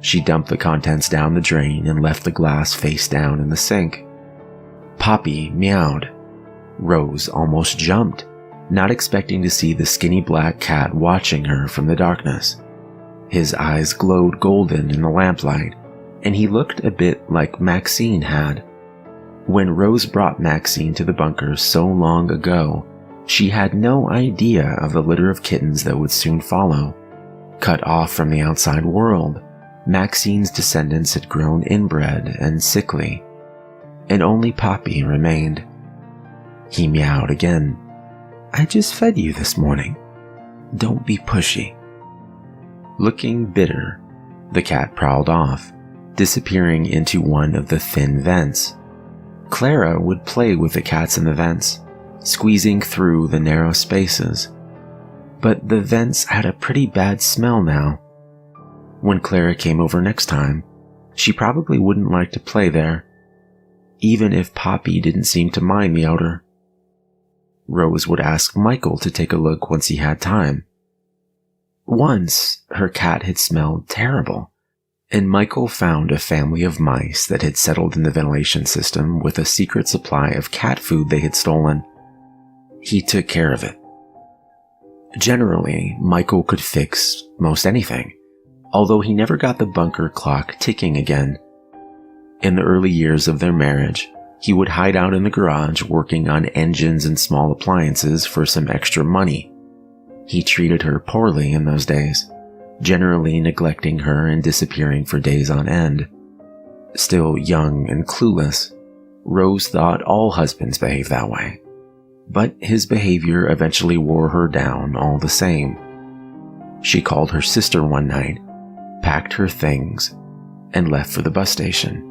She dumped the contents down the drain and left the glass face down in the sink. Poppy meowed. Rose almost jumped, not expecting to see the skinny black cat watching her from the darkness. His eyes glowed golden in the lamplight, and he looked a bit like Maxine had. When Rose brought Maxine to the bunker so long ago, she had no idea of the litter of kittens that would soon follow. Cut off from the outside world, Maxine's descendants had grown inbred and sickly, and only Poppy remained. He meowed again. I just fed you this morning. Don't be pushy. Looking bitter, the cat prowled off, disappearing into one of the thin vents. Clara would play with the cats in the vents, squeezing through the narrow spaces. But the vents had a pretty bad smell now. When Clara came over next time, she probably wouldn't like to play there, even if Poppy didn't seem to mind the odor. Rose would ask Michael to take a look once he had time. Once, her cat had smelled terrible, and Michael found a family of mice that had settled in the ventilation system with a secret supply of cat food they had stolen. He took care of it. Generally, Michael could fix most anything, although he never got the bunker clock ticking again. In the early years of their marriage, he would hide out in the garage working on engines and small appliances for some extra money. He treated her poorly in those days, generally neglecting her and disappearing for days on end. Still young and clueless, Rose thought all husbands behaved that way. But his behavior eventually wore her down all the same. She called her sister one night, packed her things, and left for the bus station.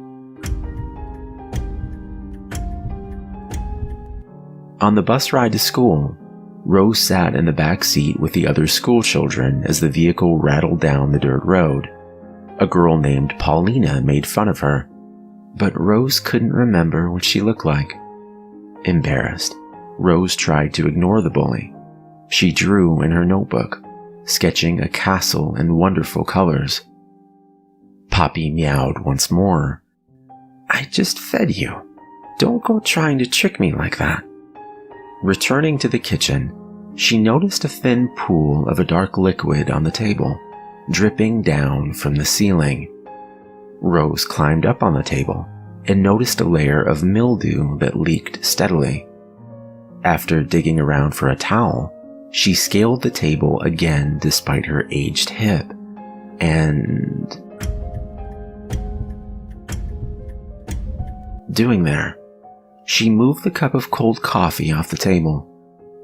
On the bus ride to school, Rose sat in the back seat with the other school children as the vehicle rattled down the dirt road. A girl named Paulina made fun of her, but Rose couldn't remember what she looked like. Embarrassed, Rose tried to ignore the bully. She drew in her notebook, sketching a castle in wonderful colors. Poppy meowed once more. "I just fed you. Don't go trying to trick me like that." Returning to the kitchen, she noticed a thin pool of a dark liquid on the table, dripping down from the ceiling. Rose climbed up on the table and noticed a layer of mildew that leaked steadily. After digging around for a towel, she scaled the table again despite her aged hip, and... doing there, she moved the cup of cold coffee off the table.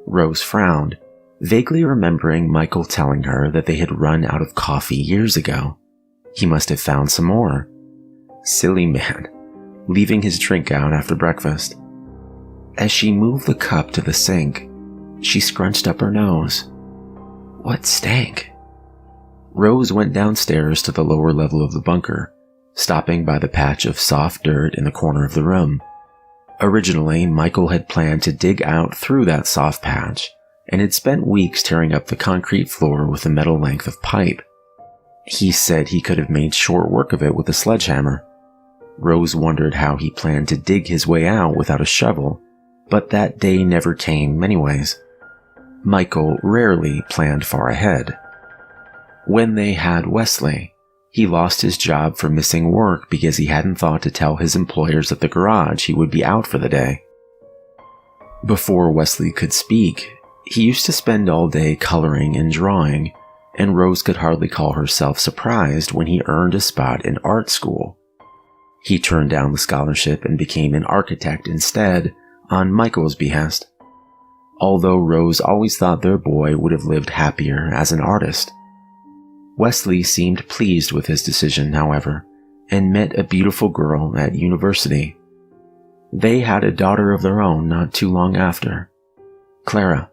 Rose frowned, vaguely remembering Michael telling her that they had run out of coffee years ago. He must have found some more. Silly man, leaving his drink out after breakfast. As she moved the cup to the sink, she scrunched up her nose. What stank? Rose went downstairs to the lower level of the bunker, stopping by the patch of soft dirt in the corner of the room. Originally, Michael had planned to dig out through that soft patch, and had spent weeks tearing up the concrete floor with a metal length of pipe. He said he could have made short work of it with a sledgehammer. Rose wondered how he planned to dig his way out without a shovel, but that day never came anyways. Michael rarely planned far ahead. When they had Wesley, he lost his job for missing work because he hadn't thought to tell his employers at the garage he would be out for the day. Before Wesley could speak, he used to spend all day coloring and drawing, and Rose could hardly call herself surprised when he earned a spot in art school. He turned down the scholarship and became an architect instead, on Michael's behest. Although Rose always thought their boy would have lived happier as an artist. Wesley seemed pleased with his decision, however, and met a beautiful girl at university. They had a daughter of their own not too long after, Clara.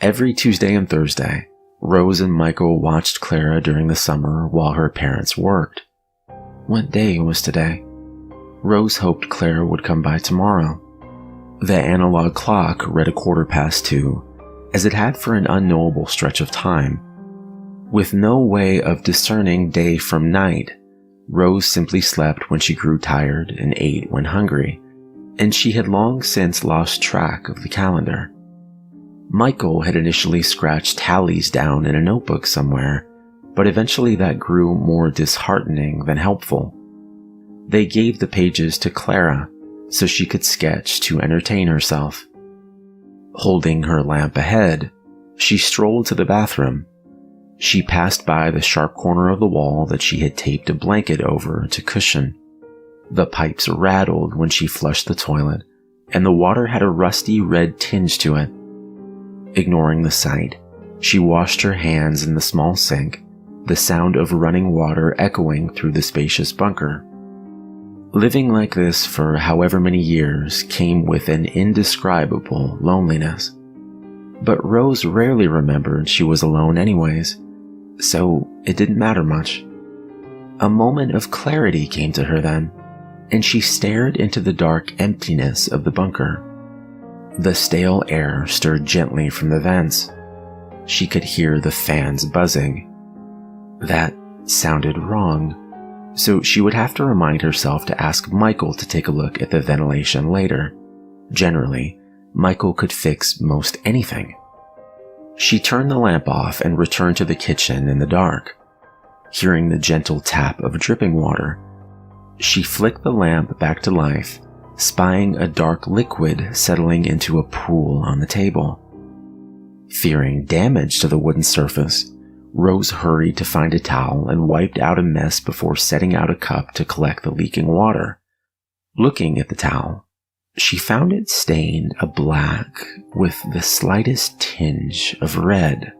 Every Tuesday and Thursday, Rose and Michael watched Clara during the summer while her parents worked. What day was today? Rose hoped Clara would come by tomorrow. The analog clock read 2:15, as it had for an unknowable stretch of time. With no way of discerning day from night, Rose simply slept when she grew tired and ate when hungry, and she had long since lost track of the calendar. Michael had initially scratched tallies down in a notebook somewhere, but eventually that grew more disheartening than helpful. They gave the pages to Clara so she could sketch to entertain herself. Holding her lamp ahead, she strolled to the bathroom. She passed by the sharp corner of the wall that she had taped a blanket over to cushion. The pipes rattled when she flushed the toilet, and the water had a rusty red tinge to it. Ignoring the sight, she washed her hands in the small sink, the sound of running water echoing through the spacious bunker. Living like this for however many years came with an indescribable loneliness. But Rose rarely remembered she was alone anyways, so it didn't matter much. A moment of clarity came to her then, and she stared into the dark emptiness of the bunker. The stale air stirred gently from the vents. She could hear the fans buzzing. That sounded wrong, so she would have to remind herself to ask Michael to take a look at the ventilation later. Generally, Michael could fix most anything. She turned the lamp off and returned to the kitchen in the dark. Hearing the gentle tap of dripping water, she flicked the lamp back to life, spying a dark liquid settling into a pool on the table. Fearing damage to the wooden surface, Rose hurried to find a towel and wiped out a mess before setting out a cup to collect the leaking water. Looking at the towel, she found it stained a black with the slightest tinge of red.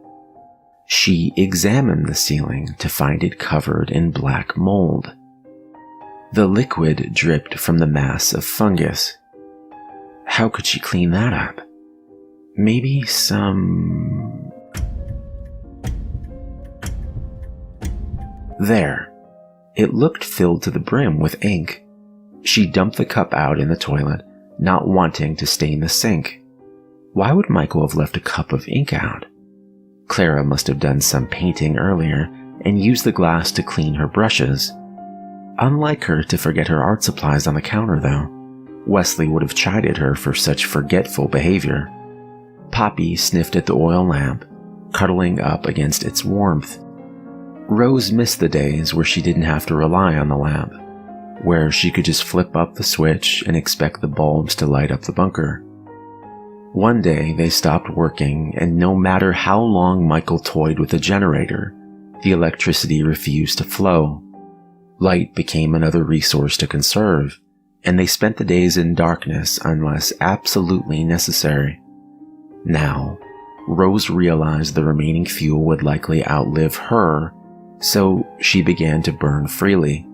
She examined the ceiling to find it covered in black mold. The liquid dripped from the mass of fungus. How could she clean that up? Maybe There. It looked filled to the brim with ink. She dumped the cup out in the toilet, not wanting to stain the sink. Why would Michael have left a cup of ink out? Clara must have done some painting earlier and used the glass to clean her brushes. Unlike her to forget her art supplies on the counter, though. Wesley would have chided her for such forgetful behavior. Poppy sniffed at the oil lamp, cuddling up against its warmth. Rose missed the days where she didn't have to rely on the lamp, where she could just flip up the switch and expect the bulbs to light up the bunker. One day they stopped working, and no matter how long Michael toyed with the generator, the electricity refused to flow. Light became another resource to conserve, and they spent the days in darkness unless absolutely necessary. Now, Rose realized the remaining fuel would likely outlive her, so she began to burn freely.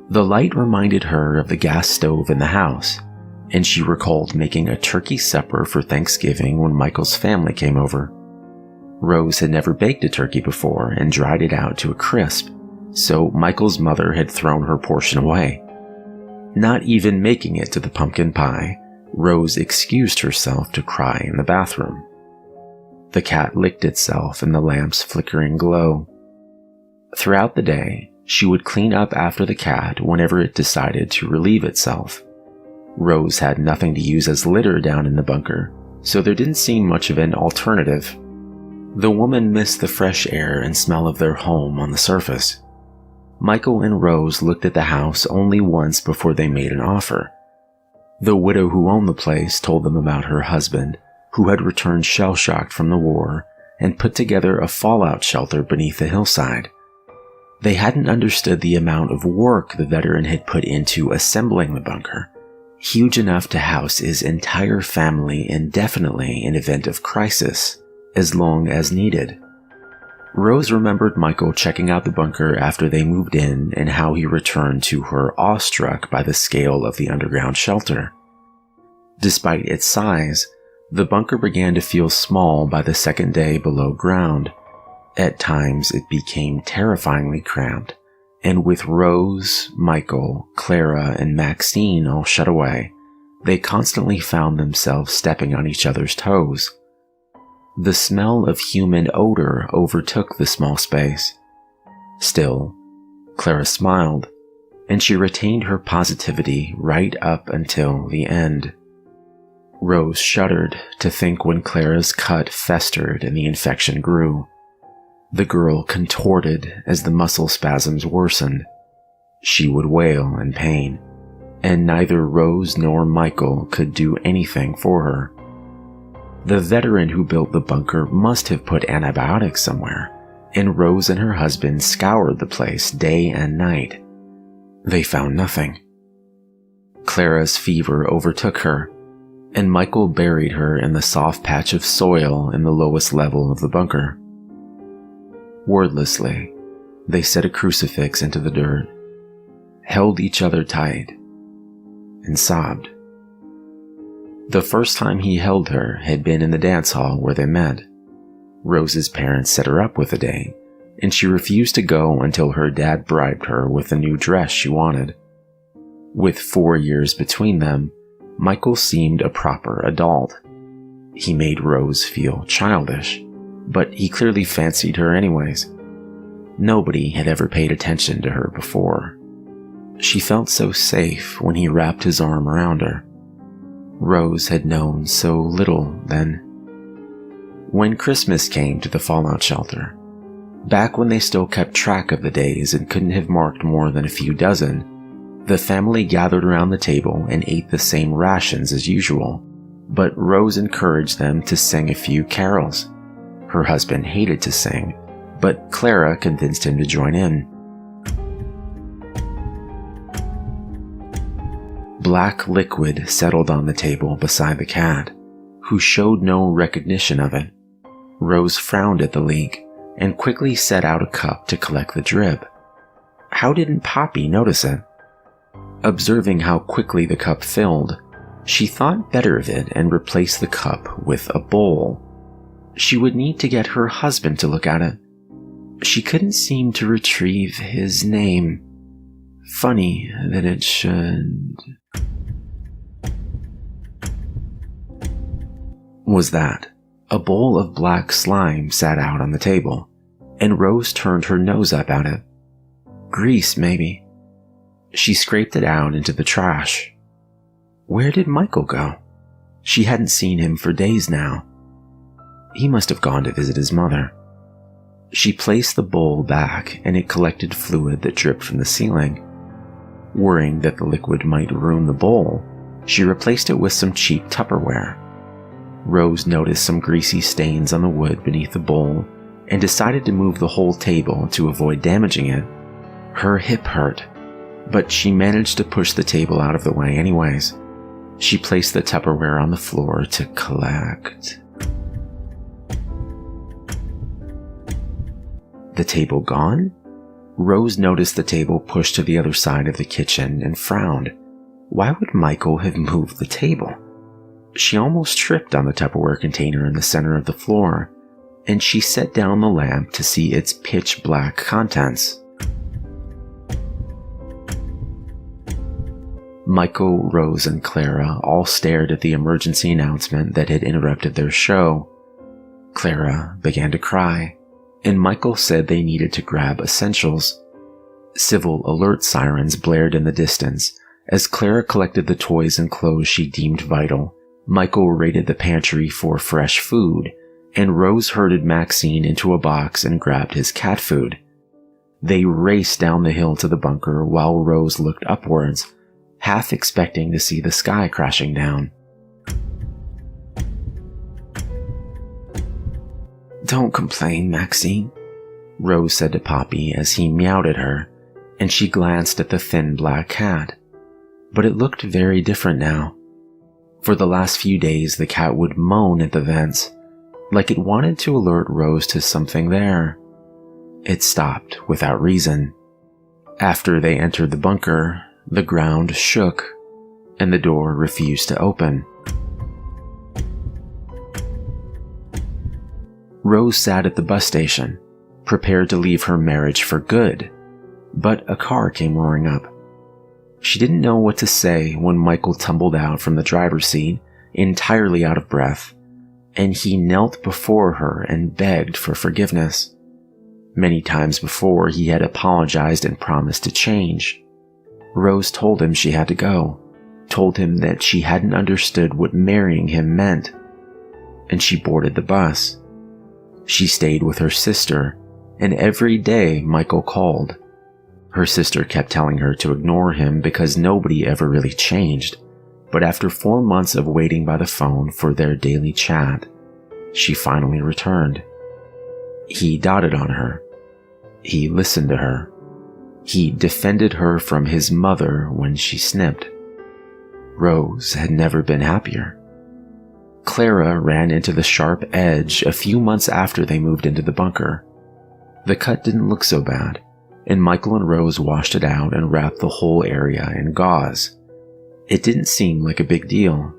The light reminded her of the gas stove in the house, and she recalled making a turkey supper for Thanksgiving when Michael's family came over. Rose had never baked a turkey before and dried it out to a crisp, so Michael's mother had thrown her portion away. Not even making it to the pumpkin pie, Rose excused herself to cry in the bathroom. The cat licked itself in the lamp's flickering glow. Throughout the day, she would clean up after the cat whenever it decided to relieve itself. Rose had nothing to use as litter down in the bunker, so there didn't seem much of an alternative. The woman missed the fresh air and smell of their home on the surface. Michael and Rose looked at the house only once before they made an offer. The widow who owned the place told them about her husband, who had returned shell-shocked from the war and put together a fallout shelter beneath the hillside. They hadn't understood the amount of work the veteran had put into assembling the bunker, huge enough to house his entire family indefinitely in event of crisis, as long as needed. Rose remembered Michael checking out the bunker after they moved in and how he returned to her awestruck by the scale of the underground shelter. Despite its size, the bunker began to feel small by the second day below ground. At times it became terrifyingly cramped, and with Rose, Michael, Clara, and Maxine all shut away, they constantly found themselves stepping on each other's toes. The smell of human odor overtook the small space. Still, Clara smiled, and she retained her positivity right up until the end. Rose shuddered to think when Clara's cut festered and the infection grew. The girl contorted as the muscle spasms worsened. She would wail in pain, and neither Rose nor Michael could do anything for her. The veteran who built the bunker must have put antibiotics somewhere, and Rose and her husband scoured the place day and night. They found nothing. Clara's fever overtook her, and Michael buried her in the soft patch of soil in the lowest level of the bunker. Wordlessly, they set a crucifix into the dirt, held each other tight, and sobbed. The first time he held her had been in the dance hall where they met. Rose's parents set her up with a date, and she refused to go until her dad bribed her with the new dress she wanted. With 4 years between them, Michael seemed a proper adult. He made Rose feel childish, but he clearly fancied her anyways. Nobody had ever paid attention to her before. She felt so safe when he wrapped his arm around her. Rose had known so little then. When Christmas came to the fallout shelter, back when they still kept track of the days and couldn't have marked more than a few dozen, the family gathered around the table and ate the same rations as usual, but Rose encouraged them to sing a few carols. Her husband hated to sing, but Clara convinced him to join in. Black liquid settled on the table beside the cat, who showed no recognition of it. Rose frowned at the leak and quickly set out a cup to collect the drip. How didn't Poppy notice it? Observing how quickly the cup filled, she thought better of it and replaced the cup with a bowl. She would need to get her husband to look at it. She couldn't seem to retrieve his name. Funny that it should... Was that a bowl of black slime sat out on the table, and Rose turned her nose up at it. Grease, maybe. She scraped it out into the trash. Where did Michael go? She hadn't seen him for days now. He must have gone to visit his mother. She placed the bowl back, and it collected fluid that dripped from the ceiling. Worrying that the liquid might ruin the bowl, she replaced it with some cheap Tupperware. Rose noticed some greasy stains on the wood beneath the bowl and decided to move the whole table to avoid damaging it. Her hip hurt, but she managed to push the table out of the way anyways. She placed the Tupperware on the floor to collect. The table gone? Rose noticed the table pushed to the other side of the kitchen and frowned. Why would Michael have moved the table? She almost tripped on the Tupperware container in the center of the floor, and she set down the lamp to see its pitch black contents. Michael, Rose, and Clara all stared at the emergency announcement that had interrupted their show. Clara began to cry, and Michael said they needed to grab essentials. Civil alert sirens blared in the distance as Clara collected the toys and clothes she deemed vital. Michael raided the pantry for fresh food, and Rose herded Maxine into a box and grabbed his cat food. They raced down the hill to the bunker while Rose looked upwards, half expecting to see the sky crashing down. Don't complain, Maxine, Rose said to Poppy as he meowed at her, and she glanced at the thin black cat. But it looked very different now. For the last few days, the cat would moan at the vents, like it wanted to alert Rose to something there. It stopped without reason. After they entered the bunker, the ground shook, and the door refused to open. Rose sat at the bus station, prepared to leave her marriage for good, but a car came roaring up. She didn't know what to say when Michael tumbled out from the driver's seat, entirely out of breath, and he knelt before her and begged for forgiveness. Many times before, he had apologized and promised to change. Rose told him she had to go, told him that she hadn't understood what marrying him meant, and she boarded the bus. She stayed with her sister, and every day Michael called. Her sister kept telling her to ignore him because nobody ever really changed, but after 4 months of waiting by the phone for their daily chat, she finally returned. He doted on her. He listened to her. He defended her from his mother when she snipped. Rose had never been happier. Clara ran into the sharp edge a few months after they moved into the bunker. The cut didn't look so bad, and Michael and Rose washed it out and wrapped the whole area in gauze. It didn't seem like a big deal.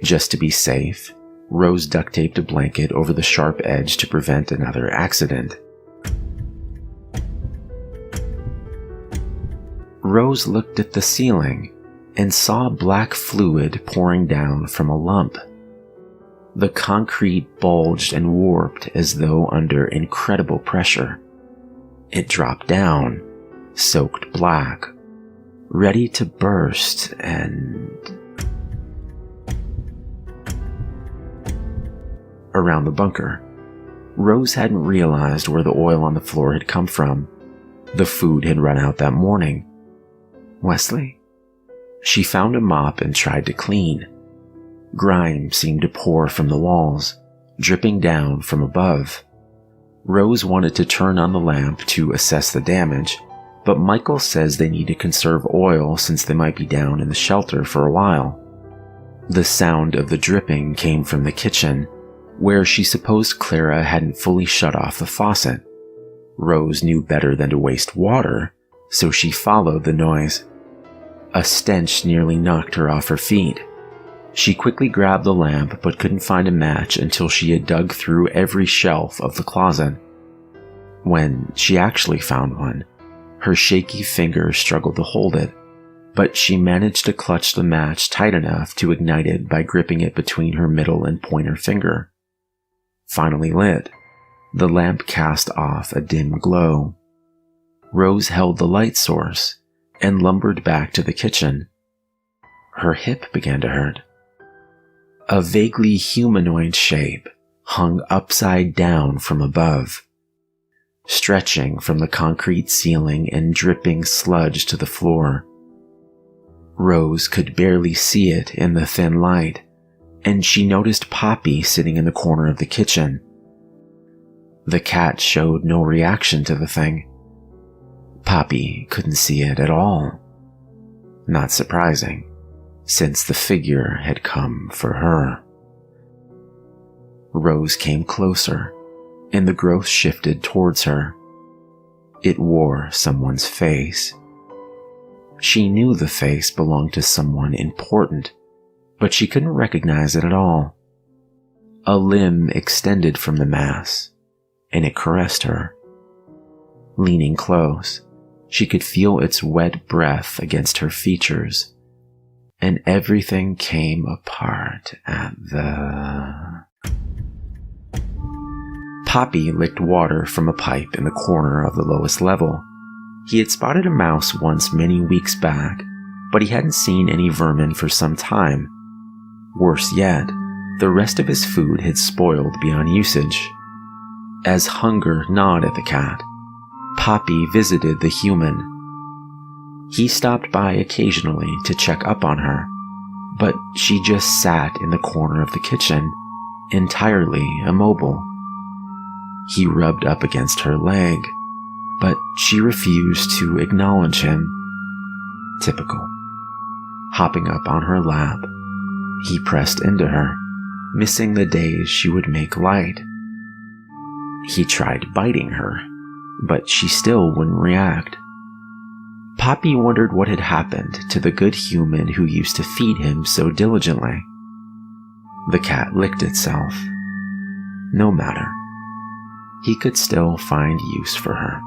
Just to be safe, Rose duct taped a blanket over the sharp edge to prevent another accident. Rose looked at the ceiling and saw black fluid pouring down from a lump. The concrete bulged and warped as though under incredible pressure. It dropped down, soaked black, ready to burst, and... Around the bunker, Rose hadn't realized where the oil on the floor had come from. The food had run out that morning. Wesley? She found a mop and tried to clean. Grime seemed to pour from the walls, dripping down from above. Rose wanted to turn on the lamp to assess the damage, but Michael says they need to conserve oil since they might be down in the shelter for a while. The sound of the dripping came from the kitchen, where she supposed Clara hadn't fully shut off the faucet. Rose knew better than to waste water, so she followed the noise. A stench nearly knocked her off her feet. She quickly grabbed the lamp but couldn't find a match until she had dug through every shelf of the closet. When she actually found one, Her shaky fingers struggled to hold it, but she managed to clutch the match tight enough to ignite it by gripping it between her middle and pointer finger. Finally lit, the lamp cast off a dim glow. Rose held the light source and lumbered back to the kitchen. Her hip began to hurt. A vaguely humanoid shape hung upside down from above, stretching from the concrete ceiling and dripping sludge to the floor. Rose could barely see it in the thin light, and she noticed Poppy sitting in the corner of the kitchen. The cat showed no reaction to the thing. Poppy couldn't see it at all. Not surprising, since the figure had come for her. Rose came closer, and the growth shifted towards her. It wore someone's face. She knew the face belonged to someone important, but she couldn't recognize it at all. A limb extended from the mass, and it caressed her. Leaning close, she could feel its wet breath against her features, and everything came apart at the... Poppy licked water from a pipe in the corner of the lowest level. He had spotted a mouse once many weeks back, but he hadn't seen any vermin for some time. Worse yet, the rest of his food had spoiled beyond usage. As hunger gnawed at the cat, Poppy visited the human. He stopped by occasionally to check up on her, but she just sat in the corner of the kitchen, entirely immobile. He rubbed up against her leg, but she refused to acknowledge him. Typical. Hopping up on her lap, he pressed into her, missing the days she would make light. He tried biting her, but she still wouldn't react. Poppy wondered what had happened to the good human who used to feed him so diligently. The cat licked itself. No matter. He could still find use for her.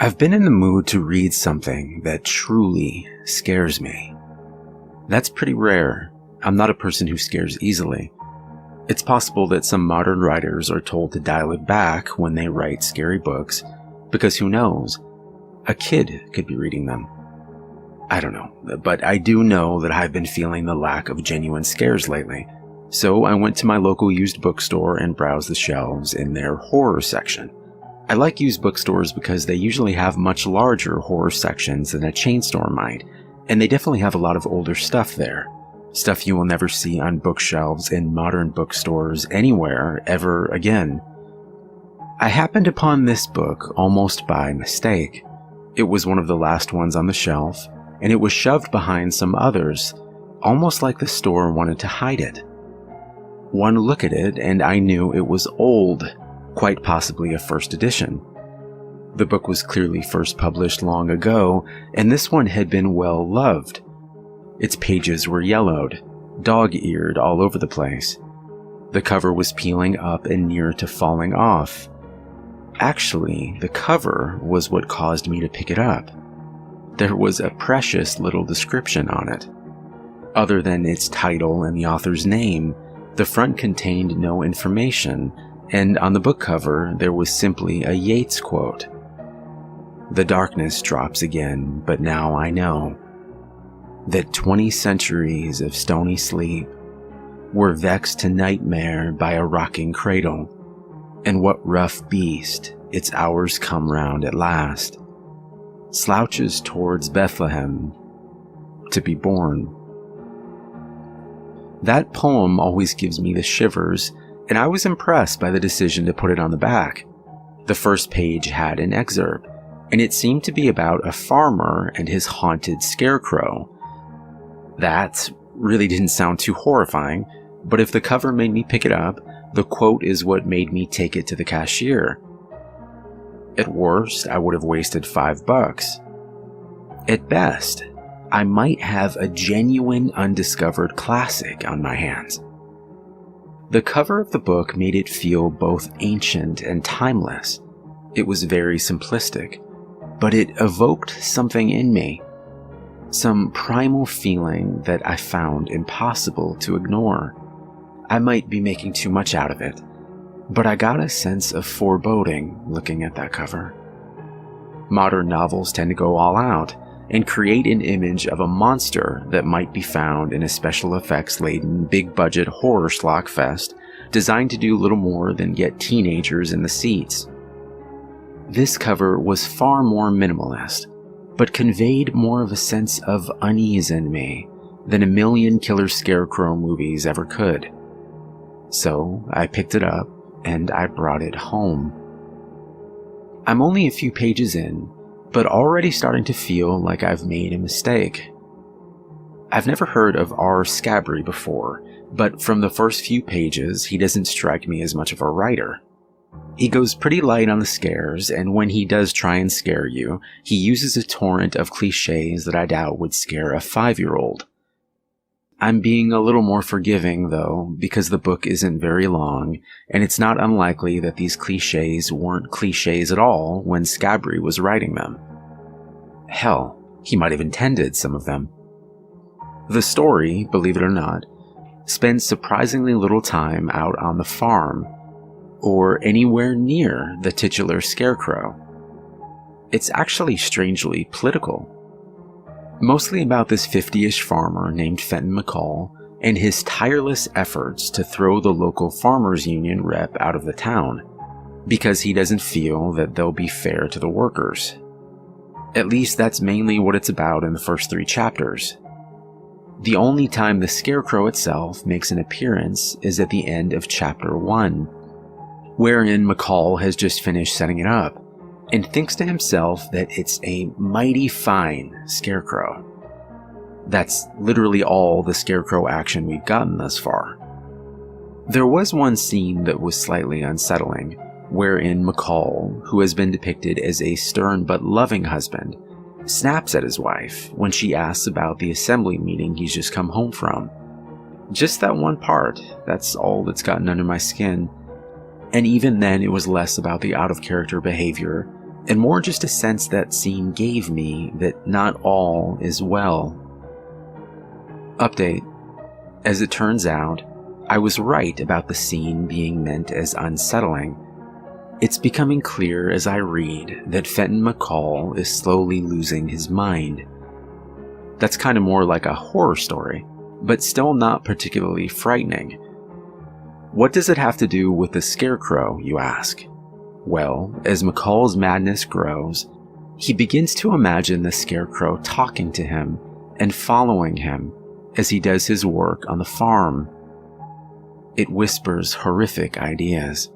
I've been in the mood to read something that truly scares me. That's pretty rare. I'm not a person who scares easily. It's possible that some modern writers are told to dial it back when they write scary books, because who knows? A kid could be reading them. I don't know, but I do know that I've been feeling the lack of genuine scares lately. So I went to my local used bookstore and browsed the shelves in their horror section. I like used bookstores because they usually have much larger horror sections than a chain store might, and they definitely have a lot of older stuff there. Stuff you will never see on bookshelves in modern bookstores anywhere ever again. I happened upon this book almost by mistake. It was one of the last ones on the shelf, and it was shoved behind some others, almost like the store wanted to hide it. One look at it and I knew it was old, quite possibly a first edition. The book was clearly first published long ago, and this one had been well loved. Its pages were yellowed, dog-eared all over the place. The cover was peeling up and near to falling off. Actually, the cover was what caused me to pick it up. There was a precious little description on it. Other than its title and the author's name, the front contained no information, and on the book cover there was simply a Yeats quote. The darkness drops again, but now I know that 20 centuries of stony sleep
we're vexed to nightmare by a rocking cradle, and what rough beast, its hours come round at last, slouches towards Bethlehem to be born. That poem always gives me the shivers, and I was impressed by the decision to put it on the back. The first page had an excerpt, and it seemed to be about a farmer and his haunted scarecrow. That really didn't sound too horrifying, but if the cover made me pick it up, the quote is what made me take it to the cashier. At worst, I would have wasted $5. At best, I might have a genuine undiscovered classic on my hands. The cover of the book made it feel both ancient and timeless. It was very simplistic, but it evoked something in me. Some primal feeling that I found impossible to ignore. I might be making too much out of it, but I got a sense of foreboding looking at that cover. Modern novels tend to go all out and create an image of a monster that might be found in a special effects-laden, big-budget horror schlock fest designed to do little more than get teenagers in the seats. This cover was far more minimalist, but conveyed more of a sense of unease in me than a million Killer Scarecrow movies ever could. So I picked it up and I brought it home. I'm only a few pages in, but already starting to feel like I've made a mistake. I've never heard of R. Scabry before, but from the first few pages, he doesn't strike me as much of a writer. He goes pretty light on the scares, and when he does try and scare you, he uses a torrent of cliches that I doubt would scare a 5-year-old. I'm being a little more forgiving, though, because the book isn't very long, and it's not unlikely that these cliches weren't cliches at all when Scabry was writing them. Hell, he might have intended some of them. The story, believe it or not, spends surprisingly little time out on the farm, or anywhere near the titular scarecrow. It's actually strangely political. Mostly about this 50-ish farmer named Fenton McCall and his tireless efforts to throw the local farmers union rep out of the town, because he doesn't feel that they'll be fair to the workers. At least that's mainly what it's about in the first 3 chapters. The only time the scarecrow itself makes an appearance is at the end of chapter 1, wherein McCall has just finished setting it up, and thinks to himself that it's a mighty fine scarecrow. That's literally all the scarecrow action we've gotten thus far. There was one scene that was slightly unsettling, wherein McCall, who has been depicted as a stern but loving husband, snaps at his wife when she asks about the assembly meeting he's just come home from. Just that one part, that's all that's gotten under my skin. And even then it was less about the out-of-character behavior and more just a sense that scene gave me that not all is well. Update. As it turns out, I was right about the scene being meant as unsettling. It's becoming clear as I read that Fenton McCall is slowly losing his mind. That's kind of more like a horror story, but still not particularly frightening. What does it have to do with the scarecrow, you ask? Well, as McCall's madness grows, he begins to imagine the scarecrow talking to him and following him as he does his work on the farm. It whispers horrific ideas,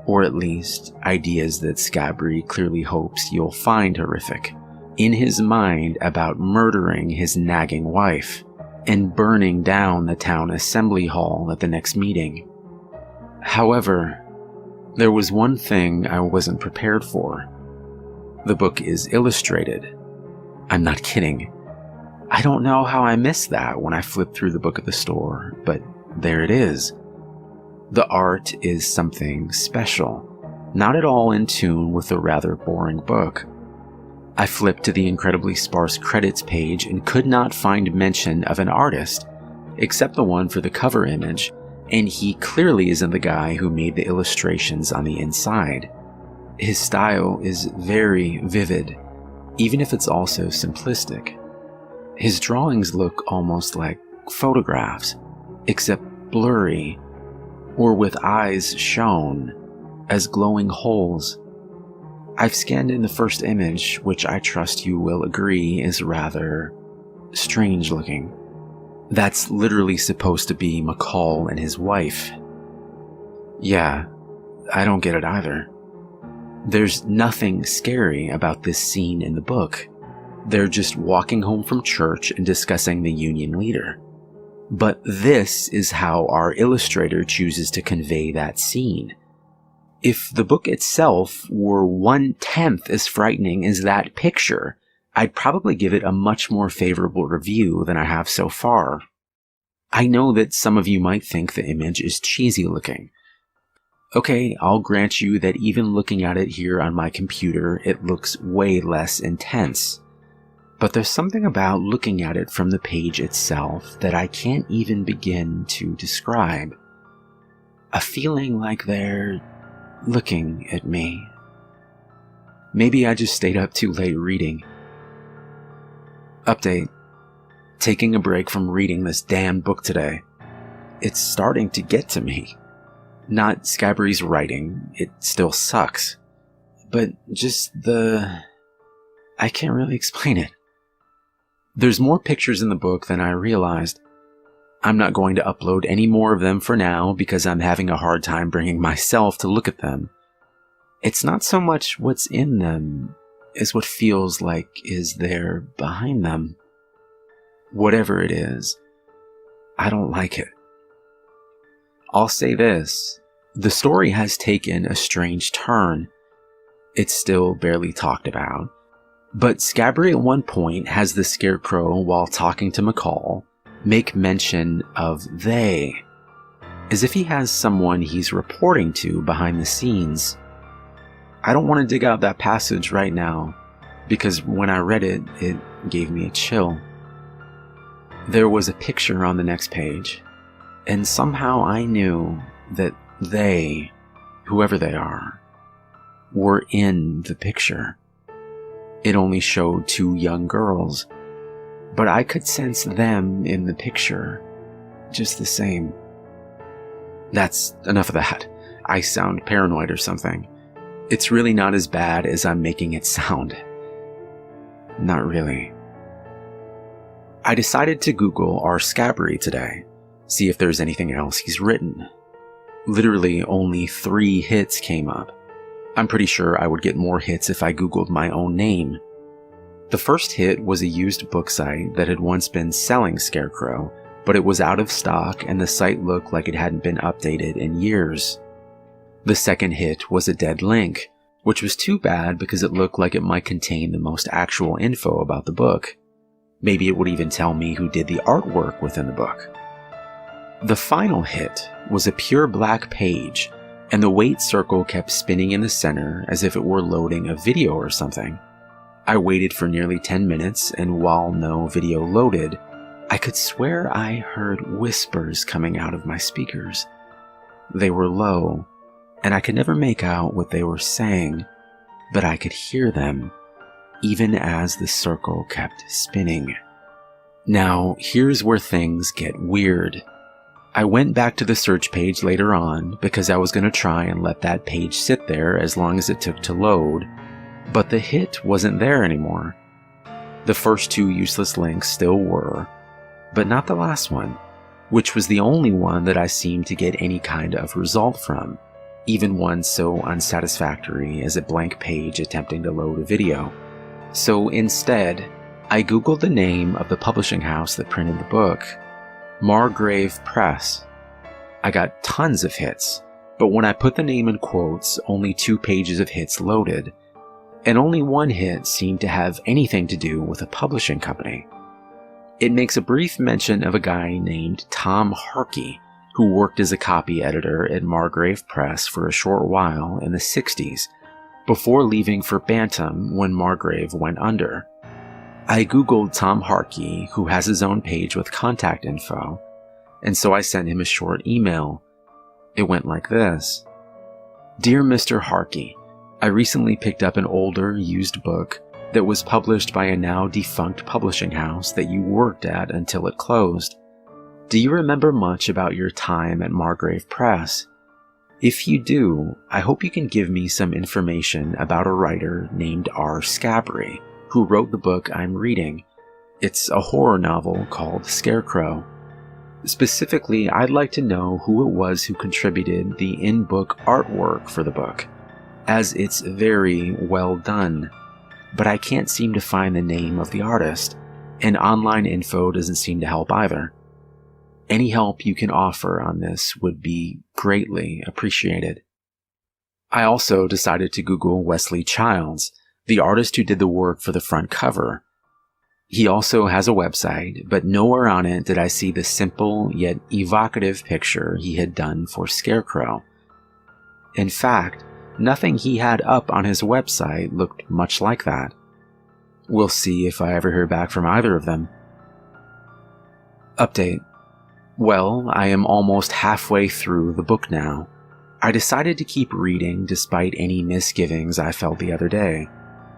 or at least ideas that Scabry clearly hopes you'll find horrific, in his mind about murdering his nagging wife and burning down the town assembly hall at the next meeting. However, there was one thing I wasn't prepared for. The book is illustrated. I'm not kidding. I don't know how I missed that when I flipped through the book at the store, but there it is. The art is something special, not at all in tune with the rather boring book. I flipped to the incredibly sparse credits page and could not find mention of an artist, except the one for the cover image, and he clearly isn't the guy who made the illustrations on the inside. His style is very vivid, even if it's also simplistic. His drawings look almost like photographs, except blurry, or with eyes shown as glowing holes. I've scanned in the first image, which I trust you will agree is rather strange looking. That's literally supposed to be McCall and his wife. Yeah, I don't get it either. There's nothing scary about this scene in the book. They're just walking home from church and discussing the Union leader. But this is how our illustrator chooses to convey that scene. If the book itself were 1/10 as frightening as that picture, I'd probably give it a much more favorable review than I have so far. I know that some of you might think the image is cheesy looking. Okay, I'll grant you that even looking at it here on my computer, it looks way less intense. But there's something about looking at it from the page itself that I can't even begin to describe. A feeling like they're looking at me. Maybe I just stayed up too late reading. Update. Taking a break from reading this damn book today. It's starting to get to me. Not Scabry's writing, it still sucks. But just I can't really explain it. There's more pictures in the book than I realized. I'm not going to upload any more of them for now because I'm having a hard time bringing myself to look at them. It's not so much what's in them as what feels like is there behind them. Whatever it is, I don't like it. I'll say this, the story has taken a strange turn. It's still barely talked about. But Scabry at one point has the Scarecrow, while talking to McCall, make mention of they, as if he has someone he's reporting to behind the scenes. I don't want to dig out that passage right now, because when I read it, it gave me a chill. There was a picture on the next page, and somehow I knew that they, whoever they are, were in the picture. It only showed 2 young girls, but I could sense them in the picture just the same. That's enough of that. I sound paranoid or something. It's really not as bad as I'm making it sound. Not really. I decided to Google our Scabry today, see if there's anything else he's written. Literally only 3 hits came up. I'm pretty sure I would get more hits if I Googled my own name. The first hit was a used book site that had once been selling Scarecrow, but it was out of stock and the site looked like it hadn't been updated in years. The second hit was a dead link, which was too bad because it looked like it might contain the most actual info about the book. Maybe it would even tell me who did the artwork within the book. The final hit was a pure black page, and the wait circle kept spinning in the center as if it were loading a video or something. I waited for nearly 10 minutes, and while no video loaded, I could swear I heard whispers coming out of my speakers. They were low, and I could never make out what they were saying, but I could hear them, even as the circle kept spinning. Now, here's where things get weird. I went back to the search page later on because I was going to try and let that page sit there as long as it took to load, but the hit wasn't there anymore. The first 2 useless links still were, but not the last one, which was the only one that I seemed to get any kind of result from, even one so unsatisfactory as a blank page attempting to load a video. So instead, I Googled the name of the publishing house that printed the book, Margrave Press. I got tons of hits, but when I put the name in quotes, only 2 pages of hits loaded, and only 1 hit seemed to have anything to do with a publishing company. It makes a brief mention of a guy named Tom Harkey, who worked as a copy editor at Margrave Press for a short while in the 60s, before leaving for Bantam when Margrave went under. I Googled Tom Harkey, who has his own page with contact info, and so I sent him a short email. It went like this. Dear Mr. Harkey, I recently picked up an older, used book that was published by a now defunct publishing house that you worked at until it closed. Do you remember much about your time at Margrave Press? If you do, I hope you can give me some information about a writer named R. Scabry, who wrote the book I'm reading. It's a horror novel called Scarecrow. Specifically, I'd like to know who it was who contributed the in-book artwork for the book, as it's very well done. But I can't seem to find the name of the artist, and online info doesn't seem to help either. Any help you can offer on this would be greatly appreciated. I also decided to Google Wesley Childs, the artist who did the work for the front cover. He also has a website, but nowhere on it did I see the simple yet evocative picture he had done for Scarecrow. In fact, nothing he had up on his website looked much like that. We'll see if I ever hear back from either of them. Update. Well, I am almost halfway through the book now. I decided to keep reading despite any misgivings I felt the other day.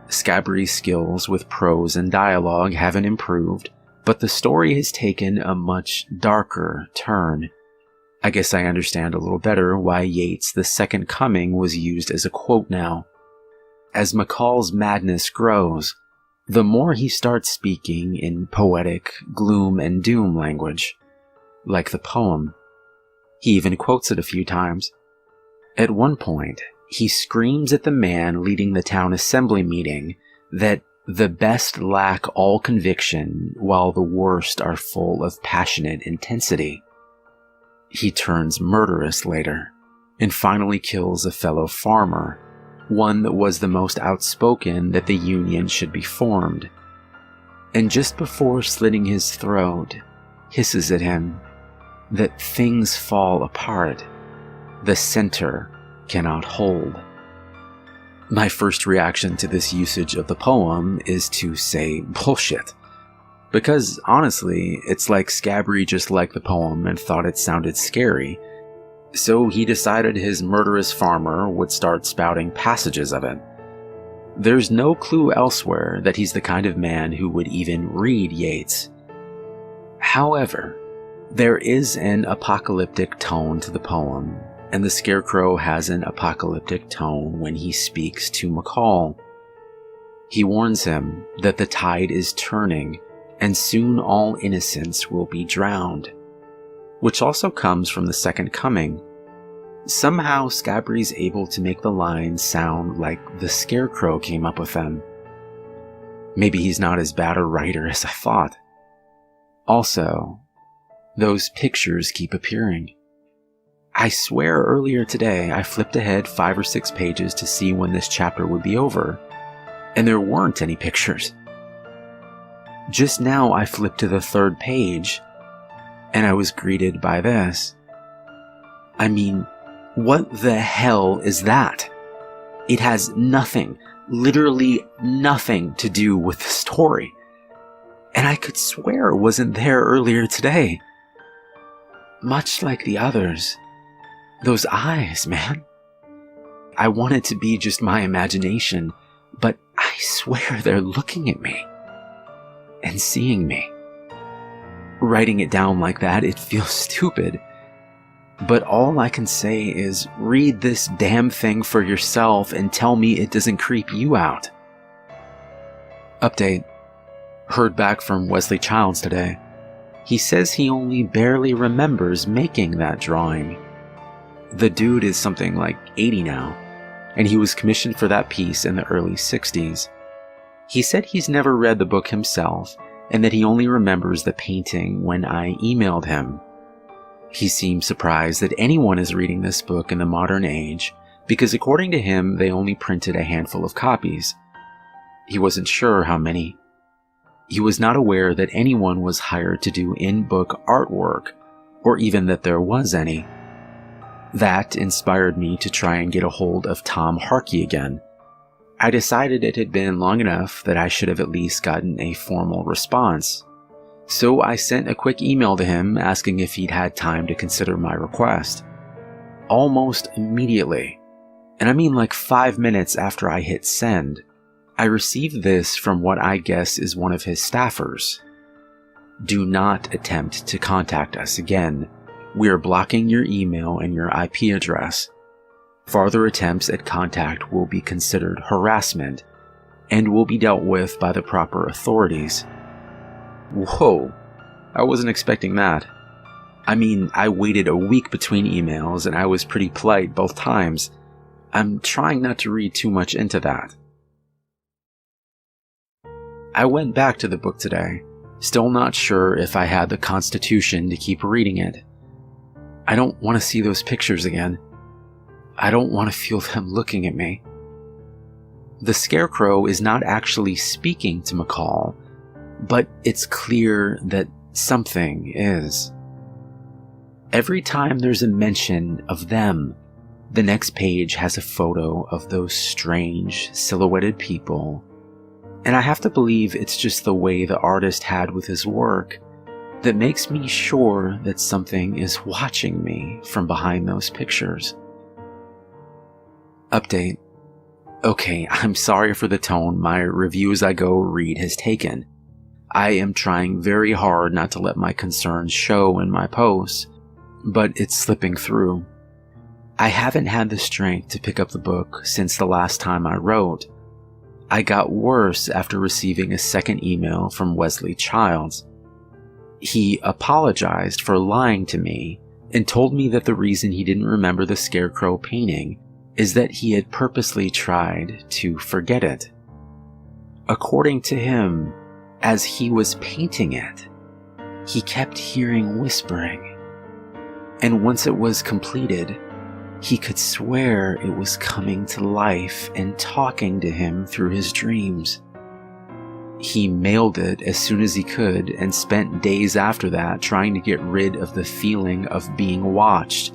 Scabry's skills with prose and dialogue haven't improved, but the story has taken a much darker turn. I guess I understand a little better why Yeats' The Second Coming was used as a quote now. As McCall's madness grows, the more he starts speaking in poetic gloom and doom language, like the poem. He even quotes it a few times. At one point, he screams at the man leading the town assembly meeting that the best lack all conviction while the worst are full of passionate intensity. He turns murderous later and finally kills a fellow farmer, one that was the most outspoken that the Union should be formed. And just before slitting his throat, hisses at him that things fall apart. The center cannot hold. My first reaction to this usage of the poem is to say bullshit. Because honestly, it's like Scabry just liked the poem and thought it sounded scary, so he decided his murderous farmer would start spouting passages of it. There's no clue elsewhere that he's the kind of man who would even read Yeats. However, there is an apocalyptic tone to the poem, and the Scarecrow has an apocalyptic tone when he speaks to McCall. He warns him that the tide is turning, and soon all innocence will be drowned, which also comes from The Second Coming. Somehow Scabry's able to make the lines sound like the Scarecrow came up with them. Maybe he's not as bad a writer as I thought. Also, those pictures keep appearing. I swear earlier today I flipped ahead 5 or 6 pages to see when this chapter would be over, and there weren't any pictures. Just now I flipped to the 3rd page, and I was greeted by this. I mean, what the hell is that? It has nothing, literally nothing to do with the story. And I could swear it wasn't there earlier today. Much like the others. Those eyes, man. I want it to be just my imagination, but I swear they're looking at me. And seeing me. Writing it down like that, it feels stupid. But all I can say is read this damn thing for yourself and tell me it doesn't creep you out. Update. Heard back from Wesley Childs today. He says he only barely remembers making that drawing. The dude is something like 80 now, and he was commissioned for that piece in the early 60s. He said he's never read the book himself, and that he only remembers the painting when I emailed him. He seems surprised that anyone is reading this book in the modern age, because according to him, they only printed a handful of copies. He wasn't sure how many. He was not aware that anyone was hired to do in-book artwork, or even that there was any. That inspired me to try and get a hold of Tom Harkey again. I decided it had been long enough that I should have at least gotten a formal response. So I sent a quick email to him asking if he'd had time to consider my request. Almost immediately, and I mean like 5 minutes after I hit send, I received this from what I guess is one of his staffers. Do not attempt to contact us again. We are blocking your email and your IP address. Farther attempts at contact will be considered harassment and will be dealt with by the proper authorities. Whoa, I wasn't expecting that. I mean, I waited a week between emails and I was pretty polite both times. I'm trying not to read too much into that. I went back to the book today, still not sure if I had the constitution to keep reading it. I don't want to see those pictures again. I don't want to feel them looking at me. The Scarecrow is not actually speaking to McCall, but it's clear that something is. Every time there's a mention of them, the next page has a photo of those strange, silhouetted people, and I have to believe it's just the way the artist had with his work that makes me sure that something is watching me from behind those pictures. Update. Okay, I'm sorry for the tone my Review As I Go read has taken. I am trying very hard not to let my concerns show in my posts, but it's slipping through. I haven't had the strength to pick up the book since the last time I wrote. I got worse after receiving a second email from Wesley Childs. He apologized for lying to me and told me that the reason he didn't remember the Scarecrow painting is that he had purposely tried to forget it. According to him, as he was painting it, he kept hearing whispering, and once it was completed, he could swear it was coming to life and talking to him through his dreams. He mailed it as soon as he could and spent days after that trying to get rid of the feeling of being watched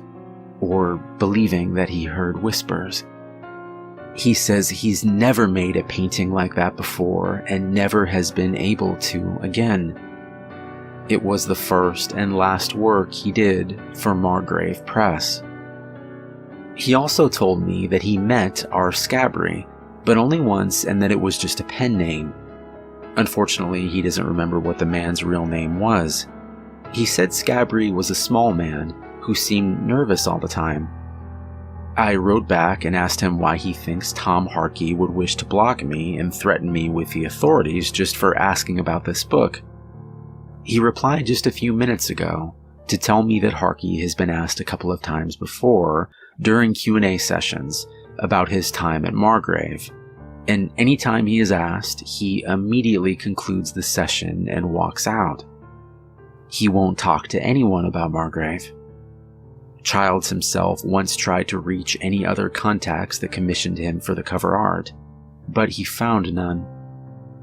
or believing that he heard whispers. He says he's never made a painting like that before and never has been able to again. It was the first and last work he did for Margrave Press. He also told me that he met R. Scabry, but only once, and that it was just a pen name. Unfortunately, he doesn't remember what the man's real name was. He said Scabry was a small man who seemed nervous all the time. I wrote back and asked him why he thinks Tom Harkey would wish to block me and threaten me with the authorities just for asking about this book. He replied just a few minutes ago to tell me that Harkey has been asked a couple of times before during Q&A sessions about his time at Margrave, and anytime he is asked, he immediately concludes the session and walks out. He won't talk to anyone about Margrave. Childs himself once tried to reach any other contacts that commissioned him for the cover art, but he found none.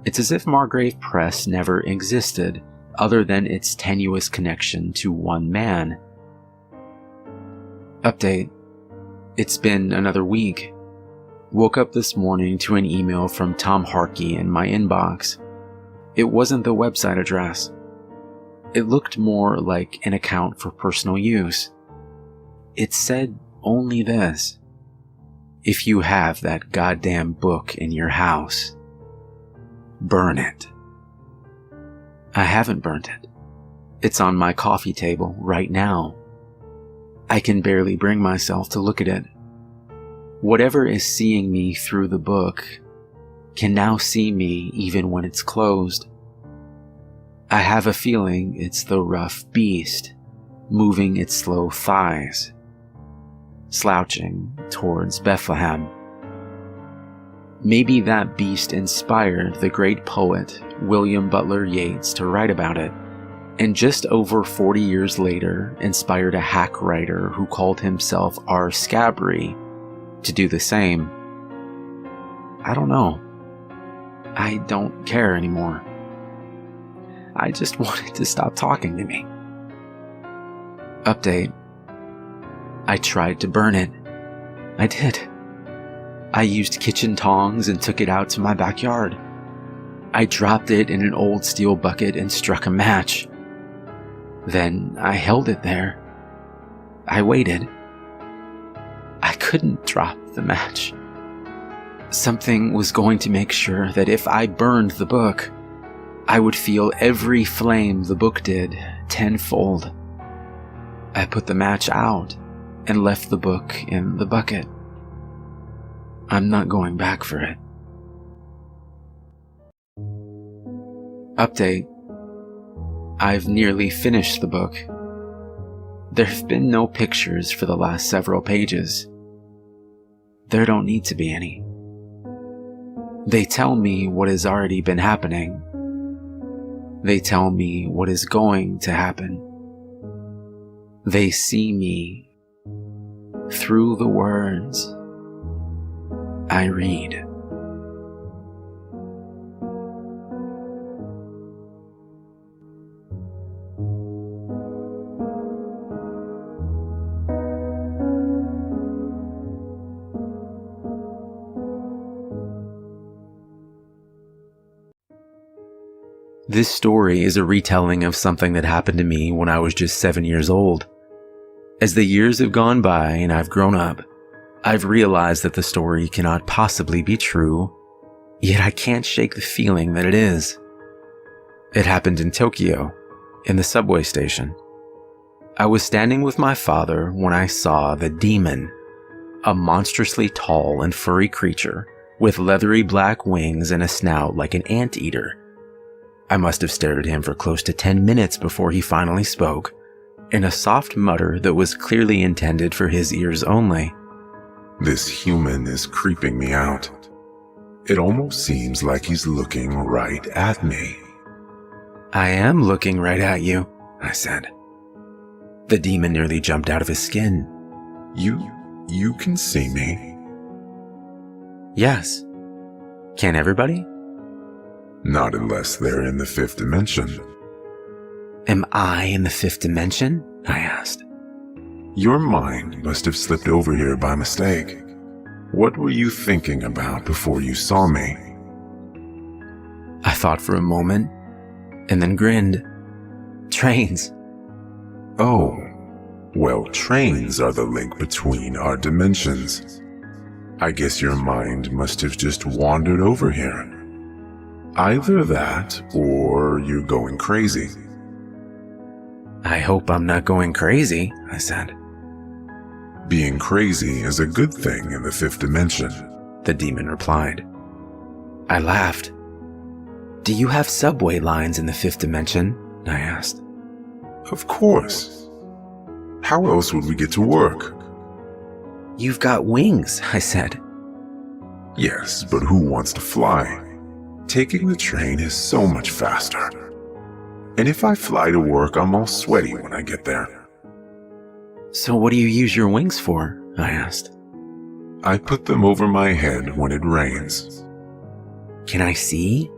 It's as if Margrave Press never existed, other than its tenuous connection to one man. Update. It's been another week. Woke up this morning to an email from Tom Harkey in my inbox. It wasn't the website address. It looked more like an account for personal use. It said only this: if you have that goddamn book in your house, burn it. I haven't burnt it. It's on my coffee table right now. I can barely bring myself to look at it. Whatever is seeing me through the book can now see me even when it's closed. I have a feeling it's the rough beast moving its slow thighs, slouching towards Bethlehem. Maybe that beast inspired the great poet William Butler Yeats to write about it, and just over 40 years later inspired a hack writer who called himself R. Scabry to do the same. I don't know. I don't care anymore. I just wanted to stop talking to me. Update. I tried to burn it. I did. I used kitchen tongs and took it out to my backyard. I dropped it in an old steel bucket and struck a match. Then I held it there. I waited. I couldn't drop the match. Something was going to make sure that if I burned the book, I would feel every flame the book did, tenfold. I put the match out and left the book in the bucket. I'm not going back for it. Update. I've nearly finished the book. There have been no pictures for the last several pages. There don't need to be any. They tell me what has already been happening. They tell me what is going to happen. They see me through the words I read. This story is a retelling of something that happened to me when I was just 7 years old. As the years have gone by and I've grown up, I've realized that the story cannot possibly be true, yet I can't shake the feeling that it is. It happened in Tokyo, in the subway station. I was standing with my father when I saw the demon, a monstrously tall and furry creature with leathery black wings and a snout like an anteater. I must have stared at him for close to 10 minutes before he finally spoke, in a soft mutter that was clearly intended for his ears only.
This human is creeping me out. It almost seems like he's looking right at me.
I am looking right at you, I said. The demon nearly jumped out of his skin.
You can see me?
Yes. Can everybody?
Not unless they're in the fifth dimension.
Am I in the fifth dimension? I asked.
Your mind must have slipped over here by mistake. What were you thinking about before you saw me?
I thought for a moment, and then grinned. Trains.
Oh, well, trains are the link between our dimensions. I guess your mind must have just wandered over here. Either that, or you're going crazy.
I hope I'm not going crazy, I said.
Being crazy is a good thing in the fifth dimension,
the demon replied. I laughed. Do you have subway lines in the fifth dimension? I asked.
Of course. How else would we get to work?
You've got wings, I said.
Yes, but who wants to fly? Taking the train is so much faster. And if I fly to work, I'm all sweaty when I get there.
So what do you use your wings for? I asked.
I put them over my head when it rains.
Can I see?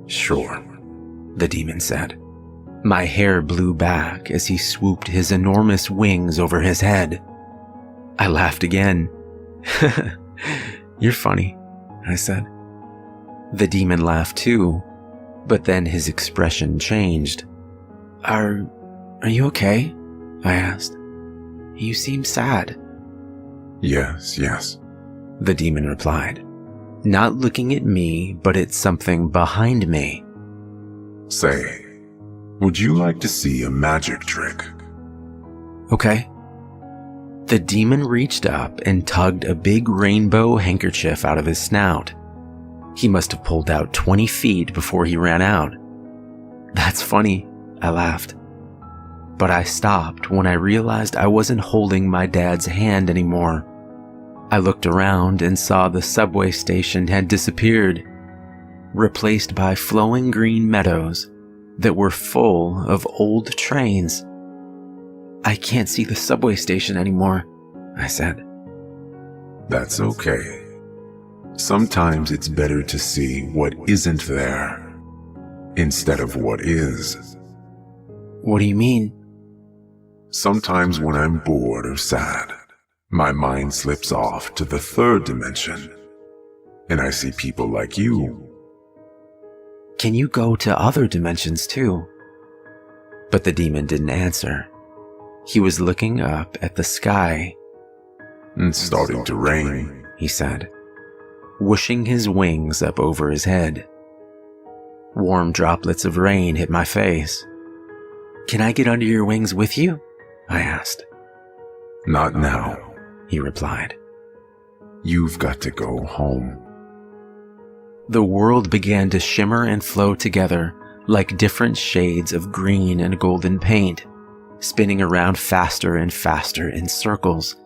Sure,
the demon said. My hair blew back as he swooped his enormous wings over his head. I laughed again. You're funny, I said. The demon laughed too, but then his expression changed. Are you okay? I asked. You seem sad.
Yes,
the demon replied, not looking at me, but at something behind me.
Say, would you like to see a magic trick?
Okay. The demon reached up and tugged a big rainbow handkerchief out of his snout. He must have pulled out 20 feet before he ran out. That's funny, I laughed. But I stopped when I realized I wasn't holding my dad's hand anymore. I looked around and saw the subway station had disappeared, replaced by flowing green meadows that were full of old trains. I can't see the subway station anymore, I said.
That's okay. Sometimes it's better to see what isn't there instead of what is.
What do you mean?
Sometimes when I'm bored or sad, my mind slips off to the third dimension, and I see people like you.
Can you go to other dimensions too? But the demon didn't answer. He was looking up at the sky.
It's starting to rain,
he said, whooshing his wings up over his head. Warm droplets of rain hit my face. "Can I get under your wings with you?" I asked.
Not now,
He replied.
you've got to go home.
The world began to shimmer and flow together like different shades of green and golden paint, spinning around faster and faster in circles.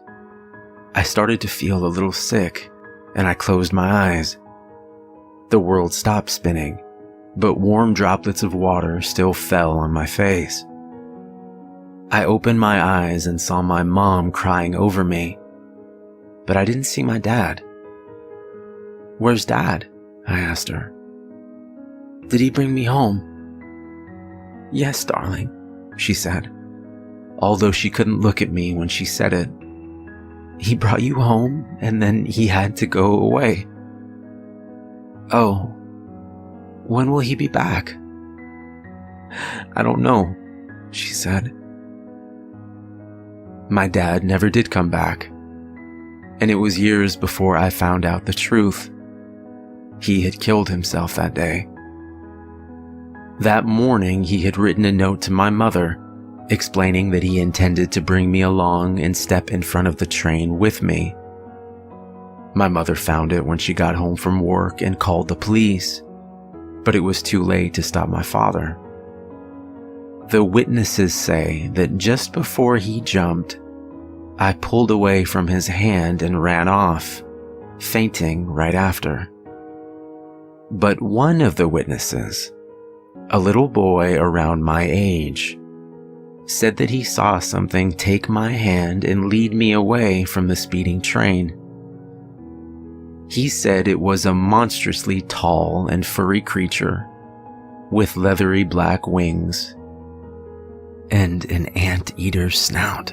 I started to feel a little sick, and I closed my eyes. The world stopped spinning, but warm droplets of water still fell on my face. I opened my eyes and saw my mom crying over me, but I didn't see my dad. "Where's Dad?" I asked her. "Did he bring me home?" "Yes, darling," she said, although she couldn't look at me when she said it. "He brought you home, and then he had to go away." "Oh, when will he be back?" "I don't know," she said. My dad never did come back, and it was years before I found out the truth. He had killed himself that day. That morning, he had written a note to my mother, explaining that he intended to bring me along and step in front of the train with me. My mother found it when she got home from work and called the police, but it was too late to stop my father. The witnesses say that just before he jumped, I pulled away from his hand and ran off, fainting right after. But one of the witnesses, a little boy around my age, said that he saw something take my hand and lead me away from the speeding train. He said it was a monstrously tall and furry creature with leathery black wings and an anteater's snout.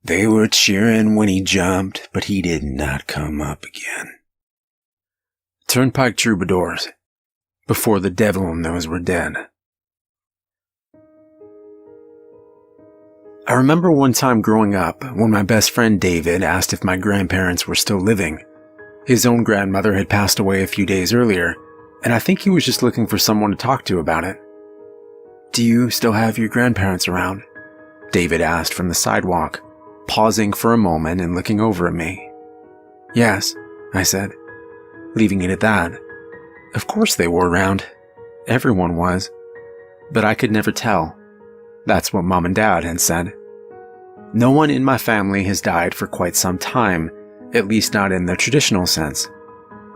They were cheering when he jumped, but he did not come up again. Turnpike Troubadours, before the devil knows we're dead. I remember one time growing up when my best friend David asked if my grandparents were still living. His own grandmother had passed away a few days earlier, and I think he was just looking for someone to talk to about it. "Do you still have your grandparents around?" David asked from the sidewalk, pausing for a moment and looking over at me. "Yes," I said, leaving it at that. Of course they were around. Everyone was. But I could never tell. That's what Mom and Dad had said. No one in my family has died for quite some time, at least not in the traditional sense.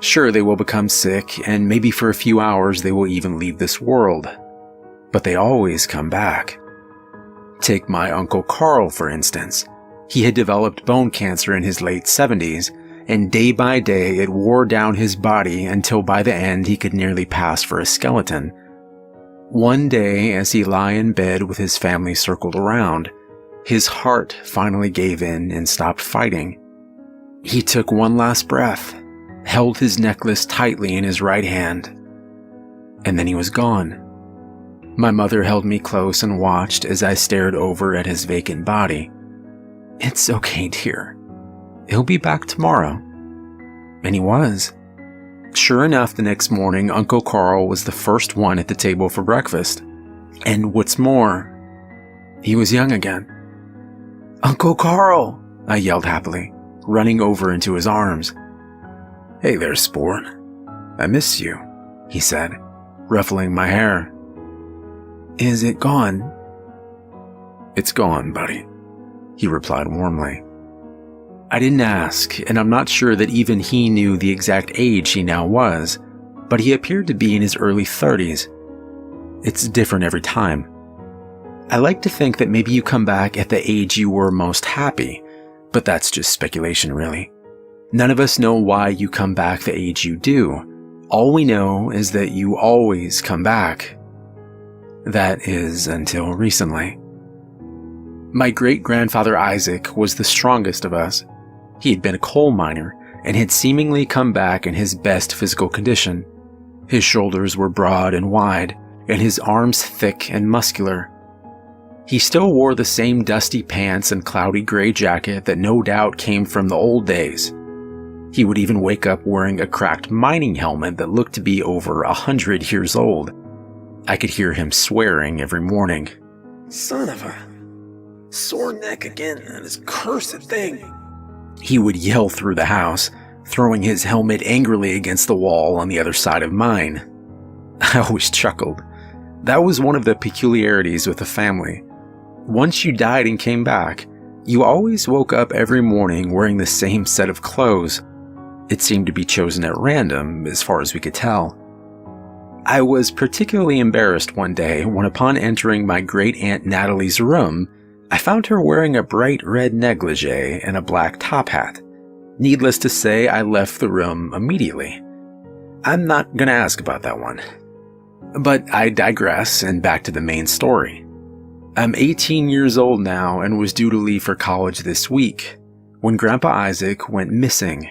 Sure, they will become sick, and maybe for a few hours they will even leave this world. But they always come back. Take my Uncle Carl, for instance. He had developed bone cancer in his late 70s, and day by day it wore down his body until by the end he could nearly pass for a skeleton. One day, as he lay in bed with his family circled around, his heart finally gave in and stopped fighting. He took one last breath, held his necklace tightly in his right hand, and then he was gone. My mother held me close and watched as I stared over at his vacant body. "It's okay, dear. He'll be back tomorrow." And he was. Sure enough, the next morning, Uncle Carl was the first one at the table for breakfast. And what's more, he was young again. "Uncle Carl!" I yelled happily, running over into his arms. "Hey there, Sport. I miss you," he said, ruffling my hair. "Is it gone?" "It's gone, buddy," he replied warmly. I didn't ask, and I'm not sure that even he knew the exact age he now was, but he appeared to be in his early 30s. It's different every time. I like to think that maybe you come back at the age you were most happy, but that's just speculation, really. None of us know why you come back the age you do. All we know is that you always come back. That is, until recently. My great-grandfather Isaac was the strongest of us. He had been a coal miner and had seemingly come back in his best physical condition. His shoulders were broad and wide, and his arms thick and muscular. He still wore the same dusty pants and cloudy gray jacket that no doubt came from the old days. He would even wake up wearing a cracked mining helmet that looked to be over 100 years old. I could hear him swearing every morning.
"Son of a sore neck again, and this cursed thing."
He would yell through the house, throwing his helmet angrily against the wall on the other side of mine. I always chuckled. That was one of the peculiarities with the family. Once you died and came back, you always woke up every morning wearing the same set of clothes. It seemed to be chosen at random, as far as we could tell. I was particularly embarrassed one day when, upon entering my great-aunt Natalie's room, I found her wearing a bright red negligee and a black top hat. Needless to say, I left the room immediately. I'm not gonna ask about that one. But I digress, and back to the main story. I'm 18 years old now and was due to leave for college this week, when Grandpa Isaac went missing.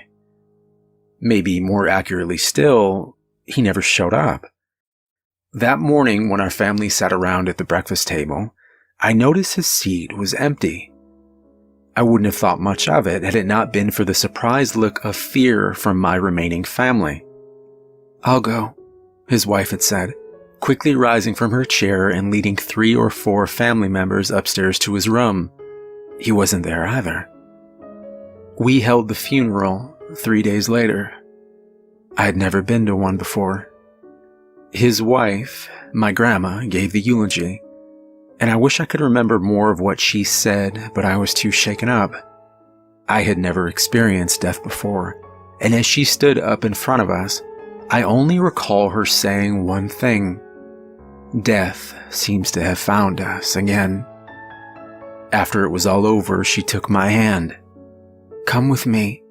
Maybe more accurately still, he never showed up. That morning when our family sat around at the breakfast table, I noticed his seat was empty. I wouldn't have thought much of it had it not been for the surprised look of fear from my remaining family. "I'll go," his wife had said, quickly rising from her chair and leading 3 or 4 family members upstairs to his room. He wasn't there either. We held the funeral 3 days later. I had never been to one before. His wife, my grandma, gave the eulogy, and I wish I could remember more of what she said, but I was too shaken up. I had never experienced death before, and as she stood up in front of us, I only recall her saying one thing: "Death seems to have found us again." After it was all over, she took my hand. "Come with me,"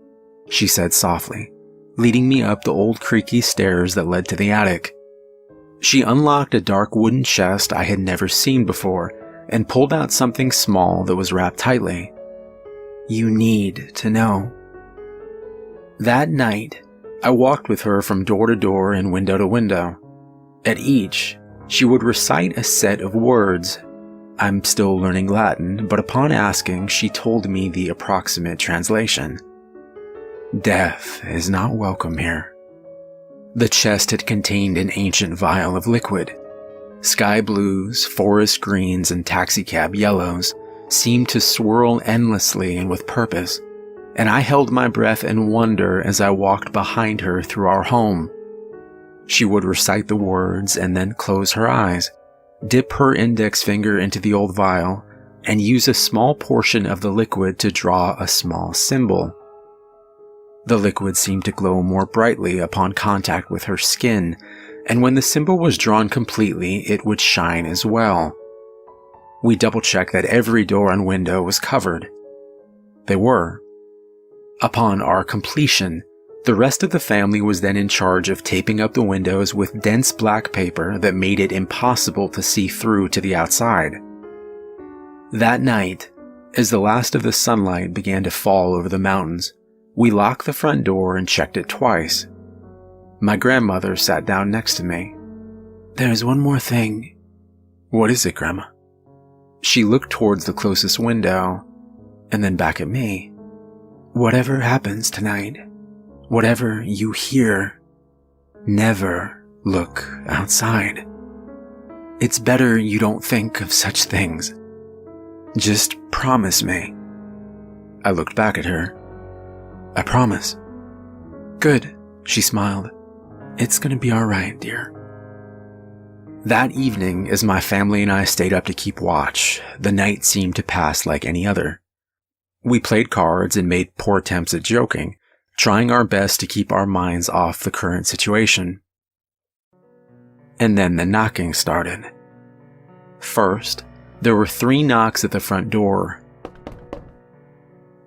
she said softly, leading me up the old creaky stairs that led to the attic. She unlocked a dark wooden chest I had never seen before and pulled out something small that was wrapped tightly. "You need to know." That night, I walked with her from door to door and window to window. At each, she would recite a set of words. I'm still learning Latin, but upon asking, she told me the approximate translation. Death is not welcome here. The chest had contained an ancient vial of liquid. Sky blues, forest greens, and taxicab yellows seemed to swirl endlessly and with purpose, and I held my breath in wonder as I walked behind her through our home. She would recite the words and then close her eyes, dip her index finger into the old vial, and use a small portion of the liquid to draw a small symbol. The liquid seemed to glow more brightly upon contact with her skin, and when the symbol was drawn completely, it would shine as well. We double-checked that every door and window was covered. They were. Upon our completion, the rest of the family was then in charge of taping up the windows with dense black paper that made it impossible to see through to the outside. That night, as the last of the sunlight began to fall over the mountains, we locked the front door and checked it twice. My grandmother sat down next to me. "There's one more thing." "What is it, Grandma?" She looked towards the closest window, and then back at me. "Whatever happens tonight, whatever you hear, never look outside. It's better you don't think of such things. Just promise me." I looked back at her. "I promise." "Good," she smiled. "It's gonna be all right, dear." That evening, as my family and I stayed up to keep watch, the night seemed to pass like any other. We played cards and made poor attempts at joking, trying our best to keep our minds off the current situation. And then the knocking started. First, there were 3 knocks at the front door.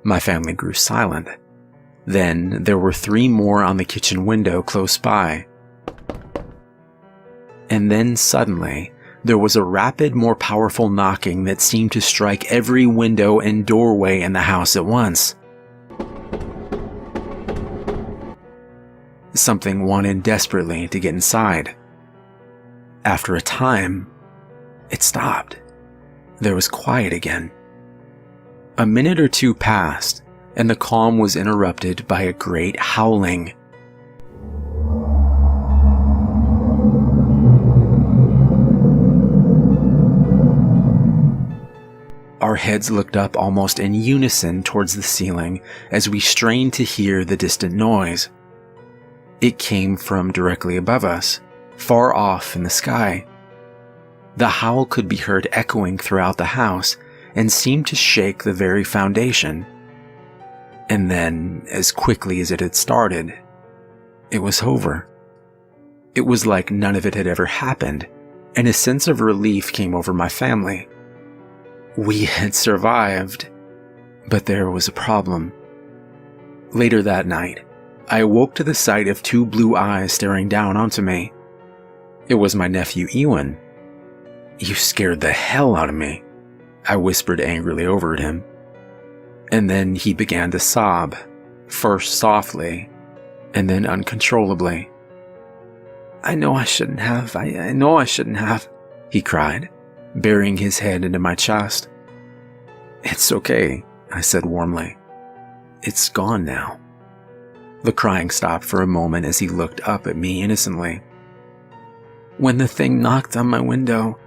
My family grew silent. Then there were 3 more on the kitchen window close by. And then suddenly, there was a rapid, more powerful knocking that seemed to strike every window and doorway in the house at once. Something wanted desperately to get inside. After a time, it stopped. There was quiet again. A minute or 2 passed, and the calm was interrupted by a great howling. Our heads looked up almost in unison towards the ceiling as we strained to hear the distant noise. It came from directly above us, far off in the sky. The howl could be heard echoing throughout the house and seemed to shake the very foundation. And then, as quickly as it had started, it was over. It was like none of it had ever happened, and a sense of relief came over my family. We had survived, but there was a problem. Later that night, I awoke to the sight of 2 blue eyes staring down onto me. It was my nephew Ewan. "You scared the hell out of me," I whispered angrily over at him. And then he began to sob, first softly, and then uncontrollably. I know I shouldn't have, he cried, burying his head into my chest. "It's okay," I said warmly. "It's gone now." The crying stopped for a moment as he looked up at me innocently. "When the thing knocked on my window,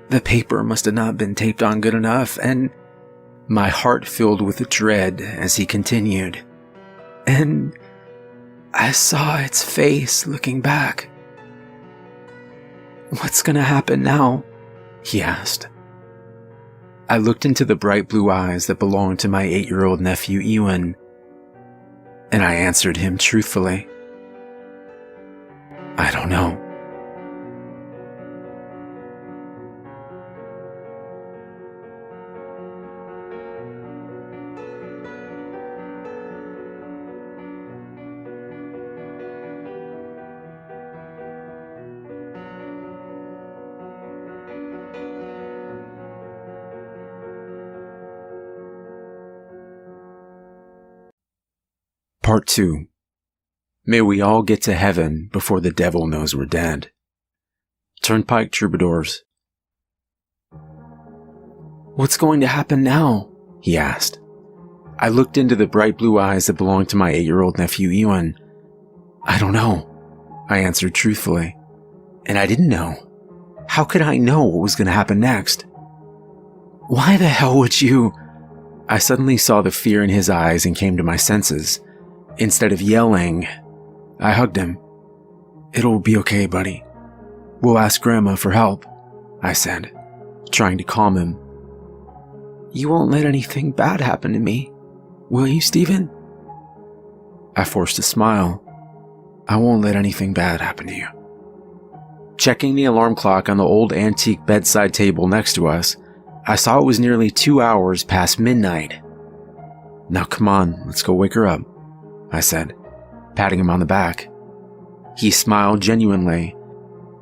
the paper must have not been taped on good enough, and..." My heart filled with dread as he continued. "And I saw its face looking back." "What's gonna happen now?" he asked. I looked into the bright blue eyes that belonged to my 8-year-old nephew Ewan, and I answered him truthfully. "I don't know." Part 2. May we all get to heaven before the devil knows we're dead. Turnpike Troubadours. "What's going to happen now?" he asked. I looked into the bright blue eyes that belonged to my 8-year-old nephew Ewan. "I don't know," I answered truthfully. And I didn't know. How could I know what was going to happen next? "Why the hell would you..." I suddenly saw the fear in his eyes and came to my senses. Instead of yelling, I hugged him. "It'll be okay, buddy. We'll ask Grandma for help," I said, trying to calm him. "You won't let anything bad happen to me, will you, Stephen?" I forced a smile. "I won't let anything bad happen to you." Checking the alarm clock on the old antique bedside table next to us, I saw it was nearly 2 hours past midnight. "Now come on, let's go wake her up," I said, patting him on the back. He smiled genuinely,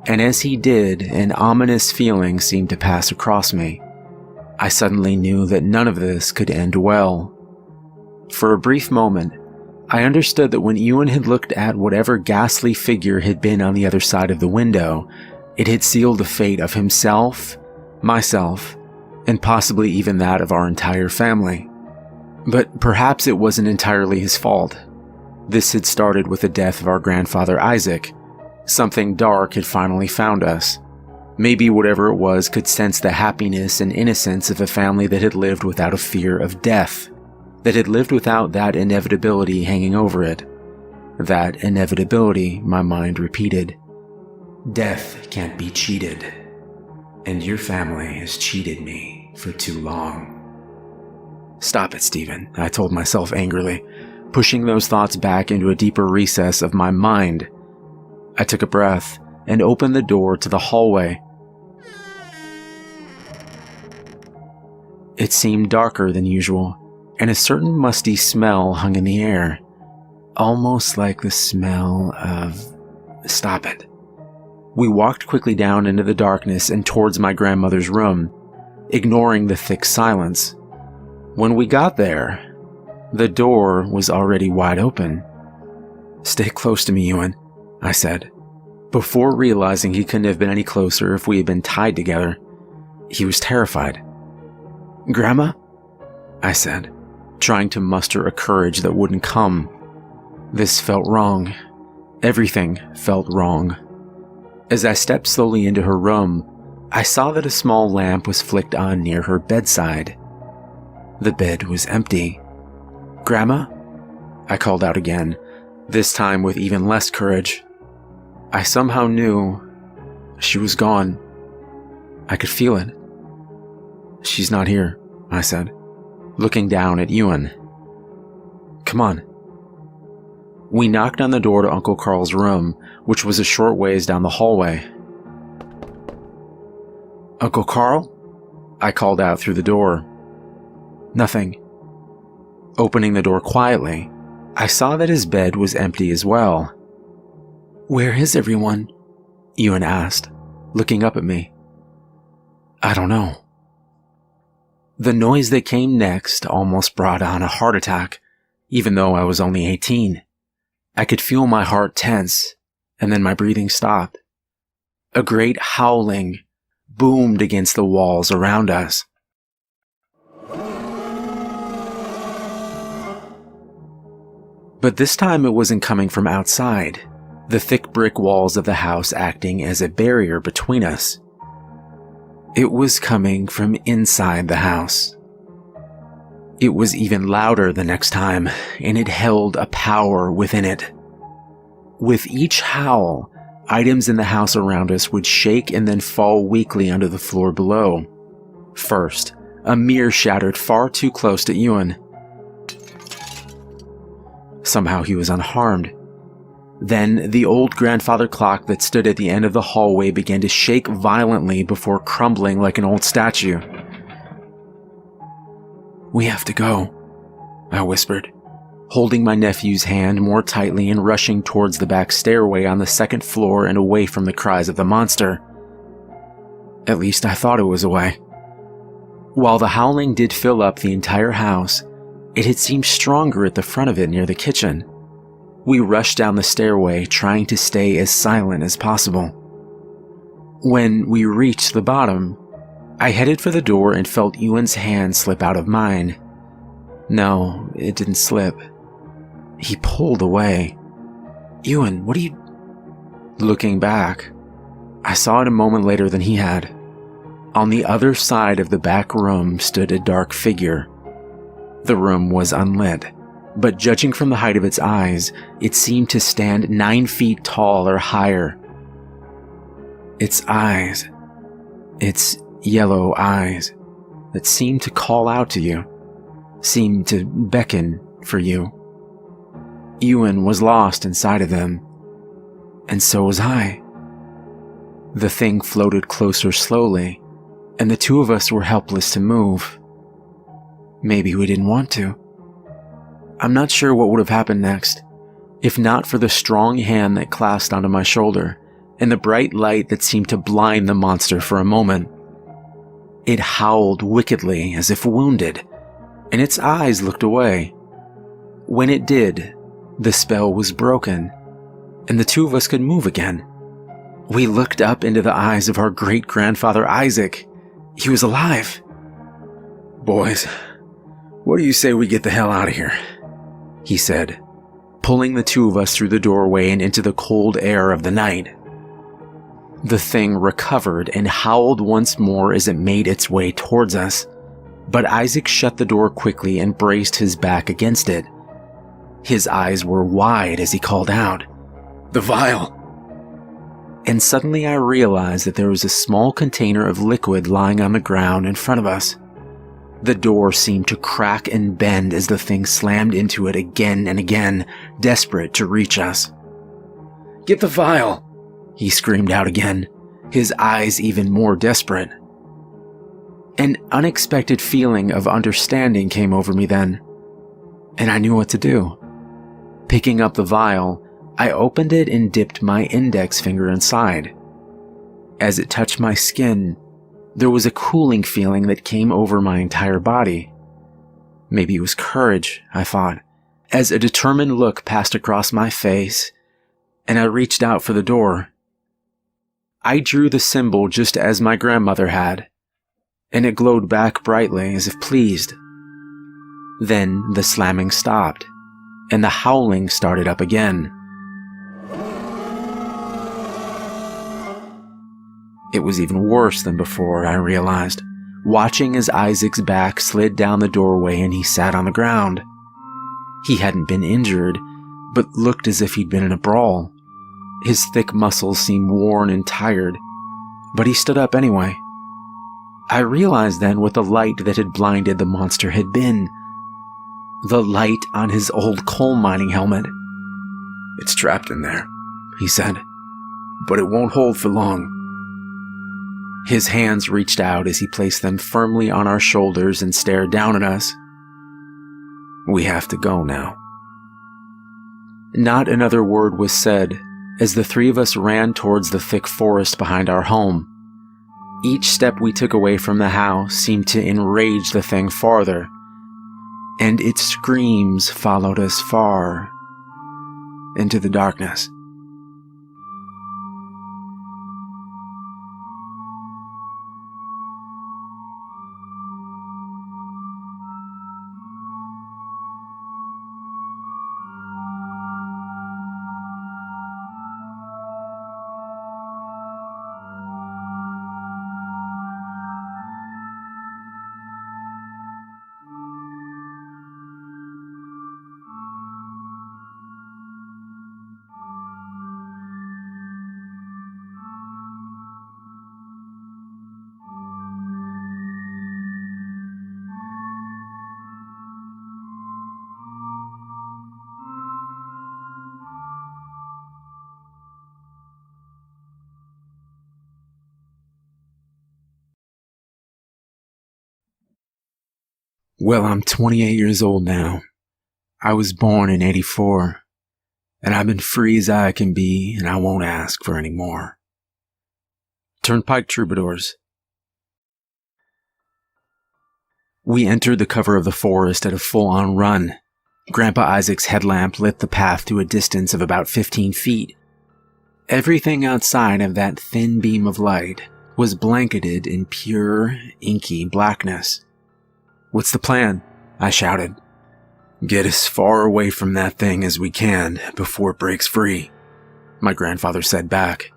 and as he did, an ominous feeling seemed to pass across me. I suddenly knew that none of this could end well. For a brief moment, I understood that when Ewan had looked at whatever ghastly figure had been on the other side of the window, it had sealed the fate of himself, myself, and possibly even that of our entire family. But perhaps it wasn't entirely his fault. This had started with the death of our grandfather Isaac. Something dark had finally found us. Maybe whatever it was could sense the happiness and innocence of a family that had lived without a fear of death, that had lived without that inevitability hanging over it. That inevitability, my mind repeated. Death can't be cheated, and your family has cheated me for too long.
Stop it, Stephen, I told myself angrily, pushing those thoughts back into a deeper recess of my mind. I took a breath and opened the door to the hallway. It seemed darker than usual, and a certain musty smell hung in the air, almost like the smell of... Stop it. We walked quickly down into the darkness and towards my grandmother's room, ignoring the thick silence. When we got there, the door was already wide open. Stay close to me, Ewan, I said, before realizing he couldn't have been any closer if we had been tied together. He was terrified. Grandma? I said, trying to muster a courage that wouldn't come. This felt wrong. Everything felt wrong. As I stepped slowly into her room, I saw that a small lamp was flicked on near her bedside. The bed was empty. Grandma? I called out again, this time with even less courage. I somehow knew she was gone. I could feel it. She's not here, I said, looking down at Ewan. Come on. We knocked on the door to Uncle Carl's room, which was a short ways down the hallway. Uncle Carl? I called out through the door. Nothing. Opening the door quietly, I saw that his bed was empty as well. Where is everyone? Ewan asked, looking up at me. I don't know. The noise that came next almost brought on a heart attack, even though I was only 18. I could feel my heart tense, and then my breathing stopped. A great howling boomed against the walls around us. But this time it wasn't coming from outside, the thick brick walls of the house acting as a barrier between us. It was coming from inside the house. It was even louder the next time, and it held a power within it. With each howl, items in the house around us would shake and then fall weakly onto the floor below. First, a mirror shattered far too close to Ewan. Somehow he was unharmed. Then, the old grandfather clock that stood at the end of the hallway began to shake violently before crumbling like an old statue. We have to go, I whispered, holding my nephew's hand more tightly and rushing towards the back stairway on the second floor and away from the cries of the monster. At least I thought it was away. While the howling did fill up the entire house, it had seemed stronger at the front of it near the kitchen. We rushed down the stairway, trying to stay as silent as possible. When we reached the bottom, I headed for the door and felt Ewan's hand slip out of mine. No, it didn't slip. He pulled away. Ewan, what are you... Looking back, I saw it a moment later than he had. On the other side of the back room stood a dark figure. The room was unlit, but judging from the height of its eyes, it seemed to stand 9 feet tall or higher. Its eyes, its yellow eyes, that seemed to call out to you, seemed to beckon for you. Ewan was lost inside of them, and so was I. The thing floated closer slowly, and the two of us were helpless to move. Maybe we didn't want to. I'm not sure what would have happened next, if not for the strong hand that clasped onto my shoulder, and the bright light that seemed to blind the monster for a moment. It howled wickedly as if wounded, and its eyes looked away. When it did, the spell was broken, and the two of us could move again. We looked up into the eyes of our great-grandfather Isaac. He was alive. Boys, what do you say we get the hell out of here? He said, pulling the two of us through the doorway and into the cold air of the night. The thing recovered and howled once more as it made its way towards us, but Isaac shut the door quickly and braced his back against it. His eyes were wide as he called out, "The vial!" And suddenly I realized that there was a small container of liquid lying on the ground in front of us.
The door seemed to crack and bend as the thing slammed into it again and again, desperate to reach us. "Get the vial!" he screamed out again, his eyes even more desperate. An unexpected feeling of understanding came over me then, and I knew what to do. Picking up the vial, I opened it and dipped my index finger inside. As it touched my skin, there was a cooling feeling that came over my entire body. Maybe it was courage, I thought, as a determined look passed across my face, and I reached out for the door. I drew the symbol just as my grandmother had, and it glowed back brightly as if pleased. Then the slamming stopped, and the howling started up again. It was even worse than before, I realized, watching as Isaac's back slid down the doorway and he sat on the ground. He hadn't been injured, but looked as if he'd been in a brawl. His thick muscles seemed worn and tired, but he stood up anyway. I realized then what the light that had blinded the monster had been. The light on his old coal mining helmet.
"It's trapped in there," he said, "but it won't hold for long."
His hands reached out as he placed them firmly on our shoulders and stared down at us.
"We have to go now."
Not another word was said as the three of us ran towards the thick forest behind our home. Each step we took away from the house seemed to enrage the thing farther, and its screams followed us far into the darkness. Well, I'm 28 years old now. I was born in 84, and I've been free as I can be, and I won't ask for any more. Turnpike Troubadours. We entered the cover of the forest at a full-on run. Grandpa Isaac's headlamp lit the path to a distance of about 15 feet. Everything outside of that thin beam of light was blanketed in pure, inky blackness. "What's the plan?" I shouted.
"Get as far away from that thing as we can before it breaks free,"
my grandfather said back.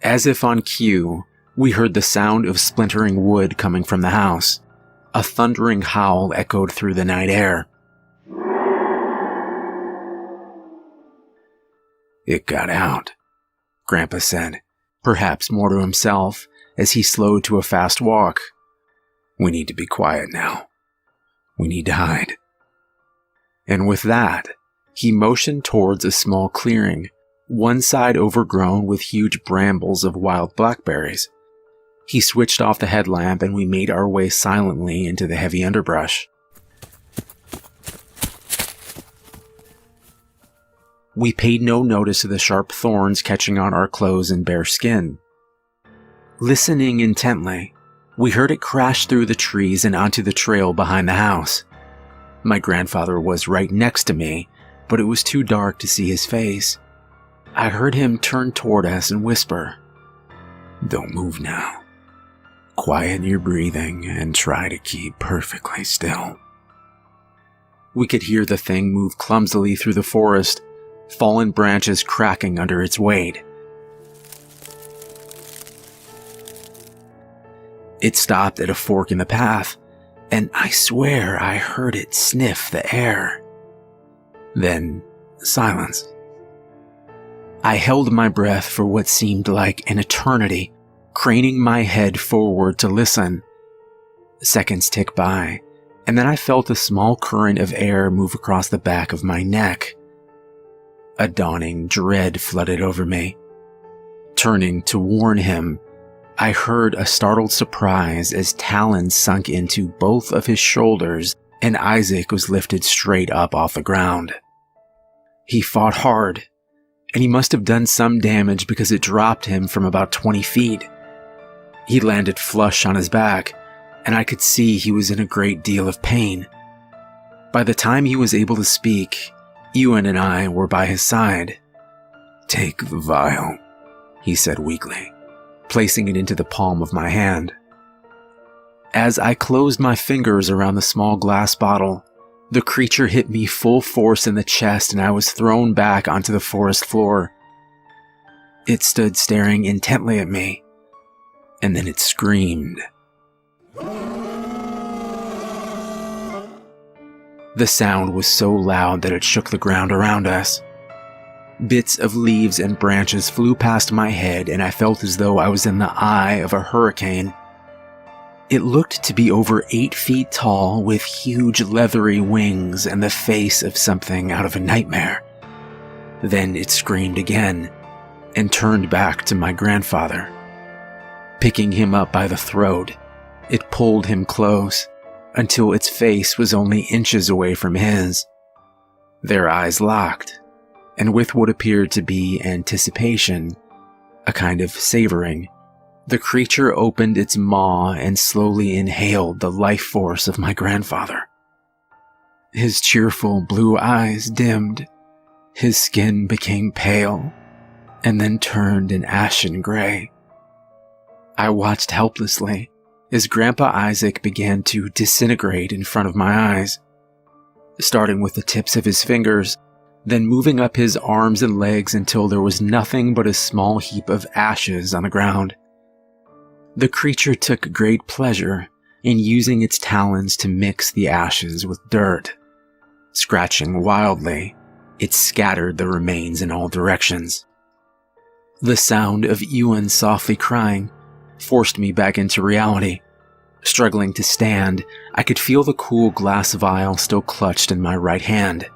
As if on cue, we heard the sound of splintering wood coming from the house. A thundering howl echoed through the night air.
"It got out," Grandpa said,
perhaps more to himself, as he slowed to a fast walk.
"We need to be quiet now. We need to hide."
And with that, he motioned towards a small clearing, one side overgrown with huge brambles of wild blackberries. He switched off the headlamp and we made our way silently into the heavy underbrush. We paid no notice of the sharp thorns catching on our clothes and bare skin. Listening intently, we heard it crash through the trees and onto the trail behind the house. My grandfather was right next to me, but it was too dark to see his face. I heard him turn toward us and whisper,
"Don't move now. Quiet your breathing and try to keep perfectly still."
We could hear the thing move clumsily through the forest, fallen branches cracking under its weight. It stopped at a fork in the path, and I swear I heard it sniff the air. Then silence. I held my breath for what seemed like an eternity, craning my head forward to listen.
Seconds tick by, and then I felt a small current of air move across the back of my neck. A dawning dread flooded over me. Turning to warn him, I heard a startled surprise as talons sunk into both of his shoulders and Isaac was lifted straight up off the ground. He fought hard, and he must have done some damage because it dropped him from about 20 feet. He landed flush on his back, and I could see he was in a great deal of pain. By the time he was able to speak, Ewan and I were by his side. "Take the vial," he said weakly, placing it into the palm of my hand. As I closed my fingers around the small glass bottle, the creature hit me full force in the chest and I was thrown back onto the forest floor. It stood staring intently at me, and then it screamed. The sound was so loud that it shook the ground around us. Bits of leaves and branches flew past my head and I felt as though I was in the eye of a hurricane. It looked to be over 8 feet tall with huge leathery wings and the face of something out of a nightmare. Then it screamed again and turned back to my grandfather. Picking him up by the throat, it pulled him close until its face was only inches away from his. Their eyes locked, and with what appeared to be anticipation, a kind of savoring, the creature opened its maw and slowly inhaled the life force of my grandfather. His cheerful blue eyes dimmed, his skin became pale, and then turned an ashen gray. I watched helplessly as Grandpa Isaac began to disintegrate in front of my eyes, starting with the tips of his fingers, then moving up his arms and legs until there was nothing but a small heap of ashes on the ground. The creature took great pleasure in using its talons to mix the ashes with dirt. Scratching wildly, it scattered the remains in all directions. The sound of Ewan softly crying forced me back into reality. Struggling to stand, I could feel the cool glass vial still clutched in my right hand.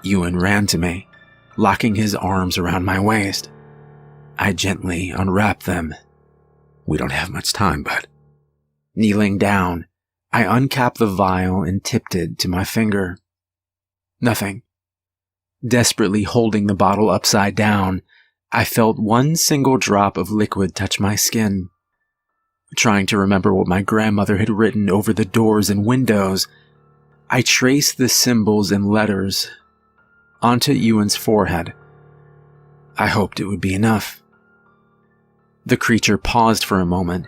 Ewan ran to me, locking his arms around my waist. I gently unwrapped them. "We don't have much time, bud." Kneeling down, I uncapped the vial and tipped it to my finger. Nothing. Desperately holding the bottle upside down, I felt one single drop of liquid touch my skin. Trying to remember what my grandmother had written over the doors and windows, I traced the symbols and letters onto Ewan's forehead. I hoped it would be enough. The creature paused for a moment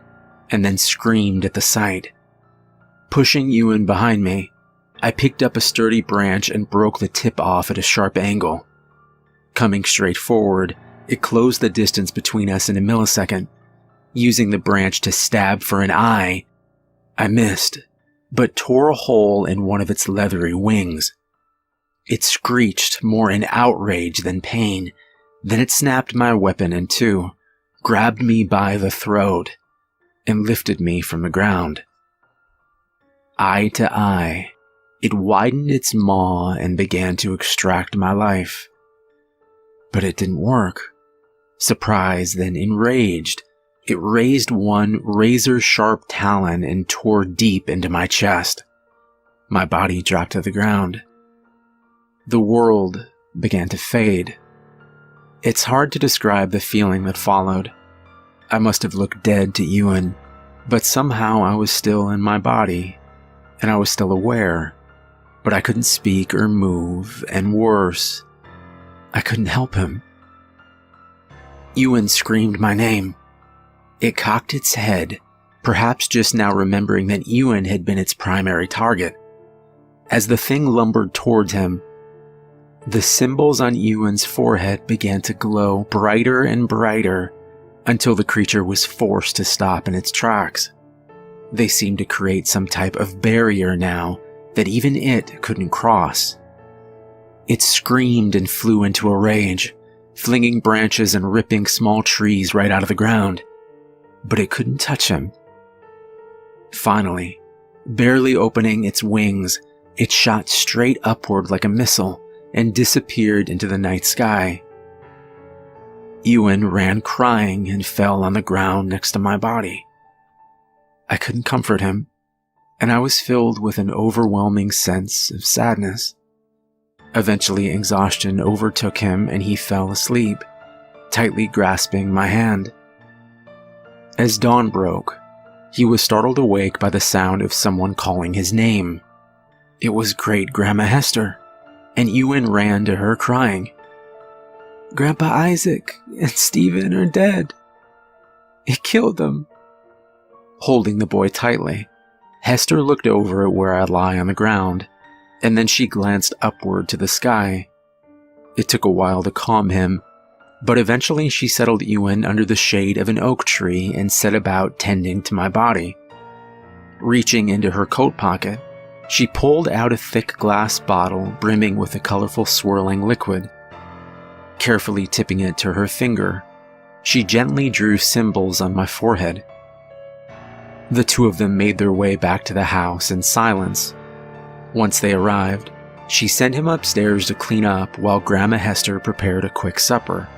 and then screamed at the sight. Pushing Ewan behind me, I picked up a sturdy branch and broke the tip off at a sharp angle. Coming straight forward, it closed the distance between us in a millisecond. Using the branch to stab for an eye, I missed, but tore a hole in one of its leathery wings. It screeched more in outrage than pain. Then it snapped my weapon in two, grabbed me by the throat, and lifted me from the ground. Eye to eye, it widened its maw and began to extract my life. But it didn't work. Surprised, then enraged, it raised one razor-sharp talon and tore deep into my chest. My body dropped to the ground. The world began to fade. It's hard to describe the feeling that followed. I must have looked dead to Ewan, but somehow I was still in my body, and I was still aware, but I couldn't speak or move, and worse, I couldn't help him. Ewan screamed my name. It cocked its head, perhaps just now remembering that Ewan had been its primary target. As the thing lumbered towards him, the symbols on Ewan's forehead began to glow brighter and brighter until the creature was forced to stop in its tracks. They seemed to create some type of barrier now that even it couldn't cross. It screamed and flew into a rage, flinging branches and ripping small trees right out of the ground, but it couldn't touch him. Finally, Barely opening its wings, it shot straight upward like a missile and disappeared into the night sky. Ewan ran crying and fell on the ground next to my body. I couldn't comfort him, and I was filled with an overwhelming sense of sadness. Eventually, exhaustion overtook him and he fell asleep, tightly grasping my hand. As dawn broke, he was startled awake by the sound of someone calling his name. It was Great-Grandma Hester, and Ewan ran to her crying, "Grandpa Isaac and Stephen are dead. It killed them." Holding the boy tightly, Hester looked over at where I lie on the ground, and then she glanced upward to the sky. It took a while to calm him, but eventually she settled Ewan under the shade of an oak tree and set about tending to my body. Reaching into her coat pocket, she pulled out a thick glass bottle brimming with a colorful swirling liquid. Carefully tipping it to her finger, she gently drew symbols on my forehead. The two of them made their way back to the house in silence. Once they arrived, she sent him upstairs to clean up while Grandma Hester prepared a quick supper.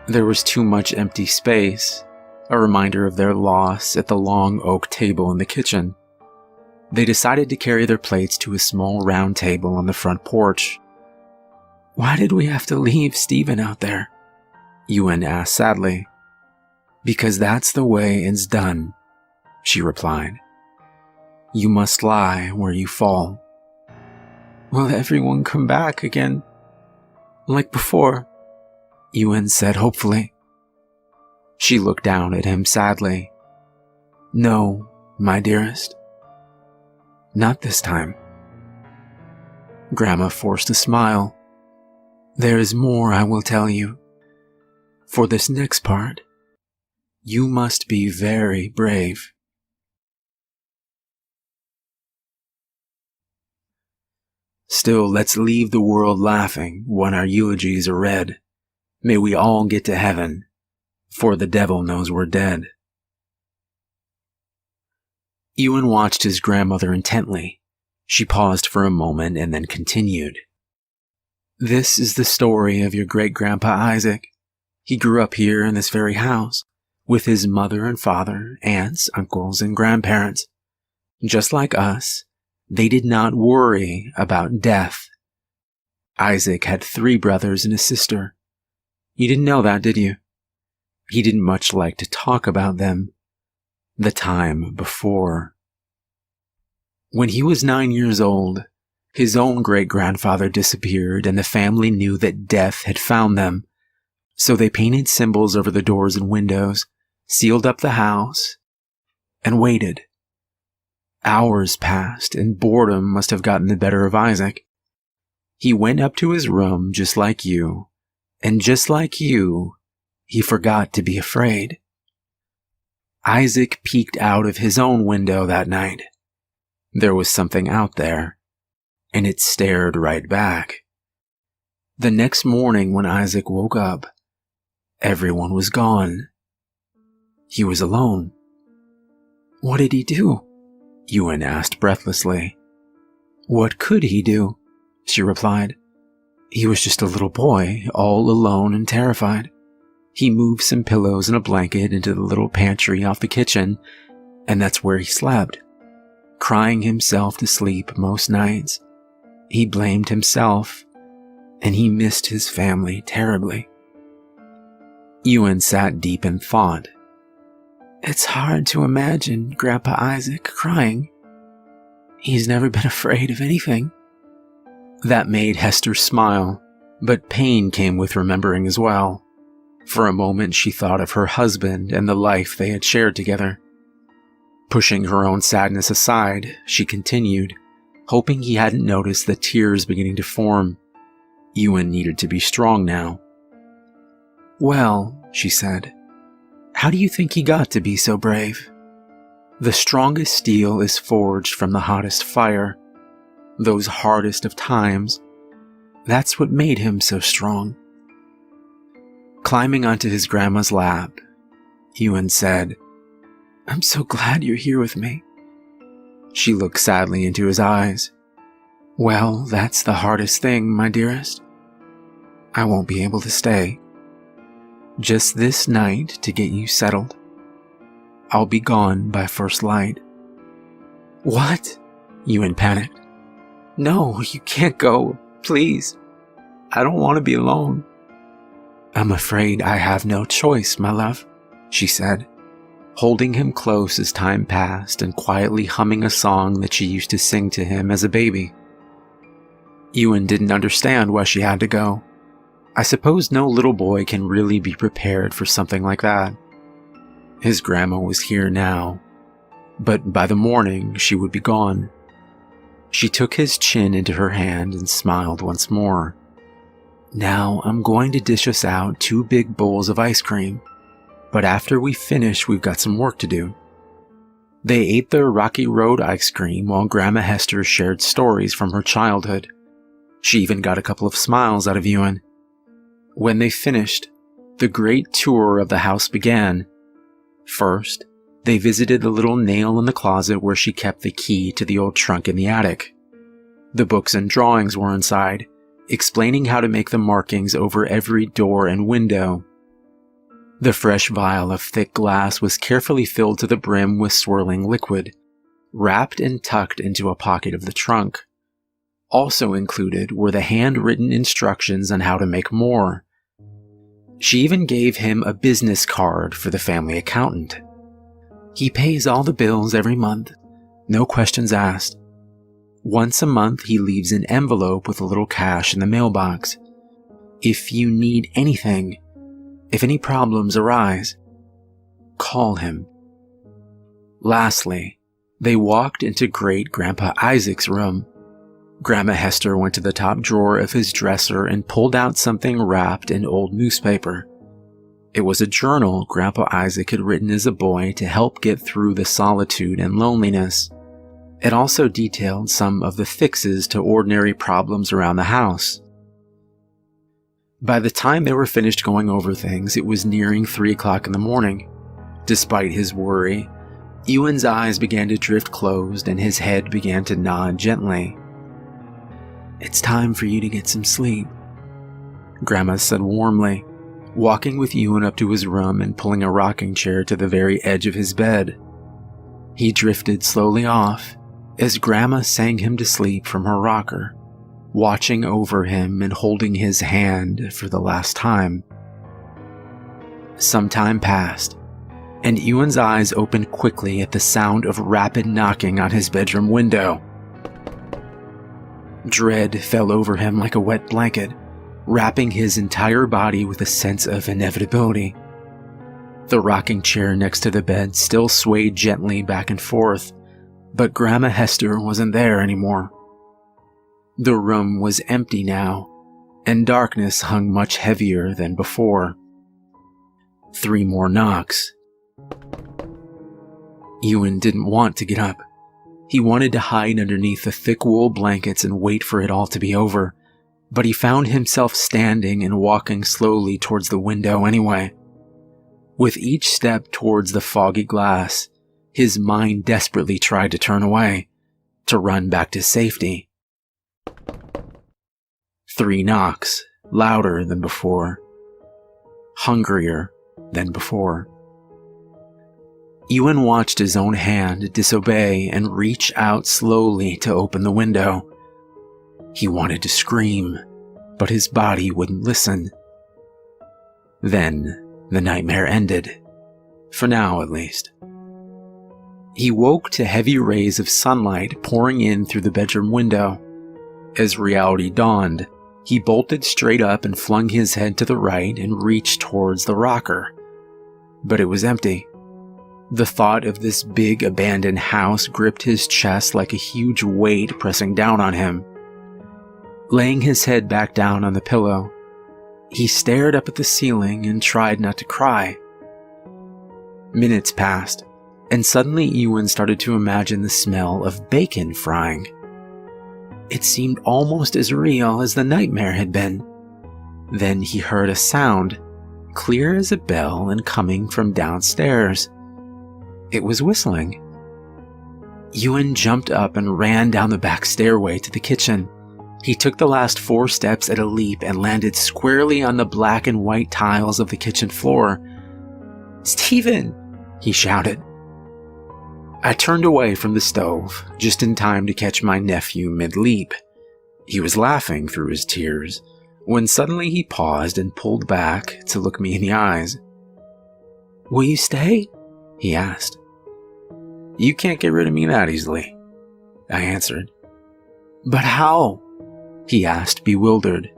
There was too much empty space, a reminder of their loss at the long oak table in the kitchen. They decided to carry their plates to a small round table on the front porch. "Why did we have to leave Stephen out there?" Ewan asked sadly. "Because that's the way it's done," she replied. "You must lie where you fall." "Will everyone come back again, like before?" Ewan said hopefully. She looked down at him sadly. "No, my dearest. Not this time." Grandma forced a smile. "There is more I will tell you. For this next part, you must be very brave." Still, let's leave the world laughing when our eulogies are read. May we all get to heaven, for the devil knows we're dead. Ewan watched his grandmother intently. She paused for a moment and then continued. "This is the story of your great-grandpa Isaac. He grew up here in this very house, with his mother and father, aunts, uncles, and grandparents. Just like us, they did not worry about death. Isaac had 3 brothers and a sister. You didn't know that, did you? He didn't much like to talk about them. The time before. When he was 9 years old, his own great-grandfather disappeared and the family knew that death had found them. So they painted symbols over the doors and windows, sealed up the house, and waited. Hours passed and boredom must have gotten the better of Isaac. He went up to his room just like you, and just like you, he forgot to be afraid. Isaac peeked out of his own window that night. There was something out there, and it stared right back. The next morning when Isaac woke up, everyone was gone. He was alone. What did he do? Ewan asked breathlessly. What could he do? She replied. He was just a little boy, all alone and terrified. He moved some pillows and a blanket into the little pantry off the kitchen, and that's where he slept, crying himself to sleep most nights. He blamed himself, and he missed his family terribly. Ewan sat deep in thought. It's hard to imagine Grandpa Isaac crying. He's never been afraid of anything. That made Hester smile, but pain came with remembering as well. For a moment she thought of her husband and the life they had shared together. Pushing her own sadness aside, she continued, hoping he hadn't noticed the tears beginning to form. Ewan needed to be strong now. Well, she said, how do you think he got to be so brave? The strongest steel is forged from the hottest fire. Those hardest of times, that's what made him so strong. Climbing onto his grandma's lap, Ewan said, I'm so glad you're here with me. She looked sadly into his eyes. Well, that's the hardest thing, my dearest. I won't be able to stay. Just this night to get you settled. I'll be gone by first light. What? Ewan panicked. No, you can't go. Please. I don't want to be alone. I'm afraid I have no choice, my love, she said, holding him close as time passed and quietly humming a song that she used to sing to him as a baby. Ewan didn't understand why she had to go. I suppose no little boy can really be prepared for something like that. His grandma was here now, but by the morning she would be gone. She took his chin into her hand and smiled once more. Now I'm going to dish us out 2 big bowls of ice cream, but after we finish we've got some work to do. They ate their Rocky Road ice cream while Grandma Hester shared stories from her childhood. She even got a couple of smiles out of Ewan. When they finished, the great tour of the house began. First, they visited the little nail in the closet where she kept the key to the old trunk in the attic. The books and drawings were inside, explaining how to make the markings over every door and window. The fresh vial of thick glass was carefully filled to the brim with swirling liquid, wrapped and tucked into a pocket of the trunk. Also included were the handwritten instructions on how to make more. She even gave him a business card for the family accountant. He pays all the bills every month, no questions asked. Once a month he leaves an envelope with a little cash in the mailbox. If you need anything, if any problems arise, call him. Lastly, they walked into Great-Grandpa Isaac's room. Grandma Hester went to the top drawer of his dresser and pulled out something wrapped in old newspaper. It was a journal Grandpa Isaac had written as a boy to help get through the solitude and loneliness. It also detailed some of the fixes to ordinary problems around the house. By the time they were finished going over things, it was nearing 3 o'clock in the morning. Despite his worry, Ewan's eyes began to drift closed and his head began to nod gently. It's time for you to get some sleep, Grandma said warmly, walking with Ewan up to his room and pulling a rocking chair to the very edge of his bed. He drifted slowly off as Grandma sang him to sleep from her rocker, watching over him and holding his hand for the last time. Some time passed, and Ewan's eyes opened quickly at the sound of rapid knocking on his bedroom window. Dread fell over him like a wet blanket, wrapping his entire body with a sense of inevitability. The rocking chair next to the bed still swayed gently back and forth, but Grandma Hester wasn't there anymore. The room was empty now, and darkness hung much heavier than before. 3 more knocks. Ewan didn't want to get up. He wanted to hide underneath the thick wool blankets and wait for it all to be over, but he found himself standing and walking slowly towards the window anyway. With each step towards the foggy glass, his mind desperately tried to turn away, to run back to safety. 3 knocks, louder than before, hungrier than before. Ewan watched his own hand disobey and reach out slowly to open the window. He wanted to scream, but his body wouldn't listen. Then the nightmare ended, for now at least. He woke to heavy rays of sunlight pouring in through the bedroom window. As reality dawned, he bolted straight up and flung his head to the right and reached towards the rocker. But it was empty. The thought of this big abandoned house gripped his chest like a huge weight pressing down on him. Laying his head back down on the pillow, he stared up at the ceiling and tried not to cry. Minutes passed, and suddenly Ewan started to imagine the smell of bacon frying. It seemed almost as real as the nightmare had been. Then he heard a sound, clear as a bell and coming from downstairs. It was whistling. Ewan jumped up and ran down the back stairway to the kitchen. He took the last 4 steps at a leap and landed squarely on the black and white tiles of the kitchen floor. "Stephen!" he shouted. I turned away from the stove, just in time to catch my nephew mid-leap. He was laughing through his tears, when suddenly he paused and pulled back to look me in the eyes. "Will you stay?" he asked. "You can't get rid of me that easily," I answered. "But how?" he asked, bewildered.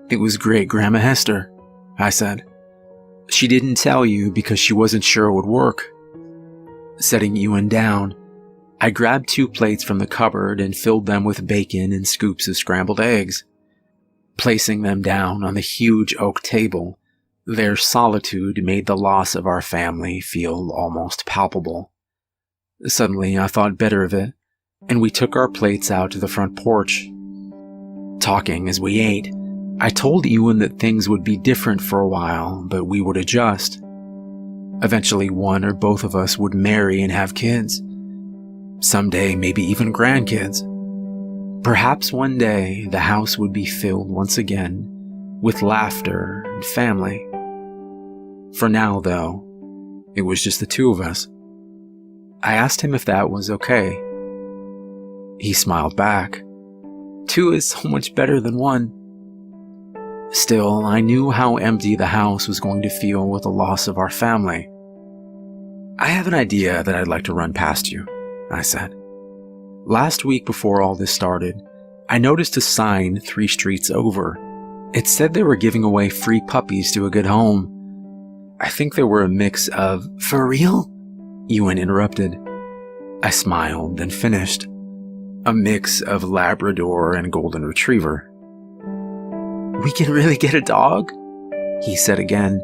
"It was Great-Grandma Hester," I said. "She didn't tell you because she wasn't sure it would work." Setting Ewan down, I grabbed 2 plates from the cupboard and filled them with bacon and scoops of scrambled eggs. Placing them down on the huge oak table, their solitude made the loss of our family feel almost palpable. Suddenly, I thought better of it, and we took our plates out to the front porch. Talking as we ate, I told Ewan that things would be different for a while, but we would adjust. Eventually, one or both of us would marry and have kids. Someday, maybe even grandkids. Perhaps one day, the house would be filled once again with laughter and family. For now, though, it was just the 2 of us. I asked him if that was okay. He smiled back. 2 is so much better than 1. Still, I knew how empty the house was going to feel with the loss of our family. "I have an idea that I'd like to run past you," I said. "Last week before all this started, I noticed a sign 3 streets over. It said they were giving away free puppies to a good home. I think they were a mix of—" "For real?" Ewan interrupted. I smiled and finished. "A mix of Labrador and Golden Retriever." "We can really get a dog?" he said again,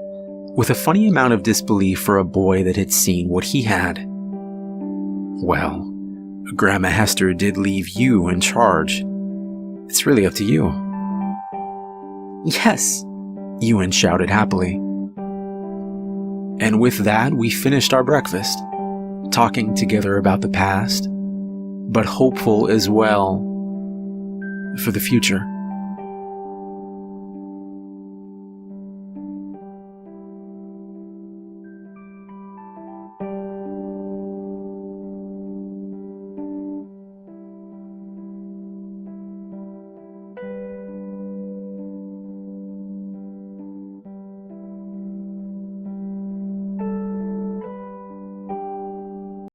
with a funny amount of disbelief for a boy that had seen what he had. "Well, Grandma Hester did leave you in charge. It's really up to you." "Yes!" Ewan shouted happily. And with that, we finished our breakfast, talking together about the past, but hopeful as well for the future.